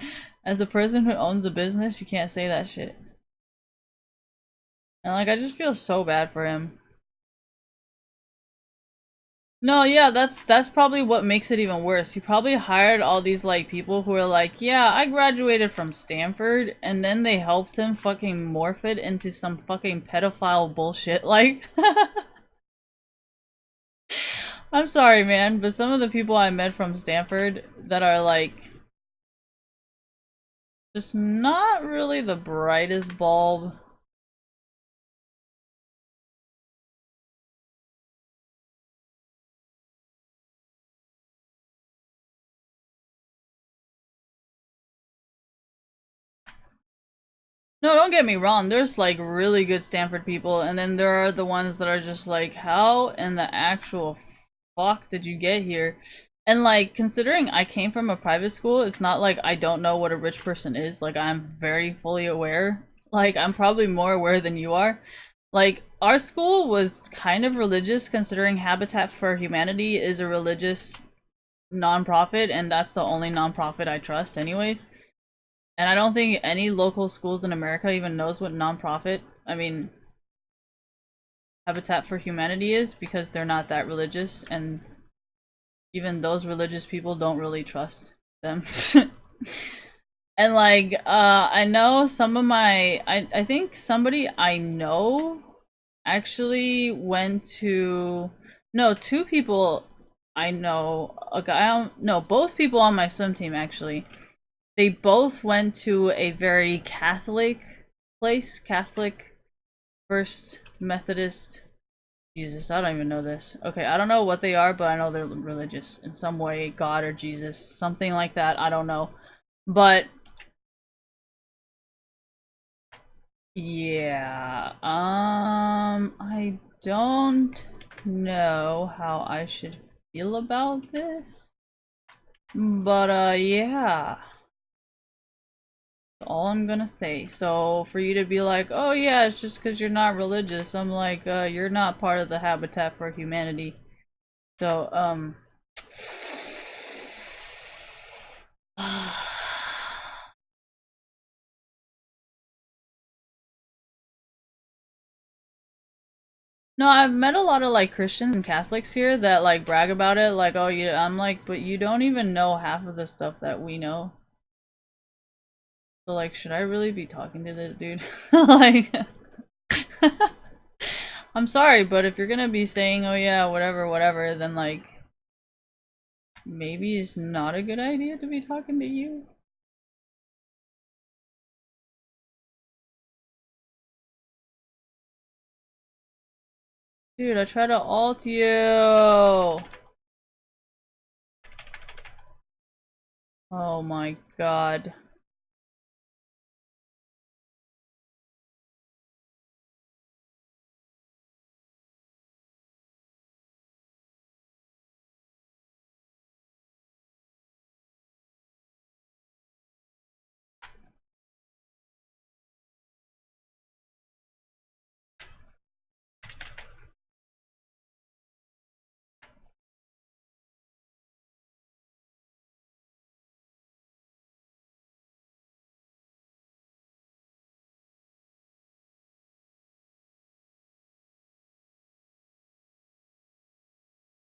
As a person who owns a business, you can't say that shit. And like I just feel so bad for him. No, yeah, that's probably what makes it even worse. He probably hired all these like people who are like, yeah, I graduated from Stanford, and then they helped him fucking morph it into some fucking pedophile bullshit. Like, I'm sorry, man, but some of the people I met from Stanford that are like just not really the brightest bulb. No, don't get me wrong. There's like really good Stanford people, and then there are the ones that are just like, how in the actual fuck did you get here? And like, considering I came from a private school, it's not like I don't know what a rich person is. Like, I'm very fully aware. Like, I'm probably more aware than you are. Like, our school was kind of religious, considering Habitat for Humanity is a religious nonprofit, and that's the only nonprofit I trust, anyways. And I don't think any local schools in America even knows what nonprofit, I mean, Habitat for Humanity is, because they're not that religious, and even those religious people don't really trust them. And like, I know some of my, I think somebody I know actually went to, no, two people I know, a guy, no, both people on my swim team actually. They both went to a very Catholic place, Catholic First Methodist. Jesus, I don't even know this. Okay, I don't know what they are, but I know they're religious in some way, God or Jesus, something like that. I don't know. But yeah, I don't know how I should feel about this. But yeah. All I'm gonna say. So for you to be like, oh yeah, it's just because you're not religious, I'm like, you're not part of the Habitat for Humanity. So no, I've met a lot of like Christians and Catholics here that like brag about it, like, oh yeah, I'm like, but you don't even know half of the stuff that we know. So like, should I really be talking to this dude? Like, I'm sorry, but if you're gonna be saying, oh yeah, whatever, whatever, then like, maybe it's not a good idea to be talking to you. Dude, I tried to ult you! Oh my god.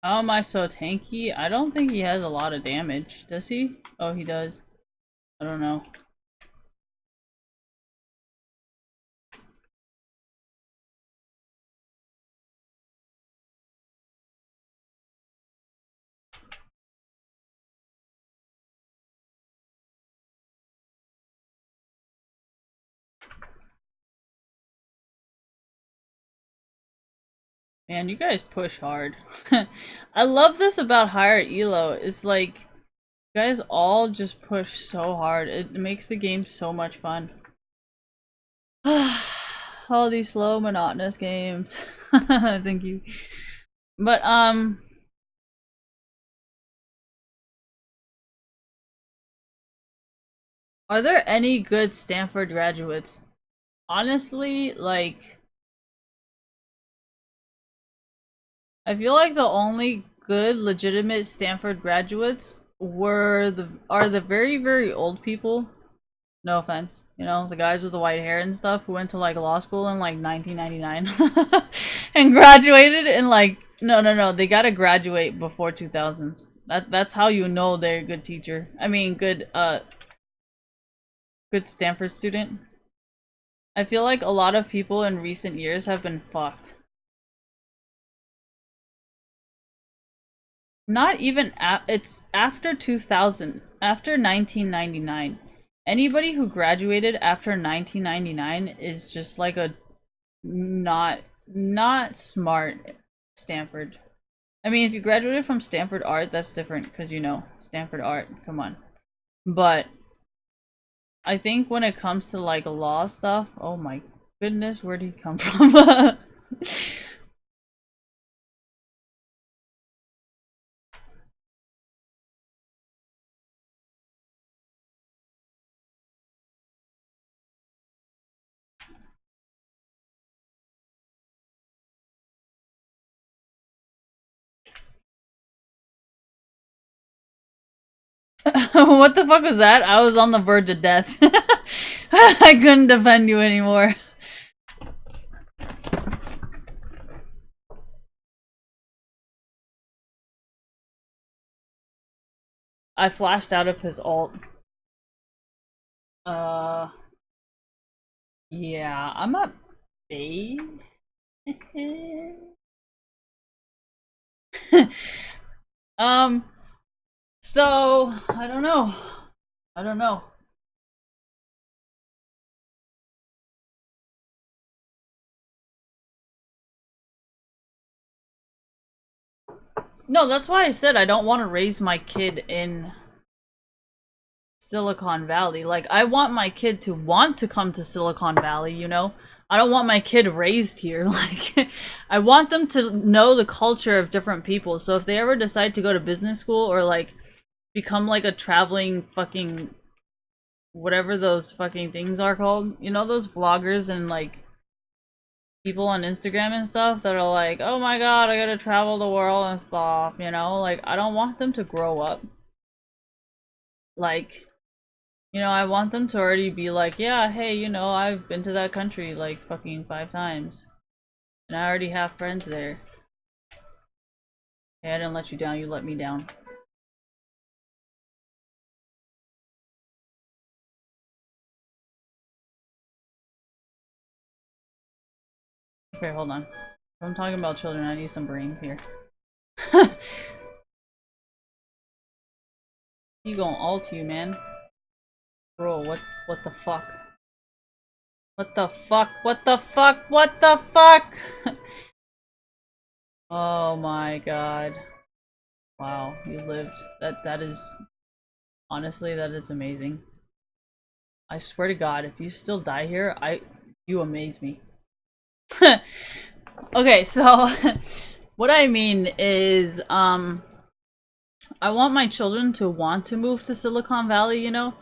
How am I so tanky? I don't think he has a lot of damage. Does he? Oh, he does. I don't know. Man, you guys push hard. I love this about higher elo. It's like, you guys all just push so hard. It makes the game so much fun. All these slow, monotonous games. Thank you. But, are there any good Stanford graduates? Honestly, like, I feel like the only good, legitimate Stanford graduates are the very, very old people. No offense, you know, the guys with the white hair and stuff who went to like law school in like 1999 and graduated in like no, they gotta graduate before 2000s. That's how you know they're a good teacher. I mean, good Stanford student. I feel like a lot of people in recent years have been fucked. Not even it's after 2000, after 1999. Anybody who graduated after 1999 is just like a not smart Stanford. I mean, if you graduated from Stanford Art, that's different because you know, Stanford Art, come on. But I think when it comes to like law stuff, oh my goodness, where did he come from? What the fuck was that? I was on the verge of death. I couldn't defend you anymore. I flashed out of his ult. Yeah, I'm at base. um, so I don't know. I don't know. No, that's why I said I don't want to raise my kid in Silicon Valley. Like, I want my kid to want to come to Silicon Valley, you know? I don't want my kid raised here. Like, I want them to know the culture of different people. So if they ever decide to go to business school or, like, become, like, a traveling fucking... whatever those fucking things are called. You know, those vloggers and, like, people on Instagram and stuff that are like, oh my god, I gotta travel the world and stuff, you know? Like, I don't want them to grow up. Like... You know, I want them to already be like, yeah, hey, you know, I've been to that country like fucking 5 times. And I already have friends there. Hey, I didn't let you down, you let me down. Okay, hold on. If I'm talking about children, I need some brains here. You gonna ult you, man. Bro, what the fuck? What the fuck? What the fuck? What the fuck? Oh my god. Wow, you lived. That is honestly, that is amazing. I swear to god, if you still die here, you amaze me. Okay, so what I mean is I want my children to want to move to Silicon Valley, you know?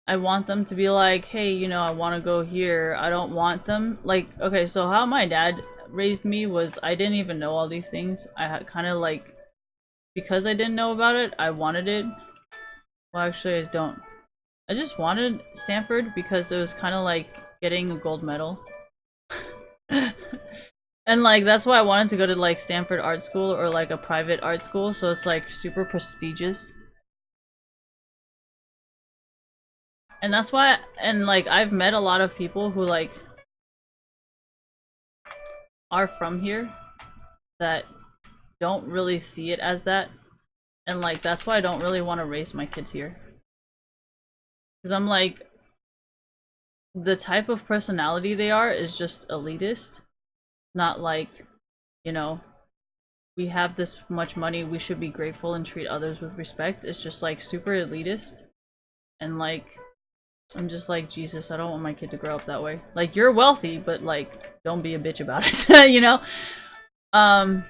I want them to be like, hey, you know, I want to go here. I don't want them like, okay, so how my dad raised me was I didn't even know all these things. I had kind of like, because I didn't know about it, I wanted it. Well, actually, I don't. I just wanted Stanford because it was kind of like getting a gold medal. And like that's why I wanted to go to like Stanford Art School or like a private art school, so it's like super prestigious. And that's why, and like I've met a lot of people who like are from here that don't really see it as that. And like that's why I don't really want to raise my kids here. Because I'm like, the type of personality they are is just elitist. Not like, you know, we have this much money, we should be grateful and treat others with respect. It's just like super elitist. And like, I'm just like, Jesus, I don't want my kid to grow up that way. Like, you're wealthy, but like, don't be a bitch about it, you know? And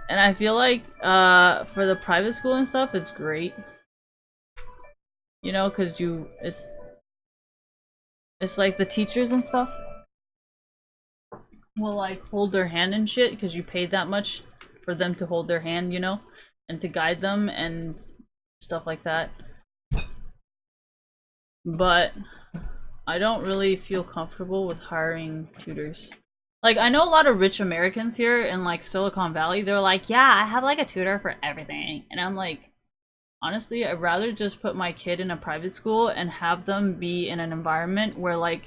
I feel like, for the private school and stuff, it's great. You know, because it's like the teachers and stuff will like hold their hand and shit because you paid that much for them to hold their hand, you know, and to guide them and stuff like that. But I don't really feel comfortable with hiring tutors. Like, I know a lot of rich Americans here in like Silicon Valley, they're like, yeah, I have like a tutor for everything. And I'm like, honestly, I'd rather just put my kid in a private school and have them be in an environment where like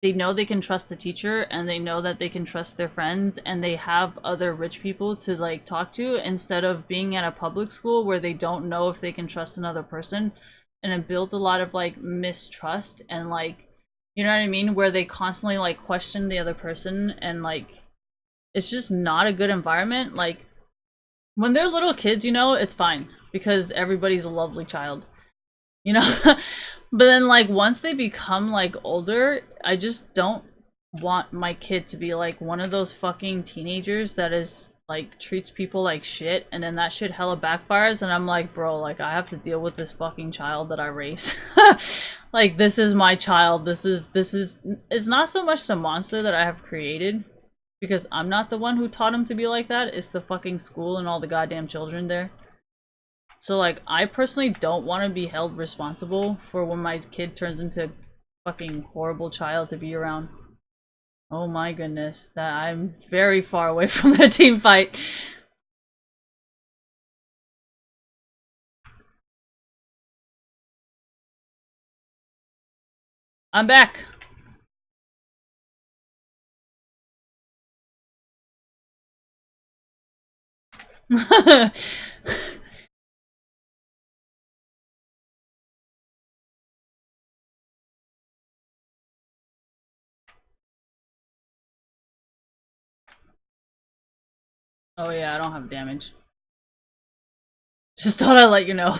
they know they can trust the teacher and they know that they can trust their friends and they have other rich people to like talk to, instead of being at a public school where they don't know if they can trust another person. And it builds a lot of like mistrust and like, you know what I mean, where they constantly like question the other person, and like it's just not a good environment. Like when they're little kids, you know, it's fine because everybody's a lovely child, you know. But then like once they become like older, I just don't want my kid to be like one of those fucking teenagers that is like treats people like shit, and then that shit hella backfires, and I'm like, bro, like I have to deal with this fucking child that I raised. Like this is my child. This is it's not so much the monster that I have created, because I'm not the one who taught him to be like that. It's the fucking school and all the goddamn children there. So like, I personally don't want to be held responsible for when my kid turns into a fucking horrible child to be around. Oh my goodness, that I'm very far away from the team fight. I'm back. Oh yeah, I don't have damage. Just thought I'd let you know.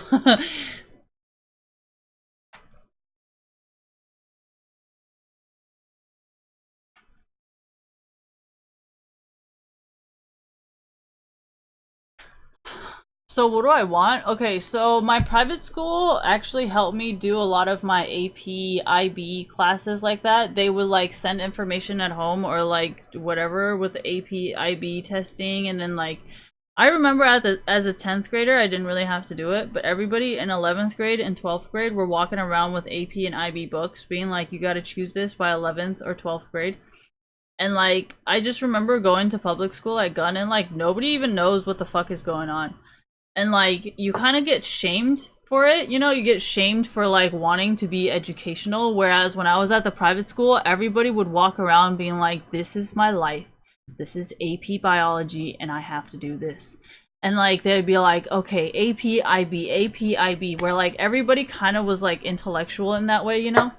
So what do I want? Okay, so my private school actually helped me do a lot of my AP, IB classes like that. They would like send information at home or like whatever with AP, IB testing, and then like I remember as a 10th grader, I didn't really have to do it, but everybody in 11th grade and 12th grade were walking around with AP and IB books being like, you got to choose this by 11th or 12th grade. And like I just remember going to public school at Gun, and like nobody even knows what the fuck is going on. And like you kind of get shamed for it, you know, you get shamed for like wanting to be educational, whereas when I was at the private school, everybody would walk around being like, this is my life, this is AP biology, and I have to do this. And like they'd be like, okay, AP IB, where like everybody kind of was like intellectual in that way, you know.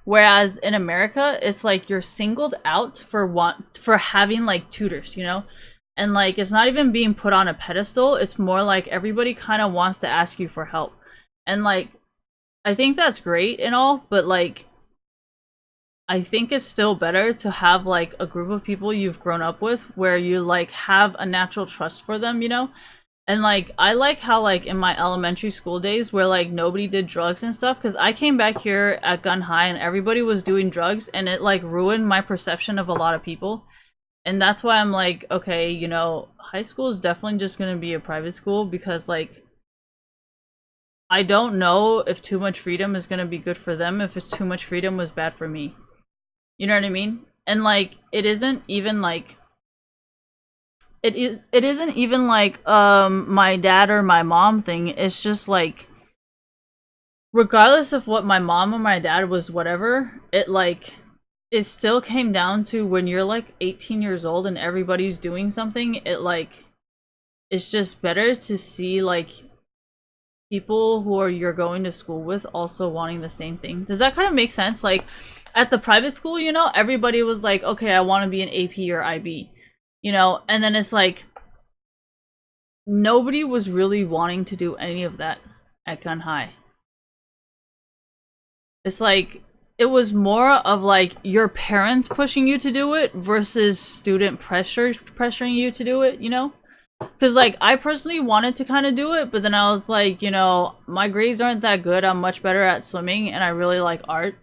Whereas in America, it's like you're singled out for having like tutors, you know. And like it's not even being put on a pedestal, it's more like everybody kind of wants to ask you for help. And like I think that's great and all, but like I think it's still better to have like a group of people you've grown up with where you like have a natural trust for them, you know. And like I like how like in my elementary school days where like nobody did drugs and stuff, because I came back here at Gun High and everybody was doing drugs, and it like ruined my perception of a lot of people. And that's why I'm like, okay, you know, high school is definitely just gonna be a private school, because like I don't know if too much freedom is gonna be good for them, if it's too much freedom was bad for me. You know what I mean? And like it isn't even like it isn't even like my dad or my mom thing. It's just like regardless of what my mom or my dad was, whatever, it still came down to when you're like 18 years old and everybody's doing something, it's just better to see like people who are you're going to school with also wanting the same thing. Does that kind of make sense? Like at the private school, you know, everybody was like, okay, I want to be an AP or IB, you know, and then it's like nobody was really wanting to do any of that at Gun High. It's like it was more of like your parents pushing you to do it versus student pressuring you to do it, you know? Because like I personally wanted to kind of do it, but then I was like, you know, my grades aren't that good. I'm much better at swimming and I really like art.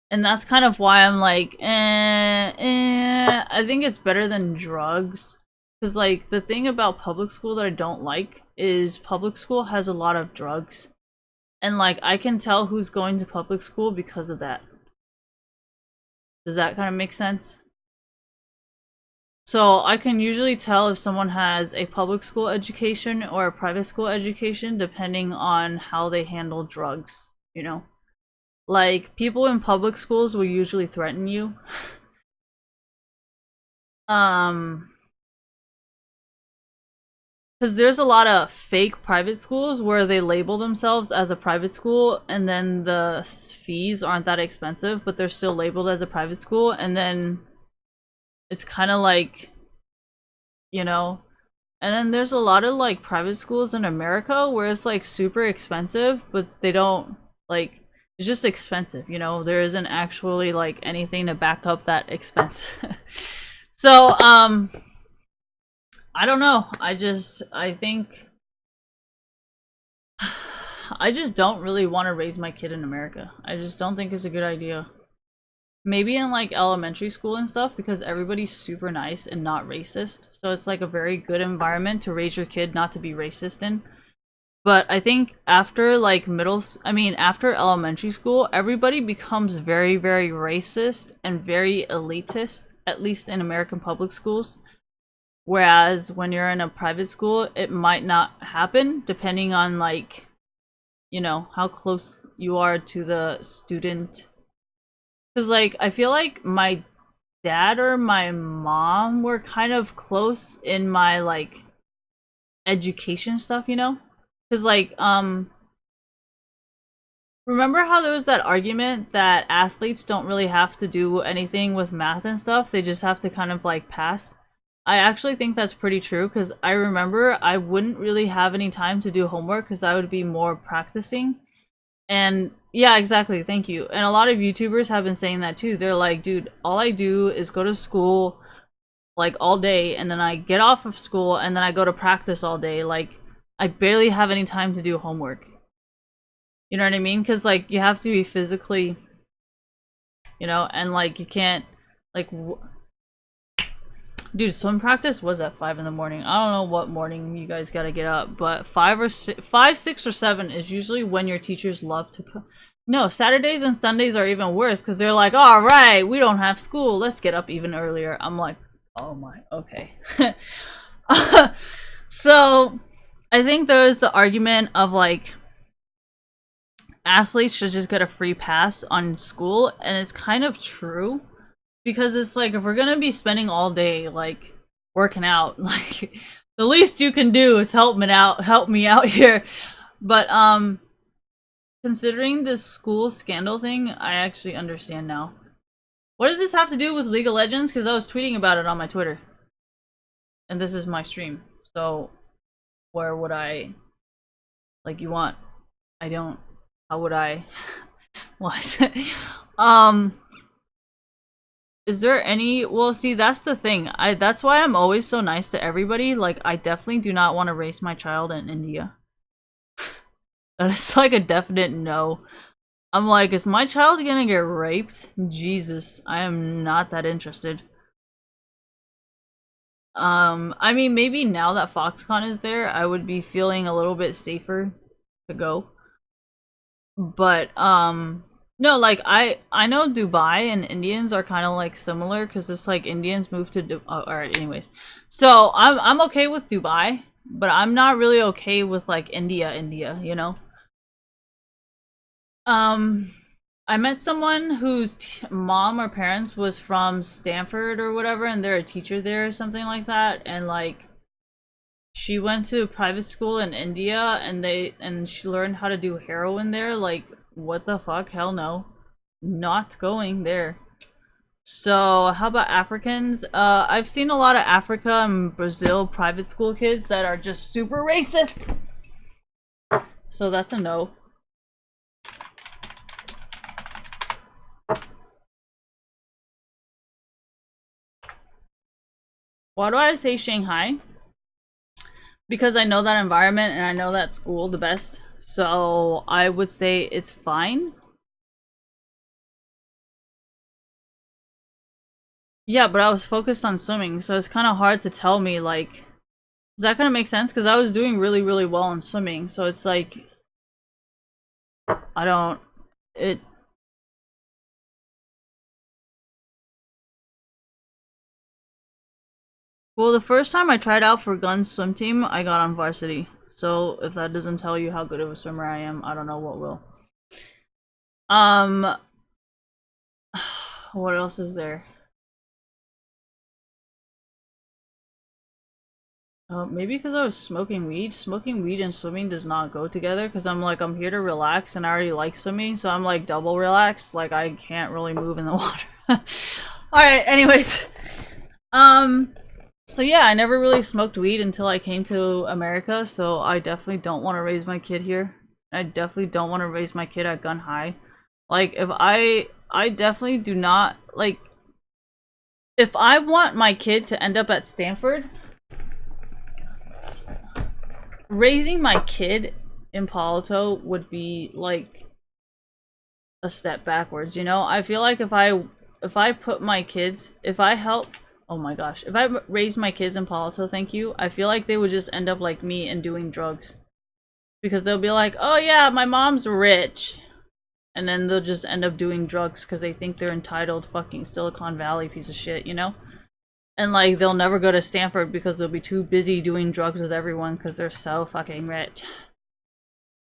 And that's kind of why I'm like, I think it's better than drugs. Because like the thing about public school that I don't like is public school has a lot of drugs. And like I can tell who's going to public school because of that. Does that kind of make sense? So I can usually tell if someone has a public school education or a private school education depending on how they handle drugs, you know? Like people in public schools will usually threaten you. Because there's a lot of fake private schools where they label themselves as a private school and then the fees aren't that expensive, but they're still labeled as a private school. And then it's kind of like, you know, and then there's a lot of like private schools in America where it's like super expensive, but they don't like, it's just expensive, you know, there isn't actually like anything to back up that expense. So, I don't know. I think I just don't really want to raise my kid in America. I just don't think it's a good idea. Maybe in like elementary school and stuff because everybody's super nice and not racist. So it's like a very good environment to raise your kid not to be racist in. But I think after like after elementary school, everybody becomes very, very racist and very elitist, at least in American public schools. Whereas when you're in a private school, it might not happen depending on like, you know, how close you are to the student. Because like, I feel like my dad or my mom were kind of close in my like education stuff, you know? Because like, remember how there was that argument that athletes don't really have to do anything with math and stuff? They just have to kind of like pass. I actually think that's pretty true because I remember I wouldn't really have any time to do homework because I would be more practicing. And yeah, exactly. Thank you. And a lot of YouTubers have been saying that too. They're like, dude, all I do is go to school like all day and then I get off of school and then I go to practice all day. Like, I barely have any time to do homework. You know what I mean? Because like you have to be physically, you know, and like you can't like dude, swim practice was at 5 in the morning. I don't know what morning you guys gotta get up, but 5, 6, or 7 is usually when your teachers love to put. No, Saturdays and Sundays are even worse because they're like, all right, we don't have school. Let's get up even earlier. I'm like, oh my, okay. So, I think there's the argument of like, athletes should just get a free pass on school, and it's kind of true. Because it's like, if we're gonna be spending all day, like, working out, like, the least you can do is help me out here. But, considering this school scandal thing, I actually understand now. What does this have to do with League of Legends? Because I was tweeting about it on my Twitter. And this is my stream. So, where would I... Like, you want... I don't... How would I... What? Is there any... Well, see, that's the thing. That's why I'm always so nice to everybody. Like, I definitely do not want to raise my child in India. That is like a definite no. I'm like, is my child gonna get raped? Jesus, I am not that interested. I mean, maybe now that Foxconn is there, I would be feeling a little bit safer to go. But, No, like I know Dubai and Indians are kind of like similar because it's like Indians moved to all right, anyways. So I'm okay with Dubai, but I'm not really okay with like India, you know? Um I met someone whose mom or parents was from Stanford or whatever, and they're a teacher there or something like that, and like she went to private school in India and she learned how to do heroin there. Like, what the fuck? Hell no. Not going there. So, how about Africans? I've seen a lot of Africa and Brazil private school kids that are just super racist. So that's a no. Why do I say Shanghai? Because I know that environment and I know that school the best. So I would say it's fine. Yeah, but I was focused on swimming, so it's kind of hard to tell me, like, is that gonna make sense? Because I was doing really, really well in swimming, so it's like, I don't, it, well, the first time I tried out for Gunn's swim team, I got on varsity. So if that doesn't tell you how good of a swimmer I am, I don't know what will. Um, what else is there? Maybe because I was smoking weed. Smoking weed and swimming does not go together because I'm like, I'm here to relax and I already like swimming, so I'm like double relaxed. Like, I can't really move in the water. Alright, anyways. So yeah, I never really smoked weed until I came to America, so I definitely don't want to raise my kid here. I definitely don't want to raise my kid at gun high. Like, if I definitely do not, like, if I want my kid to end up at Stanford, raising my kid in Palo would be like a step backwards, you know? I feel like if I put my kids, if I help, oh my gosh, if I raise my kids in Palo thank you, I feel like they would just end up like me and doing drugs. Because they'll be like, "Oh yeah, my mom's rich." And then they'll just end up doing drugs because they think they're entitled fucking Silicon Valley piece of shit, you know? And like they'll never go to Stanford because they'll be too busy doing drugs with everyone because they're so fucking rich.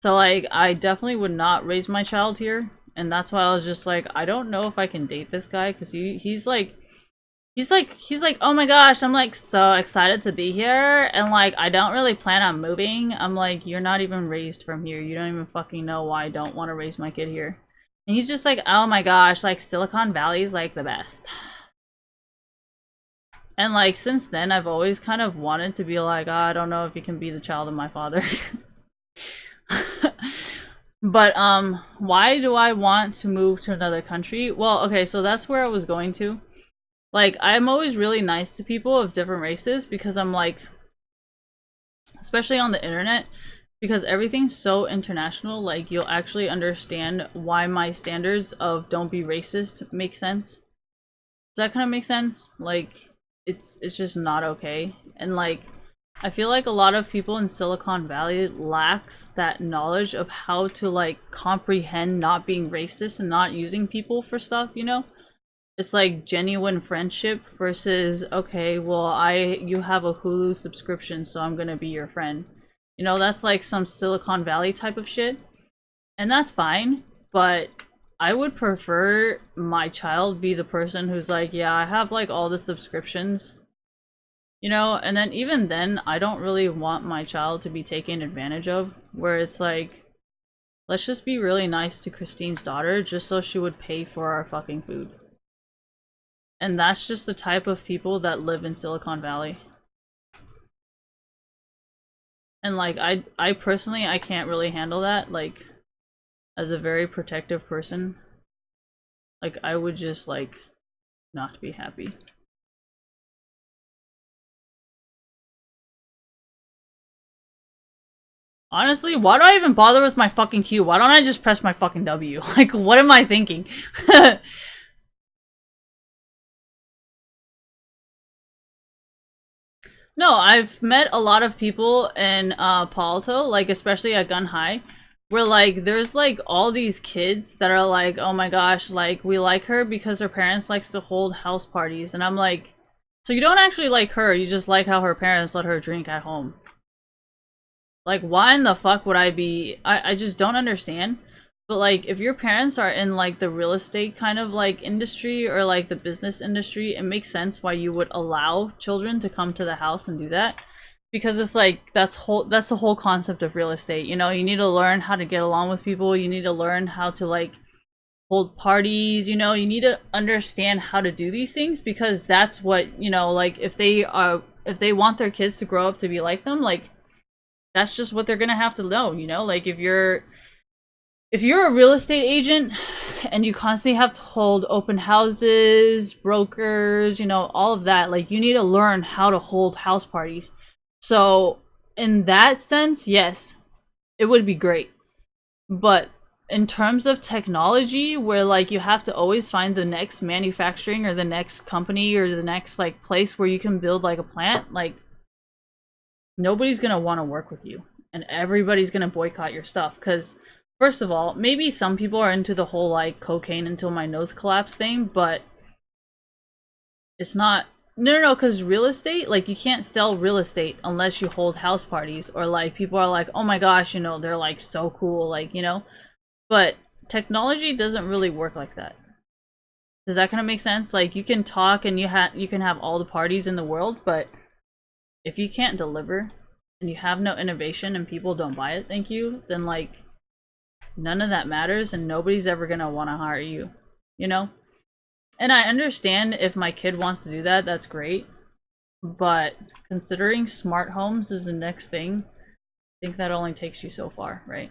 So like I definitely would not raise my child here, and that's why I was just like, I don't know if I can date this guy because he's like, oh my gosh, I'm like so excited to be here, and like I don't really plan on moving. I'm like, you're not even raised from here. You don't even fucking know why I don't want to raise my kid here. And he's just like, oh my gosh, like Silicon Valley's like the best. And like since then, I've always kind of wanted to be like, oh, I don't know if you can be the child of my father. But why do I want to move to another country? Well, okay, so that's where I was going to. Like, I'm always really nice to people of different races because I'm like, especially on the internet, because everything's so international, like you'll actually understand why my standards of don't be racist make sense. Does that kind of make sense? Like, it's just not okay. And like, I feel like a lot of people in Silicon Valley lacks that knowledge of how to like comprehend not being racist and not using people for stuff, you know? It's like genuine friendship versus, okay, well, you have a Hulu subscription, so I'm gonna be your friend. You know, that's like some Silicon Valley type of shit. And that's fine, but I would prefer my child be the person who's like, yeah, I have like all the subscriptions, you know, and then even then, I don't really want my child to be taken advantage of, where it's like, let's just be really nice to Christine's daughter just so she would pay for our fucking food. And that's just the type of people that live in Silicon Valley. And like, I personally, I can't really handle that, like, as a very protective person. Like, I would just, like, not be happy. Honestly, why do I even bother with my fucking Q? Why don't I just press my fucking W? Like, what am I thinking? No, I've met a lot of people in Palo, like especially at Gun High, where like there's like all these kids that are like, oh my gosh, like we like her because her parents likes to hold house parties, and I'm like, so you don't actually like her, you just like how her parents let her drink at home. Like, why in the fuck would I be? I just don't understand. But like, if your parents are in like the real estate kind of like industry or like the business industry, it makes sense why you would allow children to come to the house and do that. Because it's like that's the whole concept of real estate. You know, you need to learn how to get along with people. You need to learn how to like hold parties. You know, you need to understand how to do these things because that's what, you know, like if they want their kids to grow up to be like them, like that's just what they're gonna have to know. You know, like if you're a real estate agent and you constantly have to hold open houses, brokers, you know, all of that, like you need to learn how to hold house parties. So in that sense, yes, it would be great. But in terms of technology, where like you have to always find the next manufacturing or the next company or the next like place where you can build like a plant, like nobody's gonna want to work with you and everybody's gonna boycott your stuff. Because first of all, maybe some people are into the whole like cocaine until my nose collapsed thing, but it's not. No, because real estate, like you can't sell real estate unless you hold house parties or like people are like, oh my gosh, you know, they're like so cool, like, you know. But technology doesn't really work like that. Does that kind of make sense? Like you can talk and you can have all the parties in the world, but if you can't deliver and you have no innovation and people don't buy it, thank you, then like none of that matters and nobody's ever gonna want to hire you, you know? And I understand if my kid wants to do that, that's great. But considering smart homes is the next thing, I think that only takes you so far, right?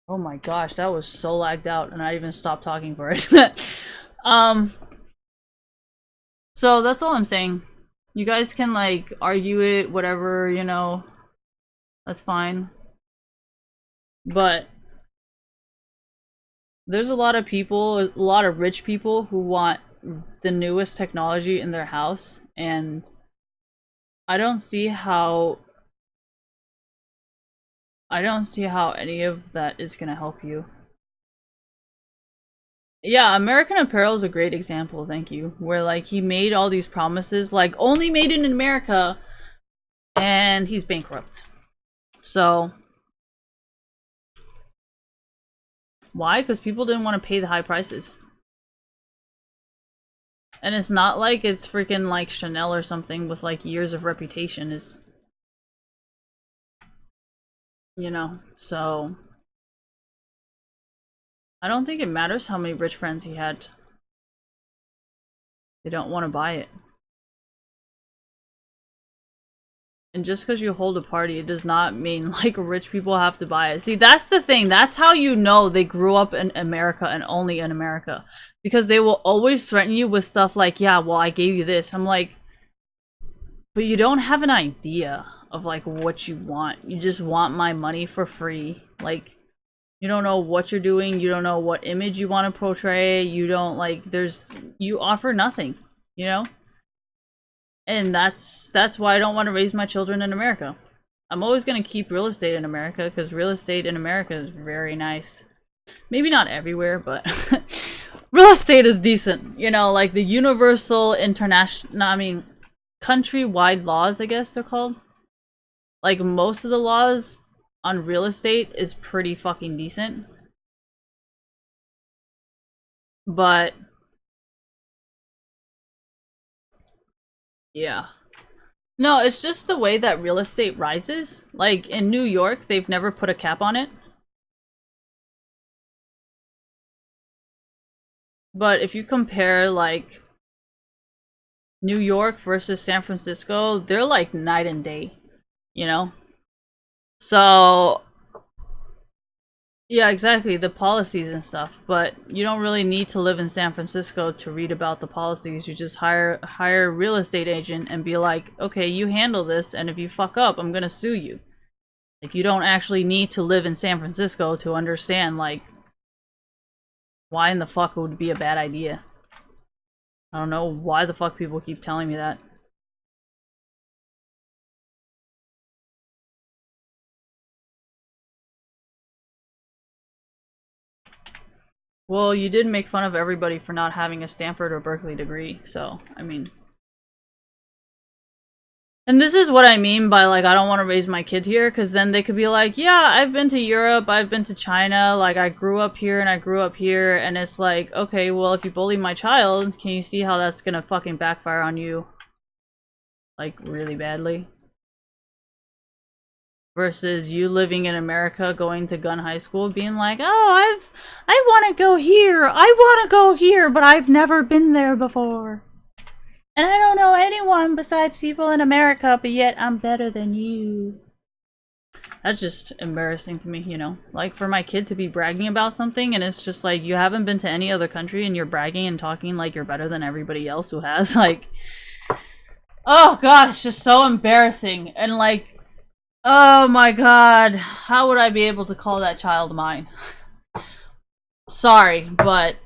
Oh my gosh, that was so lagged out and I even stopped talking for it. So that's all I'm saying. You guys can like argue it, whatever, you know, that's fine. But there's a lot of people, a lot of rich people who want the newest technology in their house, and I don't see how any of that is gonna help you. Yeah, American Apparel is a great example, thank you. Where like he made all these promises, like only made it in America, and he's bankrupt. So why? Because people didn't want to pay the high prices. And it's not like it's freaking like Chanel or something with like years of reputation. Is, you know, so I don't think it matters how many rich friends he had. They don't want to buy it. And just because you hold a party, it does not mean like rich people have to buy it. See, that's the thing. That's how you know they grew up in America and only in America. Because they will always threaten you with stuff like, yeah, well, I gave you this. I'm like, but you don't have an idea of like what you want. You just want my money for free. Like, you don't know what you're doing. You don't know what image you want to portray. You don't like, you offer nothing, you know? And that's why I don't want to raise my children in America. I'm always going to keep real estate in America because real estate in America is very nice. Maybe not everywhere, but real estate is decent. You know, like the universal international, I mean, countrywide laws, I guess they're called. Like most of the laws on real estate is pretty fucking decent. But yeah. No, it's just the way that real estate rises. Like in New York, they've never put a cap on it. But if you compare like New York versus San Francisco, they're like night and day, you know? So yeah, exactly, the policies and stuff, but you don't really need to live in San Francisco to read about the policies. You just hire a real estate agent and be like, okay, you handle this, and if you fuck up, I'm gonna sue you. Like, you don't actually need to live in San Francisco to understand, like, why in the fuck it would be a bad idea. I don't know why the fuck people keep telling me that. Well, you did make fun of everybody for not having a Stanford or Berkeley degree, so, I mean... And this is what I mean by, like, I don't want to raise my kid here, because then they could be like, yeah, I've been to Europe, I've been to China, like, I grew up here and I grew up here, and it's like, okay, well, if you bully my child, can you see how that's gonna fucking backfire on you? Like, really badly? Versus you living in America, going to gun high school, being like, oh, I want to go here, I want to go here, but I've never been there before. And I don't know anyone besides people in America, but yet I'm better than you. That's just embarrassing to me, you know? Like, for my kid to be bragging about something, and it's just like, you haven't been to any other country, and you're bragging and talking like you're better than everybody else who has, like... Oh god, it's just so embarrassing. And like... Oh my god, how would I be able to call that child mine? Sorry, but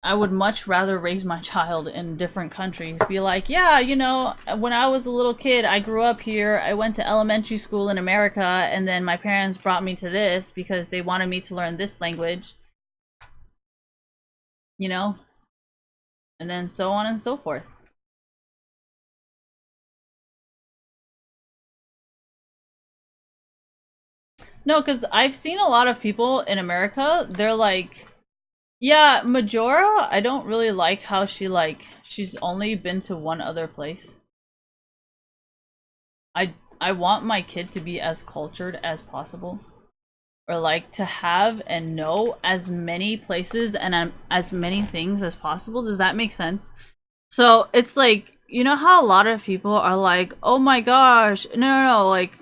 I would much rather raise my child in different countries. Be like, yeah, you know, when I was a little kid, I grew up here, I went to elementary school in America, and then my parents brought me to this because they wanted me to learn this language. You know? And then so on and so forth. No, because I've seen a lot of people in America, they're like, yeah, Majora, I don't really like how she's only been to one other place. I want my kid to be as cultured as possible. Or like to have and know as many places and as many things as possible. Does that make sense? So it's like, you know how a lot of people are like, oh my gosh, no, like,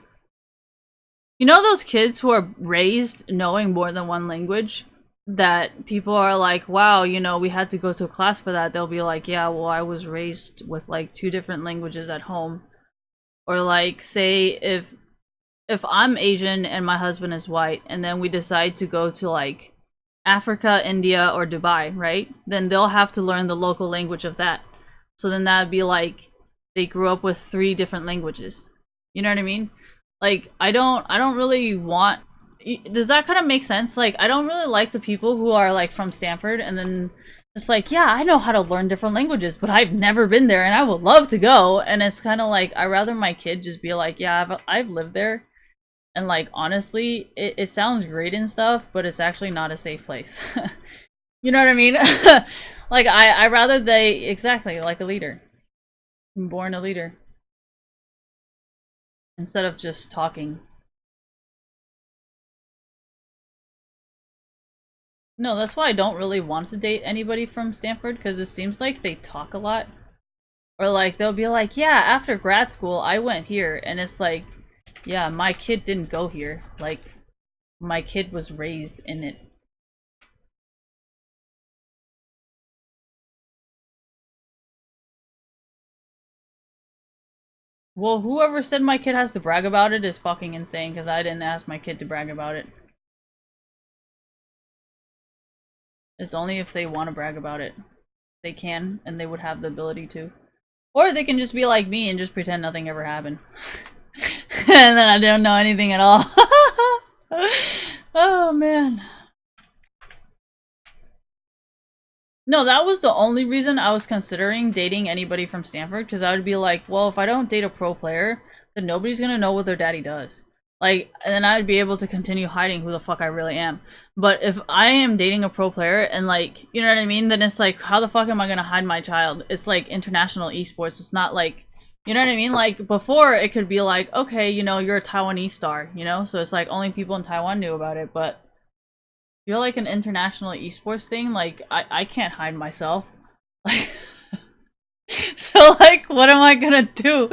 you know those kids who are raised knowing more than one language? That people are like, wow, you know, we had to go to a class for that. They'll be like, yeah, well, I was raised with like 2 different languages at home. Or like, say, if I'm Asian and my husband is white, and then we decide to go to like Africa, India, or Dubai, right? Then they'll have to learn the local language of that. So then that'd be like they grew up with 3 different languages. You know what I mean? Like, I don't really want... Does that kind of make sense? Like, I don't really like the people who are like from Stanford and then it's like, yeah, I know how to learn different languages, but I've never been there and I would love to go. And it's kind of like, I'd rather my kid just be like, yeah, I've lived there. And like, honestly, it sounds great and stuff, but it's actually not a safe place. You know what I mean? Like, I rather they... Exactly, like a leader. I'm born a leader. Instead of just talking. No, that's why I don't really want to date anybody from Stanford, because it seems like they talk a lot. Or like, they'll be like, yeah, after grad school, I went here, and it's like, yeah, my kid didn't go here. Like, my kid was raised in it. Well, whoever said my kid has to brag about it is fucking insane, because I didn't ask my kid to brag about it. It's only if they want to brag about it. They can, and they would have the ability to. Or they can just be like me and just pretend nothing ever happened. And then I don't know anything at all. Oh, man. No, that was the only reason I was considering dating anybody from Stanford, because I would be like, well, if I don't date a pro player, then nobody's gonna know what their daddy does. Like, and then I'd be able to continue hiding who the fuck I really am. But if I am dating a pro player and like, you know what I mean, then it's like, how the fuck am I gonna hide my child? It's like international esports. It's not like, you know what I mean? Like, before it could be like, okay, you know, you're a Taiwanese star, you know? So it's like only people in Taiwan knew about it, but you're like an international esports thing, like, I can't hide myself. Like, so like, what am I gonna do?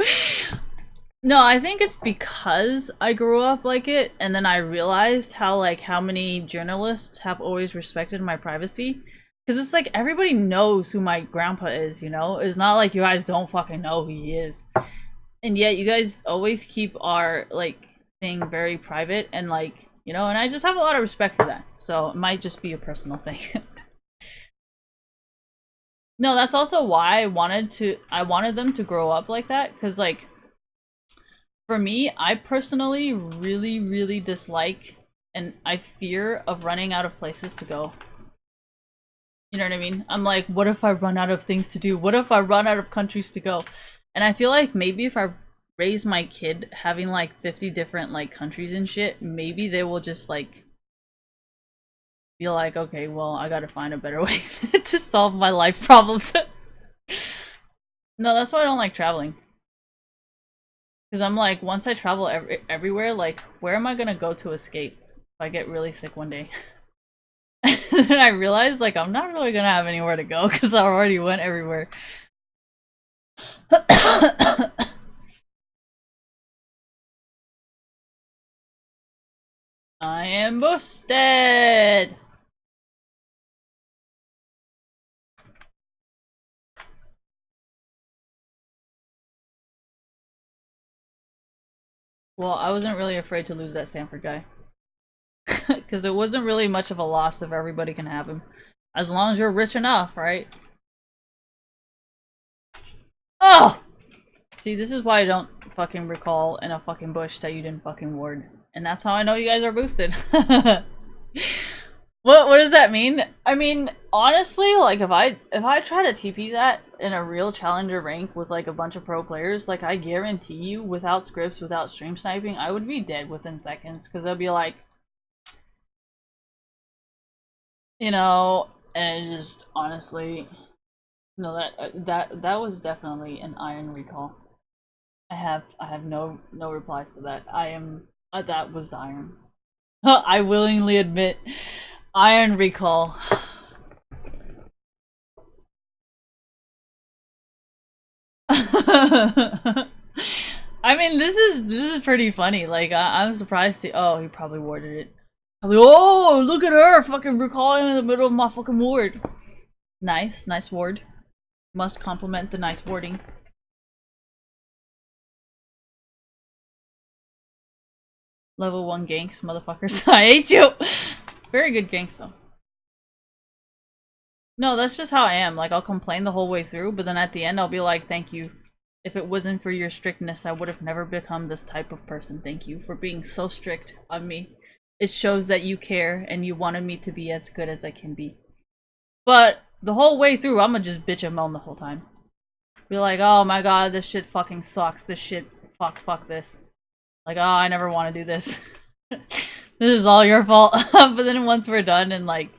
No, I think it's because I grew up like it, and then I realized how, like, how many journalists have always respected my privacy. Because it's like, everybody knows who my grandpa is, you know? It's not like you guys don't fucking know who he is. And yet, you guys always keep our, like, thing very private, and, like, you know? And I just have a lot of respect for that. So, it might just be a personal thing. No, that's also why I wanted them to grow up like that, because like for me, I personally really dislike and I fear of running out of places to go. You know what I mean? I'm like, what if I run out of things to do? What if I run out of countries to go? And I feel like maybe if I raise my kid having like 50 different like countries and shit, maybe they will just like be like, okay, well, I gotta find a better way to solve my life problems. No, that's why I don't like traveling. Because I'm like, once I travel everywhere, like, where am I gonna go to escape if I get really sick one day? And then I realized, like, I'm not really gonna have anywhere to go because I already went everywhere. I am boosted! Well, I wasn't really afraid to lose that Stanford guy. Because it wasn't really much of a loss if everybody can have him. As long as you're rich enough, right? Oh! See, this is why I don't fucking recall in a fucking bush that you didn't fucking ward. And that's how I know you guys are boosted. What does that mean? I mean, honestly, like if I try to TP that in a real challenger rank with like a bunch of pro players, like I guarantee you, without scripts, without stream sniping, I would be dead within seconds because they'll be like, you know, and it's just honestly, no, that was definitely an iron recall. I have no replies to that. I am that was iron. I willingly admit, iron recall. I mean, this is pretty funny. Like, I'm surprised. Oh, he probably warded it. Probably, oh, look at her, fucking recalling in the middle of my fucking ward. Nice ward. Must compliment the nice warding. Level 1 ganks, motherfuckers. I hate you! Very good ganks, though. No, that's just how I am. Like, I'll complain the whole way through, but then at the end I'll be like, thank you. If it wasn't for your strictness, I would have never become this type of person. Thank you for being so strict on me. It shows that you care and you wanted me to be as good as I can be. But the whole way through, I'ma just bitch and moan the whole time. Be like, oh my god, this shit fucking sucks. This shit, fuck this. Like, oh, I never want to do this. This is all your fault. But then once we're done and like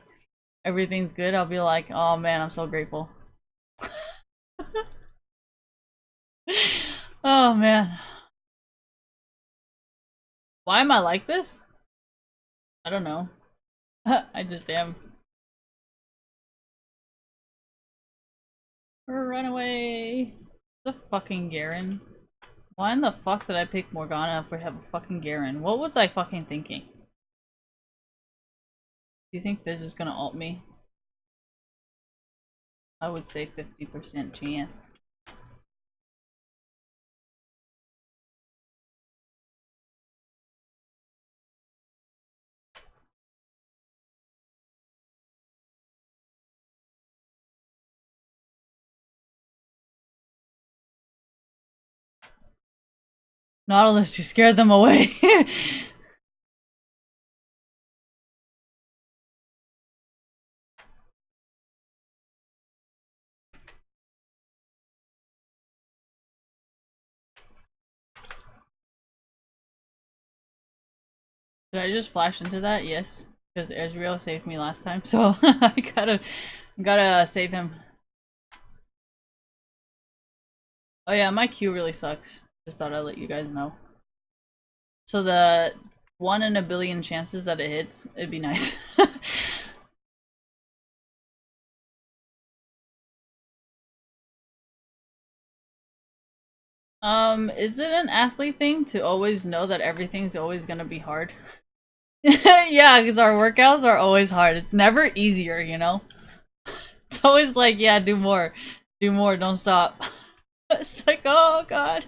everything's good, I'll be like, oh man, I'm so grateful. Oh man. Why am I like this? I don't know. I just am. Run away. The fucking Garen. Why in the fuck did I pick Morgana if we have a fucking Garen? What was I fucking thinking? Do you think Fizz is gonna ult me? I would say 50% chance. Nautilus, you scared them away. Did I just flash into that? Yes. Because Ezreal saved me last time, so I gotta save him. Oh yeah, my Q really sucks. Just thought I'd let you guys know. So the 1 in a billion chances that it hits, it'd be nice. Is it an athlete thing to always know that everything's always gonna be hard? Yeah, because our workouts are always hard. It's never easier, you know? It's always like, yeah, do more, don't stop. It's like, oh god.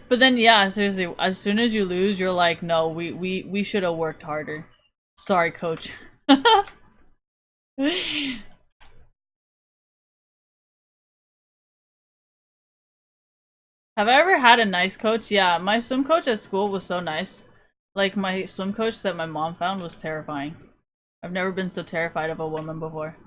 But then, yeah, seriously, as soon as you lose, you're like, no, we should have worked harder. Sorry, coach. Have I ever had a nice coach? Yeah, my swim coach at school was so nice. Like, my swim coach that my mom found was terrifying. I've never been so terrified of a woman before.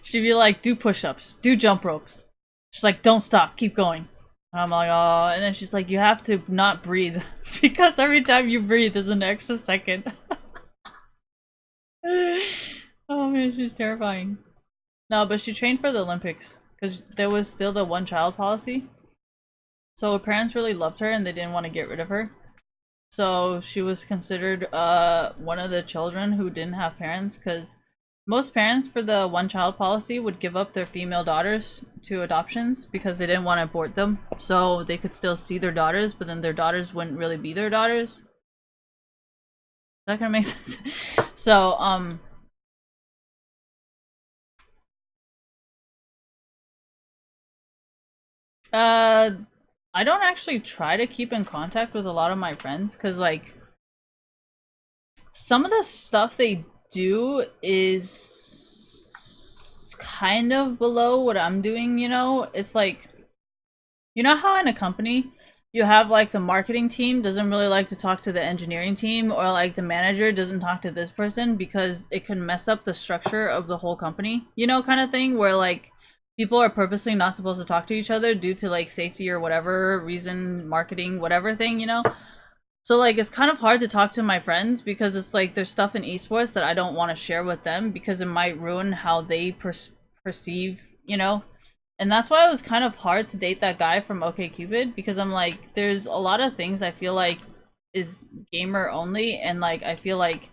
She'd be like, do push-ups, do jump ropes. She's like, don't stop, keep going. And I'm like, oh, and then she's like, you have to not breathe. Because every time you breathe is an extra second. Oh man, she's terrifying. No, but she trained for the Olympics. Because there was still the one-child policy. So her parents really loved her and they didn't want to get rid of her. So she was considered one of the children who didn't have parents, because most parents for the one-child policy would give up their female daughters to adoptions because they didn't want to abort them, so they could still see their daughters, but then their daughters wouldn't really be their daughters. Is that gonna make sense? So, I don't actually try to keep in contact with a lot of my friends, because, like, some of the stuff they do is kind of below what I'm doing, you know? It's like, you know how in a company you have like the marketing team doesn't really like to talk to the engineering team, or like the manager doesn't talk to this person because it can mess up the structure of the whole company, you know, kind of thing, where like people are purposely not supposed to talk to each other due to like safety or whatever reason, marketing, whatever thing, you know? So like it's kind of hard to talk to my friends because it's like there's stuff in esports that I don't want to share with them because it might ruin how they perceive, you know? And that's why it was kind of hard to date that guy from OkCupid, because I'm like, there's a lot of things I feel like is gamer only, and like I feel like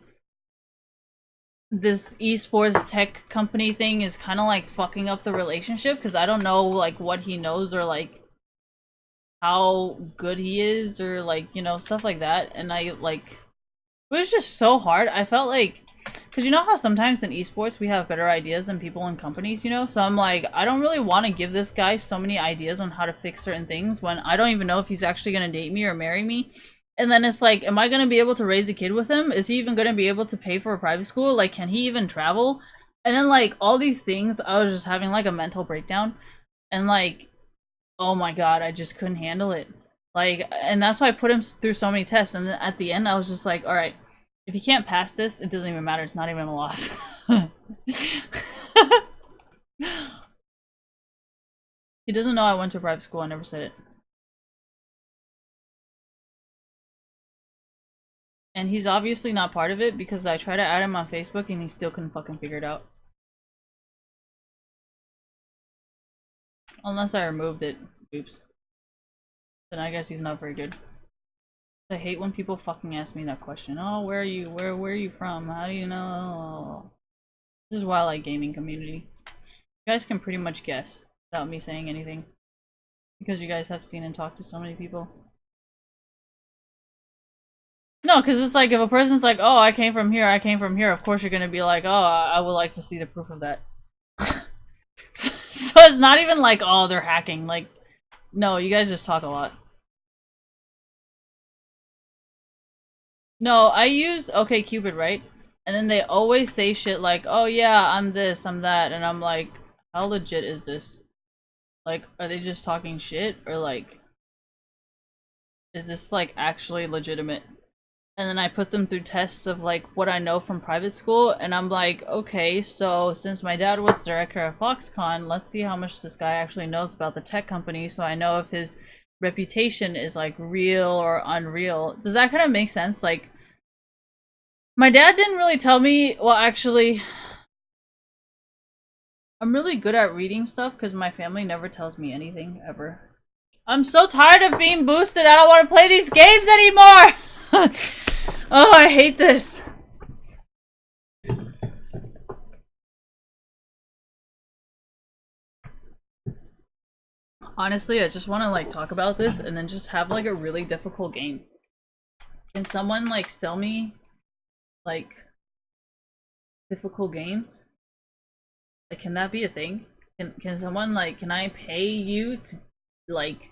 this esports tech company thing is kind of like fucking up the relationship, because I don't know like what he knows or like how good he is or like, you know, stuff like that. And I like, it was just so hard. I felt like, because you know how sometimes in esports we have better ideas than people in companies, you know? So I'm like, I don't really want to give this guy so many ideas on how to fix certain things when I don't even know if he's actually going to date me or marry me. And then it's like, am I going to be able to raise a kid with him? Is he even going to be able to pay for a private school? Like, can he even travel? And then like all these things, I was just having like a mental breakdown. And like, oh my god, I just couldn't handle it. Like, and that's why I put him through so many tests. And then at the end, I was just like, all right, if you can't pass this, it doesn't even matter. It's not even a loss. He doesn't know I went to private school. I never said it. And he's obviously not part of it because I tried to add him on Facebook and he still couldn't fucking figure it out. Unless I removed it. Oops. Then I guess he's not very good. I hate when people fucking ask me that question. Oh, where are you? Where are you from? How do you know? This is why I like gaming community. You guys can pretty much guess without me saying anything. Because you guys have seen and talked to so many people. No, because it's like if a person's like, oh, I came from here, of course you're gonna be like, oh, I would like to see the proof of that. So it's not even like, oh, they're hacking. Like, no, you guys just talk a lot. No, I use OkCupid, right? And then they always say shit like, oh yeah, I'm this, I'm that, and I'm like, how legit is this? Like, are they just talking shit? Or like, is this like actually legitimate? And then I put them through tests of like what I know from private school, and I'm like, okay, so since my dad was director of Foxconn, let's see how much this guy actually knows about the tech company, so I know if his reputation is like real or unreal. Does that kind of make sense? Like, my dad didn't really tell me, well, actually, I'm really good at reading stuff because my family never tells me anything, ever. I'm so tired of being boosted, I don't want to play these games anymore! Oh, I hate this. Honestly, I just want to like talk about this and then just have like a really difficult game. Can someone like sell me like difficult games? Like, can that be a thing? Can someone like, can I pay you to like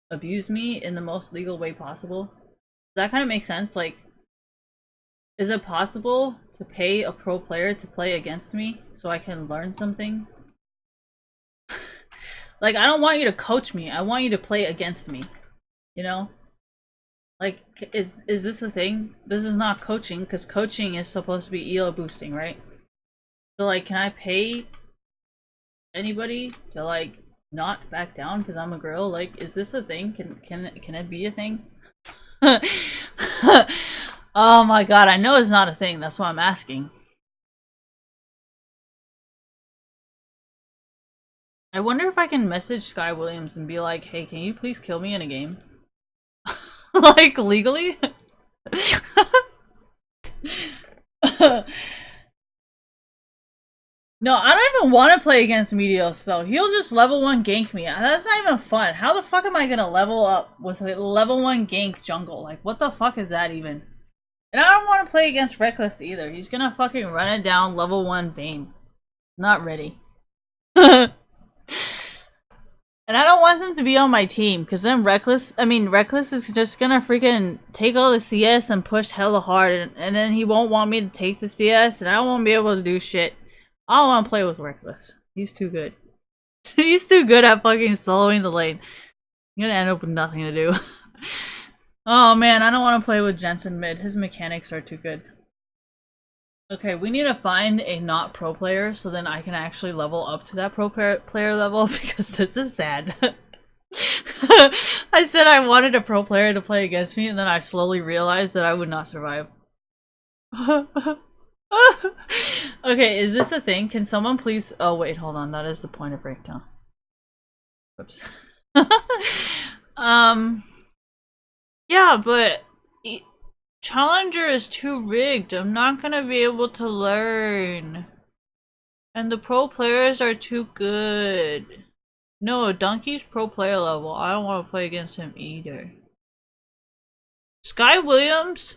abuse me in the most legal way possible? Does that kind of make sense? Like, is it possible to pay a pro player to play against me so I can learn something? Like, I don't want you to coach me. I want you to play against me. You know? Like, is this a thing? This is not coaching, because coaching is supposed to be elo boosting, right? So, like, can I pay anybody to, like, not back down because I'm a girl? Like, is this a thing? Can it be a thing? Oh my god, I know it's not a thing. That's why I'm asking. I wonder if I can message Sky Williams and be like, hey, can you please kill me in a game? Like, legally? No, I don't even want to play against Meteos, though. He'll just level 1 gank me. That's not even fun. How the fuck am I gonna level up with a level 1 gank jungle? Like, what the fuck is that even? And I don't want to play against Reckless either. He's gonna fucking run it down level 1 Vayne. Not ready. And I don't want them to be on my team, because then Reckless is just gonna freaking take all the CS and push hella hard, and then he won't want me to take the CS, and I won't be able to do shit. I don't want to play with Reckless. He's too good. He's too good at fucking soloing the lane. I'm gonna end up with nothing to do. Oh man, I don't want to play with Jensen mid. His mechanics are too good. Okay, we need to find a not pro player so then I can actually level up to that pro player level, because this is sad. I said I wanted a pro player to play against me, and then I slowly realized that I would not survive. Okay, is this a thing? Can someone please— oh wait, hold on, that is the point of breakdown. Whoops. Yeah, but Challenger is too rigged. I'm not gonna be able to learn. And the pro players are too good. No, Donkey's pro player level. I don't want to play against him either. Sky Williams?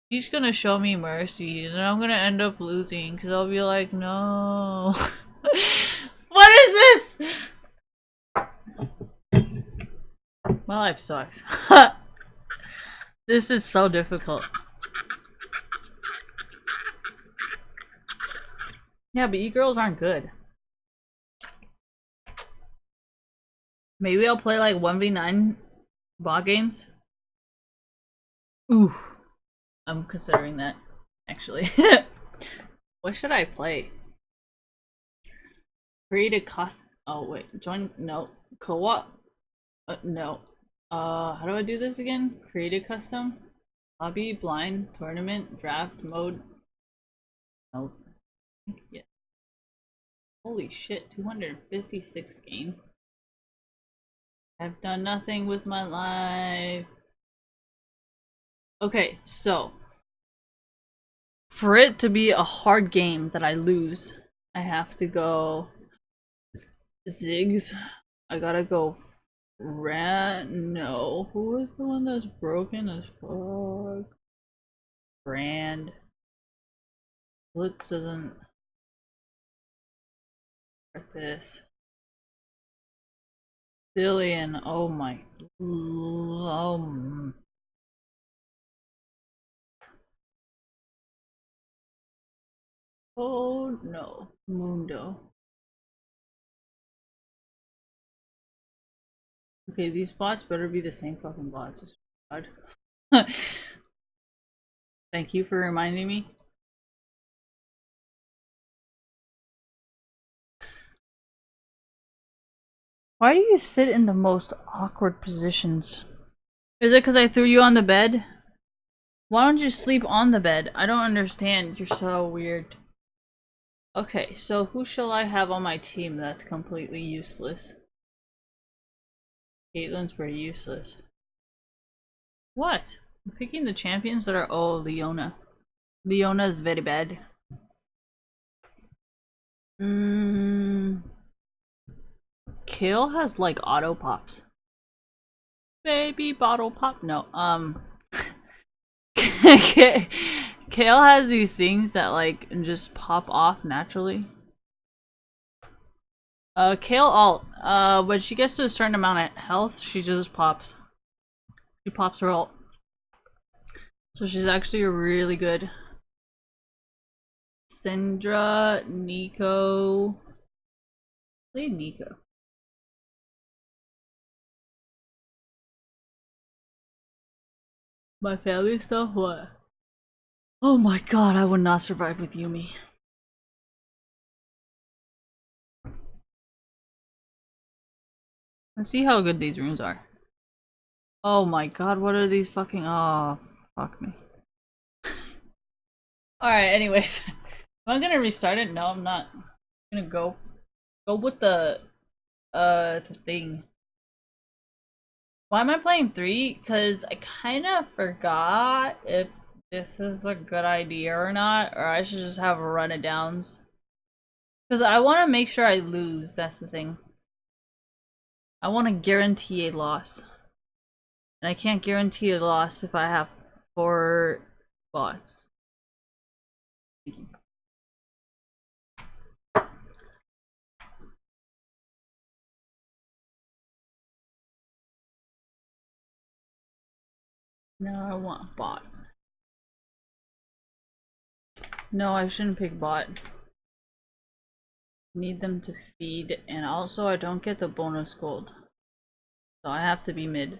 He's gonna show me mercy, and I'm gonna end up losing, because I'll be like, no. What is this? My life sucks. This is so difficult. Yeah, but e-girls aren't good. Maybe I'll play like 1v9 bot games. Ooh. I'm considering that, actually. What should I play? Create a cost— oh wait, join— no. Co-op? No. How do I do this again? Create a custom? Hobby, blind, tournament, draft mode. Nope. Yeah. Holy shit, 256 game. I've done nothing with my life. Okay, so for it to be a hard game that I lose, I have to go Ziggs. I gotta go Rant. No, who is the one that's broken as fuck? Brand. Blitz doesn't worth this. Zillion. Oh my. Oh no. Mundo. Okay, these bots better be the same fucking bots. God. Thank you for reminding me. Why do you sit in the most awkward positions? Is it because I threw you on the bed? Why don't you sleep on the bed? I don't understand. You're so weird. Okay, so who shall I have on my team that's completely useless? Caitlyn's pretty useless. What? I'm picking the champions that are— oh, Leona. Leona is very bad. Kale has like auto pops. Baby bottle pop. No, Kale has these things that like just pop off naturally. Kale ult. When she gets to a certain amount of health, she just pops. She pops her ult. So she's actually really good. Syndra, Nico. Leave Nico. My family stuff? What? Oh my god, I would not survive with Yumi. Let's see how good these rooms are. Oh my god, what are these fucking— oh, fuck me. Alright, anyways. Am I gonna restart it? No, I'm not. I'm gonna go with the thing. Why am I playing 3? Because I kind of forgot if this is a good idea or not, or I should just have a run it downs. Because I want to make sure I lose, that's the thing. I want to guarantee a loss. And I can't guarantee a loss if I have 4 bots. Thank you. No, I want bot. No, I shouldn't pick bot. Need them to feed, and also I don't get the bonus gold. So I have to be mid.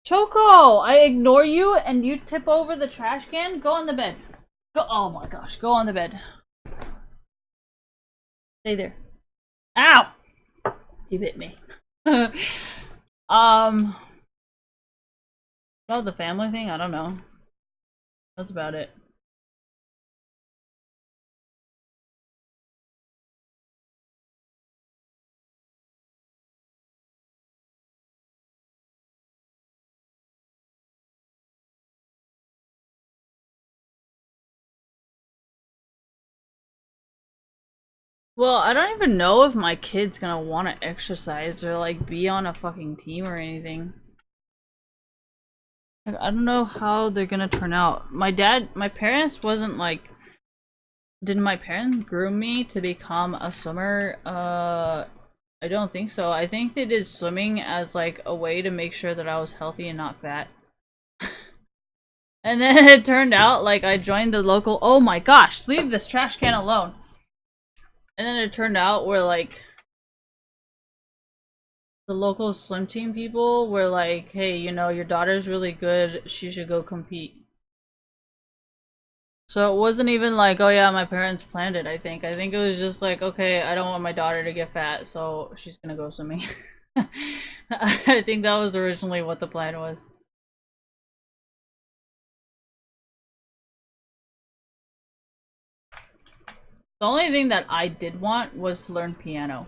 Choco! I ignore you and you tip over the trash can? Go on the bed. Go— oh my gosh, go on the bed. Stay there. Ow! You hit me. Oh, the family thing? I don't know. That's about it. Well, I don't even know if my kid's gonna want to exercise or like be on a fucking team or anything. Like, I don't know how they're gonna turn out. My parents wasn't like— did my parents groom me to become a swimmer? I don't think so. I think they did swimming as like a way to make sure that I was healthy and not fat. And then it turned out like I joined the local— oh my gosh, leave this trash can alone. And then it turned out where like the local swim team people were like, hey, you know, your daughter's really good, she should go compete. So it wasn't even like, oh yeah, my parents planned it, I think. I think it was just like, okay, I don't want my daughter to get fat, so she's gonna go swimming. I think that was originally what the plan was. The only thing that I did want was to learn piano.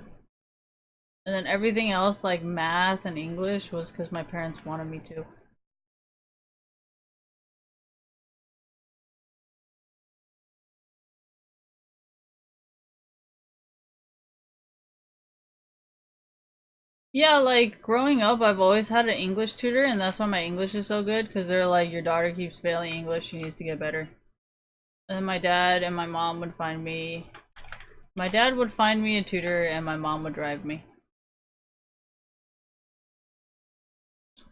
And then everything else, like math and English, was because my parents wanted me to. Yeah, like growing up, I've always had an English tutor, and that's why my English is so good, because they're like, your daughter keeps failing English, she needs to get better. And then my dad and my mom would find me— my dad would find me a tutor, and my mom would drive me.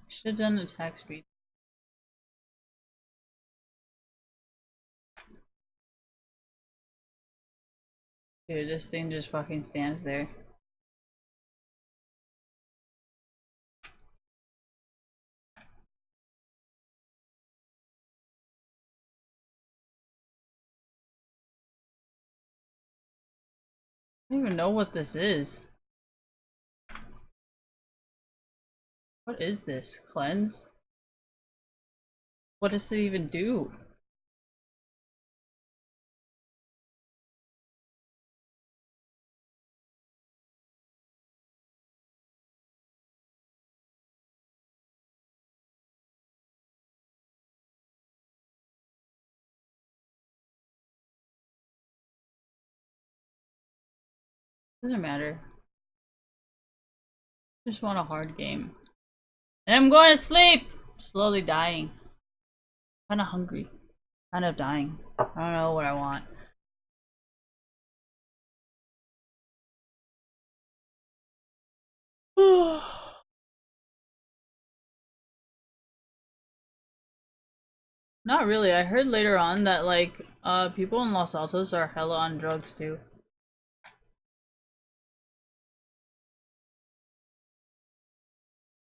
Should have done attack speed. Dude, this thing just fucking stands there. I don't even know what this is. What is this? Cleanse? What does it even do? Doesn't matter. Just want a hard game. And I'm going to sleep! Slowly dying. Kinda hungry. Kind of dying. I don't know what I want. Not really. I heard later on that like People in Los Altos are hella on drugs too.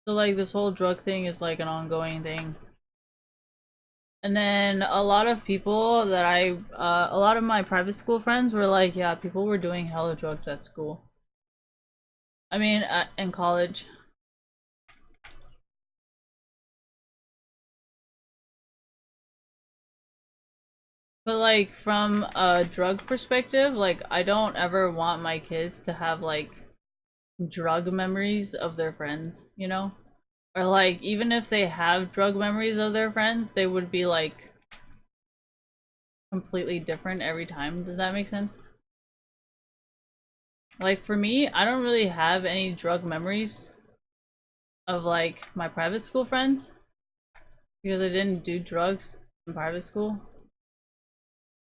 So like this whole drug thing is like an ongoing thing. And then a lot of people that a lot of my private school friends were like, yeah, people were doing hella drugs at school. I mean, in college. But like from a drug perspective, like I don't ever want my kids to have like drug memories of their friends, you know? Or like even if they have drug memories of their friends, they would be like completely different every time. Does that make sense? Like for me, I don't really have any drug memories of like my private school friends because I didn't do drugs in private school.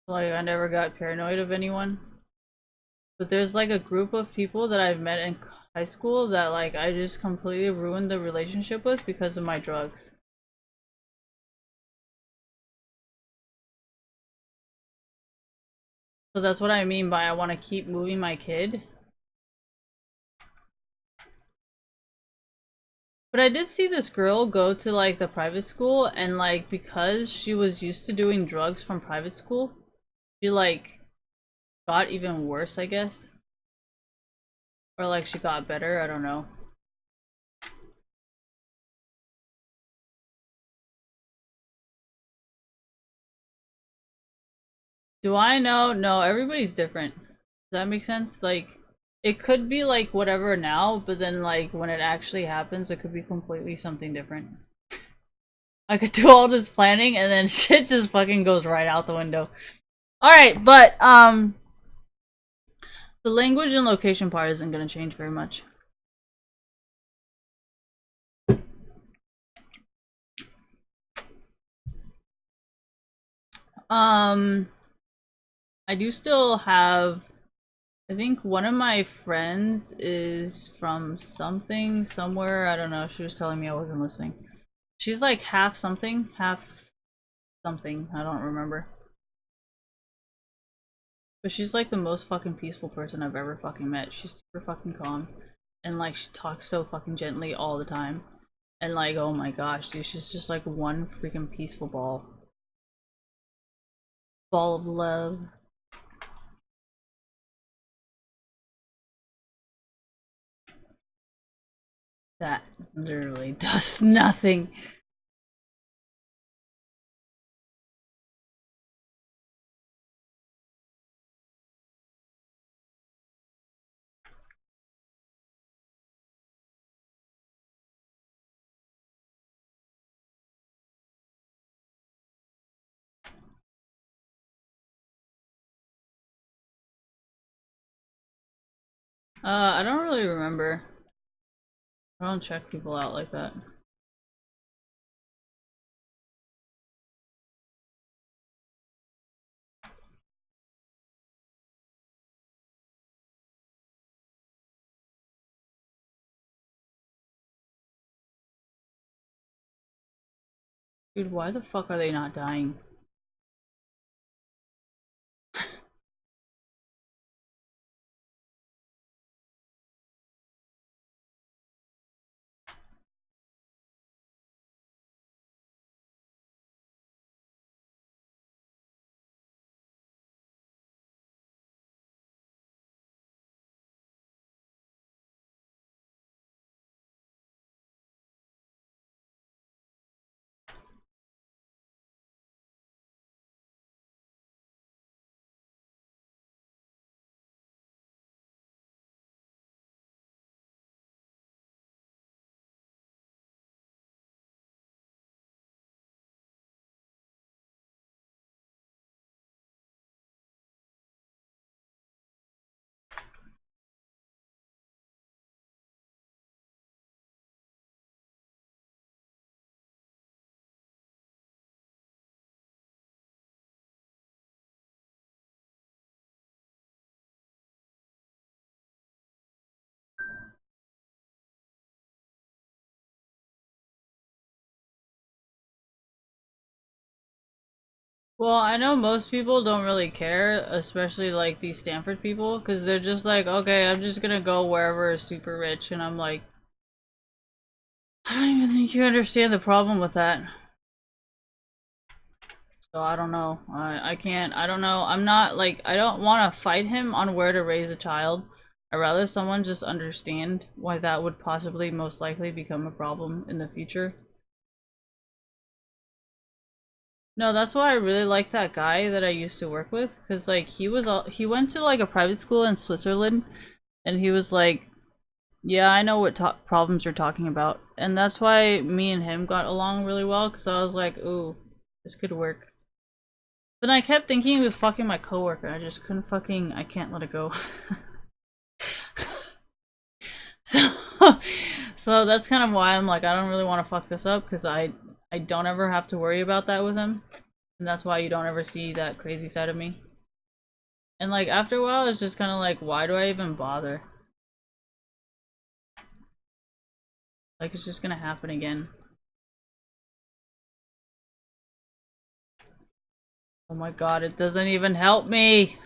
Like I never got paranoid of anyone. But there's like a group of people that I've met in high school that like I just completely ruined the relationship with because of my drugs. So that's what I mean by I want to keep moving my kid. But I did see this girl go to like the private school and like because she was used to doing drugs from private school, she like got even worse, I guess. Or like she got better, I don't know. Do I know? No, everybody's different. Does that make sense? Like, it could be like whatever now, but then like when it actually happens, it could be completely something different. I could do all this planning and then shit just fucking goes right out the window. Alright, but the language and location part isn't gonna change very much. Um I do still have, I think one of my friends is from something, somewhere, I don't know, she was telling me I wasn't listening. She's like half something, half something, I don't remember. But she's like the most fucking peaceful person I've ever fucking met. She's super fucking calm. And like she talks so fucking gently all the time. And like, oh my gosh, dude, she's just like one freaking peaceful ball. Ball of love. That literally does nothing. I don't really remember. I don't check people out like that. Dude, why the fuck are they not dying? Well, I know most people don't really care, especially like these Stanford people, because they're just like, okay, I'm just gonna go wherever is super rich, and I'm like, I don't even think you understand the problem with that. So I don't know. I can't. I don't know. I'm not like I don't want to fight him on where to raise a child. I'd rather someone just understand why that would possibly most likely become a problem in the future. No, that's why I really like that guy that I used to work with, because like he went to like a private school in Switzerland, and he was like, yeah, I know what problems you're talking about, and that's why me and him got along really well, because I was like, ooh, this could work. But I kept thinking he was fucking my coworker. I just couldn't fucking. I can't let it go. so, so that's kind of why I'm like, I don't really want to fuck this up because I don't ever have to worry about that with him, and that's why you don't ever see that crazy side of me. And like after a while, it's just kind of like, why do I even bother? Like it's just gonna happen again. Oh my god, it doesn't even help me.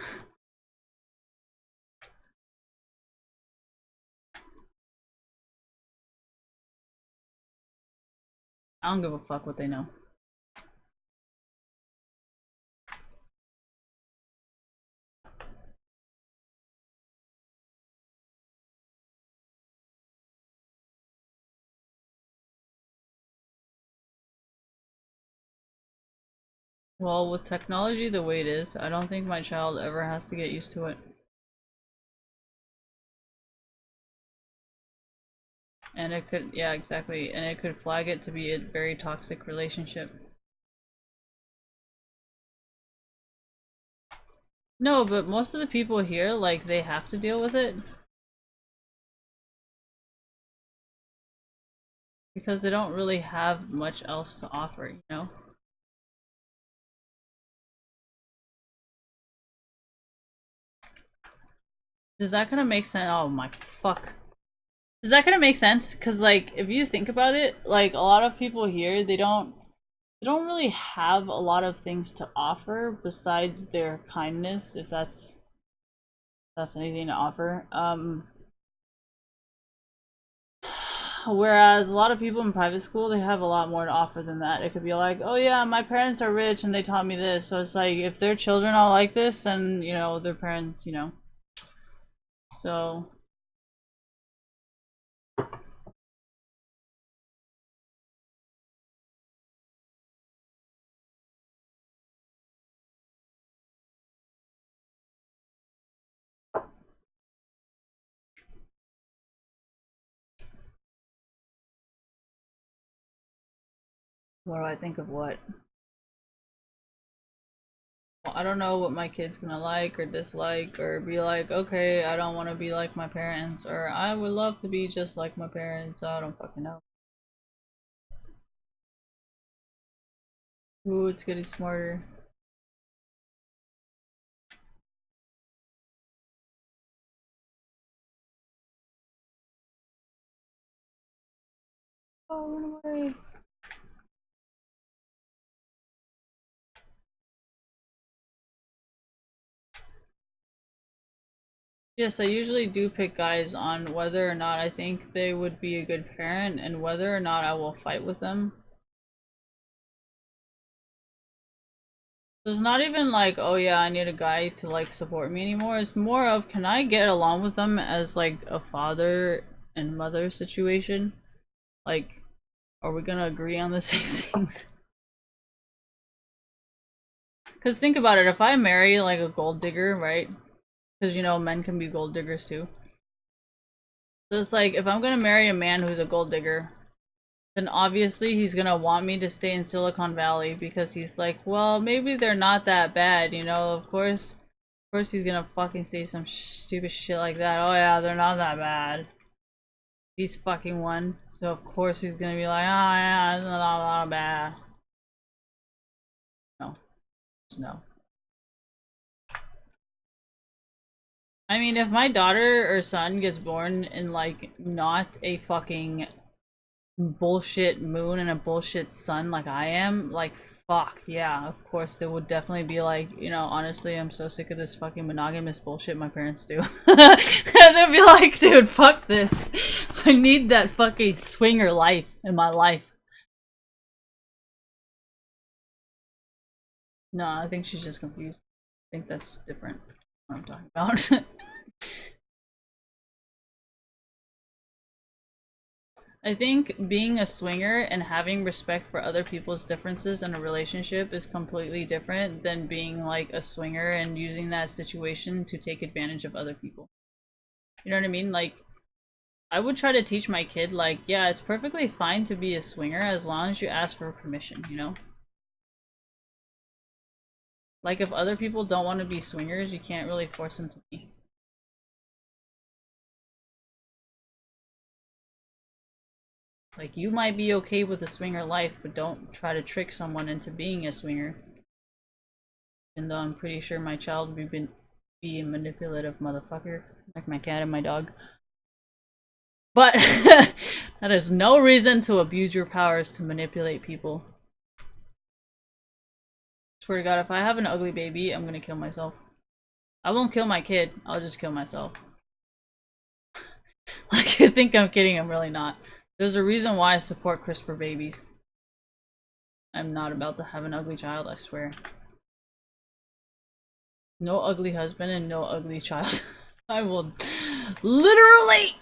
I don't give a fuck what they know. Well, with technology the way it is, I don't think my child ever has to get used to it. And it could, yeah, exactly. And it could flag it to be a very toxic relationship. No, but most of the people here, like, they have to deal with it. Because they don't really have much else to offer, you know? Does that kind of make sense? Oh my fuck. Does that kind of make sense? Because, like, if you think about it, like, a lot of people here, they don't really have a lot of things to offer besides their kindness, if that's anything to offer. Whereas a lot of people in private school, they have a lot more to offer than that. It could be like, oh yeah, my parents are rich and they taught me this. So it's like, if their children all like this, then, you know, their parents, you know. So, what do I think of what? Well, I don't know what my kid's gonna like or dislike or be like, okay, I don't want to be like my parents, or I would love to be just like my parents. I don't fucking know. Ooh, it's getting smarter. Oh, run away. Yes, I usually do pick guys on whether or not I think they would be a good parent and whether or not I will fight with them. So it's not even like, oh yeah, I need a guy to like support me anymore. It's more of, can I get along with them as like a father and mother situation? Like, are we gonna agree on the same things? Because think about it, if I marry like a gold digger, right? Because you know, men can be gold diggers too. So it's like, if I'm gonna marry a man who's a gold digger, then obviously he's gonna want me to stay in Silicon Valley because he's like, well, maybe they're not that bad, you know, of course he's gonna fucking say some stupid shit like that. Oh yeah, they're not that bad. He's fucking one. So of course he's gonna be like, oh yeah, it's not bad. No. No. I mean, if my daughter or son gets born in like not a fucking bullshit moon and a bullshit sun like I am, like Fuck, yeah, of course, they would definitely be like, you know, honestly, I'm so sick of this fucking monogamous bullshit my parents do. And they'd be like, dude, fuck this. I need that fucking swinger life in my life. No, I think she's just confused. I think that's different. What I'm talking about. I think being a swinger and having respect for other people's differences in a relationship is completely different than being like a swinger and using that situation to take advantage of other people. You know what I mean? Like, I would try to teach my kid, like, yeah, it's perfectly fine to be a swinger as long as you ask for permission, you know? Like, if other people don't want to be swingers, you can't really force them to be. Like, you might be okay with a swinger life, but don't try to trick someone into being a swinger. Even though I'm pretty sure my child would be a manipulative motherfucker, like my cat and my dog. But that is no reason to abuse your powers to manipulate people. Swear to God, if I have an ugly baby, I'm gonna kill myself. I won't kill my kid, I'll just kill myself. Like, you think I'm kidding, I'm really not. There's a reason why I support CRISPR babies. I'm not about to have an ugly child, I swear. No ugly husband and no ugly child. I will literally...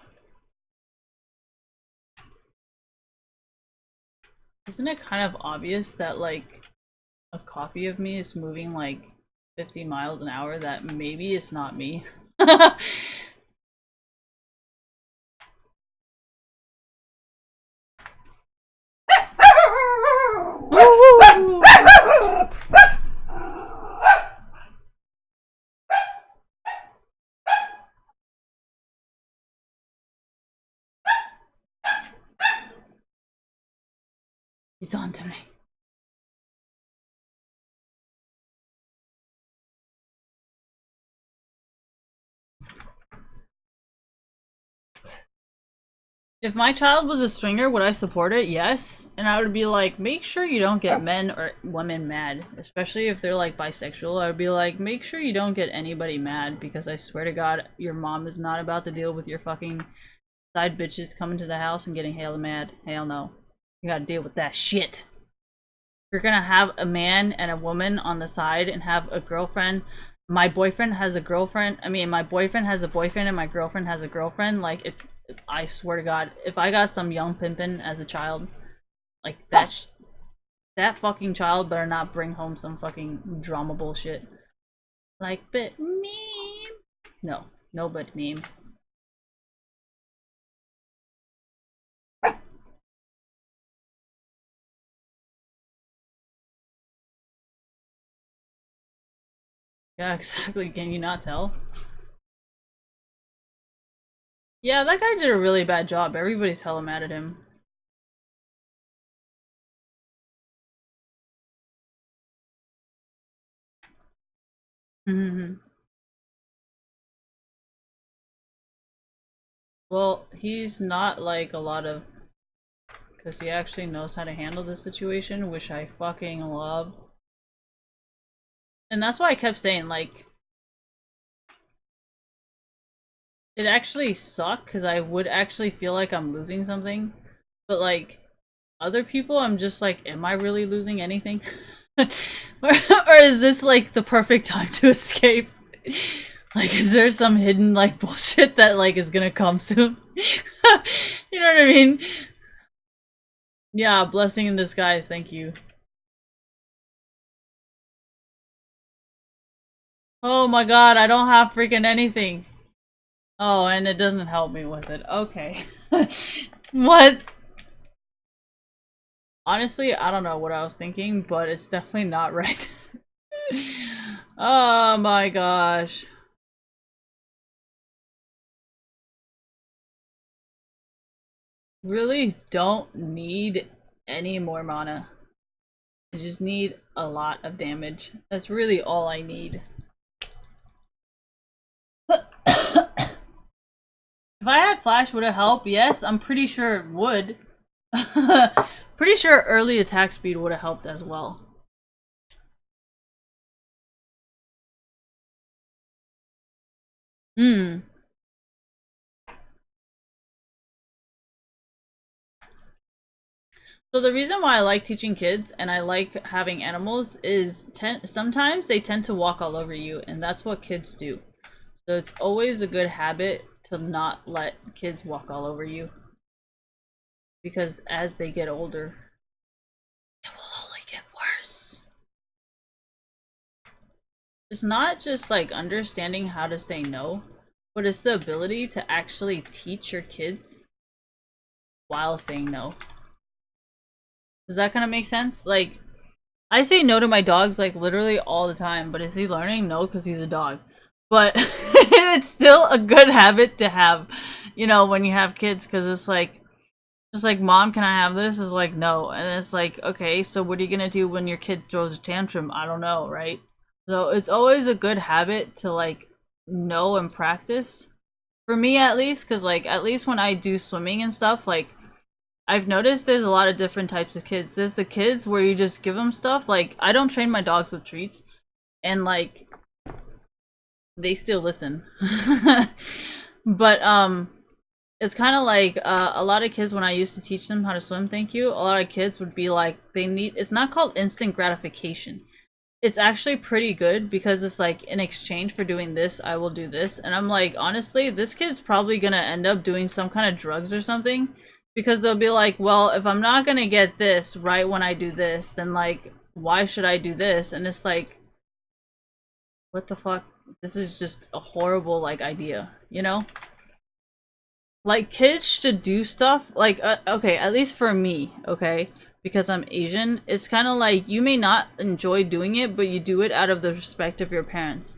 Isn't it kind of obvious that, like, a copy of me is moving, like, 50 miles an hour, that maybe it's not me? He's on to me. If my child was a swinger, would I support it? Yes. And I would be like, make sure you don't get men or women mad. Especially if they're like bisexual. I would be like, make sure you don't get anybody mad, because I swear to God, your mom is not about to deal with your fucking side bitches coming to the house and getting hella mad. Hell no. You gotta deal with that shit. If you're gonna have a man and a woman on the side and have a girlfriend, my boyfriend has a girlfriend, I mean, my boyfriend has a boyfriend and my girlfriend has a girlfriend, like, if I swear to God, if I got some young pimpin' as a child, like, that fucking child better not bring home some fucking drama bullshit. Like, but meme. No, no but meme. Yeah, exactly. Can you not tell? Yeah, that guy did a really bad job. Everybody's hella mad at him. Mm-hmm. Well, he's not like a lot of... because he actually knows how to handle the situation, which I fucking love. And that's why I kept saying, like... it actually sucked, because I would actually feel like I'm losing something. But, like, other people, I'm just like, am I really losing anything? or is this, like, the perfect time to escape? Like, is there some hidden, like, bullshit that, like, is gonna come soon? You know what I mean? Yeah, blessing in disguise, thank you. Oh my god, I don't have freaking anything. Oh, and it doesn't help me with it. Okay. What? Honestly, I don't know what I was thinking, but it's definitely not right. Oh my gosh. Really don't need any more mana. I just need a lot of damage. That's really all I need. If I had flash, would it help? Yes, I'm pretty sure it would. Pretty sure early attack speed would have helped as well. Hmm. So the reason why I like teaching kids and I like having animals is sometimes they tend to walk all over you, and that's what kids do. So it's always a good habit to not let kids walk all over you, because as they get older, it will only get worse. It's not just like understanding how to say no, but it's the ability to actually teach your kids while saying no. Does that kind of make sense? Like, I say no to my dogs like literally all the time, but is he learning? No, because he's a dog. But it's still a good habit to have, you know, when you have kids, because it's like, Mom, can I have this? Is like, no. And it's like, okay, so what are you gonna do when your kid throws a tantrum? I don't know, right? So it's always a good habit to like know and practice. For me at least, because like at least when I do swimming and stuff, like I've noticed there's a lot of different types of kids. There's the kids where you just give them stuff. Like, I don't train my dogs with treats, and like they still listen. But it's kind of like a lot of kids when I used to teach them how to swim, thank you. A lot of kids would be like they need it's not called instant gratification. It's actually pretty good because it's like in exchange for doing this, I will do this. And I'm like, honestly, this kid's probably gonna end up doing some kind of drugs or something because they'll be like, well, if I'm not gonna get this right when I do this, then like, why should I do this? And it's like, what the fuck? This is just a horrible like idea, you know? Like kids should do stuff like okay, at least for me, okay? Because I'm Asian, it's kind of like you may not enjoy doing it, but you do it out of the respect of your parents.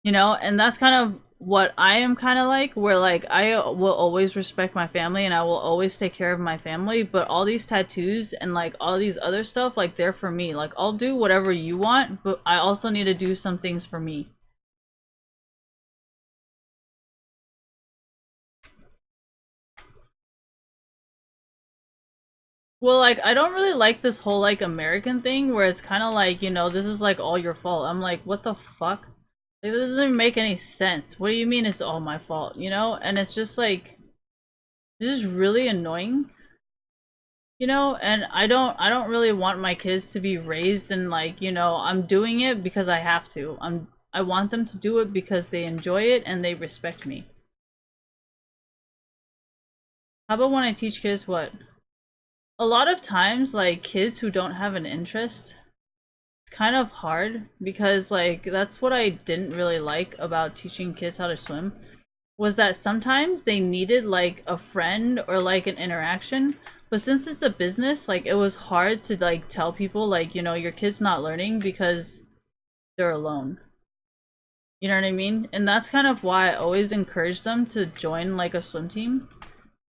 You know, and that's kind of what I am kind of like, where like I will always respect my family and I will always take care of my family, but all these tattoos and like all these other stuff, like they're for me. Like I'll do whatever you want, but I also need to do some things for me. Well, like I don't really like this whole like American thing where it's kind of like, you know, this is like all your fault. I'm like, what the fuck? Like, this doesn't even make any sense. What do you mean it's all my fault, you know? And it's just like this is really annoying, you know? And I don't really want my kids to be raised in like, you know, I'm doing it because I have to. I want them to do it because they enjoy it and they respect me. How about when I teach kids what? A lot of times like kids who don't have an interest, kind of hard because like that's what I didn't really like about teaching kids how to swim was that sometimes they needed like a friend or like an interaction, but since it's a business, like it was hard to like tell people like, you know, your kid's not learning because they're alone. You know what I mean? And that's kind of why I always encourage them to join like a swim team,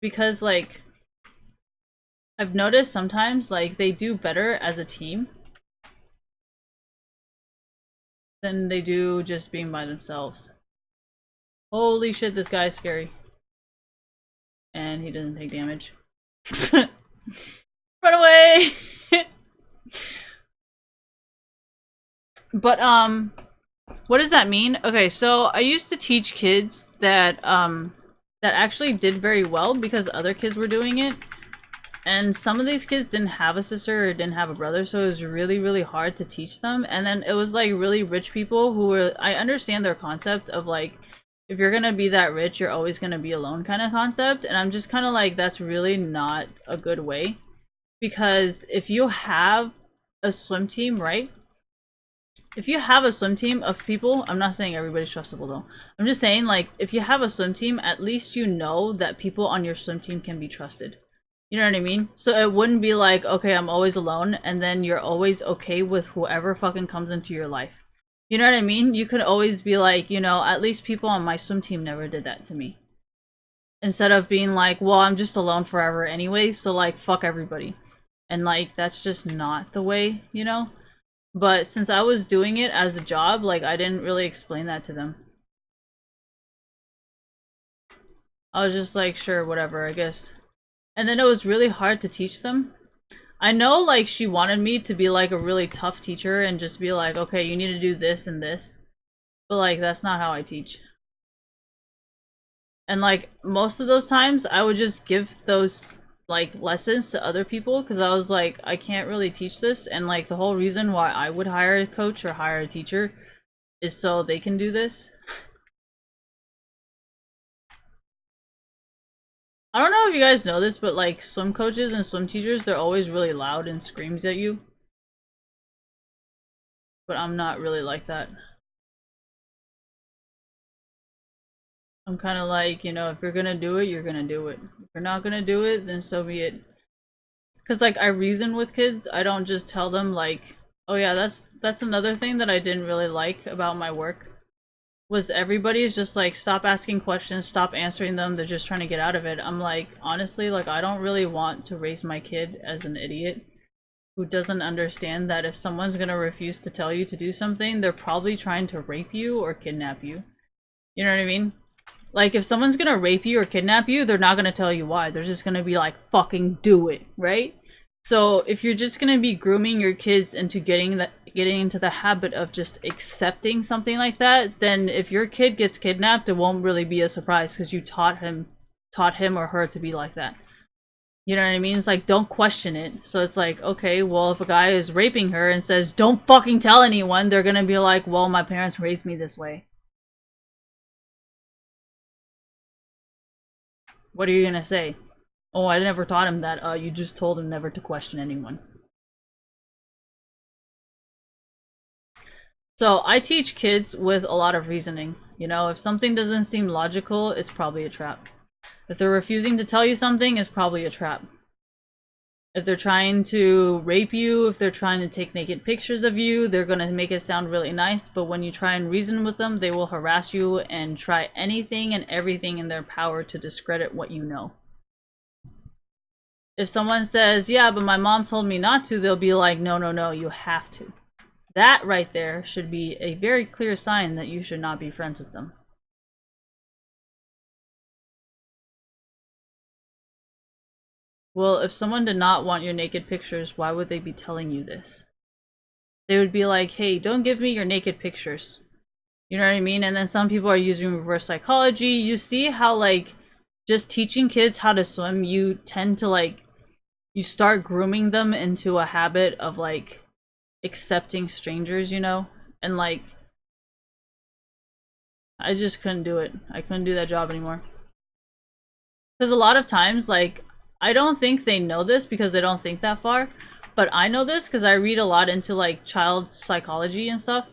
because like I've noticed sometimes like they do better as a team than they do just being by themselves. Holy shit, this guy's scary. And he doesn't take damage. Run away! But, what does that mean? Okay, so I used to teach kids that actually did very well because other kids were doing it. And some of these kids didn't have a sister or didn't have a brother, so it was really, really hard to teach them. And then it was like really rich people who were, I understand their concept of like, if you're gonna be that rich, you're always gonna be alone kind of concept. And I'm just kind of like, that's really not a good way. Because if you have a swim team, right? If you have a swim team of people, I'm not saying everybody's trustable though. I'm just saying like, if you have a swim team, at least you know that people on your swim team can be trusted. You know what I mean? So it wouldn't be like, okay, I'm always alone, and then you're always okay with whoever fucking comes into your life. You know what I mean? You could always be like, you know, at least people on my swim team never did that to me. Instead of being like, well, I'm just alone forever anyway, so like, fuck everybody. And like, that's just not the way, you know? But since I was doing it as a job, like, I didn't really explain that to them. I was just like, sure, whatever, I guess. And then it was really hard to teach them. I know, like, she wanted me to be, like, a really tough teacher and just be like, okay, you need to do this and this. But, like, that's not how I teach. And like most of those times I would just give those like lessons to other people because I was like, I can't really teach this, and like the whole reason why I would hire a coach or hire a teacher is so they can do this. I don't know if you guys know this, but like swim coaches and swim teachers, they're always really loud and screams at you. But I'm not really like that. I'm kind of like, you know, if you're gonna do it, you're gonna do it. If you're not gonna do it, then so be it. Because like I reason with kids, I don't just tell them like, oh yeah, that's another thing that I didn't really like about my work. Was everybody's just like, stop asking questions, stop answering them, they're just trying to get out of it. I'm like, honestly, like I don't really want to raise my kid as an idiot who doesn't understand that if someone's gonna refuse to tell you to do something, they're probably trying to rape you or kidnap you. You know what I mean? Like, if someone's gonna rape you or kidnap you, they're not gonna tell you why. They're just gonna be like, fucking do it, right? So, if you're just gonna be grooming your kids into getting into the habit of just accepting something like that, then if your kid gets kidnapped, it won't really be a surprise because you taught him or her to be like that. You know what I mean? It's like, don't question it. So it's like, okay, well, if a guy is raping her and says, don't fucking tell anyone, they're gonna be like, well, my parents raised me this way. What are you gonna say? Oh, I never taught him that. You just told him never to question anyone. So I teach kids with a lot of reasoning. You know, if something doesn't seem logical, it's probably a trap. If they're refusing to tell you something, it's probably a trap. If they're trying to rape you, if they're trying to take naked pictures of you, they're gonna make it sound really nice, but when you try and reason with them, they will harass you and try anything and everything in their power to discredit what you know. If someone says, yeah, but my mom told me not to, they'll be like, no, no, no, you have to. That right there should be a very clear sign that you should not be friends with them. Well, if someone did not want your naked pictures, why would they be telling you this? They would be like, hey, don't give me your naked pictures. You know what I mean? And then some people are using reverse psychology. You see how, like, just teaching kids how to swim, you tend to, like, you start grooming them into a habit of, like, accepting strangers, you know? And, like, I just couldn't do it. I couldn't do that job anymore. Because a lot of times, like, I don't think they know this because they don't think that far, but I know this because I read a lot into, like, child psychology and stuff.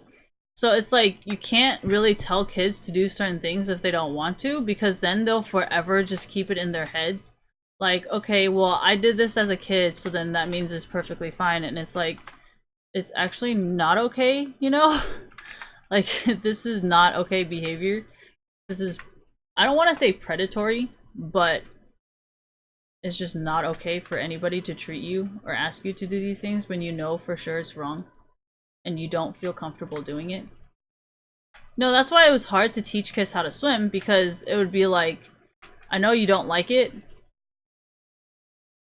So it's like, you can't really tell kids to do certain things if they don't want to, because then they'll forever just keep it in their heads. Like, okay, well, I did this as a kid, so then that means it's perfectly fine. And it's like, it's actually not okay, you know? Like, this is not okay behavior. This is, I don't want to say predatory, but it's just not okay for anybody to treat you or ask you to do these things when you know for sure it's wrong and you don't feel comfortable doing it. No, that's why it was hard to teach kids how to swim, because it would be like, I know you don't like it,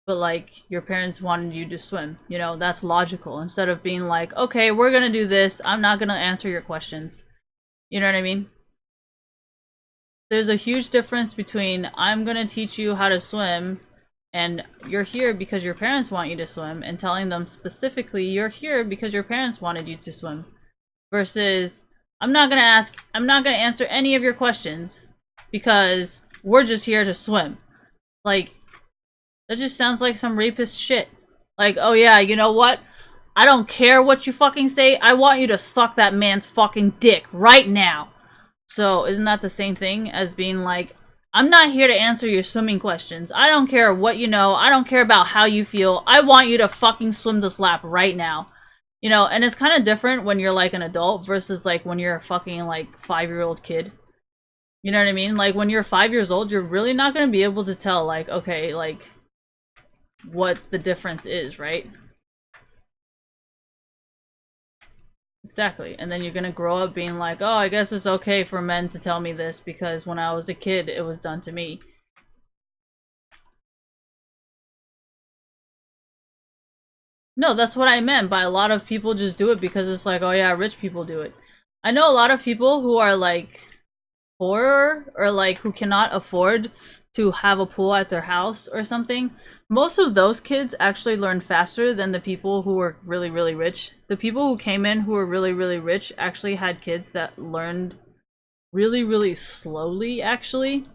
but like, your parents wanted you to swim, you know, that's logical, instead of being like, okay, we're gonna do this, I'm not gonna answer your questions. You know what I mean? There's a huge difference between, I'm gonna teach you how to swim, and you're here because your parents want you to swim, and telling them specifically you're here because your parents wanted you to swim, versus, I'm not gonna answer any of your questions because we're just here to swim. Like, that just sounds like some rapist shit. Like, oh yeah, you know what? I don't care what you fucking say. I want you to suck that man's fucking dick right now. So, isn't that the same thing as being like, I'm not here to answer your swimming questions. I don't care what you know. I don't care about how you feel. I want you to fucking swim this lap right now. You know, and it's kind of different when you're like an adult versus like when you're a fucking like 5-year-old kid. You know what I mean? Like, when you're 5 years old, you're really not going to be able to tell, like, okay, like, what the difference is, right? Exactly. And then you're gonna grow up being like, oh, I guess it's okay for men to tell me this because when I was a kid, it was done to me. No, that's what I meant by a lot of people just do it because it's like, oh yeah, rich people do it. I know a lot of people who are like, poor or like who cannot afford to have a pool at their house or something, most of those kids actually learn faster than the people who were really, really rich. The people who came in who were really, really rich actually had kids that learned really, really slowly, actually.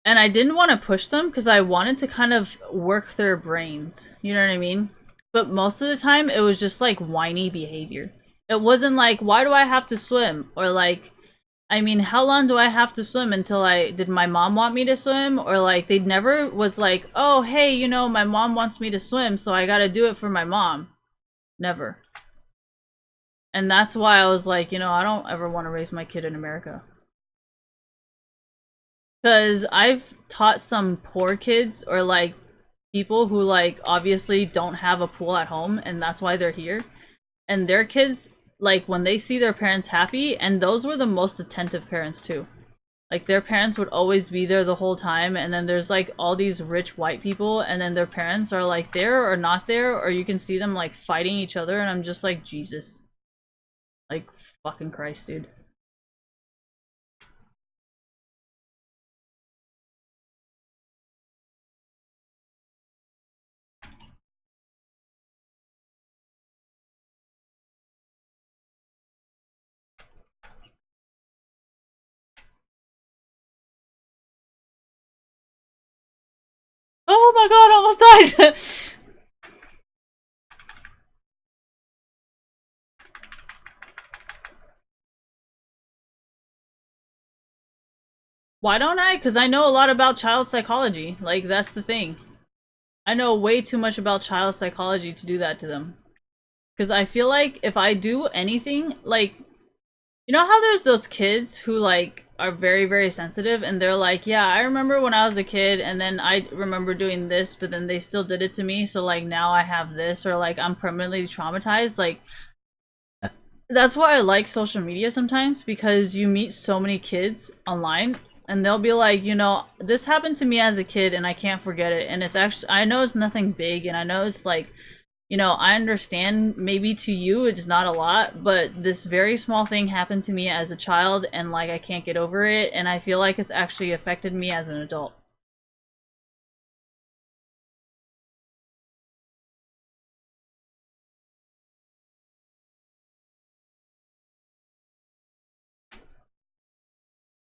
And I didn't want to push them because I wanted to kind of work their brains. You know what I mean? But most of the time, it was just like whiny behavior. It wasn't like, why do I have to swim? Or like, I mean, how long do I have to swim until did my mom want me to swim? Or like, they never was like, oh, hey, you know, my mom wants me to swim, so I gotta do it for my mom. Never. And that's why I was like, you know, I don't ever want to raise my kid in America. Because I've taught some poor kids or like people who like obviously don't have a pool at home and that's why they're here. And their kids, like when they see their parents happy, and those were the most attentive parents too. Like their parents would always be there the whole time, and then there's like all these rich white people and then their parents are like there or not there, or you can see them like fighting each other, and I'm just like, Jesus. Like fucking Christ, dude. Oh my god, I almost died! Why don't I? Because I know a lot about child psychology. Like, that's the thing. I know way too much about child psychology to do that to them. Because I feel like if I do anything, like, you know how there's those kids who, like, are very, very sensitive and they're like, yeah, I remember when I was a kid and then I remember doing this, but then they still did it to me, so, like, now I have this, or, like, I'm permanently traumatized. Like, that's why I like social media sometimes, because you meet so many kids online and they'll be like, you know, this happened to me as a kid and I can't forget it. And it's actually, I know it's nothing big and I know it's like, you know, I understand maybe to you it's not a lot, but this very small thing happened to me as a child and like I can't get over it, and I feel like it's actually affected me as an adult.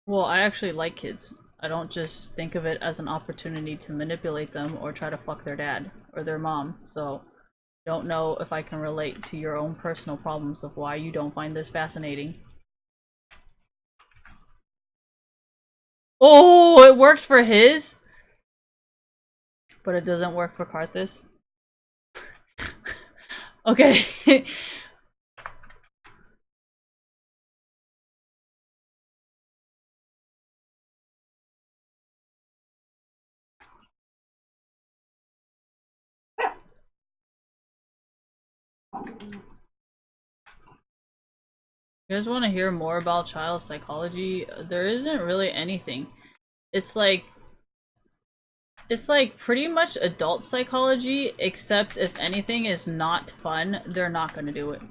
Well, I actually like kids. I don't just think of it as an opportunity to manipulate them or try to fuck their dad or their mom. So, don't know if I can relate to your own personal problems of why you don't find this fascinating. Oh, it worked for his, but it doesn't work for Karthus. Okay. You guys want to hear more about child psychology? There isn't really anything. It's like pretty much adult psychology, except if anything is not fun, they're not going to do it.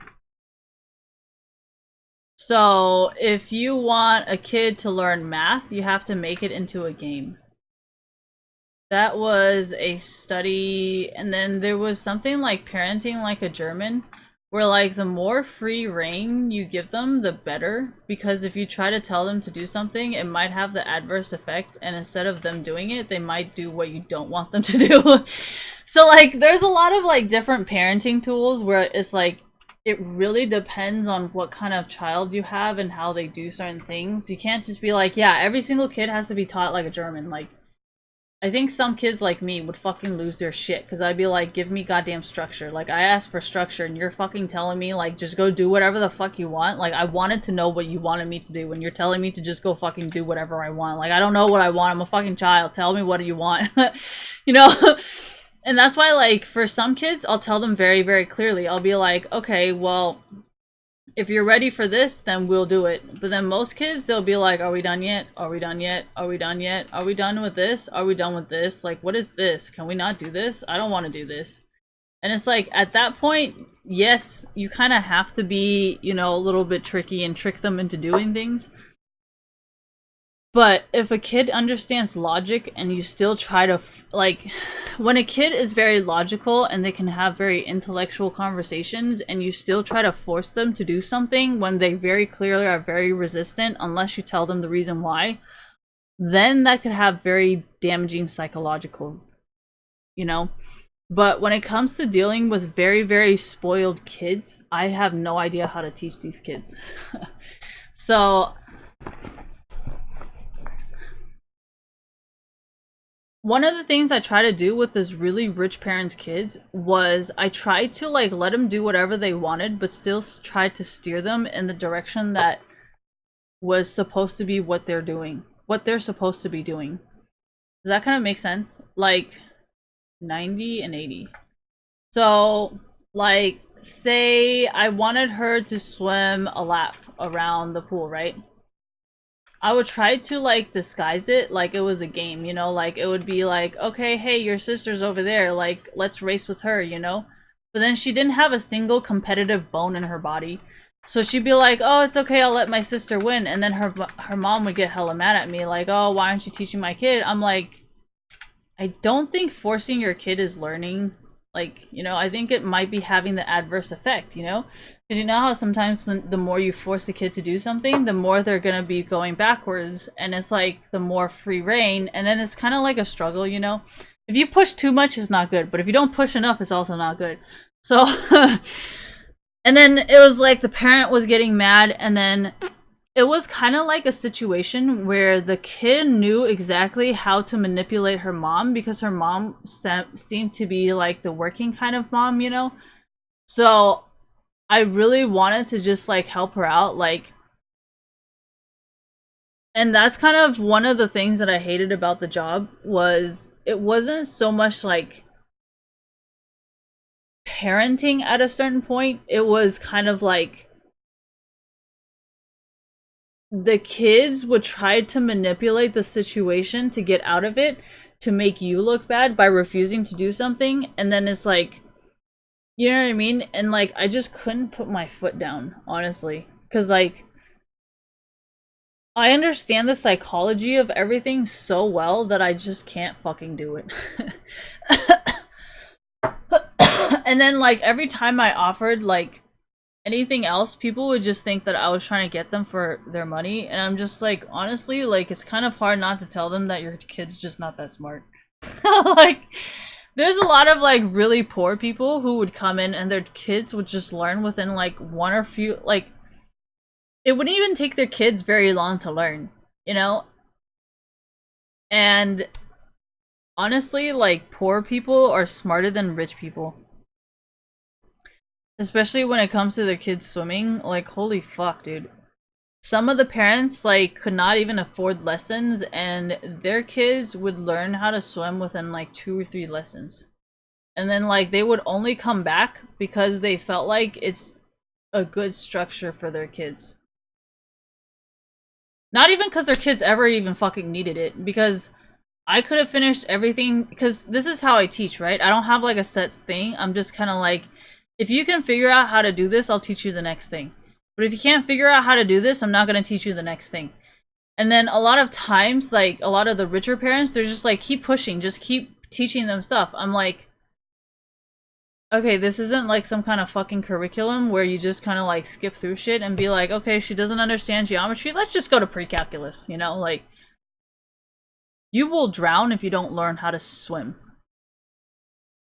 So, if you want a kid to learn math, you have to make it into a game. That was a study, and then there was something like parenting like a German, where like the more free reign you give them, the better, because if you try to tell them to do something, it might have the adverse effect, and instead of them doing it, they might do what you don't want them to do. So like there's a lot of like different parenting tools where it's like it really depends on what kind of child you have and how they do certain things. You can't just be like, yeah, every single kid has to be taught like a German. Like, I think some kids like me would fucking lose their shit because I'd be like, give me goddamn structure. Like, I asked for structure and you're fucking telling me, like, just go do whatever the fuck you want. Like, I wanted to know what you wanted me to do when you're telling me to just go fucking do whatever I want. Like, I don't know what I want. I'm a fucking child. Tell me what do you want. You know? And that's why, like, for some kids, I'll tell them very, very clearly. I'll be like, okay, well, if you're ready for this, then we'll do it. But then most kids, they'll be like, are we done yet? Are we done yet? Are we done yet? Are we done with this? Are we done with this? Like, what is this? Can we not do this? I don't want to do this. And it's like, at that point, yes, you kind of have to be, you know, a little bit tricky and trick them into doing things. But if a kid understands logic and you still try to, like, when a kid is very logical and they can have very intellectual conversations and you still try to force them to do something when they very clearly are very resistant unless you tell them the reason why, then that could have very damaging psychological, you know? But when it comes to dealing with very, very spoiled kids, I have no idea how to teach these kids. So one of the things I try to do with this really rich parents' kids was I tried to like let them do whatever they wanted, but still try to steer them in the direction that was supposed to be what they're doing, what they're supposed to be doing. Does that kind of make sense? Like 90 and 80. So, like, say I wanted her to swim a lap around the pool, right? I would try to like disguise it like it was a game, you know, like it would be like, okay, hey, your sister's over there, like let's race with her, you know. But then she didn't have a single competitive bone in her body, so she'd be like, oh, it's okay, I'll let my sister win. And then her mom would get hella mad at me, like, oh, why aren't you teaching my kid? I'm like, I don't think forcing your kid is learning. Like, you know, I think it might be having the adverse effect, you know? Because you know how sometimes the more you force a kid to do something, the more they're going to be going backwards. And it's like the more free reign. And then it's kind of like a struggle, you know? If you push too much, it's not good. But if you don't push enough, it's also not good. So, and then it was like the parent was getting mad. And then it was kind of like a situation where the kid knew exactly how to manipulate her mom because her mom seemed to be like the working kind of mom, you know? So I really wanted to just like help her out, like, and that's kind of one of the things that I hated about the job was it wasn't so much like parenting at a certain point. It was kind of like the kids would try to manipulate the situation to get out of it to make you look bad by refusing to do something, and then it's like, you know what I mean? And like I just couldn't put my foot down, honestly, because like I understand the psychology of everything so well that I just can't fucking do it. And then like every time I offered like anything else, people would just think that I was trying to get them for their money, and I'm just like, honestly, like it's kind of hard not to tell them that your kid's just not that smart. Like there's a lot of like really poor people who would come in and their kids would just learn within like one or few, like it wouldn't even take their kids very long to learn, you know? And honestly, like poor people are smarter than rich people. Especially when it comes to their kids swimming, like holy fuck, dude. Some of the parents like could not even afford lessons and their kids would learn how to swim within like 2 or 3 lessons. And then like they would only come back because they felt like it's a good structure for their kids. Not even because their kids ever even fucking needed it, because I could have finished everything, because this is how I teach, right? I don't have like a set thing. I'm just kind of like, if you can figure out how to do this, I'll teach you the next thing. But if you can't figure out how to do this, I'm not going to teach you the next thing. And then a lot of times, like a lot of the richer parents, they're just like, keep pushing, just keep teaching them stuff. I'm like, okay, this isn't like some kind of fucking curriculum where you just kind of like skip through shit and be like, okay, she doesn't understand geometry, let's just go to pre-calculus, you know? Like, you will drown if you don't learn how to swim.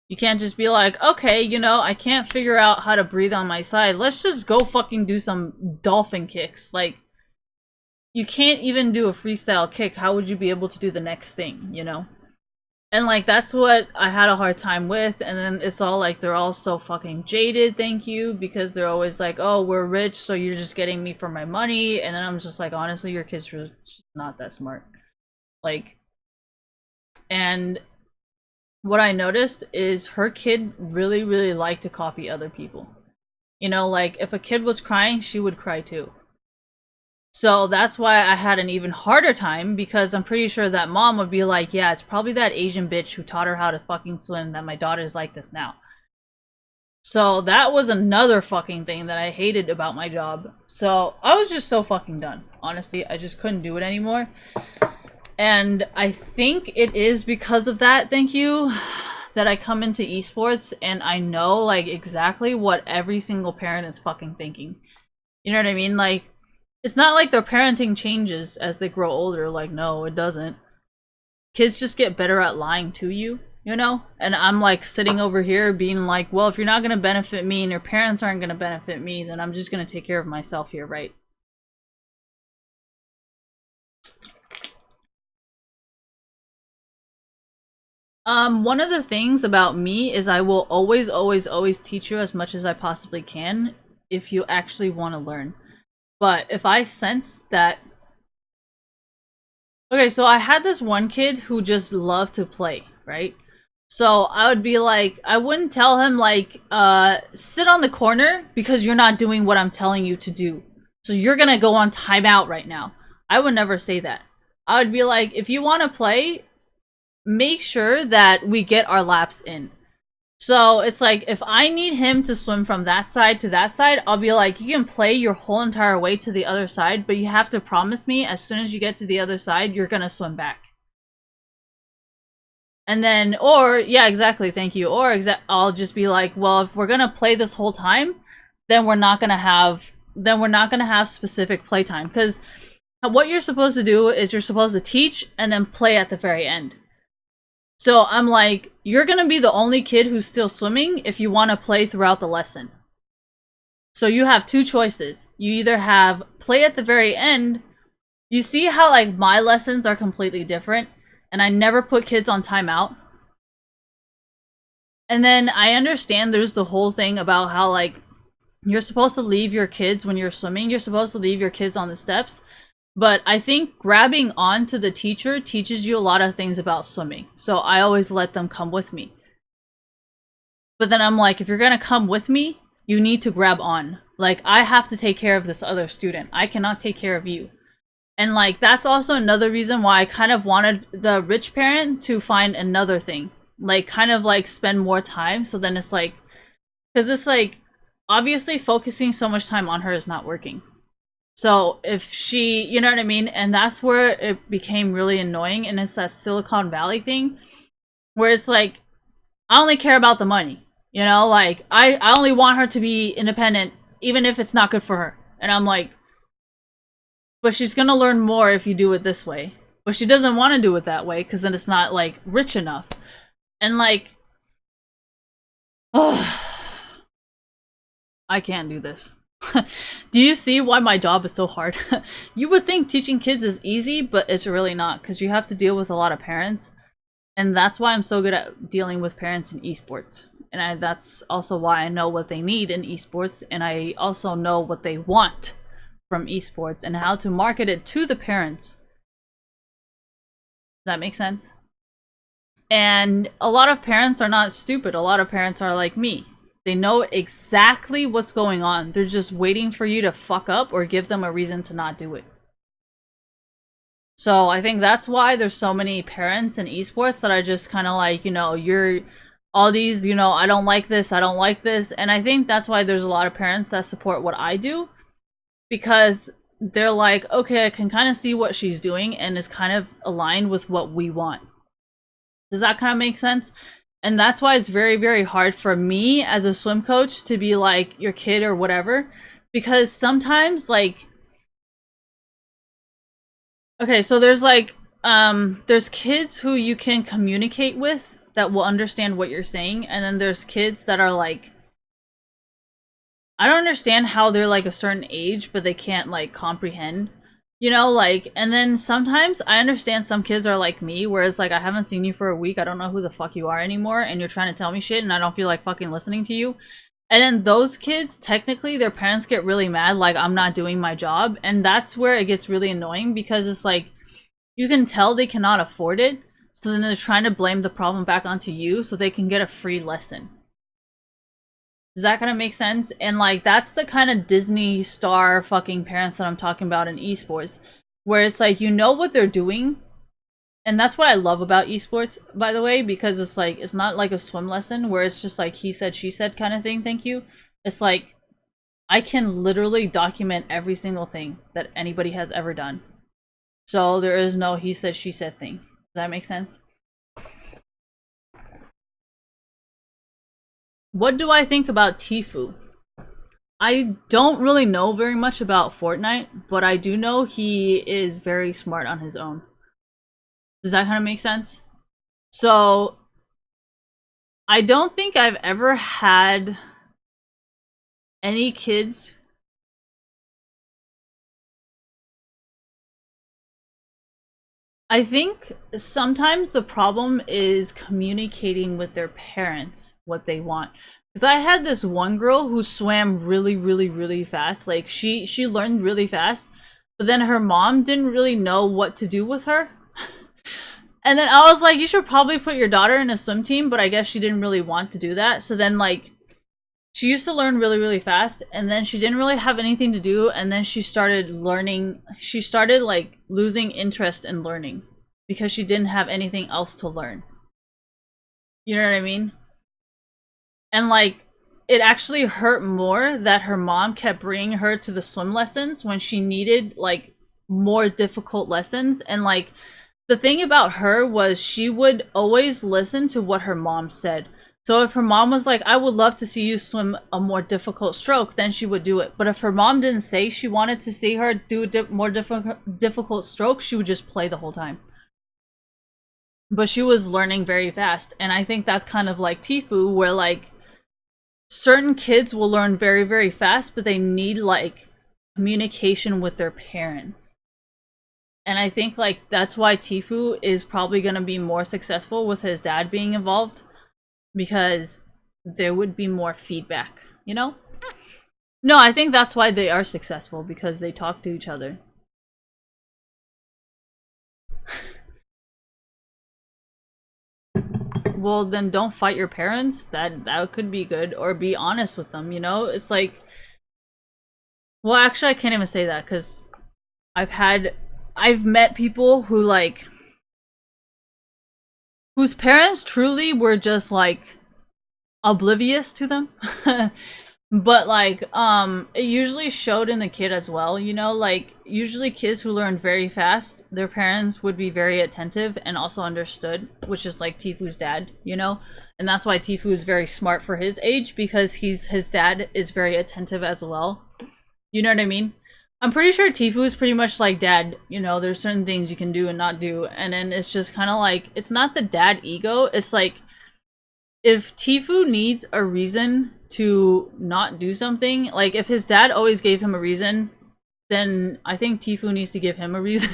You can't just be like, okay, you know, I can't figure out how to breathe on my side, let's just go fucking do some dolphin kicks. Like, you can't even do a freestyle kick, how would you be able to do the next thing, you know? And like that's what I had a hard time with. And then it's all like they're all so fucking jaded, thank you, because they're always like, oh, we're rich, so you're just getting me for my money. And then I'm just like, honestly, your kid's just not that smart. Like, and what I noticed is her kid really, really liked to copy other people. You know, like if a kid was crying, she would cry too. So that's why I had an even harder time, because I'm pretty sure that mom would be like, yeah, it's probably that Asian bitch who taught her how to fucking swim that my daughter's like this now. So that was another fucking thing that I hated about my job. So I was just so fucking done. Honestly, I just couldn't do it anymore. And I think it is because of that, thank you, that I come into esports and I know like exactly what every single parent is fucking thinking. You know what I mean? Like, it's not like their parenting changes as they grow older. Like, no, it doesn't. Kids just get better at lying to you, you know? And I'm like sitting over here being like, well, if you're not gonna benefit me and your parents aren't gonna benefit me, then I'm just gonna take care of myself here, right? One of the things about me is I will always, always, always teach you as much as I possibly can if you actually want to learn. But if I sense that... Okay, so I had this one kid who just loved to play, right? So I would be like, I wouldn't tell him like, sit on the corner because you're not doing what I'm telling you to do. So you're gonna go on timeout right now. I would never say that. I would be like, if you want to play, make sure that we get our laps in. So it's like, if I need him to swim from that side to that side, I'll be like, you can play your whole entire way to the other side, but you have to promise me as soon as you get to the other side, you're gonna swim back. And then, or, yeah, exactly, thank you. Or I'll just be like, well, if we're gonna play this whole time, then we're not gonna have specific playtime. Because what you're supposed to do is you're supposed to teach and then play at the very end. So I'm like, you're gonna be the only kid who's still swimming if you want to play throughout the lesson. So you have two choices. You either have play at the very end. You see how like my lessons are completely different, and I never put kids on timeout. And then I understand there's the whole thing about how like you're supposed to leave your kids when you're swimming. You're supposed to leave your kids on the steps. But I think grabbing onto the teacher teaches you a lot of things about swimming. So I always let them come with me. But then I'm like, if you're gonna come with me, you need to grab on. Like, I have to take care of this other student. I cannot take care of you. And like, that's also another reason why I kind of wanted the rich parent to find another thing. Like, kind of like spend more time. So then it's like, because it's like, obviously focusing so much time on her is not working. So if she, you know what I mean? And that's where it became really annoying. And it's that Silicon Valley thing where it's like, I only care about the money. You know, like, I only want her to be independent, even if it's not good for her. And I'm like, but she's gonna learn more if you do it this way. But she doesn't want to do it that way because then it's not, like, rich enough. And, like, oh, I can't do this. Do you see why my job is so hard? You would think teaching kids is easy, but it's really not, because you have to deal with a lot of parents. And that's why I'm so good at dealing with parents in esports. And that's also why I know what they need in esports, and I also know what they want from esports and how to market it to the parents. Does that make sense? And a lot of parents are not stupid. A lot of parents are like me. They know exactly what's going on. They're just waiting for you to fuck up or give them a reason to not do it. So I think that's why there's so many parents in esports that are just kind of like, you know, you're all these, you know, I don't like this, I don't like this. And I think that's why there's a lot of parents that support what I do, because they're like, okay, I can kind of see what she's doing and it's kind of aligned with what we want. Does that kind of make sense? And that's why it's very, very hard for me as a swim coach to be like your kid or whatever. Because sometimes, like... Okay, so there's like... there's kids who you can communicate with that will understand what you're saying. And then there's kids that are like... I don't understand how they're like a certain age, but they can't like comprehend. You know, like, and then sometimes I understand some kids are like me, whereas like I haven't seen you for a week, I don't know who the fuck you are anymore, and you're trying to tell me shit and I don't feel like fucking listening to you. And then those kids, technically their parents get really mad, like I'm not doing my job, and that's where it gets really annoying, because it's like, you can tell they cannot afford it, so then they're trying to blame the problem back onto you so they can get a free lesson. Does that kind of make sense? And like, that's the kind of Disney star fucking parents that I'm talking about in esports, where it's like, you know what they're doing, And that's what I love about esports, by the way, because it's like, it's not like a swim lesson where it's just like he said, she said kind of thing, thank you. It's like, I can literally document every single thing that anybody has ever done. So there is no he said, she said thing. Does that make sense? What do I think about Tfue? I don't really know very much about Fortnite, but I do know he is very smart on his own. Does that kind of make sense? So, I don't think I've ever had any kids I think sometimes the problem is communicating with their parents what they want. Because I had this one girl who swam really, really, really fast. Like she learned really fast, but then her mom didn't really know what to do with her. And then I was like, you should probably put your daughter in a swim team, but I guess she didn't really want to do that. So then like she used to learn really, really fast, and then she didn't really have anything to do, and then she started learning. She started like losing interest in learning because she didn't have anything else to learn. You know what I mean? And like, it actually hurt more that her mom kept bringing her to the swim lessons when she needed like more difficult lessons. And like, the thing about her was she would always listen to what her mom said. So if her mom was like, I would love to see you swim a more difficult stroke, then she would do it. But if her mom didn't say she wanted to see her do more difficult strokes, she would just play the whole time. But she was learning very fast. And I think that's kind of like Tfue, where like certain kids will learn very, very fast, but they need like communication with their parents. And I think like that's why Tfue is probably going to be more successful with his dad being involved. Because there would be more feedback, you know? No, I think that's why they are successful, because they talk to each other. Well, then don't fight your parents. That could be good. Or be honest with them, you know? It's like... Well, actually, I can't even say that, because I've met people who, like... whose parents truly were just like oblivious to them. But like it usually showed in the kid as well, you know, like usually kids who learn very fast, their parents would be very attentive and also understood, which is like Tfue's dad, you know. And that's why Tfue is very smart for his age, because his dad is very attentive as well. You know what I mean? I'm pretty sure Tfue is pretty much like dad, you know, there's certain things you can do and not do, and then it's just kind of like, it's not the dad ego, it's like, if Tfue needs a reason to not do something, like if his dad always gave him a reason, then I think Tfue needs to give him a reason.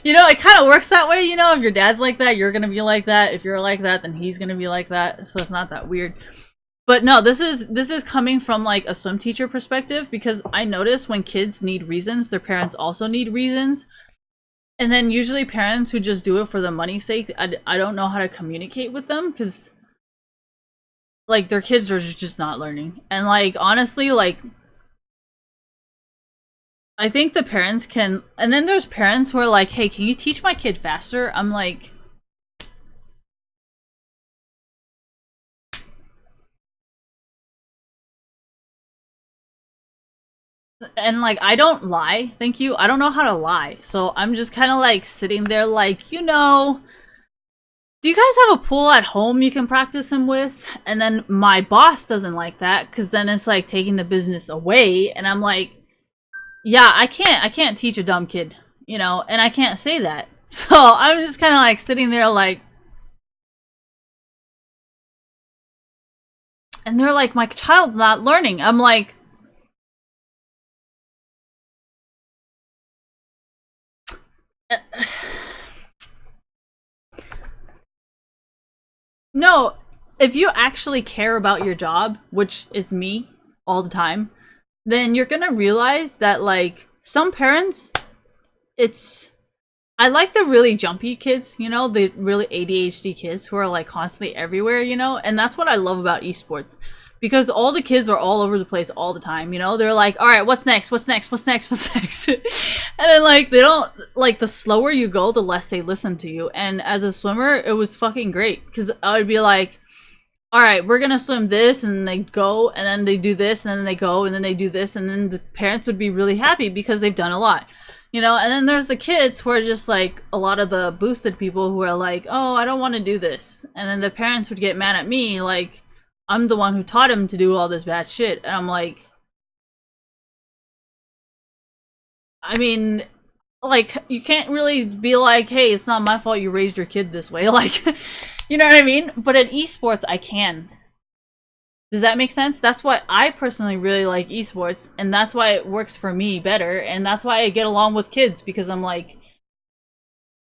You know, it kind of works that way, you know, if your dad's like that, you're gonna be like that, if you're like that, then he's gonna be like that, so it's not that weird. But no, this is coming from like a swim teacher perspective, because I notice when kids need reasons, their parents also need reasons. And then usually parents who just do it for the money's sake, I don't know how to communicate with them, because like their kids are just not learning. And like honestly, like I think the parents can, and then there's parents who are like, hey, can you teach my kid faster? I'm like, and like I don't lie, thank you, I don't know how to lie, so I'm just kind of like sitting there like, you know, do you guys have a pool at home you can practice him with? And then my boss doesn't like that, because then it's like taking the business away, and I'm like, yeah, I can't teach a dumb kid, you know, and I can't say that. So I'm just kind of like sitting there like, and they're like, my child's not learning. I'm like, no, if you actually care about your job, which is me all the time, then you're gonna realize that like some parents, it's, I like the really jumpy kids, you know, the really ADHD kids who are like constantly everywhere, you know, and that's what I love about esports. because all the kids are all over the place all the time, you know? They're like, all right, what's next? What's next? What's next? What's next? And then, like, they don't, like, the slower you go, the less they listen to you. And as a swimmer, it was fucking great, because I would be like, all right, we're gonna swim this, and then they go, and then they do this, and then they go, and then they do this, and then the parents would be really happy because they've done a lot. You know, and then there's the kids who are just like a lot of the boosted people who are like, oh, I don't want to do this. And then the parents would get mad at me, like, I'm the one who taught him to do all this bad shit. And I'm like, I mean, like, you can't really be like, hey, it's not my fault you raised your kid this way. Like, you know what I mean? But in esports, I can. Does that make sense? That's why I personally really like esports, and that's why it works for me better, and that's why I get along with kids, because I'm like,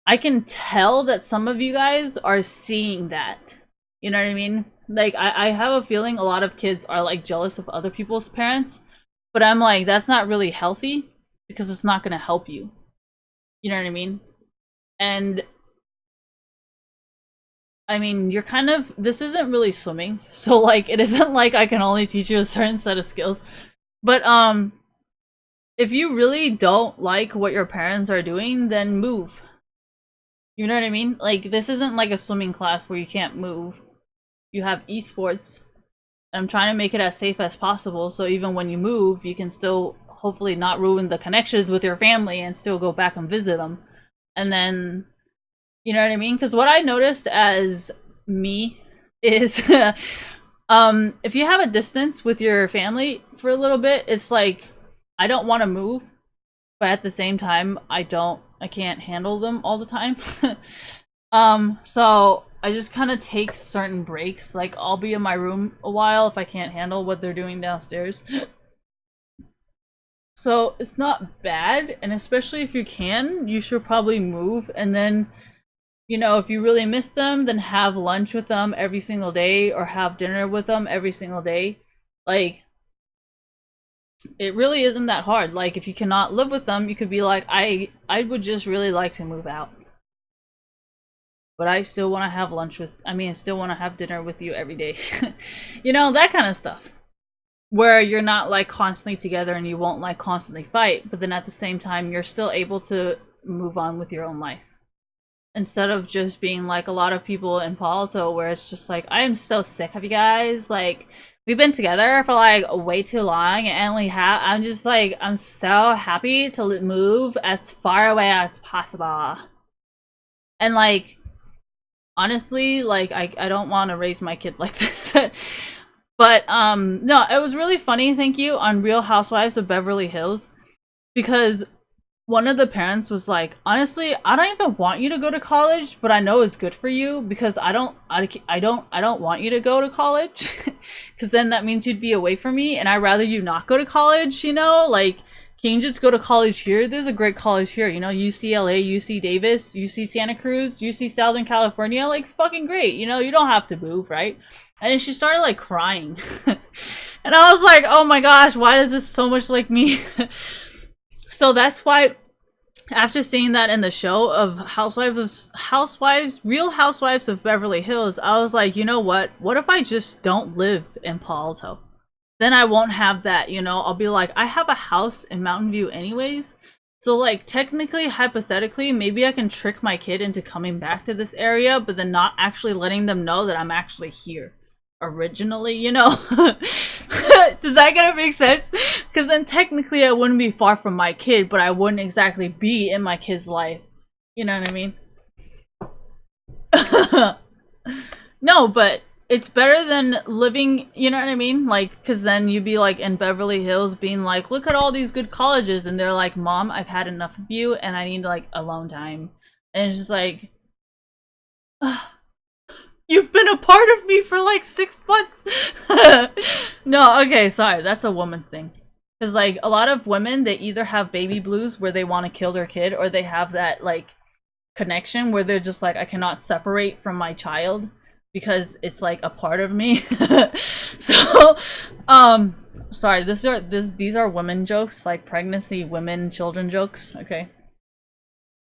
I can tell that some of you guys are seeing that. You know what I mean? Like, I have a feeling a lot of kids are like jealous of other people's parents, but I'm like, that's not really healthy, because it's not going to help you. You know what I mean? And I mean, you're kind of, this isn't really swimming, so like, it isn't like I can only teach you a certain set of skills. But if you really don't like what your parents are doing, then move. You know what I mean? Like, this isn't like a swimming class where you can't move. You have esports. I'm trying to make it as safe as possible, so even when you move, you can still hopefully not ruin the connections with your family and still go back and visit them. And then, you know what I mean? Because what I noticed as me is, if you have a distance with your family for a little bit, it's like, I don't want to move, but at the same time, I can't handle them all the time. So I just kind of take certain breaks. Like, I'll be in my room a while if I can't handle what they're doing downstairs. So it's not bad, and especially if you can, you should probably move, and then, you know, if you really miss them, then have lunch with them every single day, or have dinner with them every single day. Like, it really isn't that hard. Like, if you cannot live with them, you could be like, I would just really like to move out, but I still want to have lunch with, I still want to have dinner with you every day. You know, that kind of stuff. Where you're not like constantly together and you won't like constantly fight, but then at the same time, you're still able to move on with your own life. Instead of just being like a lot of people in Palo Alto, where it's just like, I am so sick of you guys. Like, we've been together for like way too long, and I'm just like, I'm so happy to move as far away as possible. And like, honestly, like, I don't want to raise my kid like this. But no, it was really funny, thank you, on Real Housewives of Beverly Hills, because one of the parents was like, honestly, I don't even want you to go to college, but I know it's good for you, because I don't want you to go to college, because then that means you'd be away from me, and I'd rather you not go to college, you know? Like, can you just go to college here? There's a great college here, you know, UCLA, UC Davis, UC Santa Cruz, UC Southern California, like, it's fucking great, you know? You don't have to move, right? And then she started like crying. And I was like, oh my gosh, why is this so much like me? So that's why, after seeing that in the show of Real Housewives of Beverly Hills, I was like, you know what? What if I just don't live in Palo Alto? Then I won't have that, you know? I'll be like, I have a house in Mountain View anyways. So like, technically, hypothetically, maybe I can trick my kid into coming back to this area, but then not actually letting them know that I'm actually here originally, you know? Does that kind of make sense? Because then technically I wouldn't be far from my kid, but I wouldn't exactly be in my kid's life. You know what I mean? No, but it's better than living, you know what I mean? Like, because then you'd be like in Beverly Hills being like, look at all these good colleges, and they're like, Mom, I've had enough of you and I need like alone time. And it's just like, you've been a part of me for like 6 months. No, okay, sorry, that's a woman's thing. Because like a lot of women, they either have baby blues where they want to kill their kid, or they have that like connection where they're just like, I cannot separate from my child because it's like a part of me. So sorry, these are women jokes, like pregnancy, women, children jokes. Okay,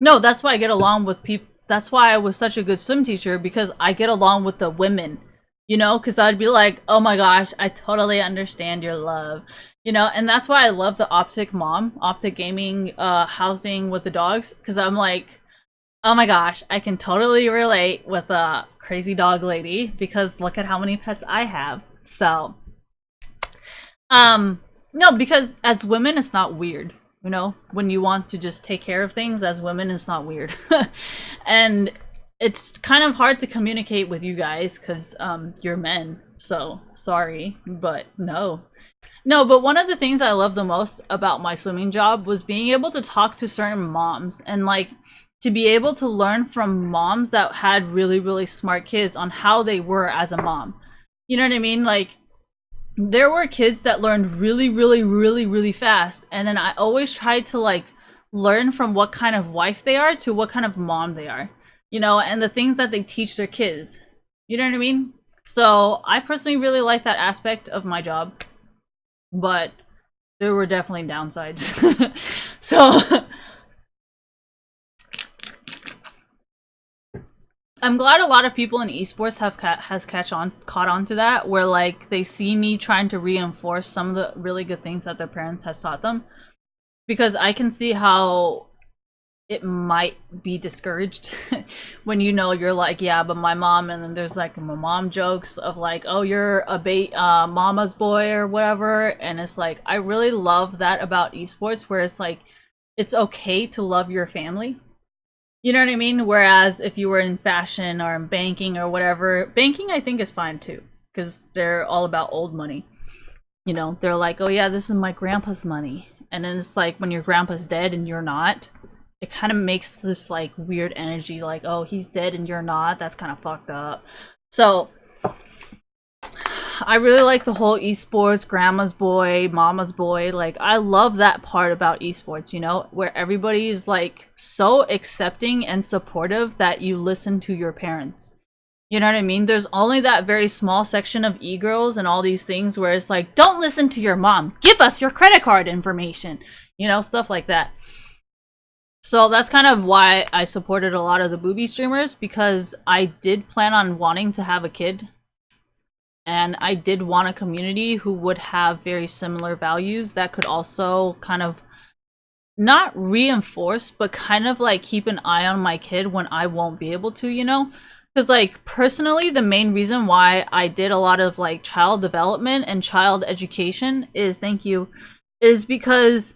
no, that's why I get along with people. That's why I was such a good swim teacher, because I get along with the women. you know, because I'd be like, oh my gosh, I totally understand your love, you know, and that's why I love the Optic Gaming housing with the dogs, because I'm like, oh my gosh, I can totally relate with a crazy dog lady because look at how many pets I have. So, no, because as women, it's not weird. You know, when you want to just take care of things as women, it's not weird. And it's kind of hard to communicate with you guys because you're men. So sorry, but no. No, but one of the things I love the most about my swimming job was being able to talk to certain moms and like to be able to learn from moms that had really, really smart kids on how they were as a mom. You know what I mean? Like, there were kids that learned really, really, really, really fast. And then I always tried to like learn from what kind of wife they are to what kind of mom they are, you know, and the things that they teach their kids. You know what I mean? So I personally really like that aspect of my job, but there were definitely downsides. So I'm glad a lot of people in esports have caught on to that, where like they see me trying to reinforce some of the really good things that their parents has taught them, because I can see how it might be discouraged when you know you're like, yeah, but my mom, and then there's like my mom jokes of like, oh, you're a mama's boy or whatever, and it's like I really love that about esports, where it's like it's okay to love your family. You know what I mean? Whereas if you were in fashion or in banking or whatever, banking I think is fine too, because they're all about old money. You know, they're like, oh yeah, this is my grandpa's money. And then it's like when your grandpa's dead and you're not, it kind of makes this like weird energy like, oh, he's dead and you're not. That's kind of fucked up. So I really like the whole esports, grandma's boy, mama's boy. Like, I love that part about esports, you know, where everybody is like so accepting and supportive that you listen to your parents. You know what I mean? There's only that very small section of e-girls and all these things where it's like, don't listen to your mom. Give us your credit card information. You know, stuff like that. So that's kind of why I supported a lot of the booby streamers, because I did plan on wanting to have a kid. And I did want a community who would have very similar values that could also kind of not reinforce, but kind of like keep an eye on my kid when I won't be able to, you know? Because like personally, the main reason why I did a lot of like child development and child education is, thank you, is because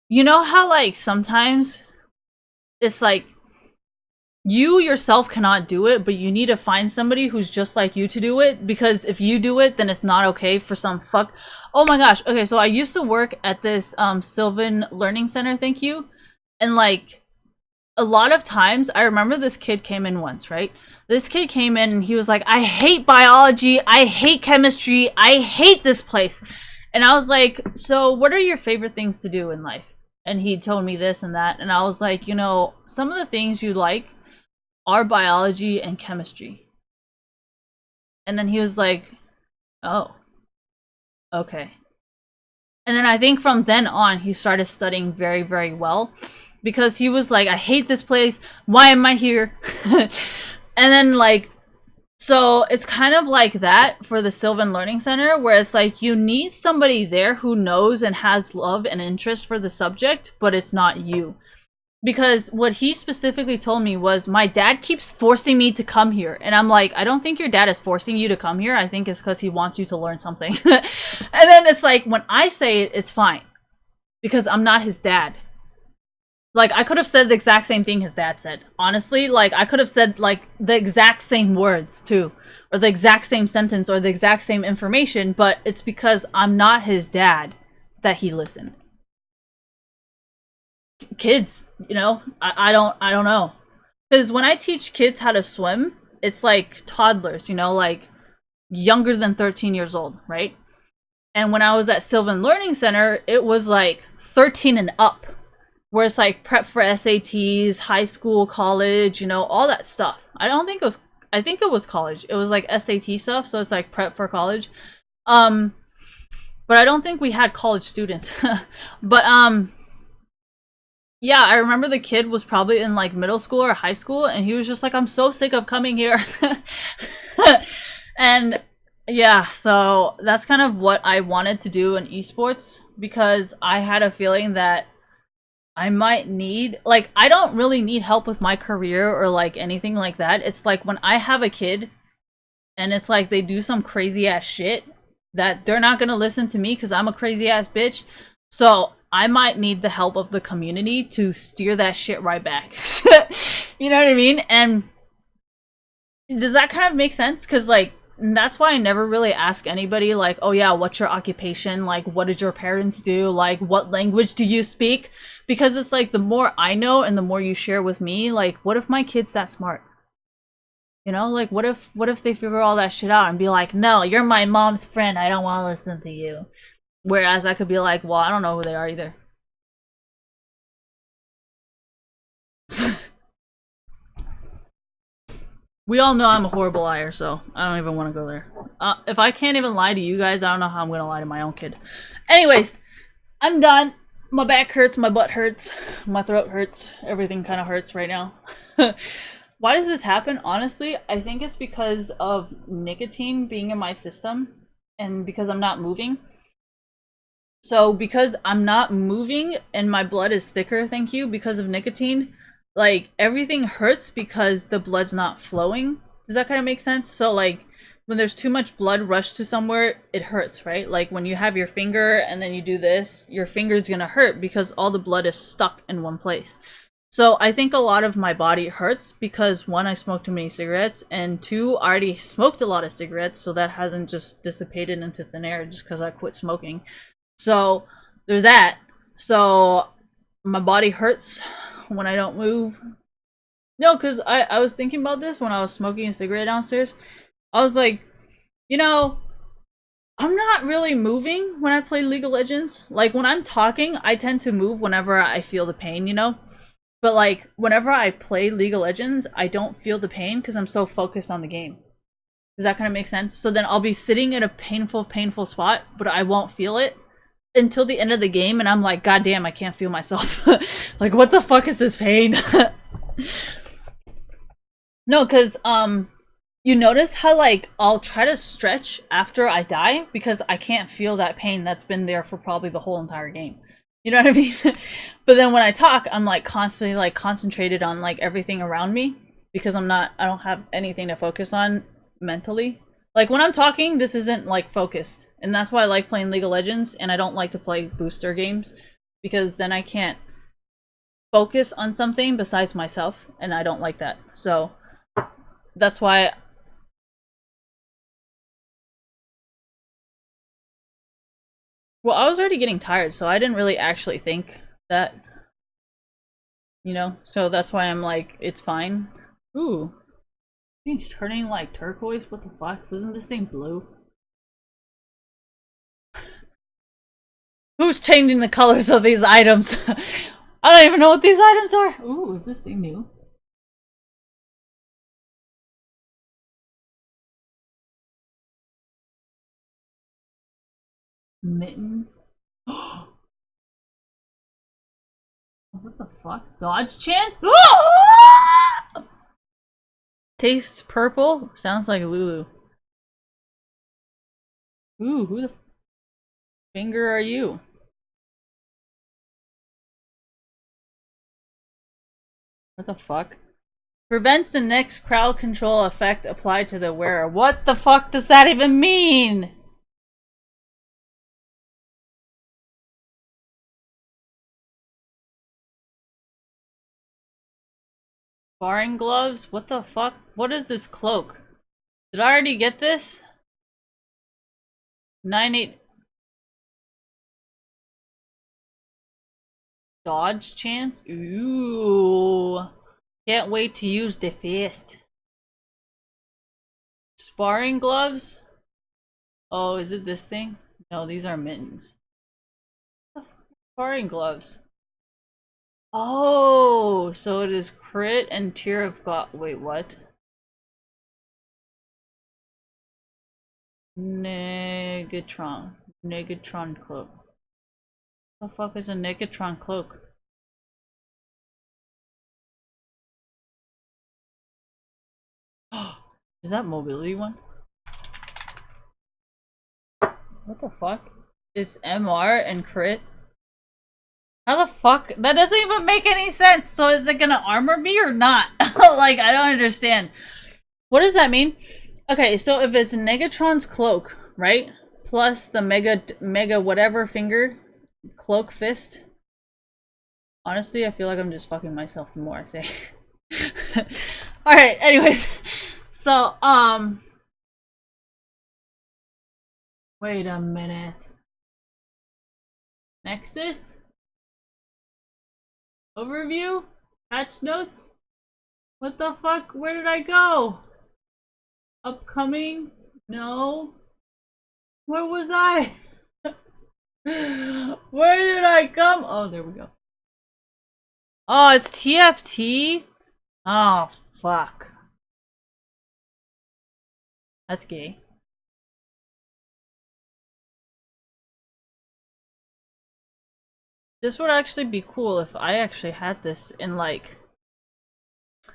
you know how like sometimes it's like you yourself cannot do it, but you need to find somebody who's just like you to do it, because if you do it, then it's not okay for some fuck. Oh my gosh. Okay, so I used to work at this Sylvan Learning Center, thank you. And like a lot of times I remember this kid came in once, right? This kid came in and he was like, I hate biology, I hate chemistry, I hate this place. And I was like, so what are your favorite things to do in life? And he told me this and that, and I was like, you know, some of the things you like are biology and chemistry. And then he was like, oh, okay. And then I think from then on, he started studying very, very well, because he was like, I hate this place. Why am I here? And then like, so it's kind of like that for the Sylvan Learning Center, where it's like you need somebody there who knows and has love and interest for the subject, but it's not you. Because what he specifically told me was, my dad keeps forcing me to come here. And I'm like, I don't think your dad is forcing you to come here. I think it's because he wants you to learn something. And then it's like, when I say it, it's fine. Because I'm not his dad. Like, I could have said the exact same thing his dad said. Honestly, like, I could have said, like, the exact same words, too. Or the exact same sentence, or the exact same information. But it's because I'm not his dad that he listened. Kids, you know, I don't know, because when I teach kids how to swim, it's like toddlers, you know, like younger than 13 years old, right? And when I was at Sylvan Learning Center, it was like 13 and up, where it's like prep for SATs, high school, college, you know, all that stuff. I think it was college. It was like SAT stuff, so it's like prep for college. But I don't think we had college students. But yeah, I remember the kid was probably in like middle school or high school, and he was just like, I'm so sick of coming here. And yeah, so that's kind of what I wanted to do in esports because I had a feeling that I might need, like, I don't really need help with my career or like anything like that. It's like when I have a kid and it's like they do some crazy ass shit that they're not gonna listen to me because I'm a crazy ass bitch. So I might need the help of the community to steer that shit right back. You know what I mean? And does that kind of make sense? Because, like, that's why I never really ask anybody, like, oh yeah, what's your occupation? Like, what did your parents do? Like, what language do you speak? Because it's like, the more I know and the more you share with me, like, what if my kid's that smart? You know, like, what if they figure all that shit out and be like, no, you're my mom's friend, I don't want to listen to you. Whereas I could be like, well, I don't know who they are either. We all know I'm a horrible liar, so I don't even want to go there. If I can't even lie to you guys, I don't know how I'm gonna lie to my own kid. Anyways, I'm done. My back hurts, my butt hurts, my throat hurts, everything kind of hurts right now. Why does this happen? Honestly, I think it's because of nicotine being in my system and because I'm not moving. So because I'm not moving and my blood is thicker, thank you, because of nicotine, like everything hurts because the blood's not flowing. Does that kind of make sense? So like when there's too much blood rushed to somewhere, it hurts, right? Like when you have your finger and then you do this, your finger's gonna hurt because all the blood is stuck in one place. So I think a lot of my body hurts because one, I smoked too many cigarettes, and two, I already smoked a lot of cigarettes, so that hasn't just dissipated into thin air just because I quit smoking. So there's that. So my body hurts when I don't move. No, because I was thinking about this when I was smoking a cigarette downstairs. I was like, you know, I'm not really moving when I play League of Legends. Like when I'm talking, I tend to move whenever I feel the pain, you know? But like whenever I play League of Legends, I don't feel the pain because I'm so focused on the game. Does that kind of make sense? So then I'll be sitting in a painful spot, but I won't feel it until the end of the game, and I'm like, God damn, I can't feel myself. Like, what the fuck is this pain? No, because, you notice how, like, I'll try to stretch after I die because I can't feel that pain that's been there for probably the whole entire game. You know what I mean? But then when I talk, I'm, like, constantly, like, concentrated on, like, everything around me because I don't have anything to focus on mentally. Like, when I'm talking, this isn't, like, focused. And that's why I like playing League of Legends, and I don't like to play booster games, because then I can't focus on something besides myself, and I don't like that. So, that's why... Well, I was already getting tired, so I didn't really actually think that. You know? So that's why I'm like, it's fine. Ooh. He's turning, like, turquoise? What the fuck? Wasn't this thing blue? Who's changing the colors of these items? I don't even know what these items are. Ooh, is this thing new? Mittens. What the fuck? Dodge chance? Tastes purple? Sounds like Lulu. Ooh, who the finger are you? What the fuck? Prevents the next crowd control effect applied to the wearer. What the fuck does that even mean? Sparring gloves? What the fuck? What is this cloak? Did I already get this? 9-8 dodge chance? Ooh. Can't wait to use the fist. Sparring gloves? Oh, is it this thing? No, these are mittens. Sparring gloves. Oh, so it is crit and tier of god. Wait, what? Negatron. Negatron cloak. What the fuck is a Negatron cloak? Is that mobility one? What the fuck? It's MR and crit. How the fuck? That doesn't even make any sense. So is it gonna armor me or not? Like, I don't understand. What does that mean? Okay, so if it's Negatron's cloak, right? Plus the mega whatever finger, cloak fist. Honestly, I feel like I'm just fucking myself the more I say. Alright, anyways. So, wait a minute. Nexus? Overview? Patch notes? What the fuck? Where did I go? Upcoming? No. Where was I? Where did I come? Oh, there we go. Oh, it's TFT? Oh, fuck. That's gay. This would actually be cool if I actually had this in, like,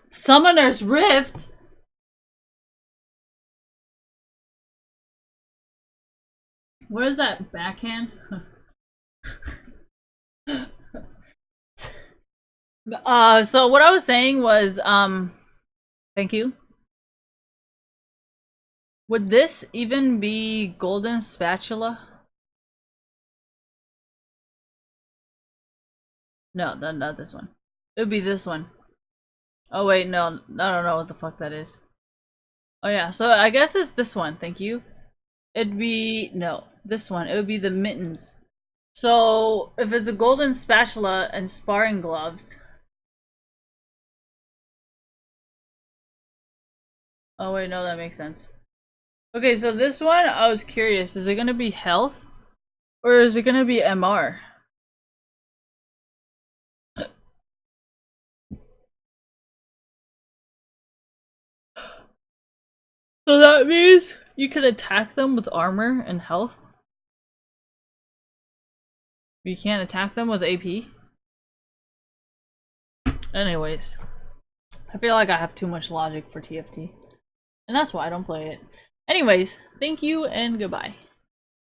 Summoner's Rift. What is that backhand? So what I was saying was, thank you. Would this even be golden spatula? No, not this one. It would be this one. Oh wait, no, I don't know what the fuck that is. Oh yeah, so I guess it's this one, thank you. It'd be, no, this one. It would be the mittens. So, if it's a golden spatula and sparring gloves. Oh wait, no, that makes sense. Okay, so this one, I was curious. Is it gonna be health? Or is it gonna be MR? So that means you can attack them with armor and health? You can't attack them with AP? Anyways. I feel like I have too much logic for TFT. And that's why I don't play it. Anyways, thank you and goodbye.